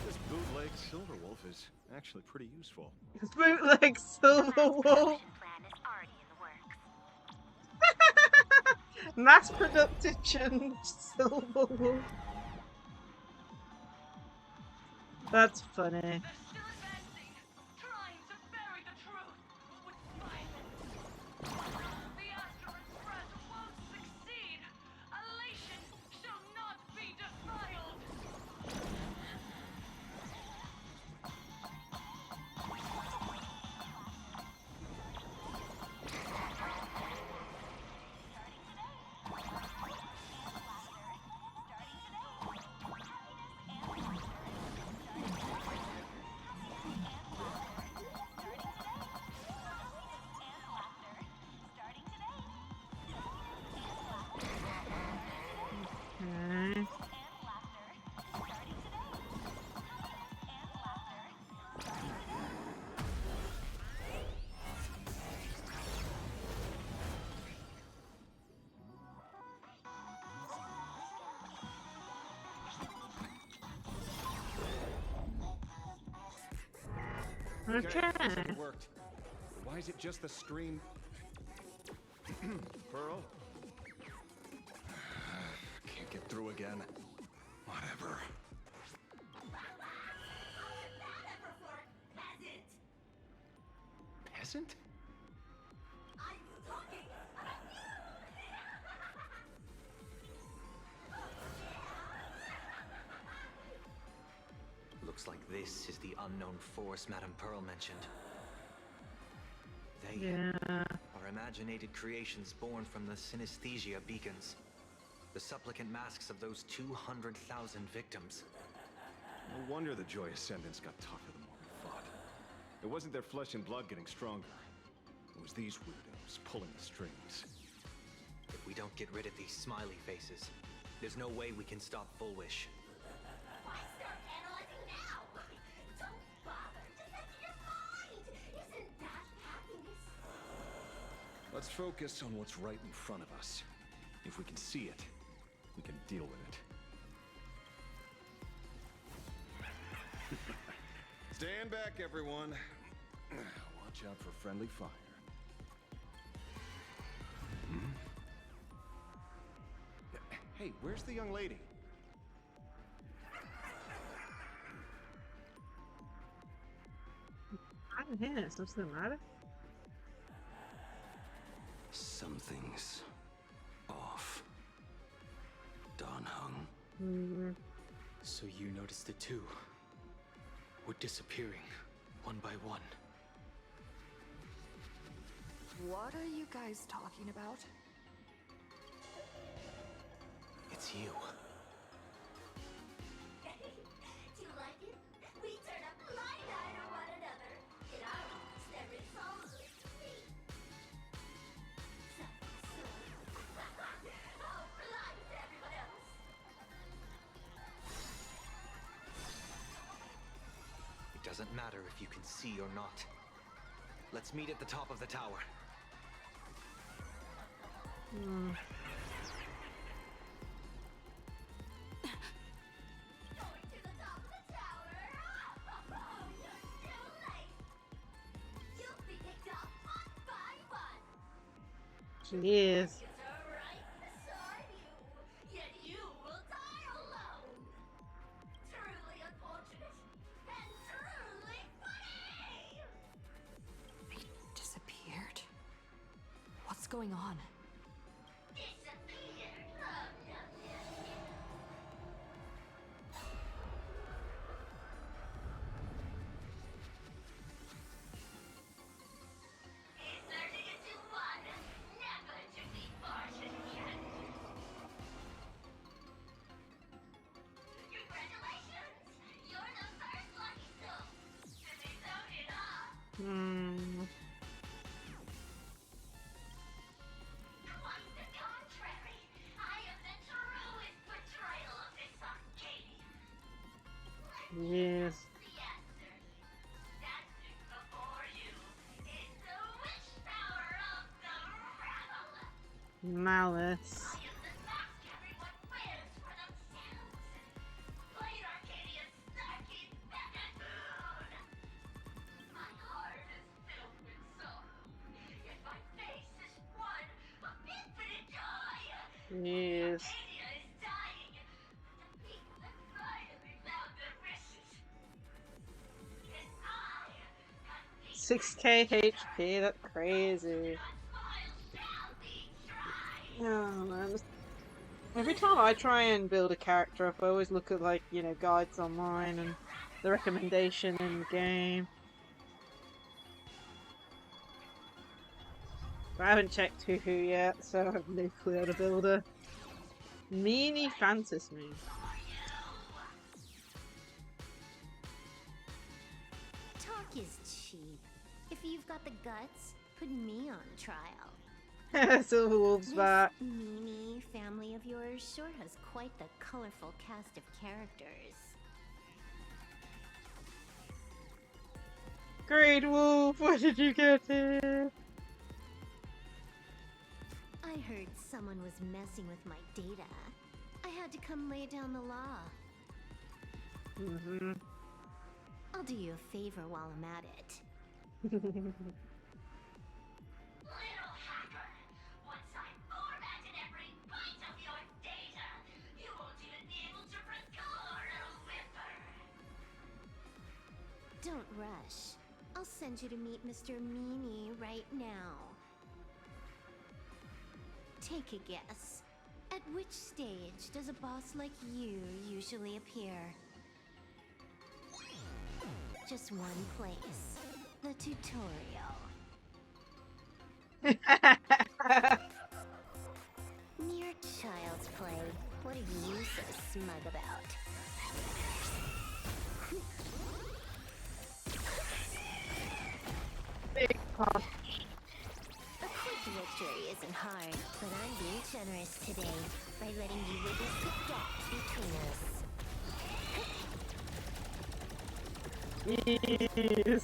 This bootleg Silverwolf is actually pretty useful. Bootleg Silverwolf. Mass production Silverwolf. That's funny. Okay. It worked. Why is it just the scream? Pearl? Can't get through again. Whatever. Peasant? Looks like this is the unknown force Madame Pearl mentioned. They are imaginated creations born from the synesthesia beacons. The supplicant masks of those 200,000 victims. No wonder the Joy Ascendants got tougher the more we fought. It wasn't their flesh and blood getting stronger. It was these weirdos pulling the strings. If we don't get rid of these smiley faces, there's no way we can stop Full Wish. Let's focus on what's right in front of us. If we can see it, we can deal with it. Stand back, everyone. Watch out for friendly fire. Hey, where's the young lady? I'm here. Something the matter? Something's off. Dawn Hung. So you noticed it too. We're disappearing, one by one. What are you guys talking about? It's you. Do you like it? We turn a blind eye to one another. In our homes, there is only me. Oh, blind to everyone else. It doesn't matter if you can see or not. Let's meet at the top of the tower. Jeez. Disappeared? What's going on? malice. Yes. 6k HP, that's crazy. Oh man. Every time I try and build a character up, I always look at, like, you know, guides online and the recommendation in the game. But I haven't checked Who yet, so I have no clue how to build a meanie Fantasy Moon. Talk is cheap. If you've got the guts, put me on trial. Silverwolf's back. This meanie family of yours sure has quite the colorful cast of characters. Great Wolf, where did you get here? I heard someone was messing with my data. I had to come lay down the law. Mm-hmm. I'll do you a favor while I'm at it. Don't rush. I'll send you to meet Mr. Meanie right now. Take a guess. At which stage does a boss like you usually appear? Just one place. The tutorial. Mere child's play. What are you so smug about? Big pop. A quick victory isn't hard, but I'm being generous today by letting you witness the gap between us. Yes.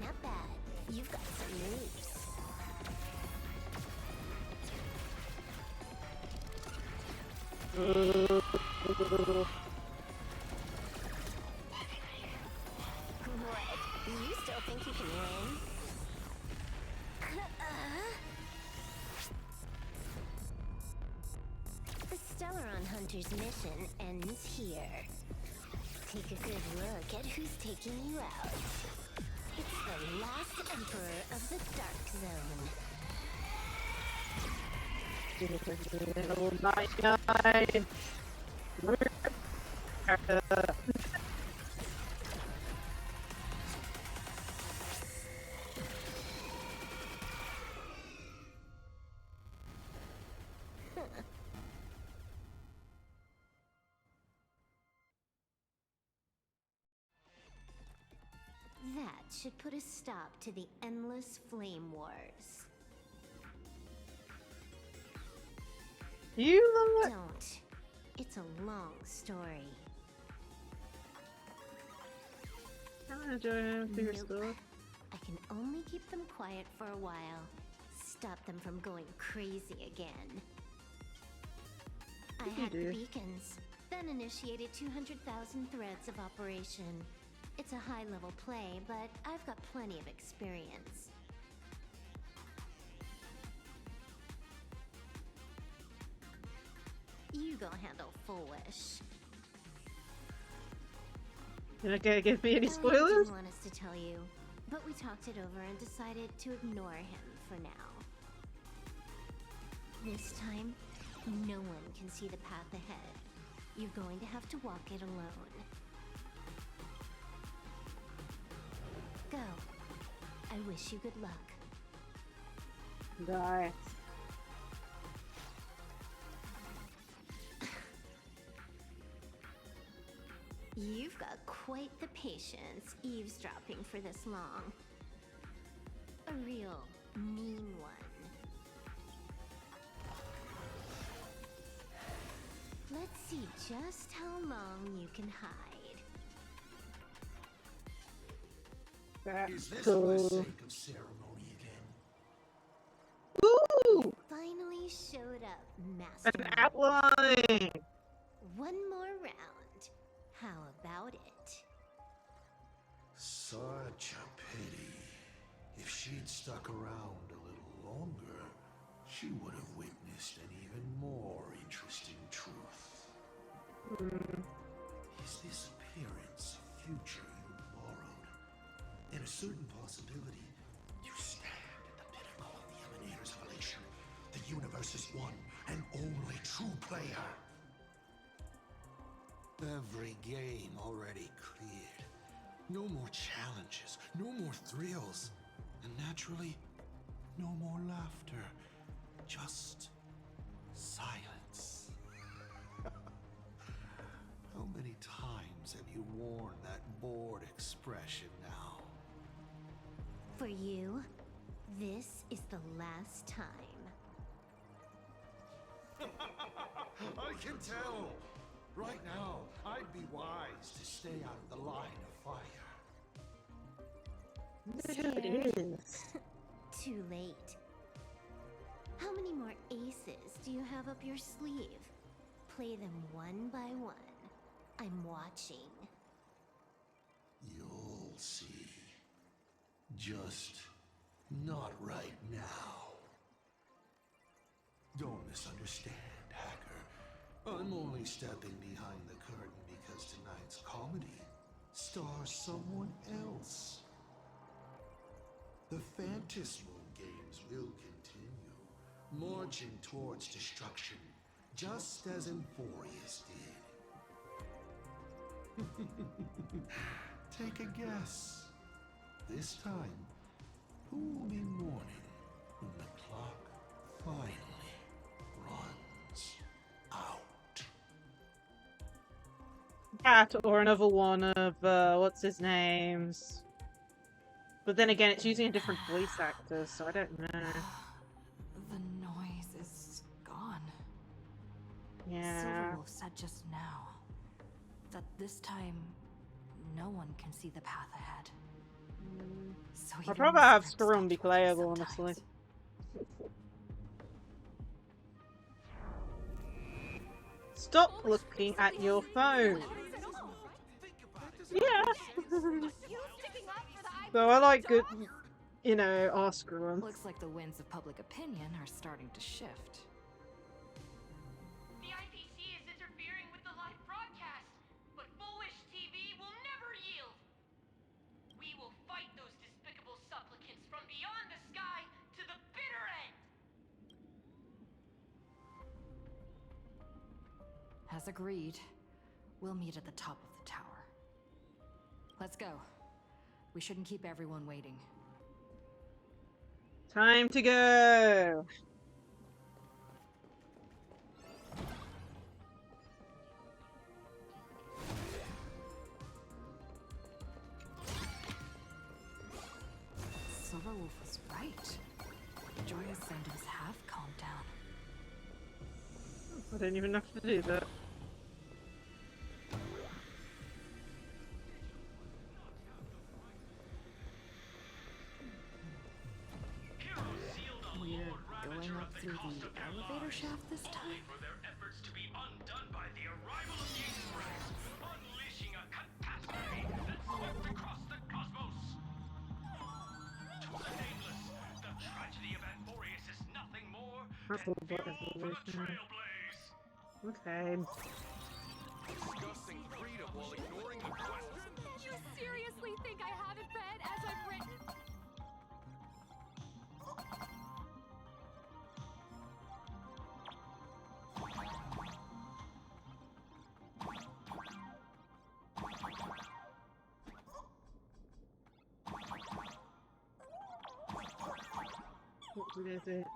Not bad. You've got some moves. What? You still think you can win? The Stellaron Hunter's mission ends here. Take a good look at who's taking you out. It's the last Emperor of the Dark Zone. Oh my god. That should put a stop to the endless flame wars. You love it? Don't. It's a long story. I enjoy him through your store. I can only keep them quiet for a while. Stop them from going crazy again. I hacked the beacons, then initiated 200,000 threads of operation. It's a high-level play, but I've got plenty of experience. You go handle Full Wish. You're not gonna give me any I spoilers? didn't want us to tell you, but we talked it over and decided to ignore him for now. This time, no one can see the path ahead. You're going to have to walk it alone. Go. I wish you good luck. Die. You've got quite the patience eavesdropping for this long. A real mean one. Let's see just how long you can hide. Is this for the sake of ceremony again? showed up, An Master. outline! One more round. How about it? Such a pity. If she'd stuck around a little longer, she would have witnessed an even more interesting truth. Is this appearance a future you borrowed? In a certain possibility, you stand at the pinnacle of the Emanators of Elation, the universe's one and only true player. Every game already cleared. No more challenges, no more thrills, and naturally, no more laughter. Just silence. How many times have you worn that bored expression now? For you, this is the last time. I can tell! Right now, I'd be wise to stay out of the line of fire. There it is. Too late. How many more aces do you have up your sleeve? Play them one by one. I'm watching. You'll see. Just not right now. Don't misunderstand, Hacker. I'm only stepping behind the curtain because tonight's comedy stars someone else. The Phantasmal games will continue, marching towards destruction, just as Emphorius did. Take a guess. This time, who will be mourning when the clock finally runs out? That or another one of, what's his name's? But then again, it's using a different voice actor, so I don't know. The noise is gone. Yeah. Silverwolf said just now that this time no one can see the path ahead. So I'd even rather have missteps Scarum be start to work playable, honestly. sometimes. Stop looking at your phone! Yeah! So I like good, you know, Oscar. Looks like the winds of public opinion are starting to shift. The IPC is interfering with the live broadcast, but Foolish TV will never yield. We will fight those despicable supplicants from beyond the sky to the bitter end. As agreed, we'll meet at the top of the tower. Let's go. We shouldn't keep everyone waiting. Time to go! Silverwolf was right. Joyous Ascendants have calmed down. I didn't even have to do that. We're going up through the elevator shaft this time? For their efforts to be undone by the arrival of the Express, unleashing a catastrophe that swept across the cosmos. To the nameless, the tragedy of Emphorius is nothing more That's than a bit of fuel for the evolution. Trailblaze. Okay. Discussing freedom while ignoring the quest. You seriously think I haven't read as I've written? What is it?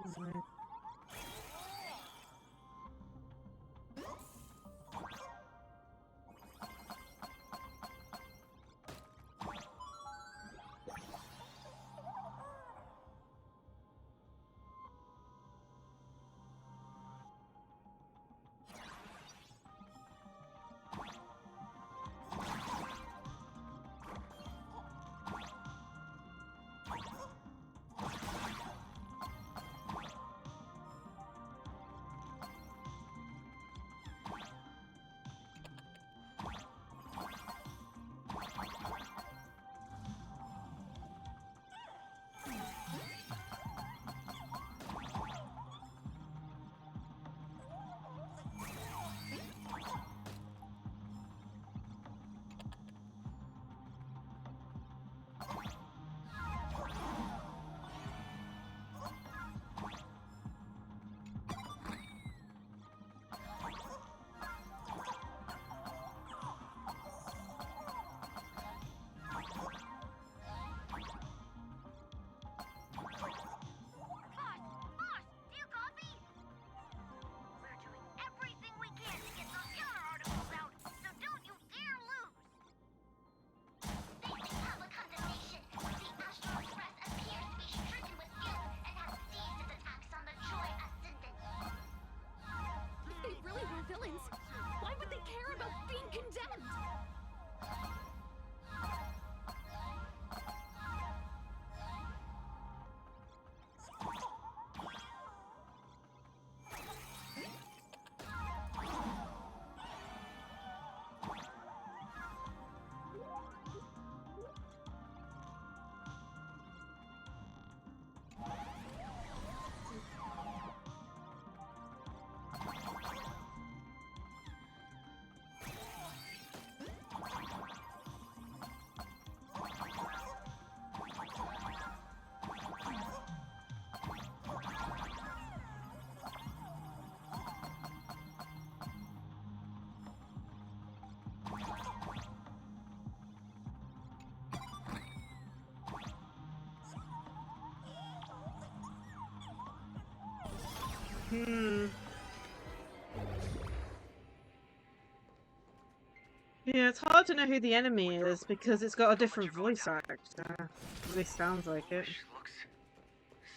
Yeah, it's hard to know who the enemy is because it's got a different voice actor. At least sounds like it. Looks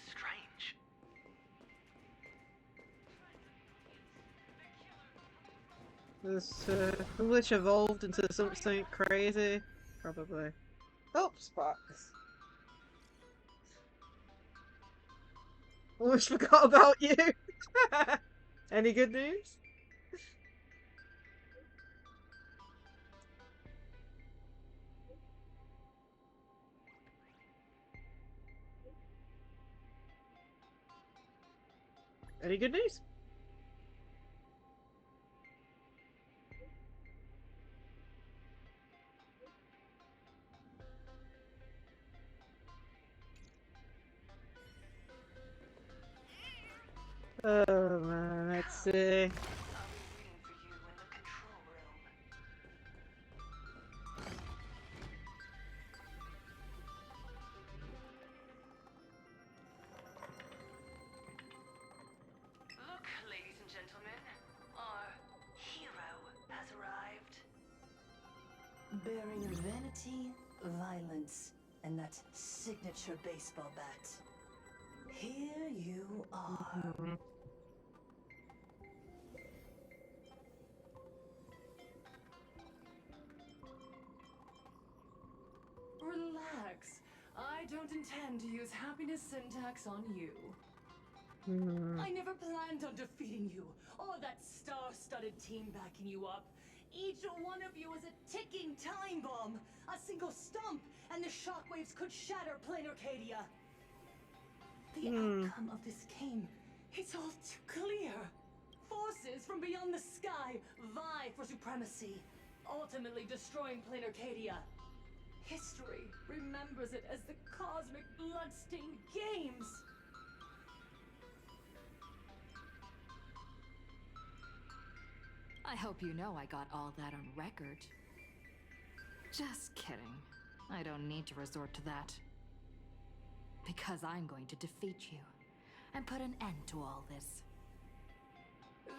strange. This Foolish evolved into something crazy? Probably. Oh, Sparks. Almost forgot about you! Any good news? Any good news? Oh man, let's see. Look, ladies and gentlemen, our hero has arrived. Bearing vanity, violence, and that signature baseball bat. Here you are. Relax. I don't intend to use happiness syntax on you. I never planned on defeating you, or that star-studded team backing you up. Each one of you is a ticking time bomb. A single stump, and the shockwaves could shatter plain Arcadia. The outcome of this game, it's all too clear. Forces from beyond the sky vie for supremacy, ultimately destroying plain Arcadia. History remembers it as the cosmic bloodstained games. I hope you know I got all that on record. Just kidding. I don't need to resort to that. Because I'm going to defeat you and put an end to all this.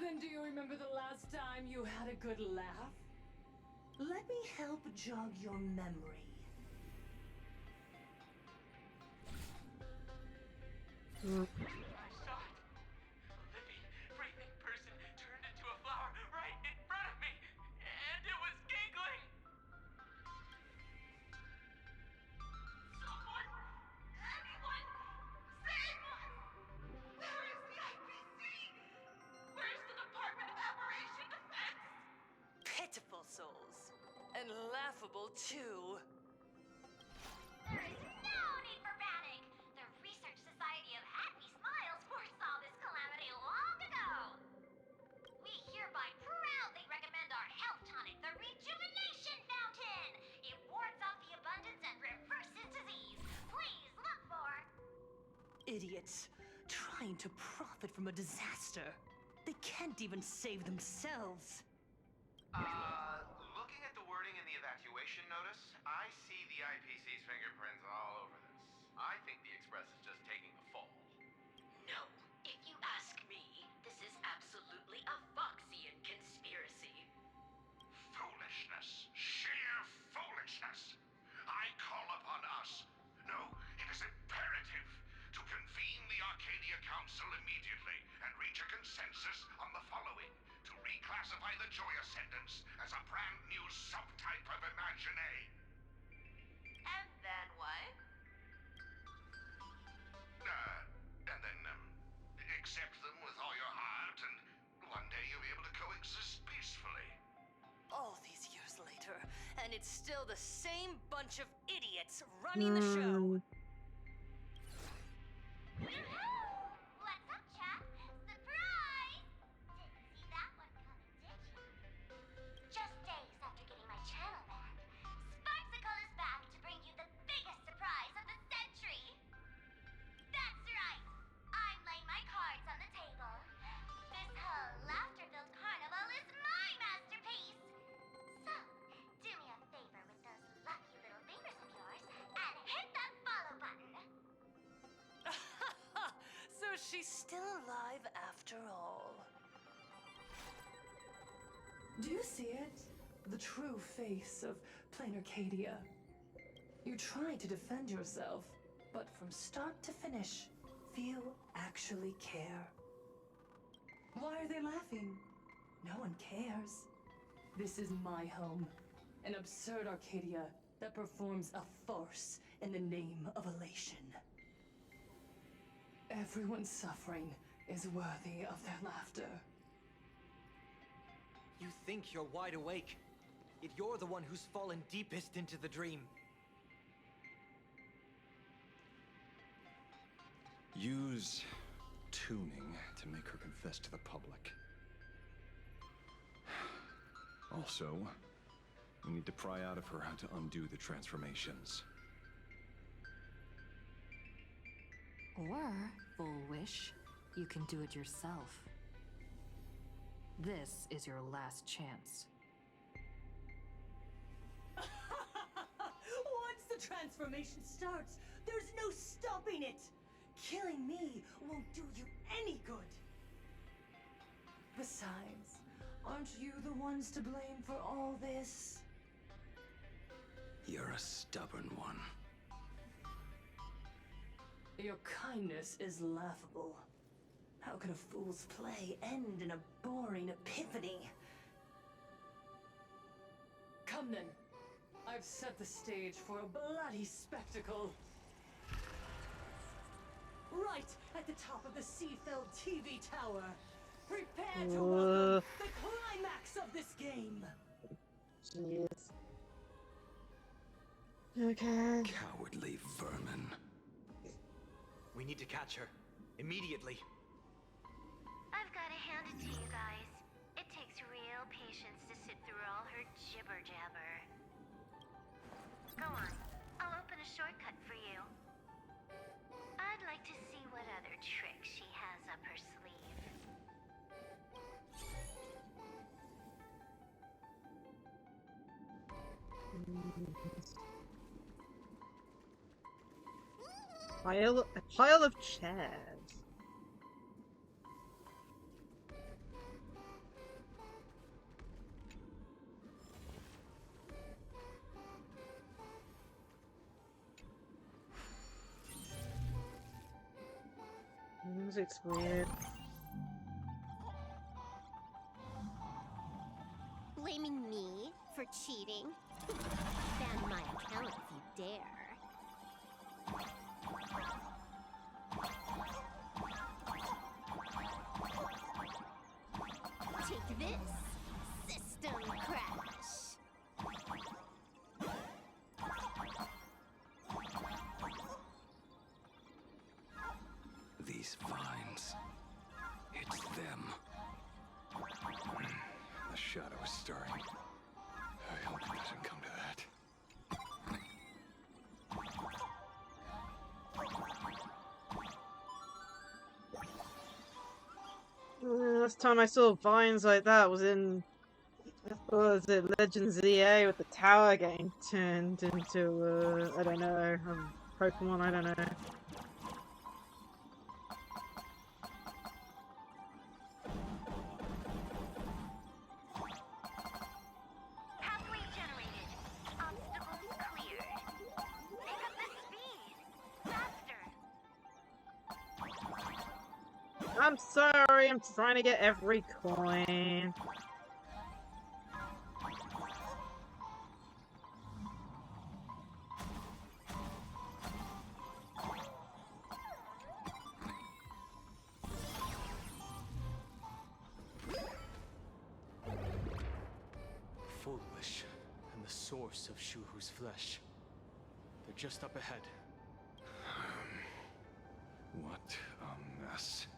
Then do you remember the last time you had a good laugh? Let me help jog your memory. I saw it. A living, breathing person turned into a flower right in front of me, and it was giggling. Someone, anyone, save us! Where is the IPC? Where's the Department of Operation Defense? Pitiful souls. And laughable, too. There is no need for panic. The Research Society of Happy Smiles foresaw this calamity long ago. We hereby proudly recommend our health tonic, the Rejuvenation Fountain. It wards off the abundance and reverses disease. Please look for... Idiots. Trying to profit from a disaster. They can't even save themselves. Looking at the wording in the evacuation notice, I see the IPC's fingerprints all over this. I think the Express is just taking a fall. No, if you ask me, this is absolutely a Foxian conspiracy. Foolishness. Sheer foolishness. I call upon us. No, it is imperative to convene the Arcadia Council immediately and reach a consensus on the following. To reclassify the Joy Ascendants as a brand new subtype of Imaginea. And then what? And then, accept them with all your heart, and one day you'll be able to coexist peacefully. All these years later, and it's still the same bunch of idiots running the show. What's up, chat? Surprise! Didn't see that one coming, did you? Just days after getting my channel back, Sparksicle is back to bring you the biggest surprise of the century! That's right! I'm laying my cards on the table. This whole laughter-filled carnival is my masterpiece! So, do me a favor with those lucky little fingers of yours and hit that follow button! still alive after all. Do you see it? The true face of plain Arcadia. You try to defend yourself, but from start to finish, few actually care. Why are they laughing? No one cares. This is my home. An absurd Arcadia that performs a farce in the name of elation. Everyone's suffering is worthy of their laughter. You think you're wide awake, yet you're the one who's fallen deepest into the dream. Use tuning to make her confess to the public. Also, we need to pry out of her how to undo the transformations. Or, Full Wish, you can do it yourself. This is your last chance. Once the transformation starts, there's no stopping it! Killing me won't do you any good! Besides, aren't you the ones to blame for all this? You're a stubborn one. Your kindness is laughable. How can a fool's play end in a boring epiphany? Come then. I've set the stage for a bloody spectacle. Right at the top of the Seafeld TV tower. Prepare to welcome the climax of this game. Jeez. Okay. Cowardly vermin. We need to catch her. Immediately. I've got to hand it to you guys. It takes real patience to sit through all her jibber-jabber. Go on. I'll open a shortcut for you. I'd like to see what other tricks she has up her sleeve. A pile of chairs. Music's weird. Blaming me for cheating? Ban my account if you dare. Take this, system crash. These vines. It's them. The shadow is stirring. I hope it doesn't come to that. Last time I saw vines like that was in, what was it, Legends ZA, with the tower getting turned into, I don't know, Pokemon, I don't know. Pathway generated. Obstacles cleared. Pick up the speed. Faster. I'm sorry, I'm trying to get every coin. Full Wish and the source of Shuhu's flesh. They're just up ahead. What a mess.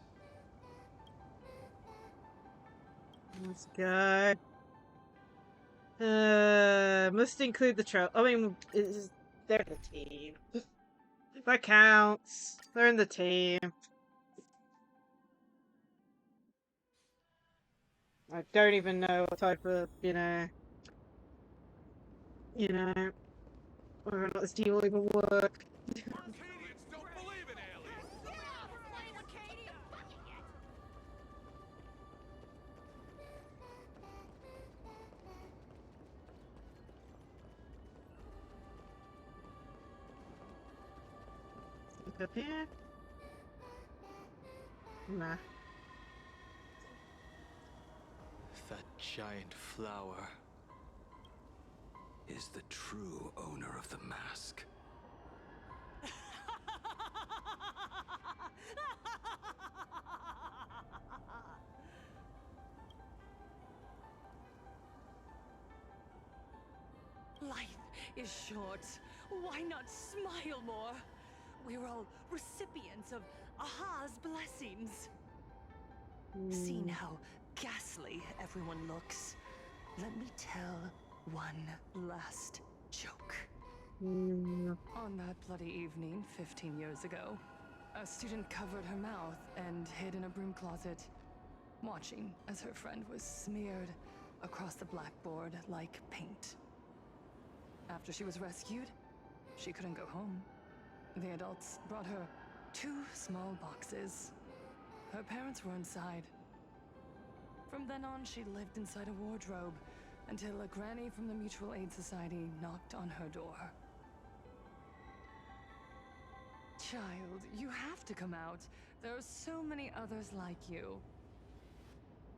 Let's go. Must include the trail. I mean, they're in the team. That counts. They're in the team. I don't even know what type of, whether or not this deal will even work. Arcadians don't believe in aliens! Up here? Nah. That giant flower is the true owner of the mask. Life is short. Why not smile more? We're all recipients of Aha's blessings. Seeing how ghastly everyone looks, let me tell one last joke. On that bloody evening 15 years ago, a student covered her mouth and hid in a broom closet, watching as her friend was smeared across the blackboard like paint. After she was rescued, she couldn't go home. The adults brought her 2 small boxes. Her parents were inside. From then on, she lived inside a wardrobe until a granny from the Mutual Aid Society knocked on her door. Child, you have to come out. There are so many others like you.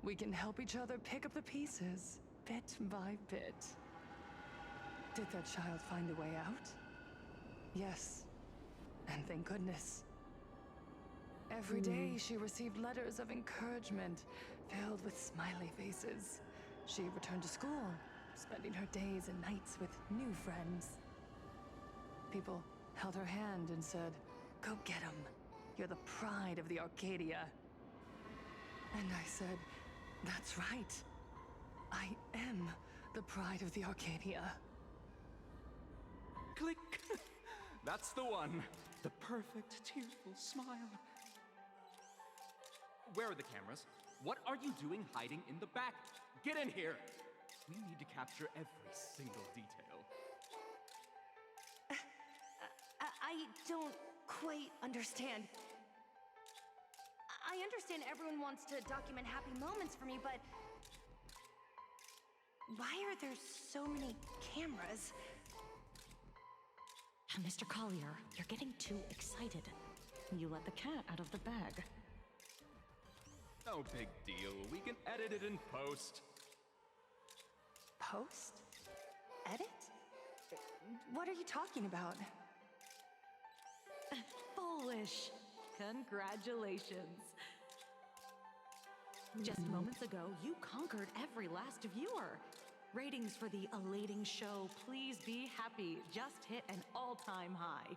We can help each other pick up the pieces, bit by bit. Did that child find a way out? Yes. And thank goodness. Every day she received letters of encouragement filled with smiley faces. She returned to school, spending her days and nights with new friends. People held her hand and said, "Go get him. You're the pride of the Arcadia." And I said, "That's right. I am the pride of the Arcadia." Click! That's the one. The perfect, tearful smile. Where are the cameras? What are you doing hiding in the back? Get in here! We need to capture every single detail. I don't quite understand. I understand everyone wants to document happy moments for me, but why are there so many cameras? Mr. Collier, you're getting too excited. You let the cat out of the bag. No big deal. We can edit it in post. Post? Edit? What are you talking about? Foolish. Congratulations. Just moments ago, you conquered every last viewer. Ratings for the elating show, Please Be Happy, just hit an all-time high.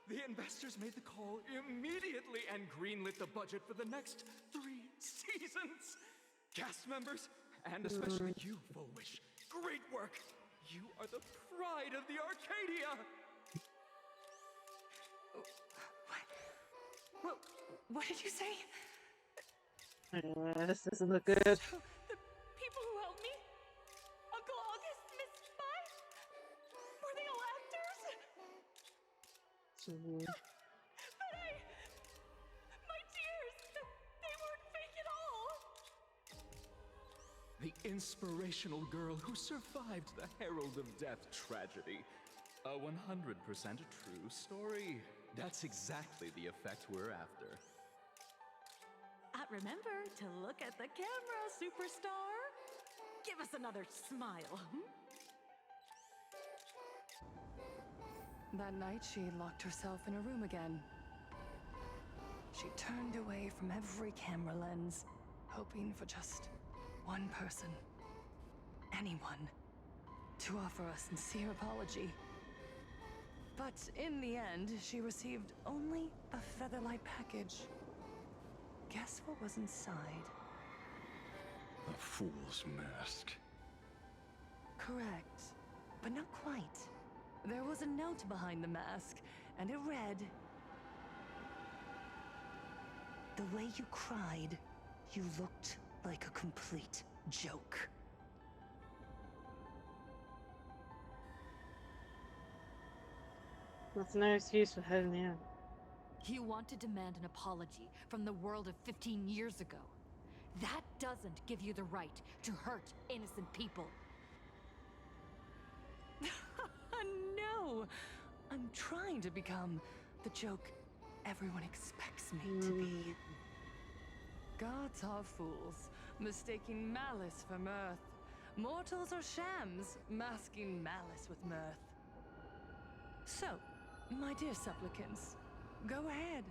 The investors made the call immediately and greenlit the budget for the next 3 seasons. Cast members, and especially you, Foolish. Great work. You are the pride of the Arcadia. What did you say? This doesn't look good. The people who helped me? Uncle August, Miss Spy? Were they all actors? But my tears, they weren't fake at all. The inspirational girl who survived the Herald of Death tragedy. A 100% true story. That's exactly the effect we're after. Remember to look at the camera, superstar. Give us another smile. That night, she locked herself in a room again. She turned away from every camera lens, hoping for just one person, anyone, to offer a sincere apology. But in the end, she received only a Featherlight package. Guess what was inside? A fool's mask. Correct, but not quite. There was a note behind the mask, and it read, "The way you cried, you looked like a complete joke." That's no excuse for hiding the end. You want to demand an apology from the world of 15 years ago. That doesn't give you the right to hurt innocent people. No! I'm trying to become the joke everyone expects me to be. Gods are fools, mistaking malice for mirth. Mortals are shams, masking malice with mirth. So, my dear supplicants, go ahead.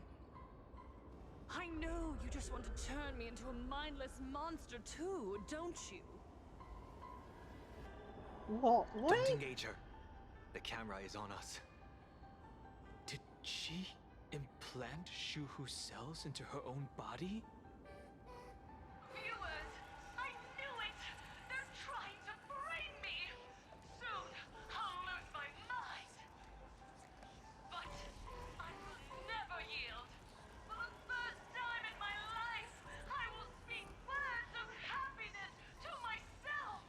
I know you just want to turn me into a mindless monster too, don't you? What? Don't engage her. The camera is on us. Did she implant Shuhu's cells into her own body? Viewers, I knew it! They're trying to frame me! Soon, I'll lose my mind! But I will never yield! For the first time in my life, I will speak words of happiness to myself!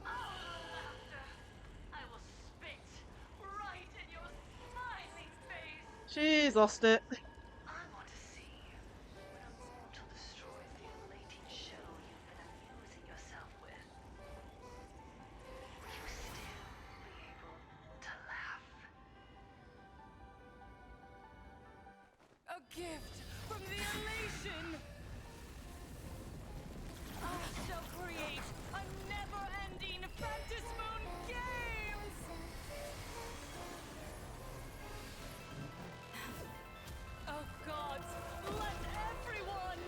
Oh, laughter! I will spit right in your smiling face! She's lost it. I want to see when a mortal destroys the elating shell you've been amusing yourself with. Will you still be able to laugh? A gift from the elation! I shall create a never-ending Fantasmoon Games! Oh gods, let everyone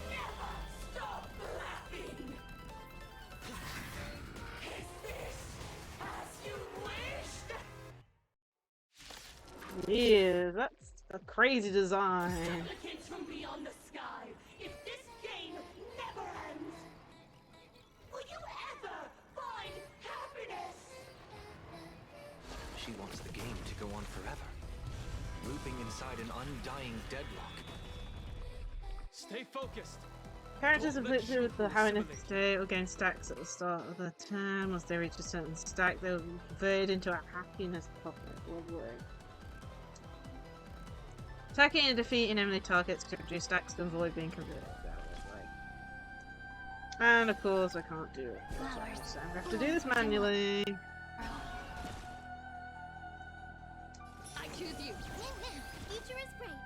Never stop laughing! Is this as you wished? Yeah, that's a crazy design. Supplicants from beyond the sky, if this game never ends, will you ever find happiness? She wants the game to go on forever, looping inside an undying deadlock. Stay focused. Characters inflicted with the happiness state or gain stacks at the start of the turn. Once they reach a certain stack, they'll convert into a happiness pocket. Lovely. Attacking and defeating enemy targets to reduce stacks to avoid being converted. That was like. And of course, I can't do it. So I'm gonna have to do this manually. I choose you. Future is great.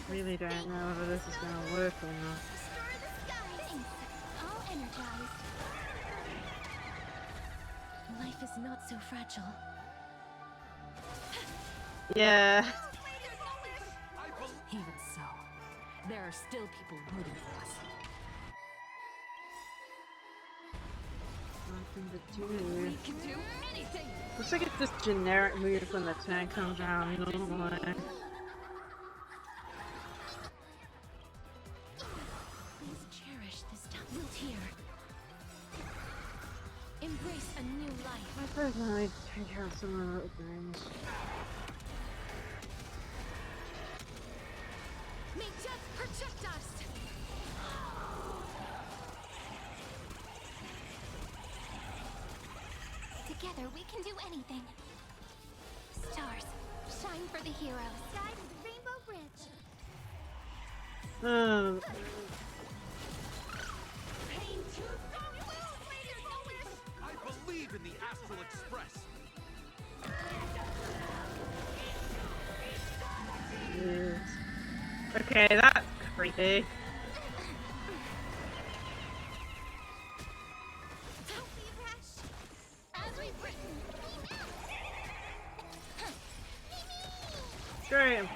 Really don't know whether this is gonna work or not. All energized. Life is not so fragile. Yeah. Even so, there are still people rooting for us. Nothing to We do. can do anything. Looks like it's this generic move when the turn comes around normally. Please cherish this time. Wilt here. Embrace a new life. I personally take out some of the little things. May death protect us. Together we can do anything. Stars, shine for the heroes. Guide the Rainbow Bridge. I believe in the Astral Express. Yes. Okay, that's creepy. Don't be rash. As we've written. Great.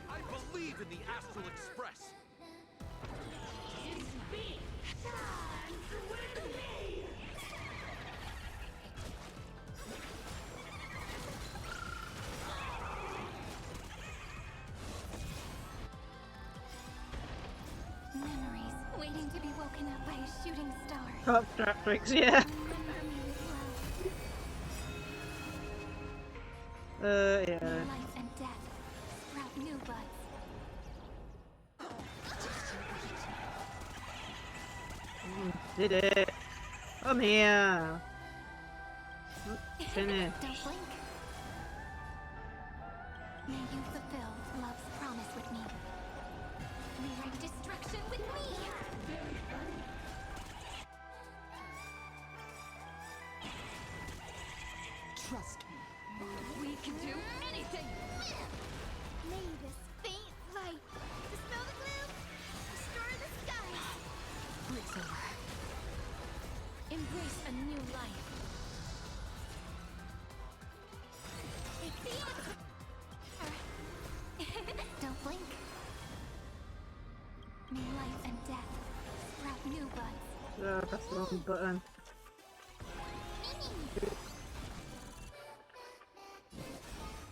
I believe in the Astral Express. It's big time with me. Memories waiting to be woken up by a shooting star. Top trap tricks, yeah. Yeah. Life and death sprout new buds. Did it. Come here. Finish. Don't blink. May you fulfill love's promise with me. Rewrite destruction with me! Trust me. We can do anything! May this faint light dispel the gloom, restore the skies. It's over. Embrace a new life. Take the Don't blink. May life and death sprout new buds. That's the wrong button.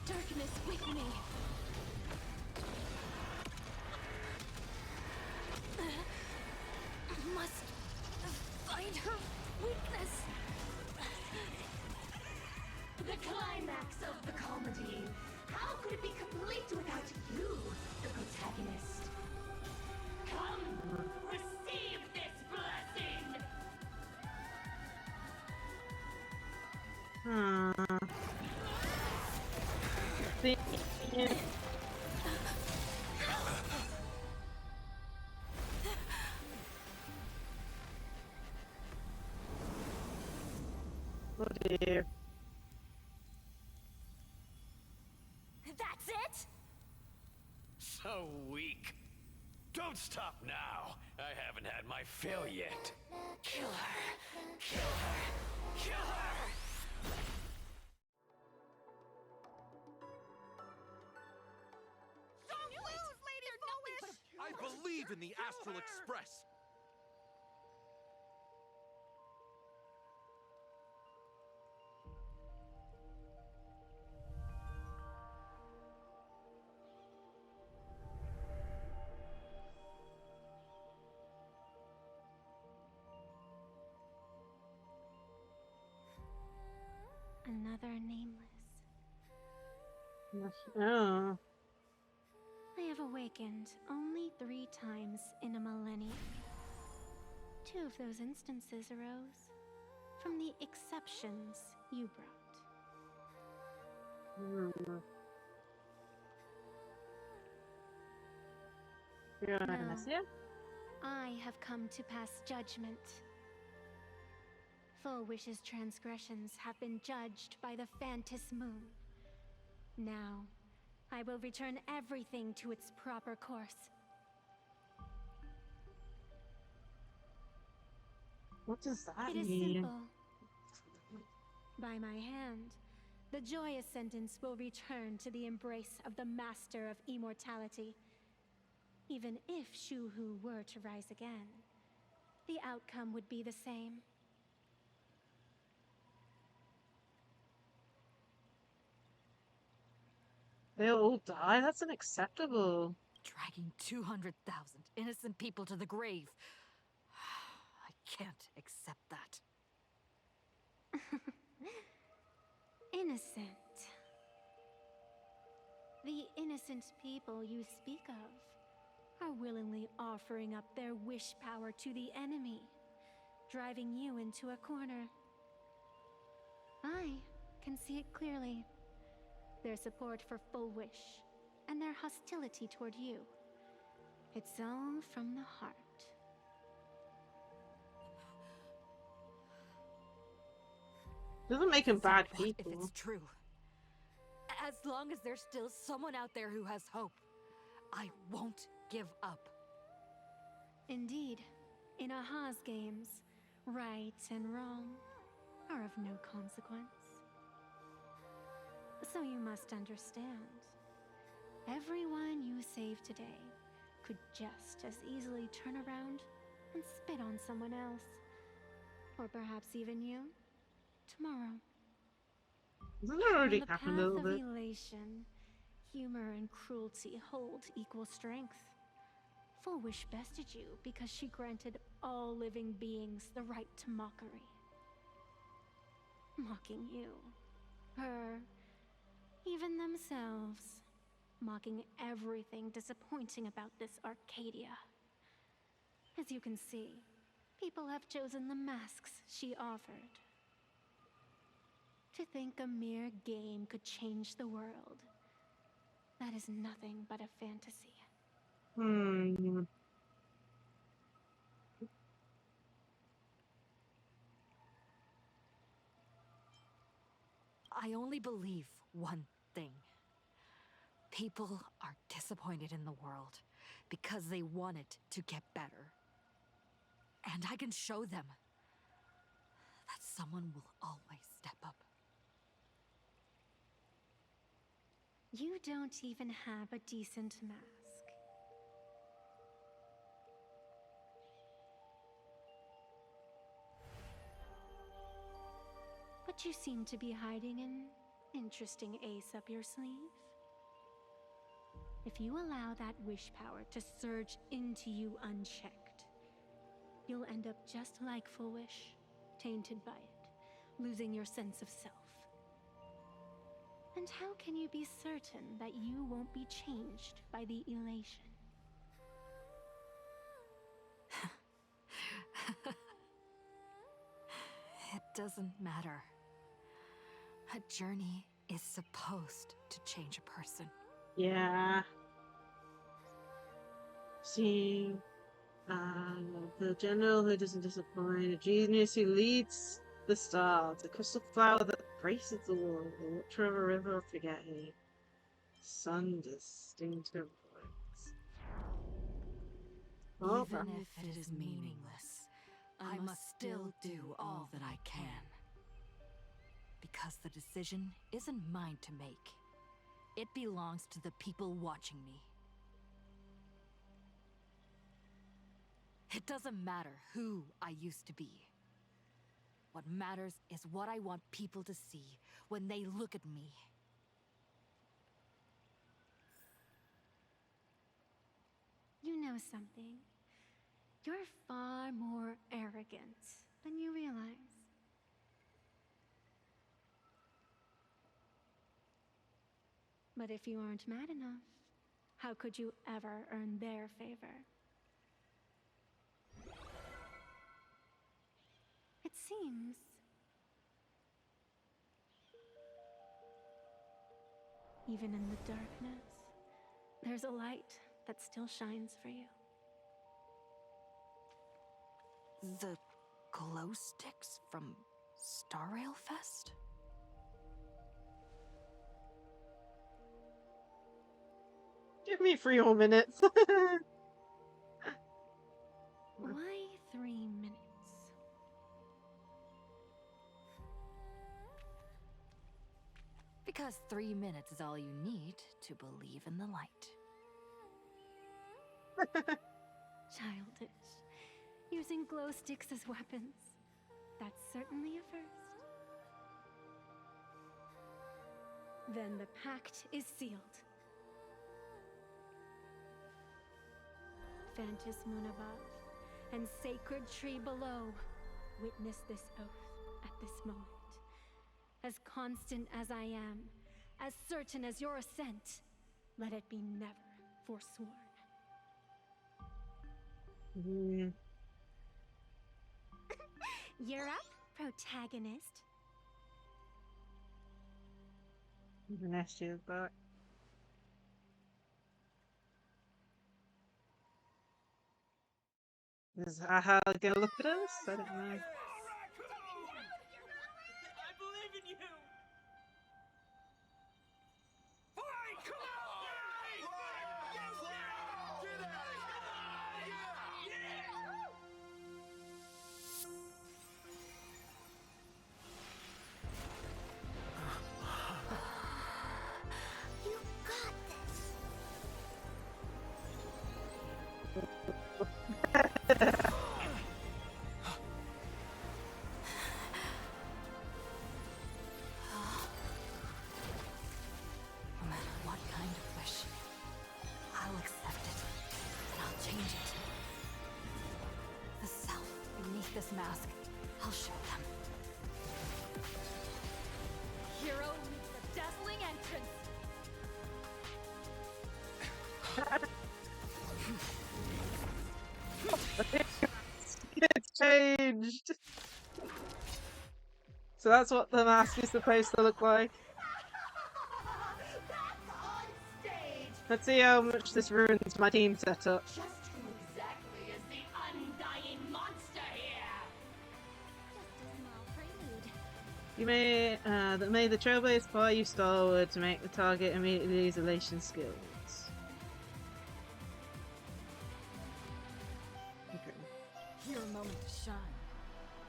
darkness with me. Must find her weakness. The climax of the comedy. How could it be complete without you, the protagonist? Come, receive this blessing! Oh dear. That's it? So weak. Don't stop now. I haven't had my fill yet. Kill her. Kill her. Kill her! I believe in the Astral Express! Another nameless. Oh. I have awakened only 3 times in a millennium. 2 of those instances arose from the exceptions you brought. Yeah. I have come to pass judgment. Full Wish's transgressions have been judged by the Phantis Moon. Now, I will return everything to its proper course. What does that It is mean? simple. By my hand, the joyous sentence will return to the embrace of the Master of Immortality. Even if Shuhu were to rise again, the outcome would be the same. They'll all die? That's unacceptable. Dragging 200,000 innocent people to the grave. I can't accept that. Innocent. The innocent people you speak of are willingly offering up their wish power to the enemy, driving you into a corner. I can see it clearly. Their support for Full Wish, and their hostility toward you. It's all from the heart. Doesn't make them bad So what people. if it's true? As long as there's still someone out there who has hope, I won't give up. Indeed, in Aha's games, right and wrong are of no consequence. So you must understand, everyone you save today could just as easily turn around and spit on someone else. Or perhaps even you, tomorrow. Doesn't that already On the happen a little path of bit? elation, humor and cruelty hold equal strength. Full Wish bested you because she granted all living beings the right to mockery. Mocking you, her, even themselves, mocking everything disappointing about this Arcadia. As you can see, people have chosen the masks she offered. To think a mere game could change the world That is nothing but a fantasy. I only believe one thing. People are disappointed in the world because they want it to get better. And I can show them that someone will always step up. You don't even have a decent mask. But you seem to be hiding an interesting ace up your sleeve. If you allow that wish power to surge into you unchecked, you'll end up just like Full Wish, tainted by it, losing your sense of self. And how can you be certain that you won't be changed by the elation? It doesn't matter. A journey is supposed to change a person. Yeah. See, the general who doesn't disappoint, a genius who leads the stars, a crystal flower that braces the world, the watcher of a river of forgetting, sun distinctive voice. Oh, Even if it is meaningless, I must still do all that I can. Because the decision isn't mine to make. It belongs to the people watching me. It doesn't matter who I used to be. What matters is what I want people to see when they look at me. You know something? You're far more arrogant than you realize. But if you aren't mad enough, how could you ever earn their favor? It seems even in the darkness, there's a light that still shines for you. The glow sticks from Star Rail Fest? give me 3 more minutes. Why 3 minutes? Because 3 minutes is all you need to believe in the light. Childish. Using glow sticks as weapons. That's certainly a first. Then the pact is sealed. Fantis Moon above and sacred tree below, witness this oath at this moment. As constant as I am, as certain as your assent, let it be never forsworn. You're up, protagonist. Next year's back. Is Aha gonna look at us? I don't know. I believe in you! Fight! Come on! You got this! No matter what kind of wish, I'll accept it, and I'll change it. The self beneath this mask, I'll show them. Hero meets a dazzling entrance. It's changed! So that's what the mask is supposed to look like. That's on stage! Let's see how much this ruins my team setup. Just who exactly is the undying monster here? May the Trailblaze fire you starward to make the target immediately use elation skills. Okay. Your moment to shine.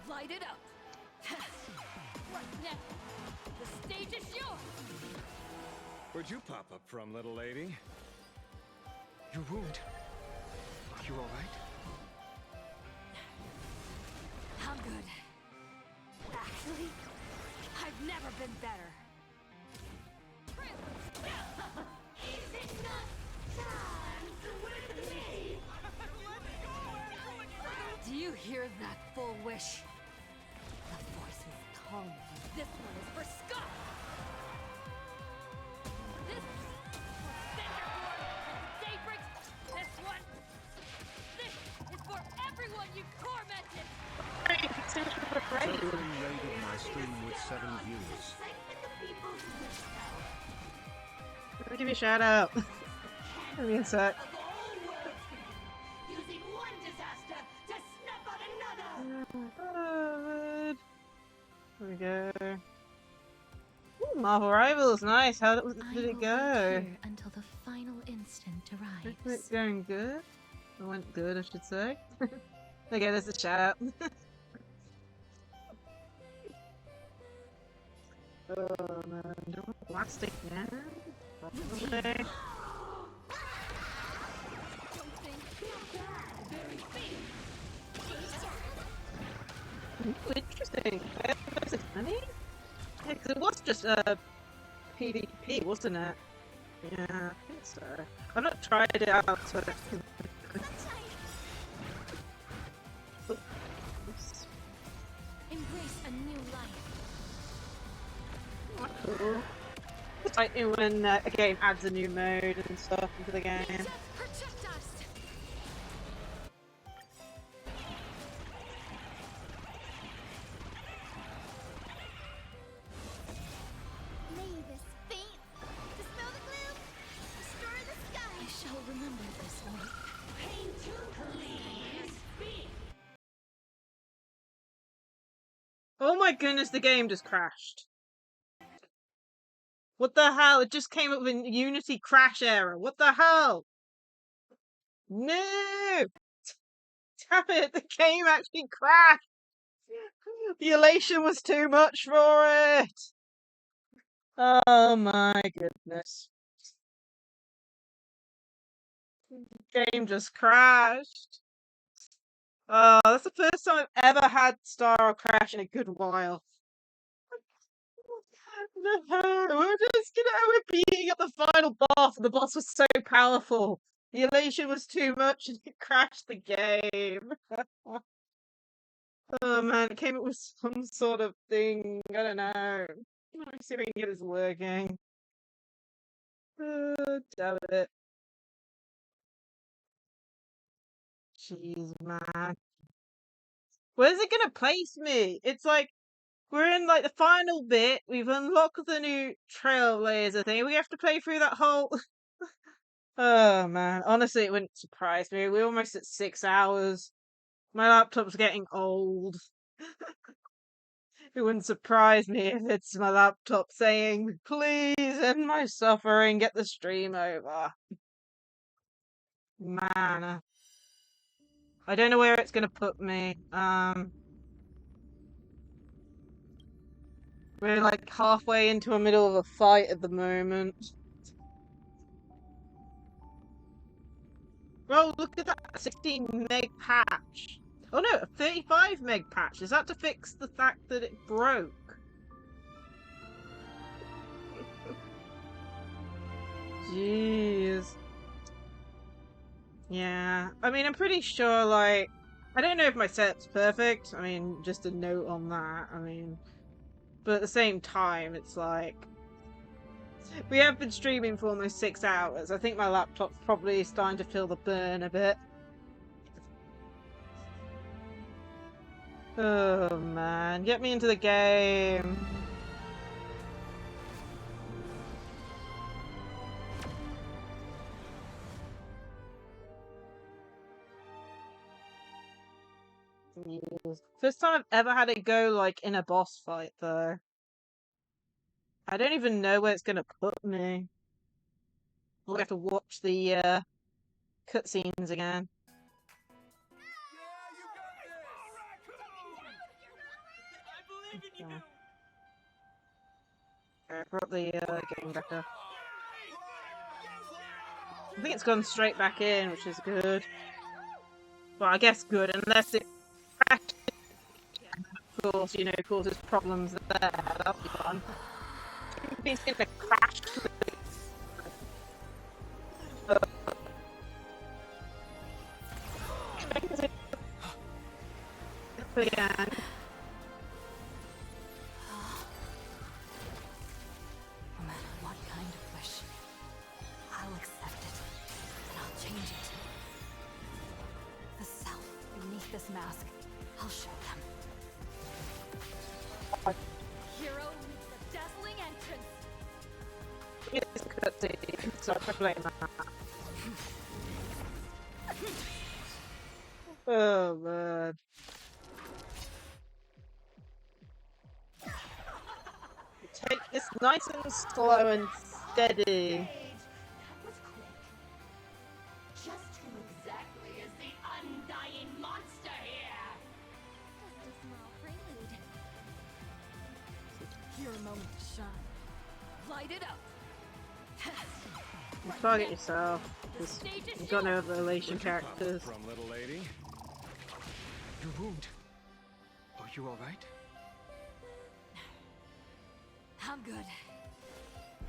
Light it up. What next? The stage is yours. Where'd you pop up from, little lady? Your wound. Are you alright? I'm good. Actually, I've never been better. Is it not time to win me? Do you hear that, full wish? The voice is calling. This one is for Scott. This for Cinderborn and Daybreak. This one. This is for everyone you tormented. Somebody raided my stream with 7 views. Let me give you a shout out. Give me a sec. Using one disaster to snuff out another. God. There we go. Ooh, Marvel Rivals, nice. How did it go? Until the final instant arrives. It's going good. It went good, I should say. Okay, there's a shout out. Oh man, do I want plastic now? Probably. Ooh, interesting. Versus money? Yeah, because it was just PvP, wasn't it? Yeah, I think so. I've not tried it out, so Embrace a new life. cool. It's like when a game adds a new mode and stuff into the game. Protect us. May this faint dispel the gloom, destroy the sky. I shall remember this one. Pain to please be. Oh my goodness, the game just crashed. What the hell? It just came up with a Unity crash error. What the hell? No! Damn it, the game actually crashed! The elation was too much for it! Oh my goodness. The game just crashed. Oh, that's the first time I've ever had Star crash in a good while. No, we're beating up the final boss, and the boss was so powerful. The elation was too much, and it crashed the game. Oh man, it came up with some sort of thing. I don't know. Let me see if I can get this working. Damn it. Jeez, man. Where's it gonna place me? It's like, we're in like the final bit. We've unlocked the new Trailblazer thing. We have to play through that whole. Oh man, honestly, it wouldn't surprise me. We're almost at 6 hours. My laptop's getting old. It wouldn't surprise me if it's my laptop saying, "Please end my suffering. Get the stream over." Man, I don't know where it's gonna put me. We're like halfway into the middle of a fight at the moment. Well, look at that 16 meg patch. Oh no, a 35 meg patch. Is that to fix the fact that it broke? Jeez. Yeah, I mean, I'm pretty sure, like, I don't know if my setup's perfect. I mean, just a note on that. I mean, but at the same time, it's like, we have been streaming for almost 6 hours. I think my laptop's probably starting to feel the burn a bit. Oh man, get me into the game. Yes. First time I've ever had it go like in a boss fight though. I don't even know where it's gonna put me. We'll have to watch the cutscenes again. Okay. I brought the game back up. I think it's gone straight back in, which is good. Well, I guess good, unless it crashes. Of course, you know, causes problems there. That'll be fun. It's gonna crash. Again. No matter what kind of wish, I'll accept it, and I'll change it. The self beneath this mask, I'll show them. Hero meets a dazzling entrance. It's a cutscene, so I blame that. Oh man. Take this nice and slow and steady. That was quick. Just who exactly is the undying monster here? Just a small prelude. Your moment to shine. Light it up. Target yourself. You've got no other relation characters. From little lady. Your wound. Are you all right? I'm good.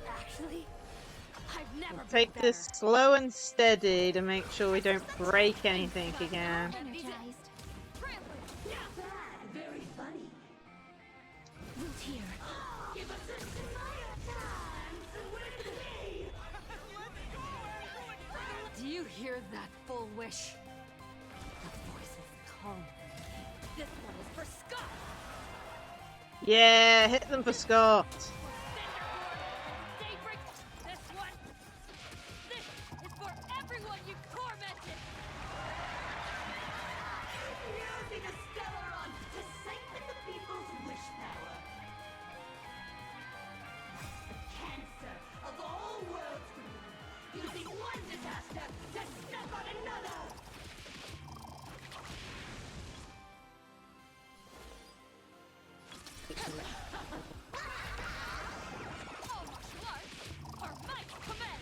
Actually, I've never been Take better. this slow and steady to make sure we don't break anything again. Energized. Very funny. Root here. Give us a chance with me. Do you hear that full wish? The voice is calm. This one is for Scott. Yeah, hit them for Scott. Daybreak. This one. This is for everyone you tormented. Using a Stellaron to siphon the people's wish power. The cancer of all worlds greed. Using one disaster to step on another. All martial arts are my command.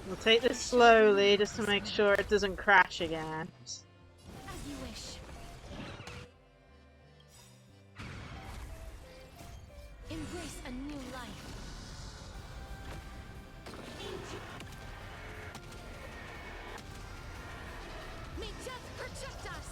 We'll take this slowly just to make sure it doesn't crash again. As you wish. Embrace a new life. Me just project us.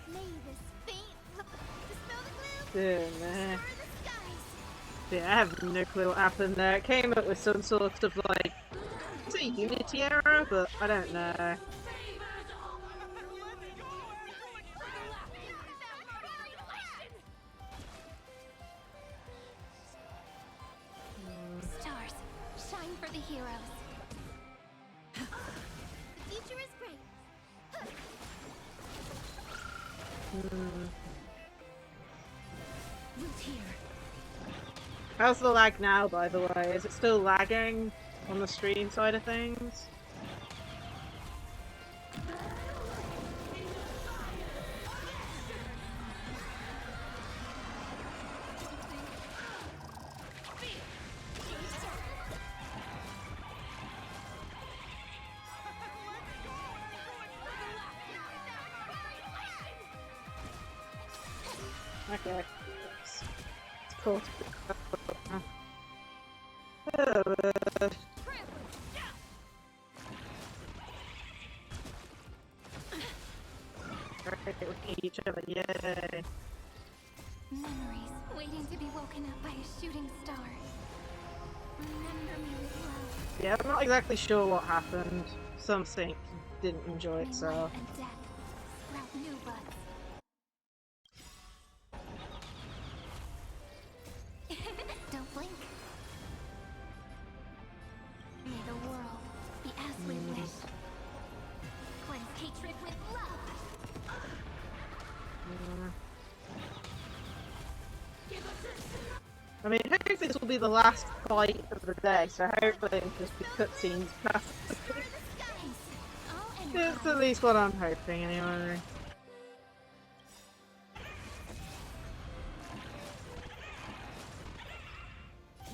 May this faint dispel the gloom. Yeah, man. Star the skies. Yeah, I have no clue what happened there. It came up with some sort of like, it's a Unity error, but I don't know. Stars, shine for the heroes. The future is bright. Root here. How's the lag now, by the way? Is it still lagging on the stream side of things? Okay. It's cool. Alright, we can eat each other, yay. Memories waiting to be woken up by a shooting star. Remember me with love. Yeah, I'm not exactly sure what happened. Something didn't enjoy May itself. life and death sprout new buds. I mean, hopefully this will be the last fight of the day, so hopefully it'll just be cutscenes past. That's at least what I'm hoping, anyway.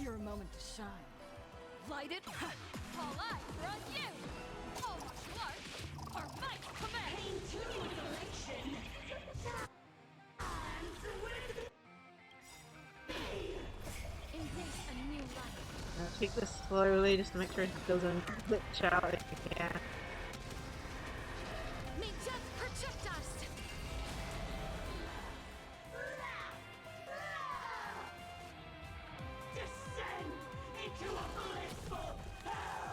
Your moment to shine. Light it. All eyes are on you. All martial arts are my command. Embrace a new life. I'll take this slowly just to make sure it doesn't glitch out again. May death protect us. Descend into a blissful hell!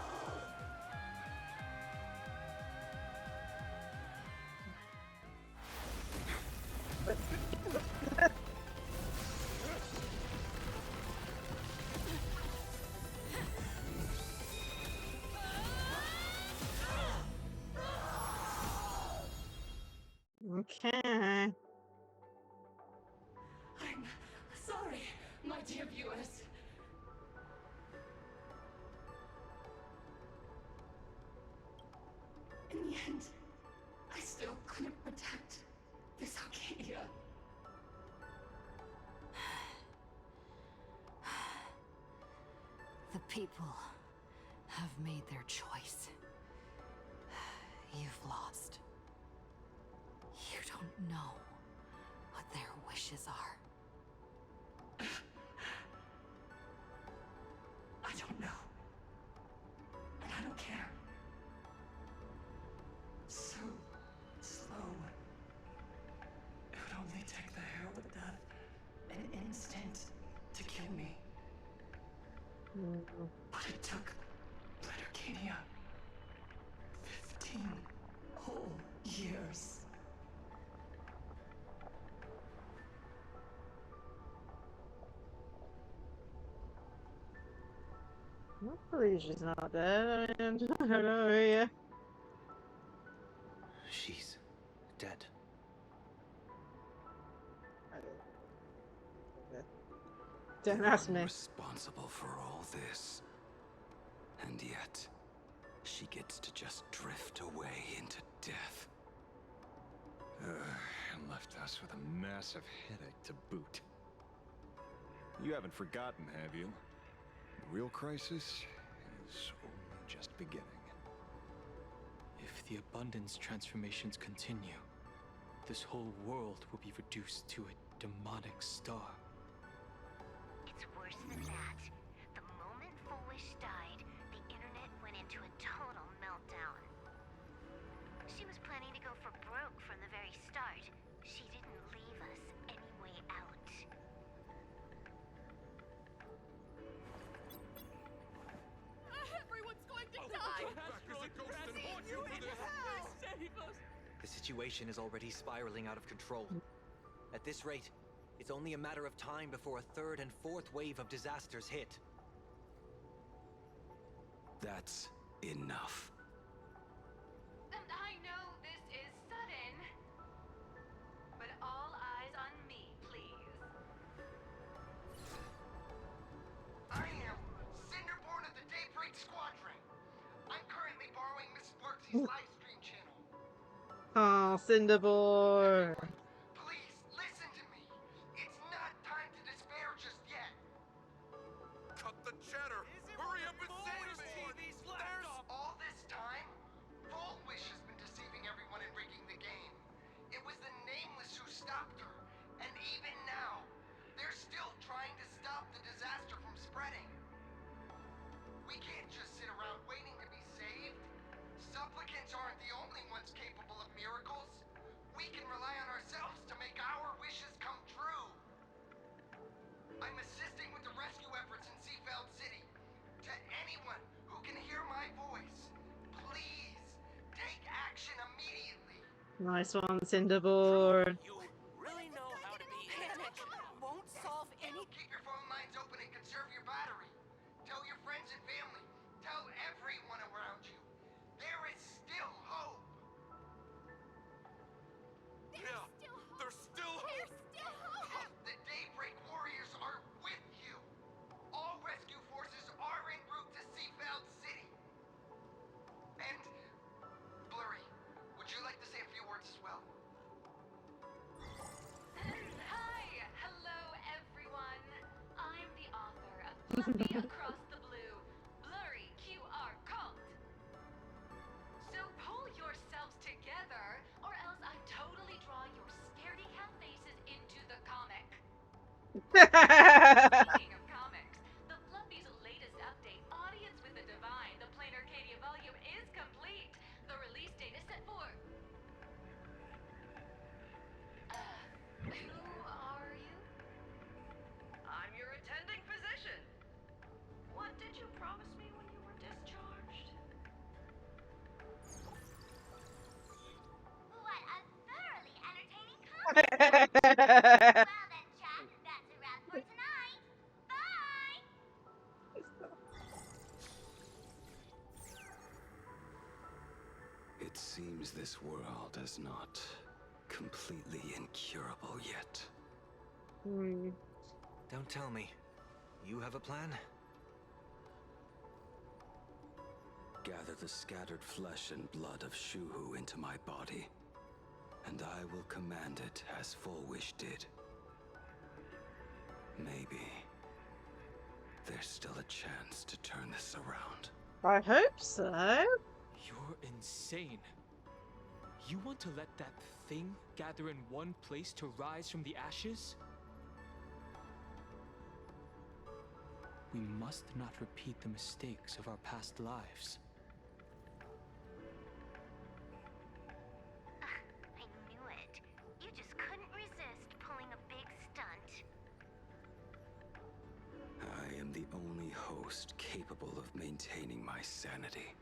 Okay. I'm sorry, my dear viewers. In the end, I still couldn't protect this Arcadia. The people have made their choice. You've lost. You don't know what their wishes are. I don't know. And I don't care. So slow. It would only take the herald of death an instant to kill me. But it took Arcadia 15 whole years. Hopefully she's not dead. I don't know, yeah. She's dead. Don't ask me. Responsible for all this. And yet, she gets to just drift away into death. And left us with a massive headache to boot. You haven't forgotten, have you? The real crisis is only just beginning. If the abundance transformations continue, this whole world will be reduced to a demonic star. It's worse than that. The moment Foolish died, the internet went into a total meltdown. She was planning to go for broke from the very start. She didn't leave us any way out. Everyone's going to die. The situation is already spiraling out of control. At this rate, it's only a matter of time before a third and fourth wave of disasters hit. That's enough. I know this is sudden, but all eyes on me, please. I am Cinderborn of the Daybreak Squadron. I'm currently borrowing Mrs. Barksy's live stream channel. Oh, Cinderborn. Please, listen to me. It's not time to despair just yet. Cut the chatter! Hurry up and save me! All this time, Foolish has been deceiving everyone and rigging the game. It was the Nameless who stopped her. And even now, they're still trying to stop the disaster from spreading. We can't just sit around waiting to be saved. Supplicants aren't the only ones capable of miracles. We can rely on ourselves to make our wishes come true. I'm assisting with the rescue efforts in Seafeld City. To anyone who can hear my voice, please take action immediately. Nice one, Cinderborn. Really know how to be panic. Won't solve any. Keep your phone lines open and conserve your battery. Tell your friends and family. Tell everyone around you. There is still hope. There's still hope. The Daybreak Warriors are with you. fluffy across the blue, blurry QR cult. So pull yourselves together, or else I totally draw your scaredy cat faces into the comic. Speaking of comics, the Fluffy's latest update, Audience with the Divine, the Plain Arcadia volume, is complete. The release date is set for... who are you? I'm your attending physician. What did you promise me when you were discharged? What a thoroughly entertaining conversation! Well then, Jack, that's a wrap for tonight. Bye! It seems this world is not completely incurable yet. Don't tell me. You have a plan? Gather the scattered flesh and blood of Shuhu into my body, and I will command it as Full Wish did. Maybe there's still a chance to turn this around. I hope so. You're insane. You want to let that thing gather in one place to rise from the ashes? We must not repeat the mistakes of our past lives. I knew it. You just couldn't resist pulling a big stunt. I am the only host capable of maintaining my sanity.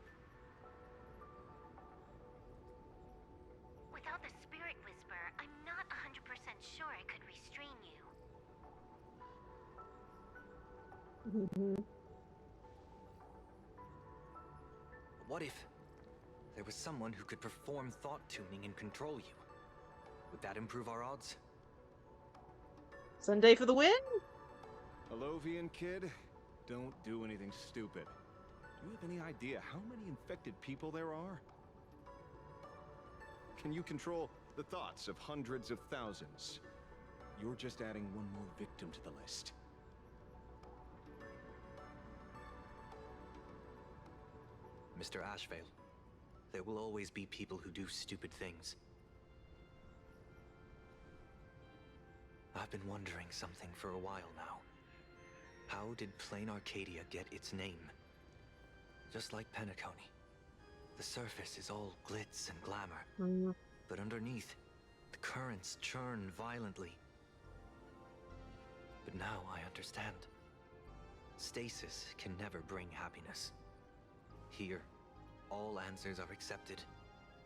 Without the Spirit Whisper, I'm not 100% sure I could restrain you. What if there was someone who could perform thought tuning and control you? Would that improve our odds? Sunday for the win? Alovian kid, don't do anything stupid. Do you have any idea how many infected people there are? Can you control the thoughts of hundreds of thousands? You're just adding one more victim to the list. Mr. Ashvale, there will always be people who do stupid things. I've been wondering something for a while now. How did Plain Arcadia get its name? Just like Penacony, the surface is all glitz and glamour, but underneath, the currents churn violently. But now I understand. Stasis can never bring happiness. Here, all answers are accepted,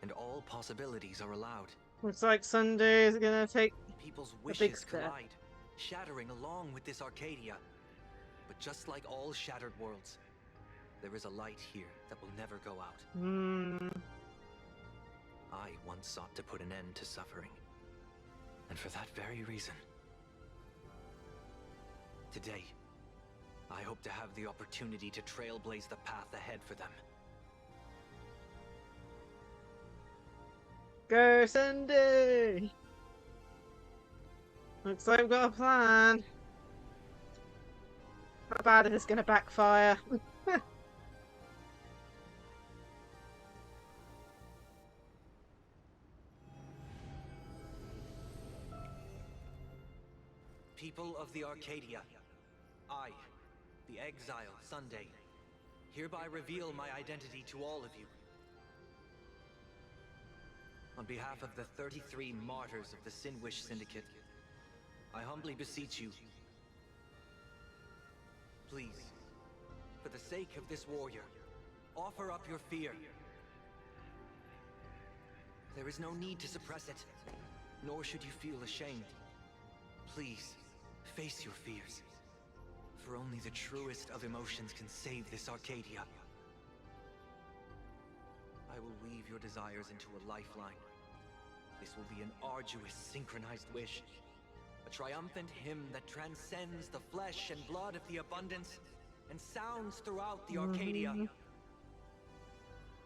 and all possibilities are allowed. Looks like Sunday is gonna take People's a big wishes step. collide, shattering along with this Arcadia. But just like all shattered worlds, there is a light here that will never go out. I once sought to put an end to suffering, and for that very reason, today, I hope to have the opportunity to trailblaze the path ahead for them. Go, Sunday! Looks like we've got a plan. How bad is this gonna backfire? People of the Arcadia, I, the exile Sunday, hereby reveal my identity to all of you. On behalf of the 33 martyrs of the Sinwish Syndicate, I humbly beseech you, please, for the sake of this warrior, offer up your fear. There is no need to suppress it, nor should you feel ashamed. Please, face your fears, for only the truest of emotions can save this Arcadia. I will weave your desires into a lifeline. This will be an arduous, synchronized wish. A triumphant hymn that transcends the flesh and blood of the abundance and sounds throughout the Arcadia.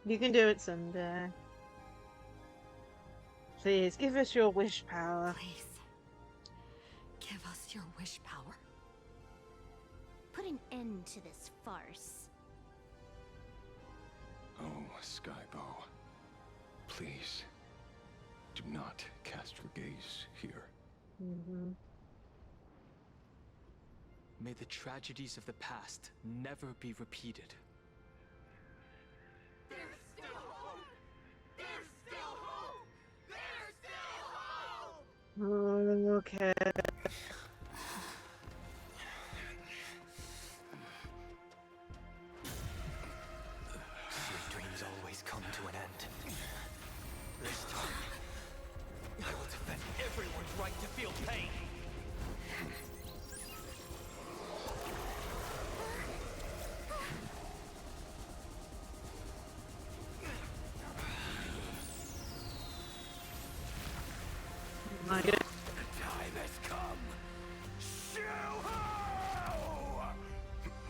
You can do it, Sunday. Please, give us your wish power. Please, give us your wish power. put an end to this farce. Oh, Skybow. Please, do not cast your gaze here. May the tragedies of the past never be repeated. There's still hope! There's still hope! There's still hope! Okay. Your dreams always come to an end. This time, I will defend everyone's right to feel pain. My God. The time has come. Shoo-hoo!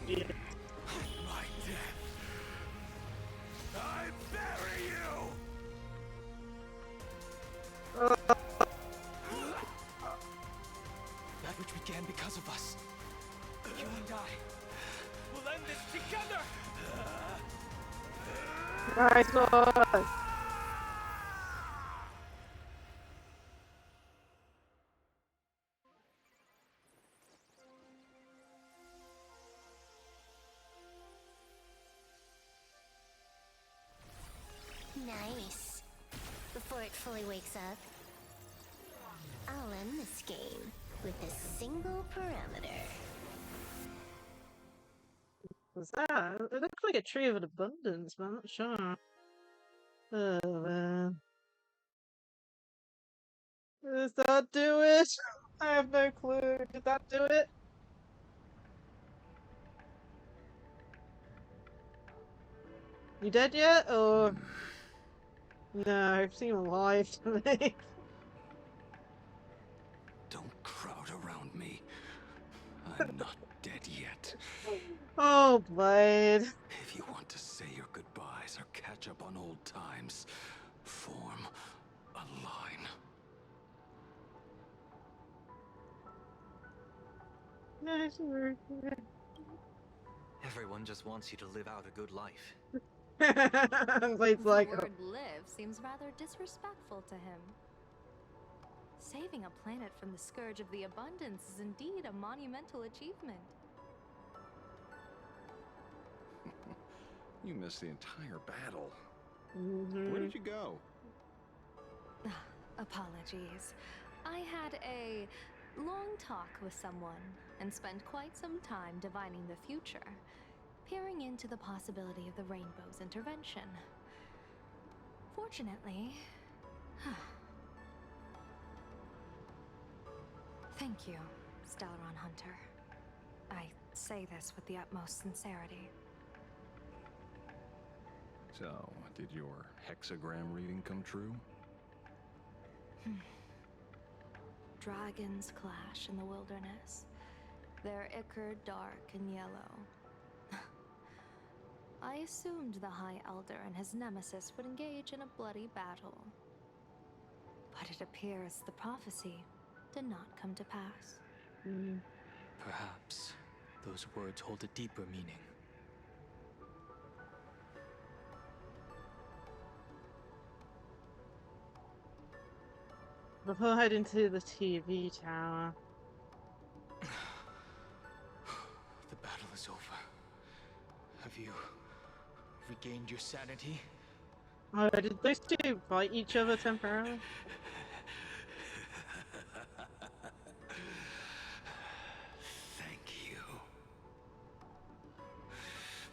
Yeah. My death. I bury you. That which began because of us. You and I will end this together. Nice one. Nice. Before it fully wakes up, I'll end this game with a single parameter. What's that? It looks like a tree of an abundance, but I'm not sure. Oh man. Does that do it? I have no clue. Did that do it? You dead yet? Or no, I've seen him alive to me. Don't crowd around me. I'm not dead yet. Oh, Blade. If you want to say your goodbyes or catch up on old times, form a line. Nice work. Everyone just wants you to live out a good life. Blade's like, The word live seems rather disrespectful to him. Saving a planet from the scourge of the abundance is indeed a monumental achievement. You missed the entire battle. Where did you go? Apologies. I had a long talk with someone and spent quite some time divining the future, peering into the possibility of the Rainbow's intervention. Fortunately... Thank you, Stellaron Hunter. I say this with the utmost sincerity. So, did your hexagram reading come true? Dragons clash in the wilderness. Their ichor dark and yellow. I assumed the High Elder and his nemesis would engage in a bloody battle. But it appears the prophecy did not come to pass. Perhaps those words hold a deeper meaning. We'll head into the TV tower. The battle is over. Have you regained your sanity? Oh, did those two fight each other temporarily? Thank you.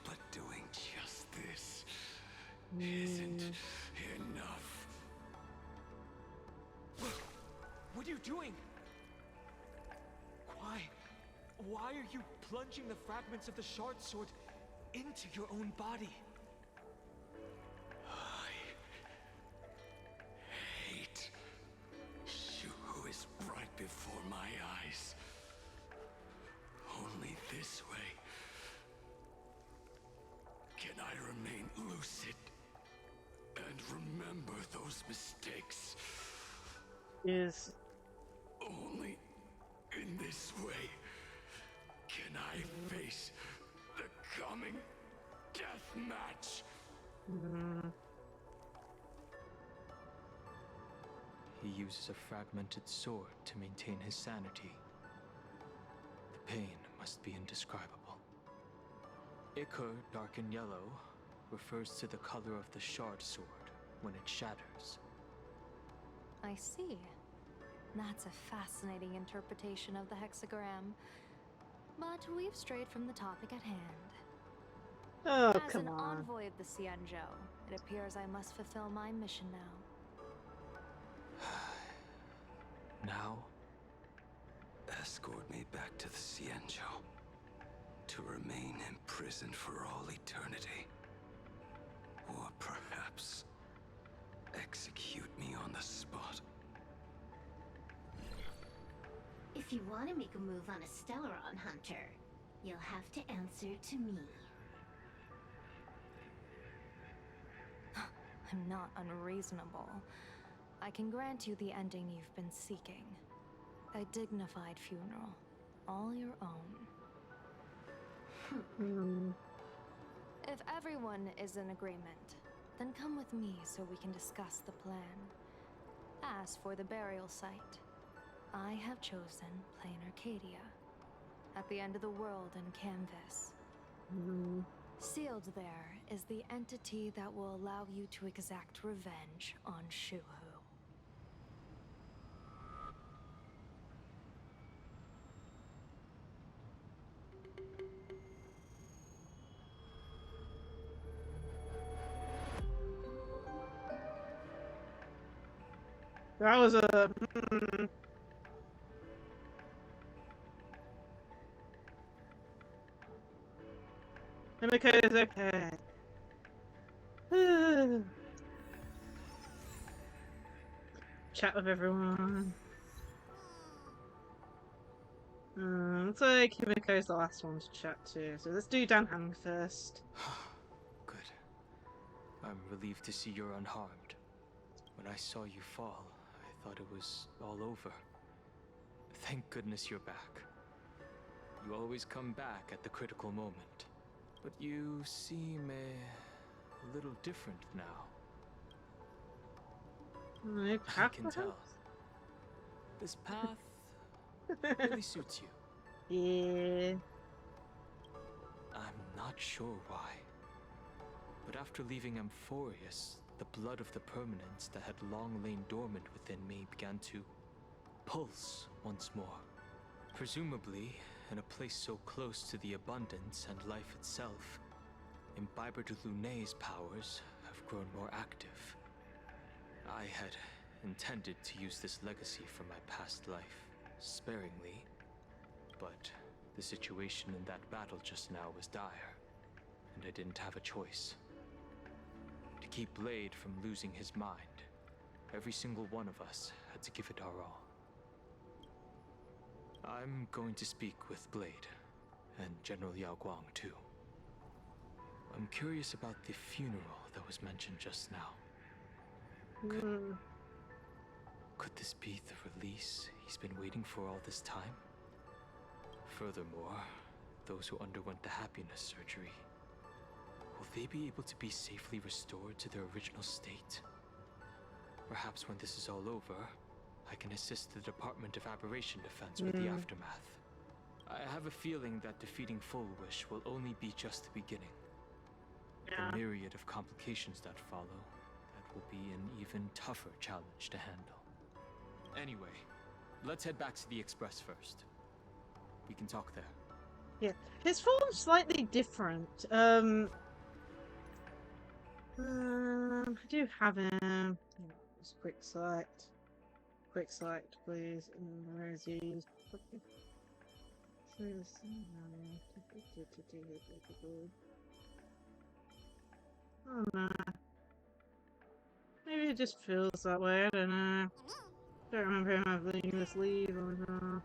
But doing just this isn't enough. What are you doing? Why are you plunging the fragments of the shard sword into your own body? I hate Shu is right before my eyes. Only this way can I remain lucid and remember those mistakes. Yes. Only in this way can I face the coming death match. He uses a fragmented sword to maintain his sanity. The pain must be indescribable. Ichor, dark and yellow, refers to the color of the shard sword when it shatters. I see. That's a fascinating interpretation of the hexagram. But we've strayed from the topic at hand. Oh, As come an on. envoy of the Xianzhou, it appears I must fulfill my mission now. Now? Escort me back to the Xianzhou, to remain imprisoned for all eternity. Or perhaps execute me on the spot. If you want to make a move on a Stellaron Hunter, you'll have to answer to me. I'm not unreasonable. I can grant you the ending you've been seeking. A dignified funeral, all your own. If everyone is in agreement, then come with me so we can discuss the plan. As for the burial site, I have chosen Plain Arcadia, at the end of the world in Canvas. Sealed there is the entity that will allow you to exact revenge on Shuhu. That was a... Himiko is okay. Chat with everyone. Looks like Himiko's the last one to chat to, so let's do Danhang first. Good. I'm relieved to see you're unharmed. When I saw you fall, I thought it was all over. Thank goodness you're back. You always come back at the critical moment. But you seem a little different now. I can tell. This path really suits you. Yeah. I'm not sure why. But after leaving Amphorius, the blood of the permanence that had long lain dormant within me began to pulse once more. Presumably, in a place so close to the abundance and life itself, Imbiber de Lunay's powers have grown more active. I had intended to use this legacy from my past life sparingly, but the situation in that battle just now was dire, and I didn't have a choice. To keep Blade from losing his mind, every single one of us had to give it our all. I'm going to speak with Blade, and General Yao Guang too. I'm curious about the funeral that was mentioned just now. Could this be the release he's been waiting for all this time? Furthermore, those who underwent the happiness surgery, will they be able to be safely restored to their original state? Perhaps when this is all over, I can assist the Department of Aberration Defense with the aftermath. I have a feeling that defeating Full Wish will only be just the beginning. The myriad of complications that follow, that will be an even tougher challenge to handle. Anyway, let's head back to the Express first. We can talk there. Yeah, his form's slightly different. I do have him. Just quick select. Quick select, please. Where is he? Oh no. Maybe it just feels that way, I don't know. Don't remember him having this leave or no.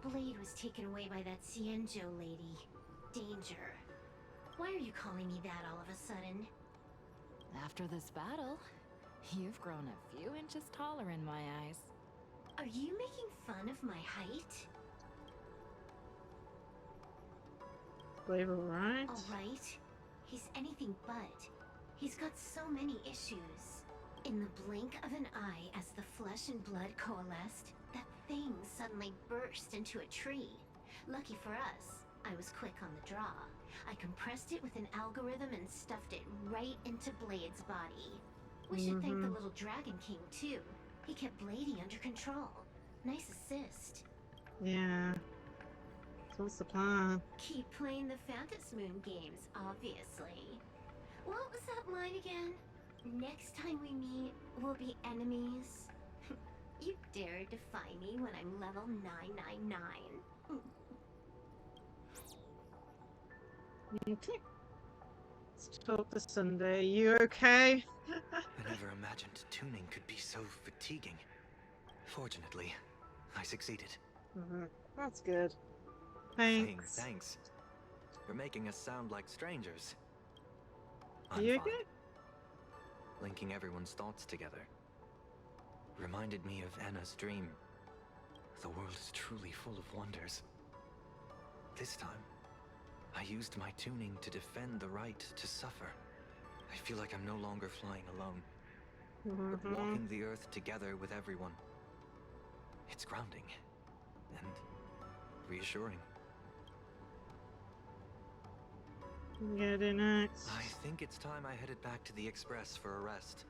Blade was taken away by that Xianzhou lady. Danger. Why are you calling me that all of a sudden? After this battle, You've grown a few inches taller in my eyes. Are you making fun of my height? Flavor right? Alright. He's anything but. He's got so many issues. In the blink of an eye, as the flesh and blood coalesced, that thing suddenly burst into a tree. Lucky for us, I was quick on the draw. I compressed it with an algorithm and stuffed it right into Blade's body. We should thank the little Dragon King, too. He kept Bladey under control. Nice assist. Yeah. So what's the plan? Keep playing the Phantasm Moon games, obviously. What was that line again? Next time we meet, we'll be enemies. You dare defy me when I'm level 999. Okay. Let's talk to Sunday. You okay? I never imagined tuning could be so fatiguing. Fortunately, I succeeded. That's good. Thanks. Thanks. You're making us sound like strangers. Are you okay? Linking everyone's thoughts together reminded me of Anna's dream. The world is truly full of wonders. This time, I used my tuning to defend the right to suffer. I feel like I'm no longer flying alone, but walking the earth together with everyone. It's grounding and reassuring. Yeah, do next. I think it's time I headed back to the Express for a rest.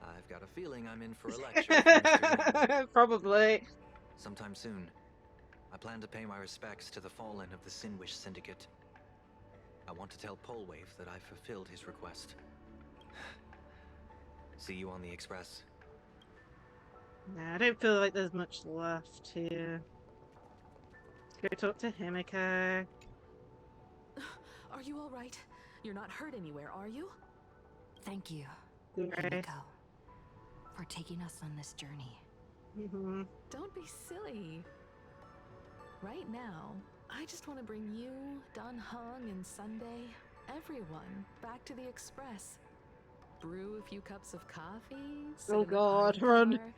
I've got a feeling I'm in for a lecture from Mr. Young. Probably. Sometime soon, I plan to pay my respects to the fallen of the Sinwish Syndicate. I want to tell Polwave that I've fulfilled his request. See you on the Express. Nah, I don't feel like there's much left here. Let's go talk to Himiko. Are you alright? You're not hurt anywhere, are you? Thank you, Right. Himiko, for taking us on this journey. Don't be silly. Right now, I just want to bring you, Dan Heng, and Sunday, everyone, back to the Express. Brew a few cups of coffee, sit Oh in the God, party run. car,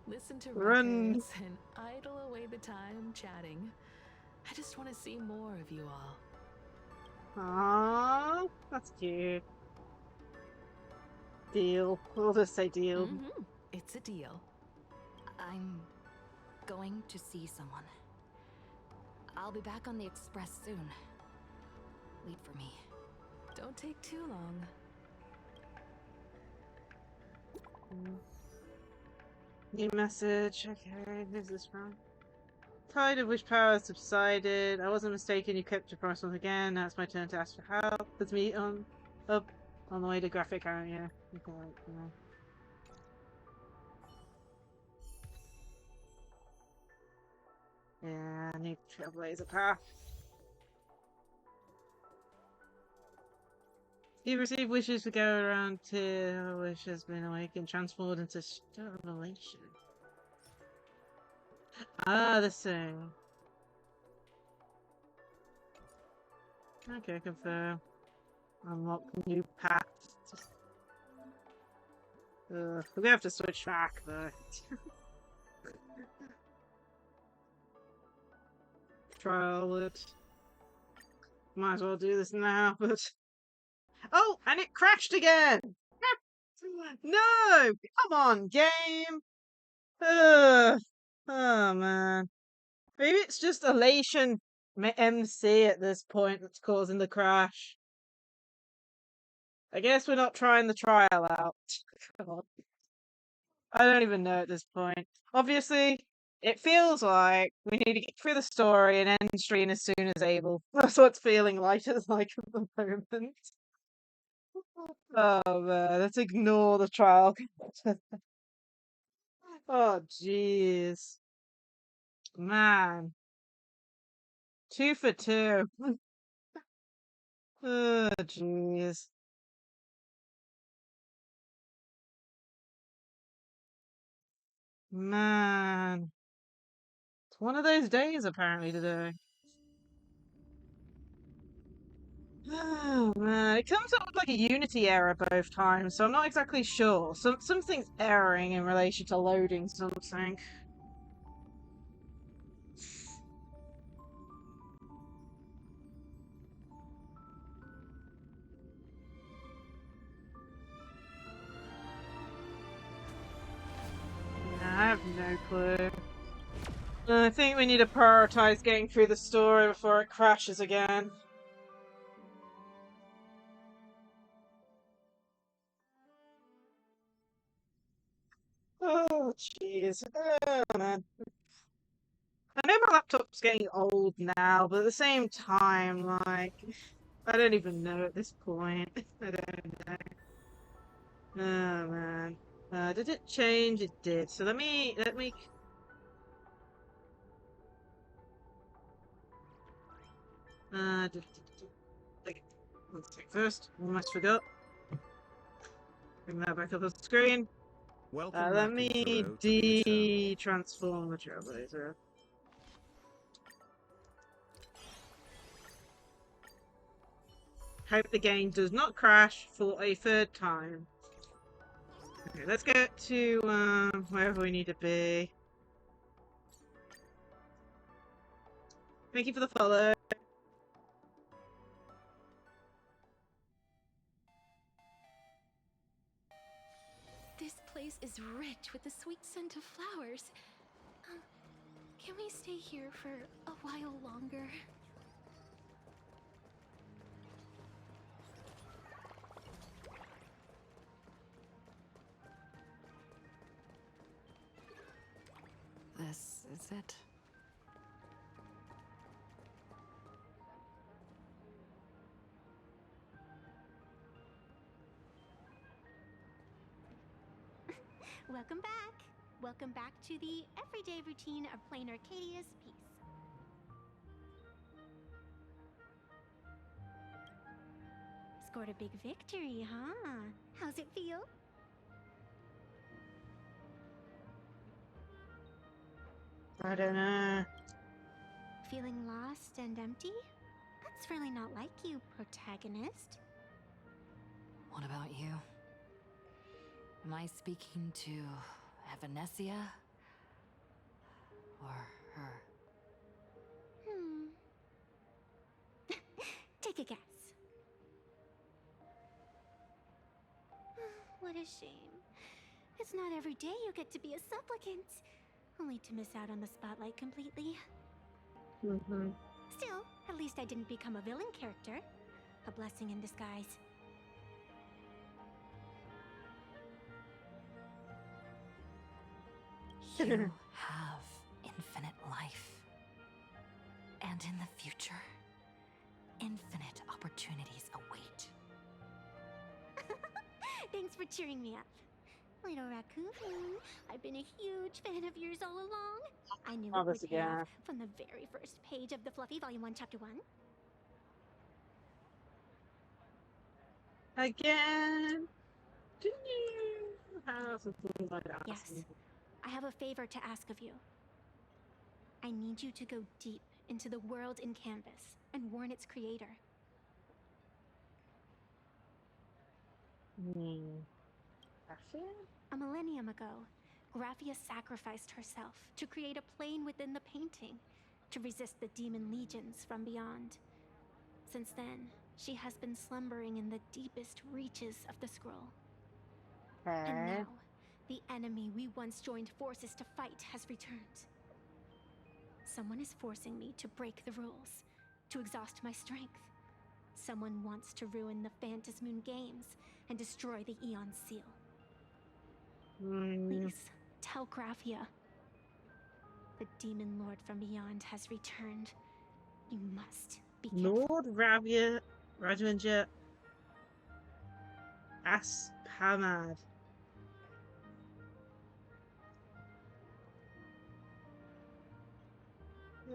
listen to Run. records, and idle away the time chatting. I just want to see more of you all. Aww, that's cute. Deal. We'll just say deal. It's a deal. I'm going to see someone. I'll be back on the Express soon. Wait for me. Don't take too long. New message. Okay, who's this from? Tide of wish power subsided. I wasn't mistaken. You kept your promise once again. Now it's my turn to ask for help. Let's meet on up on the way to graphic area. Okay, yeah, I need Trailblaze path. You receive wishes to go around till wish has been awakened, transformed into revelation. Ah, the same. Okay, confirm. Unlock new path. We have to switch back though. Trial it. Might as well do this now, but oh, and it crashed again. No, come on, game. Oh man. Maybe it's just elation MC at this point that's causing the crash. I guess we're not trying the trial out. God. I don't even know at this point. Obviously, it feels like we need to get through the story and end stream as soon as able. That's what it's feeling like at the moment. Oh man, let's ignore the trial. Oh jeez. Man. 2 for 2. Oh jeez. Man. It's one of those days apparently today. Oh man, it comes up with like a Unity error both times, so I'm not exactly sure. Something's erroring in relation to loading something. Yeah, I have no clue. I think we need to prioritize getting through the story before it crashes again. Oh, jeez. Oh, man. I know my laptop's getting old now, but at the same time, like, I don't even know at this point. I don't know. Oh, man. Did it change? It did. So let me... Okay, one sec first. Almost forgot. Bring that back up on the screen. Welcome Let back, me Infuro, to the Eternal. transform the Trailblazer. Hope the game does not crash for a third time. Okay, let's get to wherever we need to be. Thank you for the follow. This place is rich with the sweet scent of flowers. Can we stay here for a while longer? This is it. Welcome back. Welcome back to the everyday routine of playing Arcadia's piece. Scored a big victory, huh? How's it feel? I don't know. Feeling lost and empty? That's really not like you, protagonist. What about you? Am I speaking to Evanesia? Or her? Take a guess. What a shame. It's not every day you get to be a supplicant. Only to miss out on the spotlight completely. Still, at least I didn't become a villain character. A blessing in disguise. You have infinite life. And in the future, infinite opportunities await. Thanks for cheering me up. Little raccoon, I've been a huge fan of yours all along. I knew it would pay off from the very first page of the Fluffy Volume 1, Chapter 1. Again? Do you have something like that? Yes. I have a favor to ask of you. I need you to go deep into the world in Canvas and warn its creator. A millennium ago, Graphia sacrificed herself to create a plane within the painting to resist the demon legions from beyond. Since then, she has been slumbering in the deepest reaches of the scroll. And now, the enemy we once joined forces to fight has returned. Someone is forcing me to break the rules, to exhaust my strength. Someone wants to ruin the Phantasmoon Games and destroy the Eon Seal. Please, tell Graphia. The Demon Lord from beyond has returned. You must be careful. Lord Rajanja Ashamad.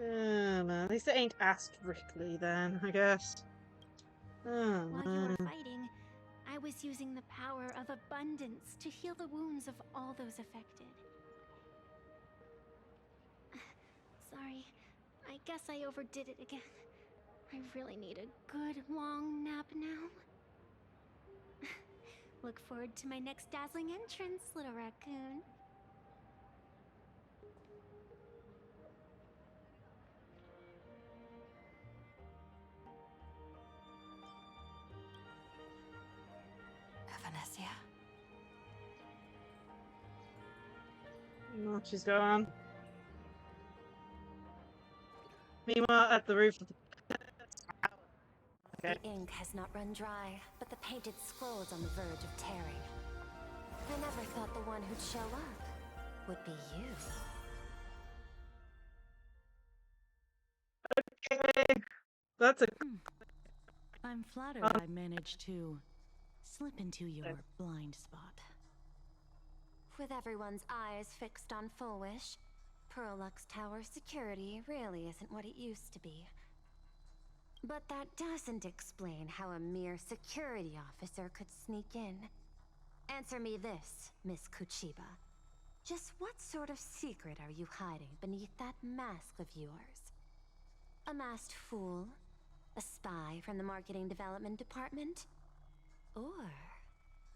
Oh man, at least it ain't Astrictly then, I guess. Oh, While you were fighting, I was using the power of abundance to heal the wounds of all those affected. Sorry, I guess I overdid it again. I really need a good long look forward to my next dazzling entrance, little raccoon. Evanessia? Oh, she's gone. Meanwhile, at the roof of the The ink has not run dry, but the painted scrolls on the verge of tearing. I never thought the one who'd show up would be you. Okay. That's a... I'm flattered I managed to slip into your blind spot. With everyone's eyes fixed on Full Wish, Pearlux Tower security really isn't what it used to be. But that doesn't explain how a mere security officer could sneak in. Answer me this, Miss Kuchiba. Just what sort of secret are you hiding beneath that mask of yours? A masked fool? A spy from the Marketing Development Department? Or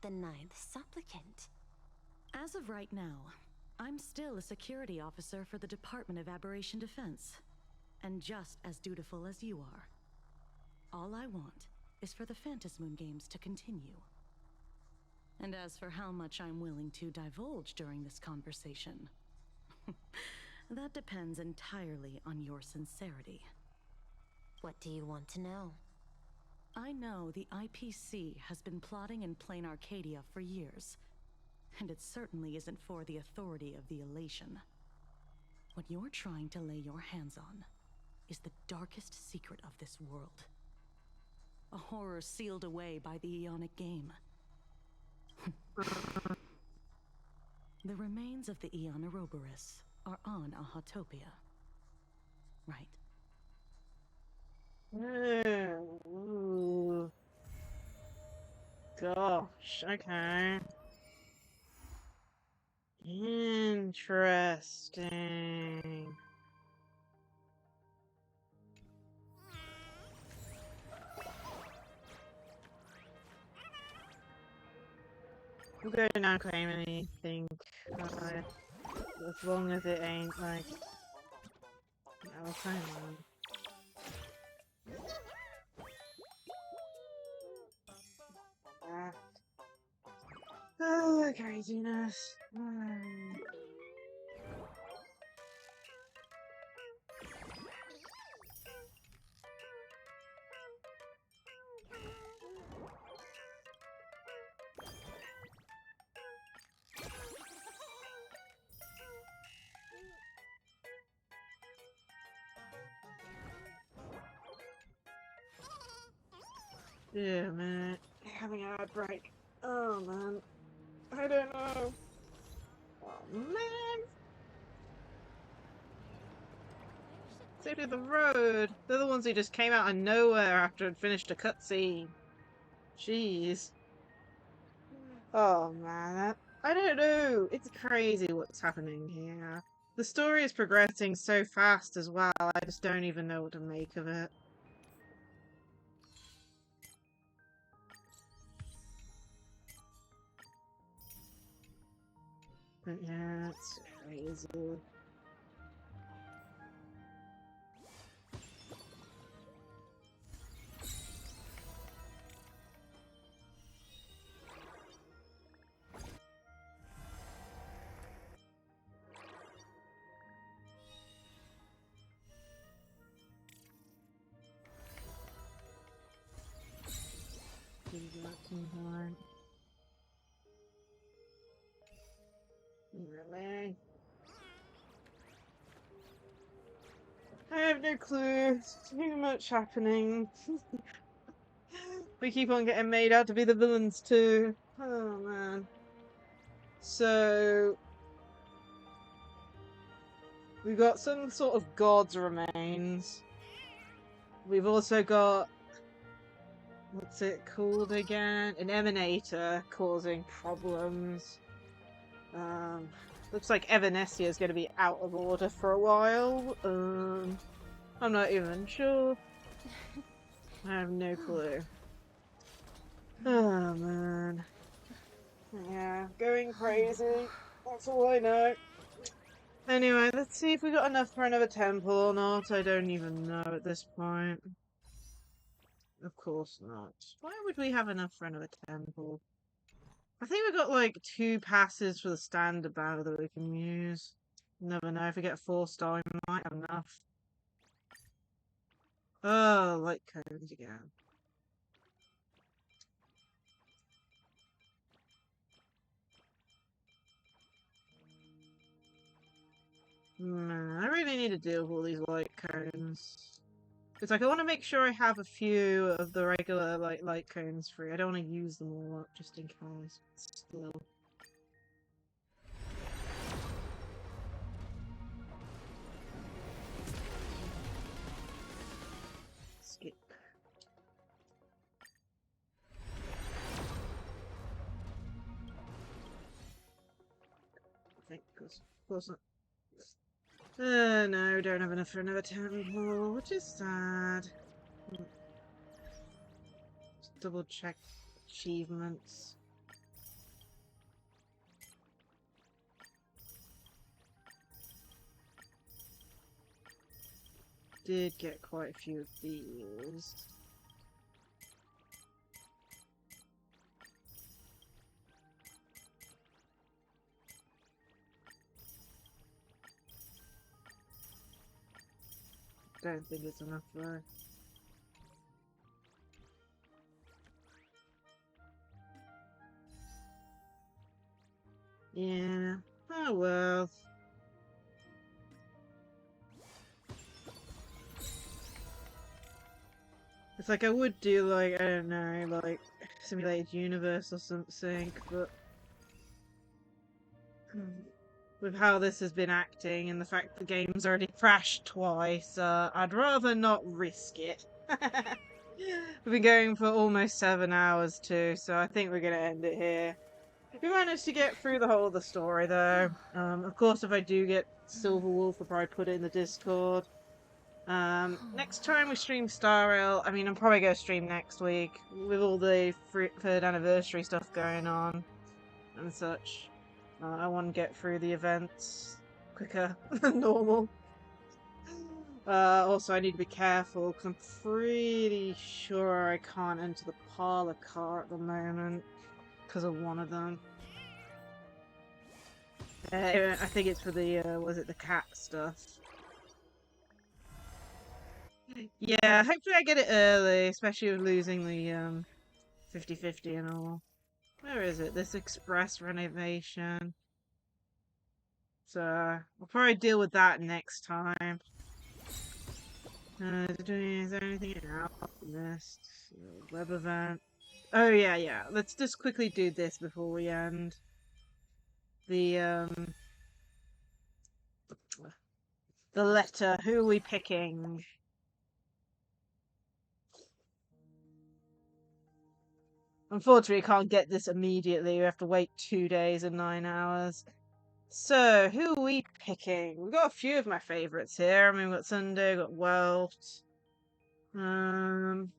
the Ninth Supplicant? As of right now, I'm still a security officer for the Department of Aberration Defense, and just as dutiful as you are. All I want is for the Phantasmoon Games to continue. And as for how much I'm willing to divulge during this conversation, that depends entirely on your sincerity. What do you want to know? I know the IPC has been plotting in plain Arcadia for years, and it certainly isn't for the authority of the Elation. What you're trying to lay your hands on is the darkest secret of this world. A horror sealed away by the Eonic Game. The remains of the Eon Ouroboros are on Ahatopia. Right? Ooh. Gosh, okay. Interesting. I'm going to not claim anything, as long as it ain't like... I'll claim one. Oh, craziness. Yeah, man. Having a hard break. Oh, man. I don't know. Oh, man. Safety of the road. They're the ones who just came out of nowhere after I'd finished a cutscene. Jeez. Oh, man. I don't know. It's crazy what's happening here. The story is progressing so fast as well. I just don't even know what to make of it. But yeah, it's crazy. Really? I have no clue. It's too much happening. We keep on getting made out to be the villains too. Oh man. So we've got some sort of god's remains. We've also got, what's it called again? An emanator causing problems. Looks like Evanessia is going to be out of order for a while. I'm not even sure. I have no clue. Oh man. Yeah, going crazy. That's all I know. Anyway, let's see if we got enough for another temple or not. I don't even know at this point. Of course not. Why would we have enough for another temple? I think we've got like 2 passes for the standard battle that we can use. Never know, if we get 4-star, we might have enough. Oh, light cones again. I really need to deal with all these light cones. It's like I want to make sure I have a few of the regular light cones free. I don't want to use them all up just in case. Still. Skip. I think, of course not. No, don't have enough for another temple, which is sad. Just double check achievements. Did get quite a few of these. Don't think it's enough though. Yeah. Oh well. It's like I would do like, I don't know, like simulated universe or something, but with how this has been acting and the fact the game's already crashed twice, I'd rather not risk it. We've been going for almost 7 hours too, so I think we're gonna end it here. We managed to get through the whole of the story though. Of course, if I do get Silver Wolf, I'll probably put it in the Discord. Next time we stream Star Rail, I mean, I'm probably going to stream next week with all the 3rd anniversary stuff going on and such. I want to get through the events quicker than normal. Also, I need to be careful because I'm pretty sure I can't enter the parlor car at the moment because of one of them. I think it's for the, was it the cat stuff? Yeah, hopefully I get it early, especially with losing the 50/50 and all. Where is it? This express renovation. So I'll probably deal with that next time. Is there anything else? Missed web event. Oh yeah. Let's just quickly do this before we end. The letter. Who are we picking? Unfortunately, I can't get this immediately. We have to wait 2 days and 9 hours. So, who are we picking? We've got a few of my favourites here. I mean, we've got Sunday, we've got Welt. Of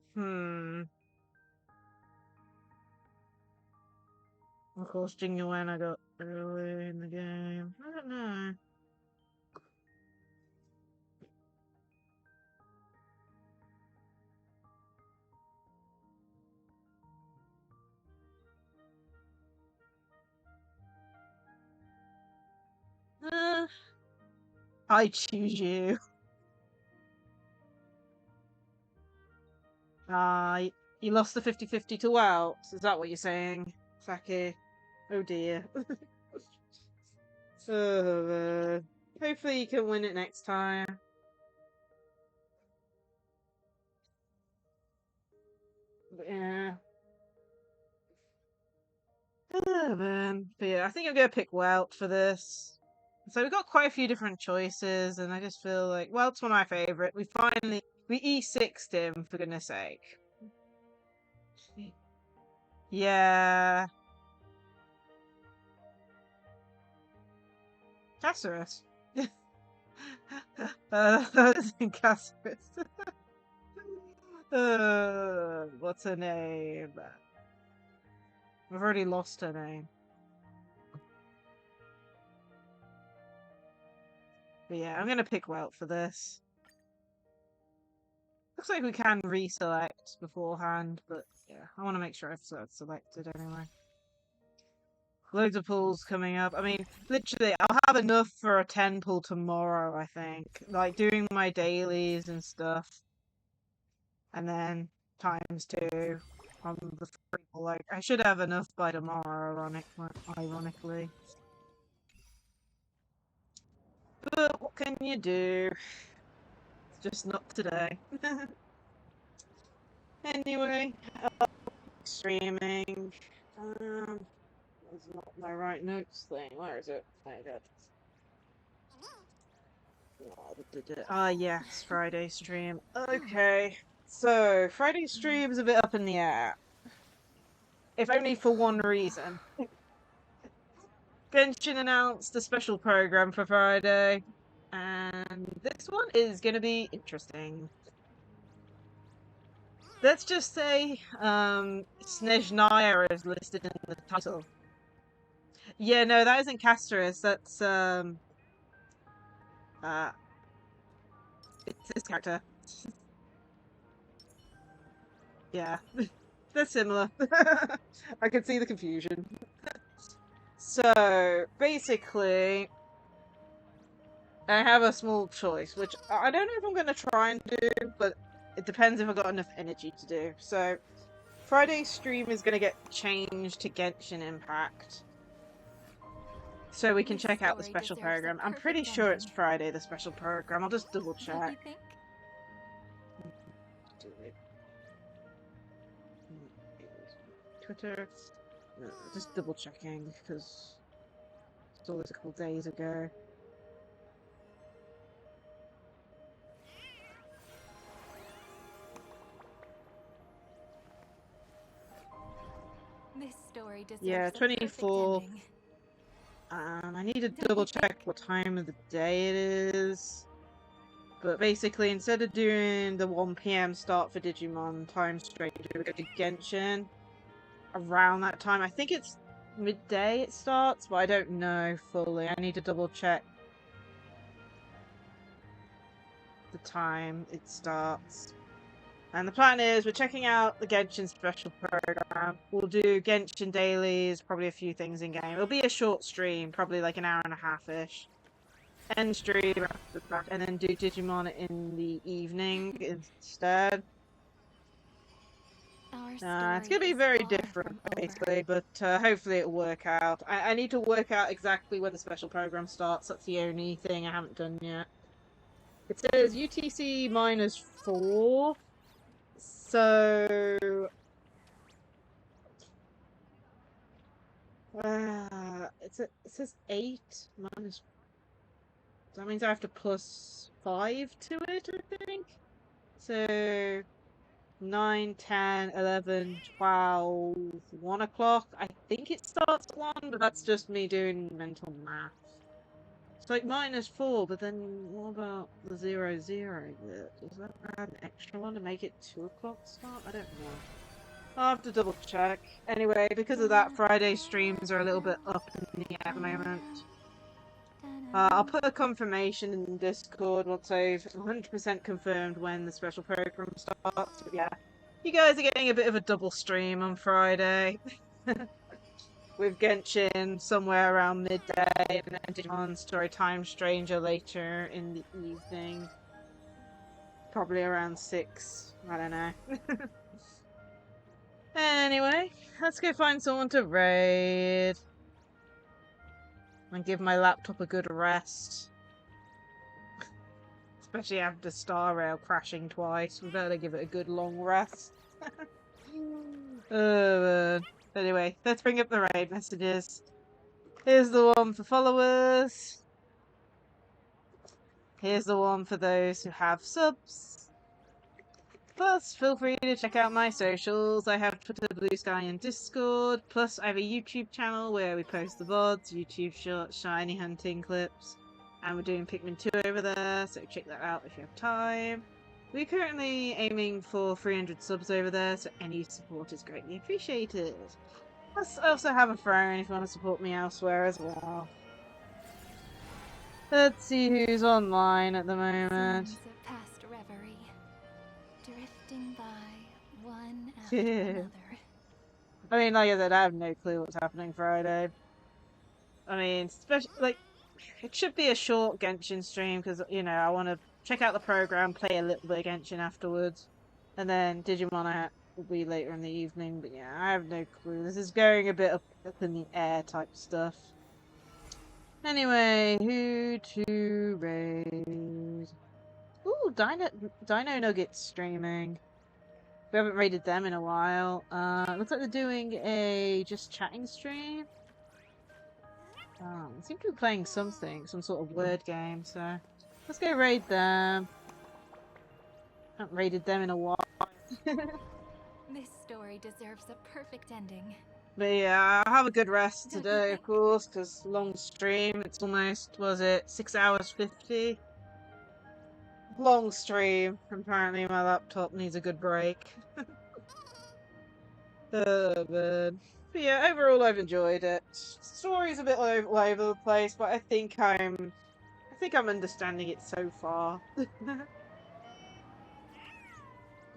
course, Jingyuan I got early in the game. I don't know. I choose you. You lost the 50/50 to Welt. Is that what you're saying, Saki? Oh dear. Hopefully you can win it next time. But yeah. But yeah, I think I'm gonna pick Welt for this. So we've got quite a few different choices, and I just feel like Welt's one of my favourite. We E6'd him, for goodness sake. Yeah. Casserus. Casserus. What's her name? I've already lost her name. But yeah, I'm gonna pick Welt for this. Looks like we can reselect beforehand, but yeah, I want to make sure I've selected anyway. Loads of pulls coming up. I mean, literally, I'll have enough for a 10 pull tomorrow, I think. Like, doing my dailies and stuff. And then ×2 on the free pull. Like, I should have enough by tomorrow, ironically. But what can you do? It's just not today. Anyway, streaming. That's not my right notes thing. Where is it? There you go. Ah, yes, Friday stream. Okay, so Friday stream's a bit up in the air. If only for one reason. Genshin announced a special program for Friday, and this one is going to be interesting. Let's just say, Snezhnaya is listed in the title. Yeah, no, that isn't Casterus, that's, it's this character. Yeah, they're similar. I can see the confusion. So, basically, I have a small choice, which I don't know if I'm going to try and do, but it depends if I've got enough energy to do. So, Friday's stream is going to get changed to Genshin Impact. So we can check out the special program. I'm pretty sure it's Friday, the special program. I'll just double check. Twitter. No, just double checking because it's always a couple days ago. This story deserves Yeah, 24. I need to double check what time of the day it is. But basically, instead of doing the 1 PM start for Digimon Time Stranger, we're going to Genshin around that time. I think it's midday it starts, but I don't know fully. I need to double check the time it starts. And the plan is we're checking out the Genshin special program. We'll do Genshin dailies, probably a few things in game. It'll be a short stream, probably like an hour and a half-ish. End stream after that, and then do Digimon in the evening instead. It's gonna be very different, basically, but hopefully it'll work out. I need to work out exactly when the special program starts. That's the only thing I haven't done yet. It says UTC -4. So it says 8 minus. That means I have to plus 5 to it, I think. So 9, 10, 11, 12, 1 o'clock. I think it starts at 1, but that's just me doing mental math. It's like -4, but then what about the 0, 0 bit? Does that add an extra one to make it 2 o'clock start? I don't know. I'll have to double check. Anyway, because of that, Friday streams are a little bit up in the air at the moment. I'll put a confirmation in Discord once I've 100% confirmed when the special program starts. But yeah, you guys are getting a bit of a double stream on Friday. With Genshin somewhere around midday, and then Digimon Story Time Stranger later in the evening. Probably around 6. I don't know. Anyway, let's go find someone to raid. And give my laptop a good rest. Especially after Star Rail crashing twice. We better give it a good long rest. Anyway, let's bring up the raid messages. Here's the one for followers. Here's the one for those who have subs. Plus, feel free to check out my socials. I have Twitter, Blue Sky, and Discord. Plus, I have a YouTube channel where we post the VODs, YouTube shorts, shiny hunting clips. And we're doing Pikmin 2 over there, so check that out if you have time. We're currently aiming for 300 subs over there, so any support is greatly appreciated. Plus, I also have a phone if you want to support me elsewhere as well. Let's see who's online at the moment. Scenes of past reverie, drifting by one after Yeah. another. I mean, like I said, I have no clue what's happening Friday. I mean, especially like it should be a short Genshin stream because you know I want to check out the program, play a little bit of Genshin afterwards, and then Digimon will be later in the evening. But yeah, I have no clue. This is going a bit up in the air type stuff. Anyway, who to raid? Ooh, Dino Nuggets streaming. We haven't raided them in a while. Looks like they're doing a just chatting stream. They seem to be playing something, some sort of word game, so let's go raid them. Haven't raided them in a while. This story deserves a perfect ending. But yeah, I'll have a good rest today, of course, because long stream. It's almost, was it 6 hours 50? Long stream. Apparently my laptop needs a good break. Oh, man. But yeah, overall I've enjoyed it. Story's a bit all over the place, but I think I'm understanding it so far.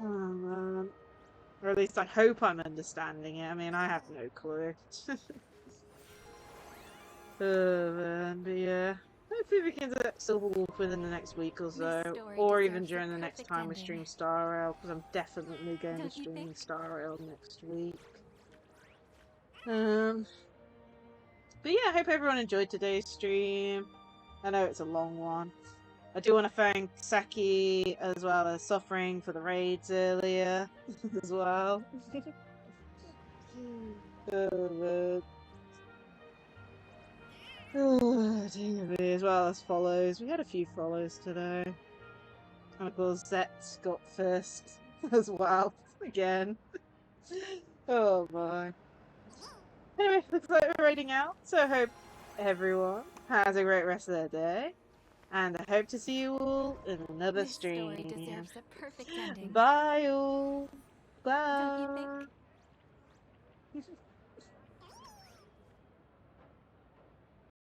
Oh, man. Or at least I hope I'm understanding it. I mean, I have no clue. Oh, man. But yeah. Hopefully we can get Silver Wolf within the next week or so. Or even during the next time we stream Star Rail, because I'm definitely going to stream Star Rail next week. But yeah, I hope everyone enjoyed today's stream. I know it's a long one. I do want to thank Saki as well as Suffering for the raids earlier as well. Oh, man. Oh, dear me, as well as follows. We had a few follows today. And of course, Zet's got first as well. Again. Oh my. Anyway, looks like we're raiding out, so I hope everyone has a great rest of their day. And I hope to see you all in another stream. This story deserves a perfect ending. Bye all. Bye. Don't you think?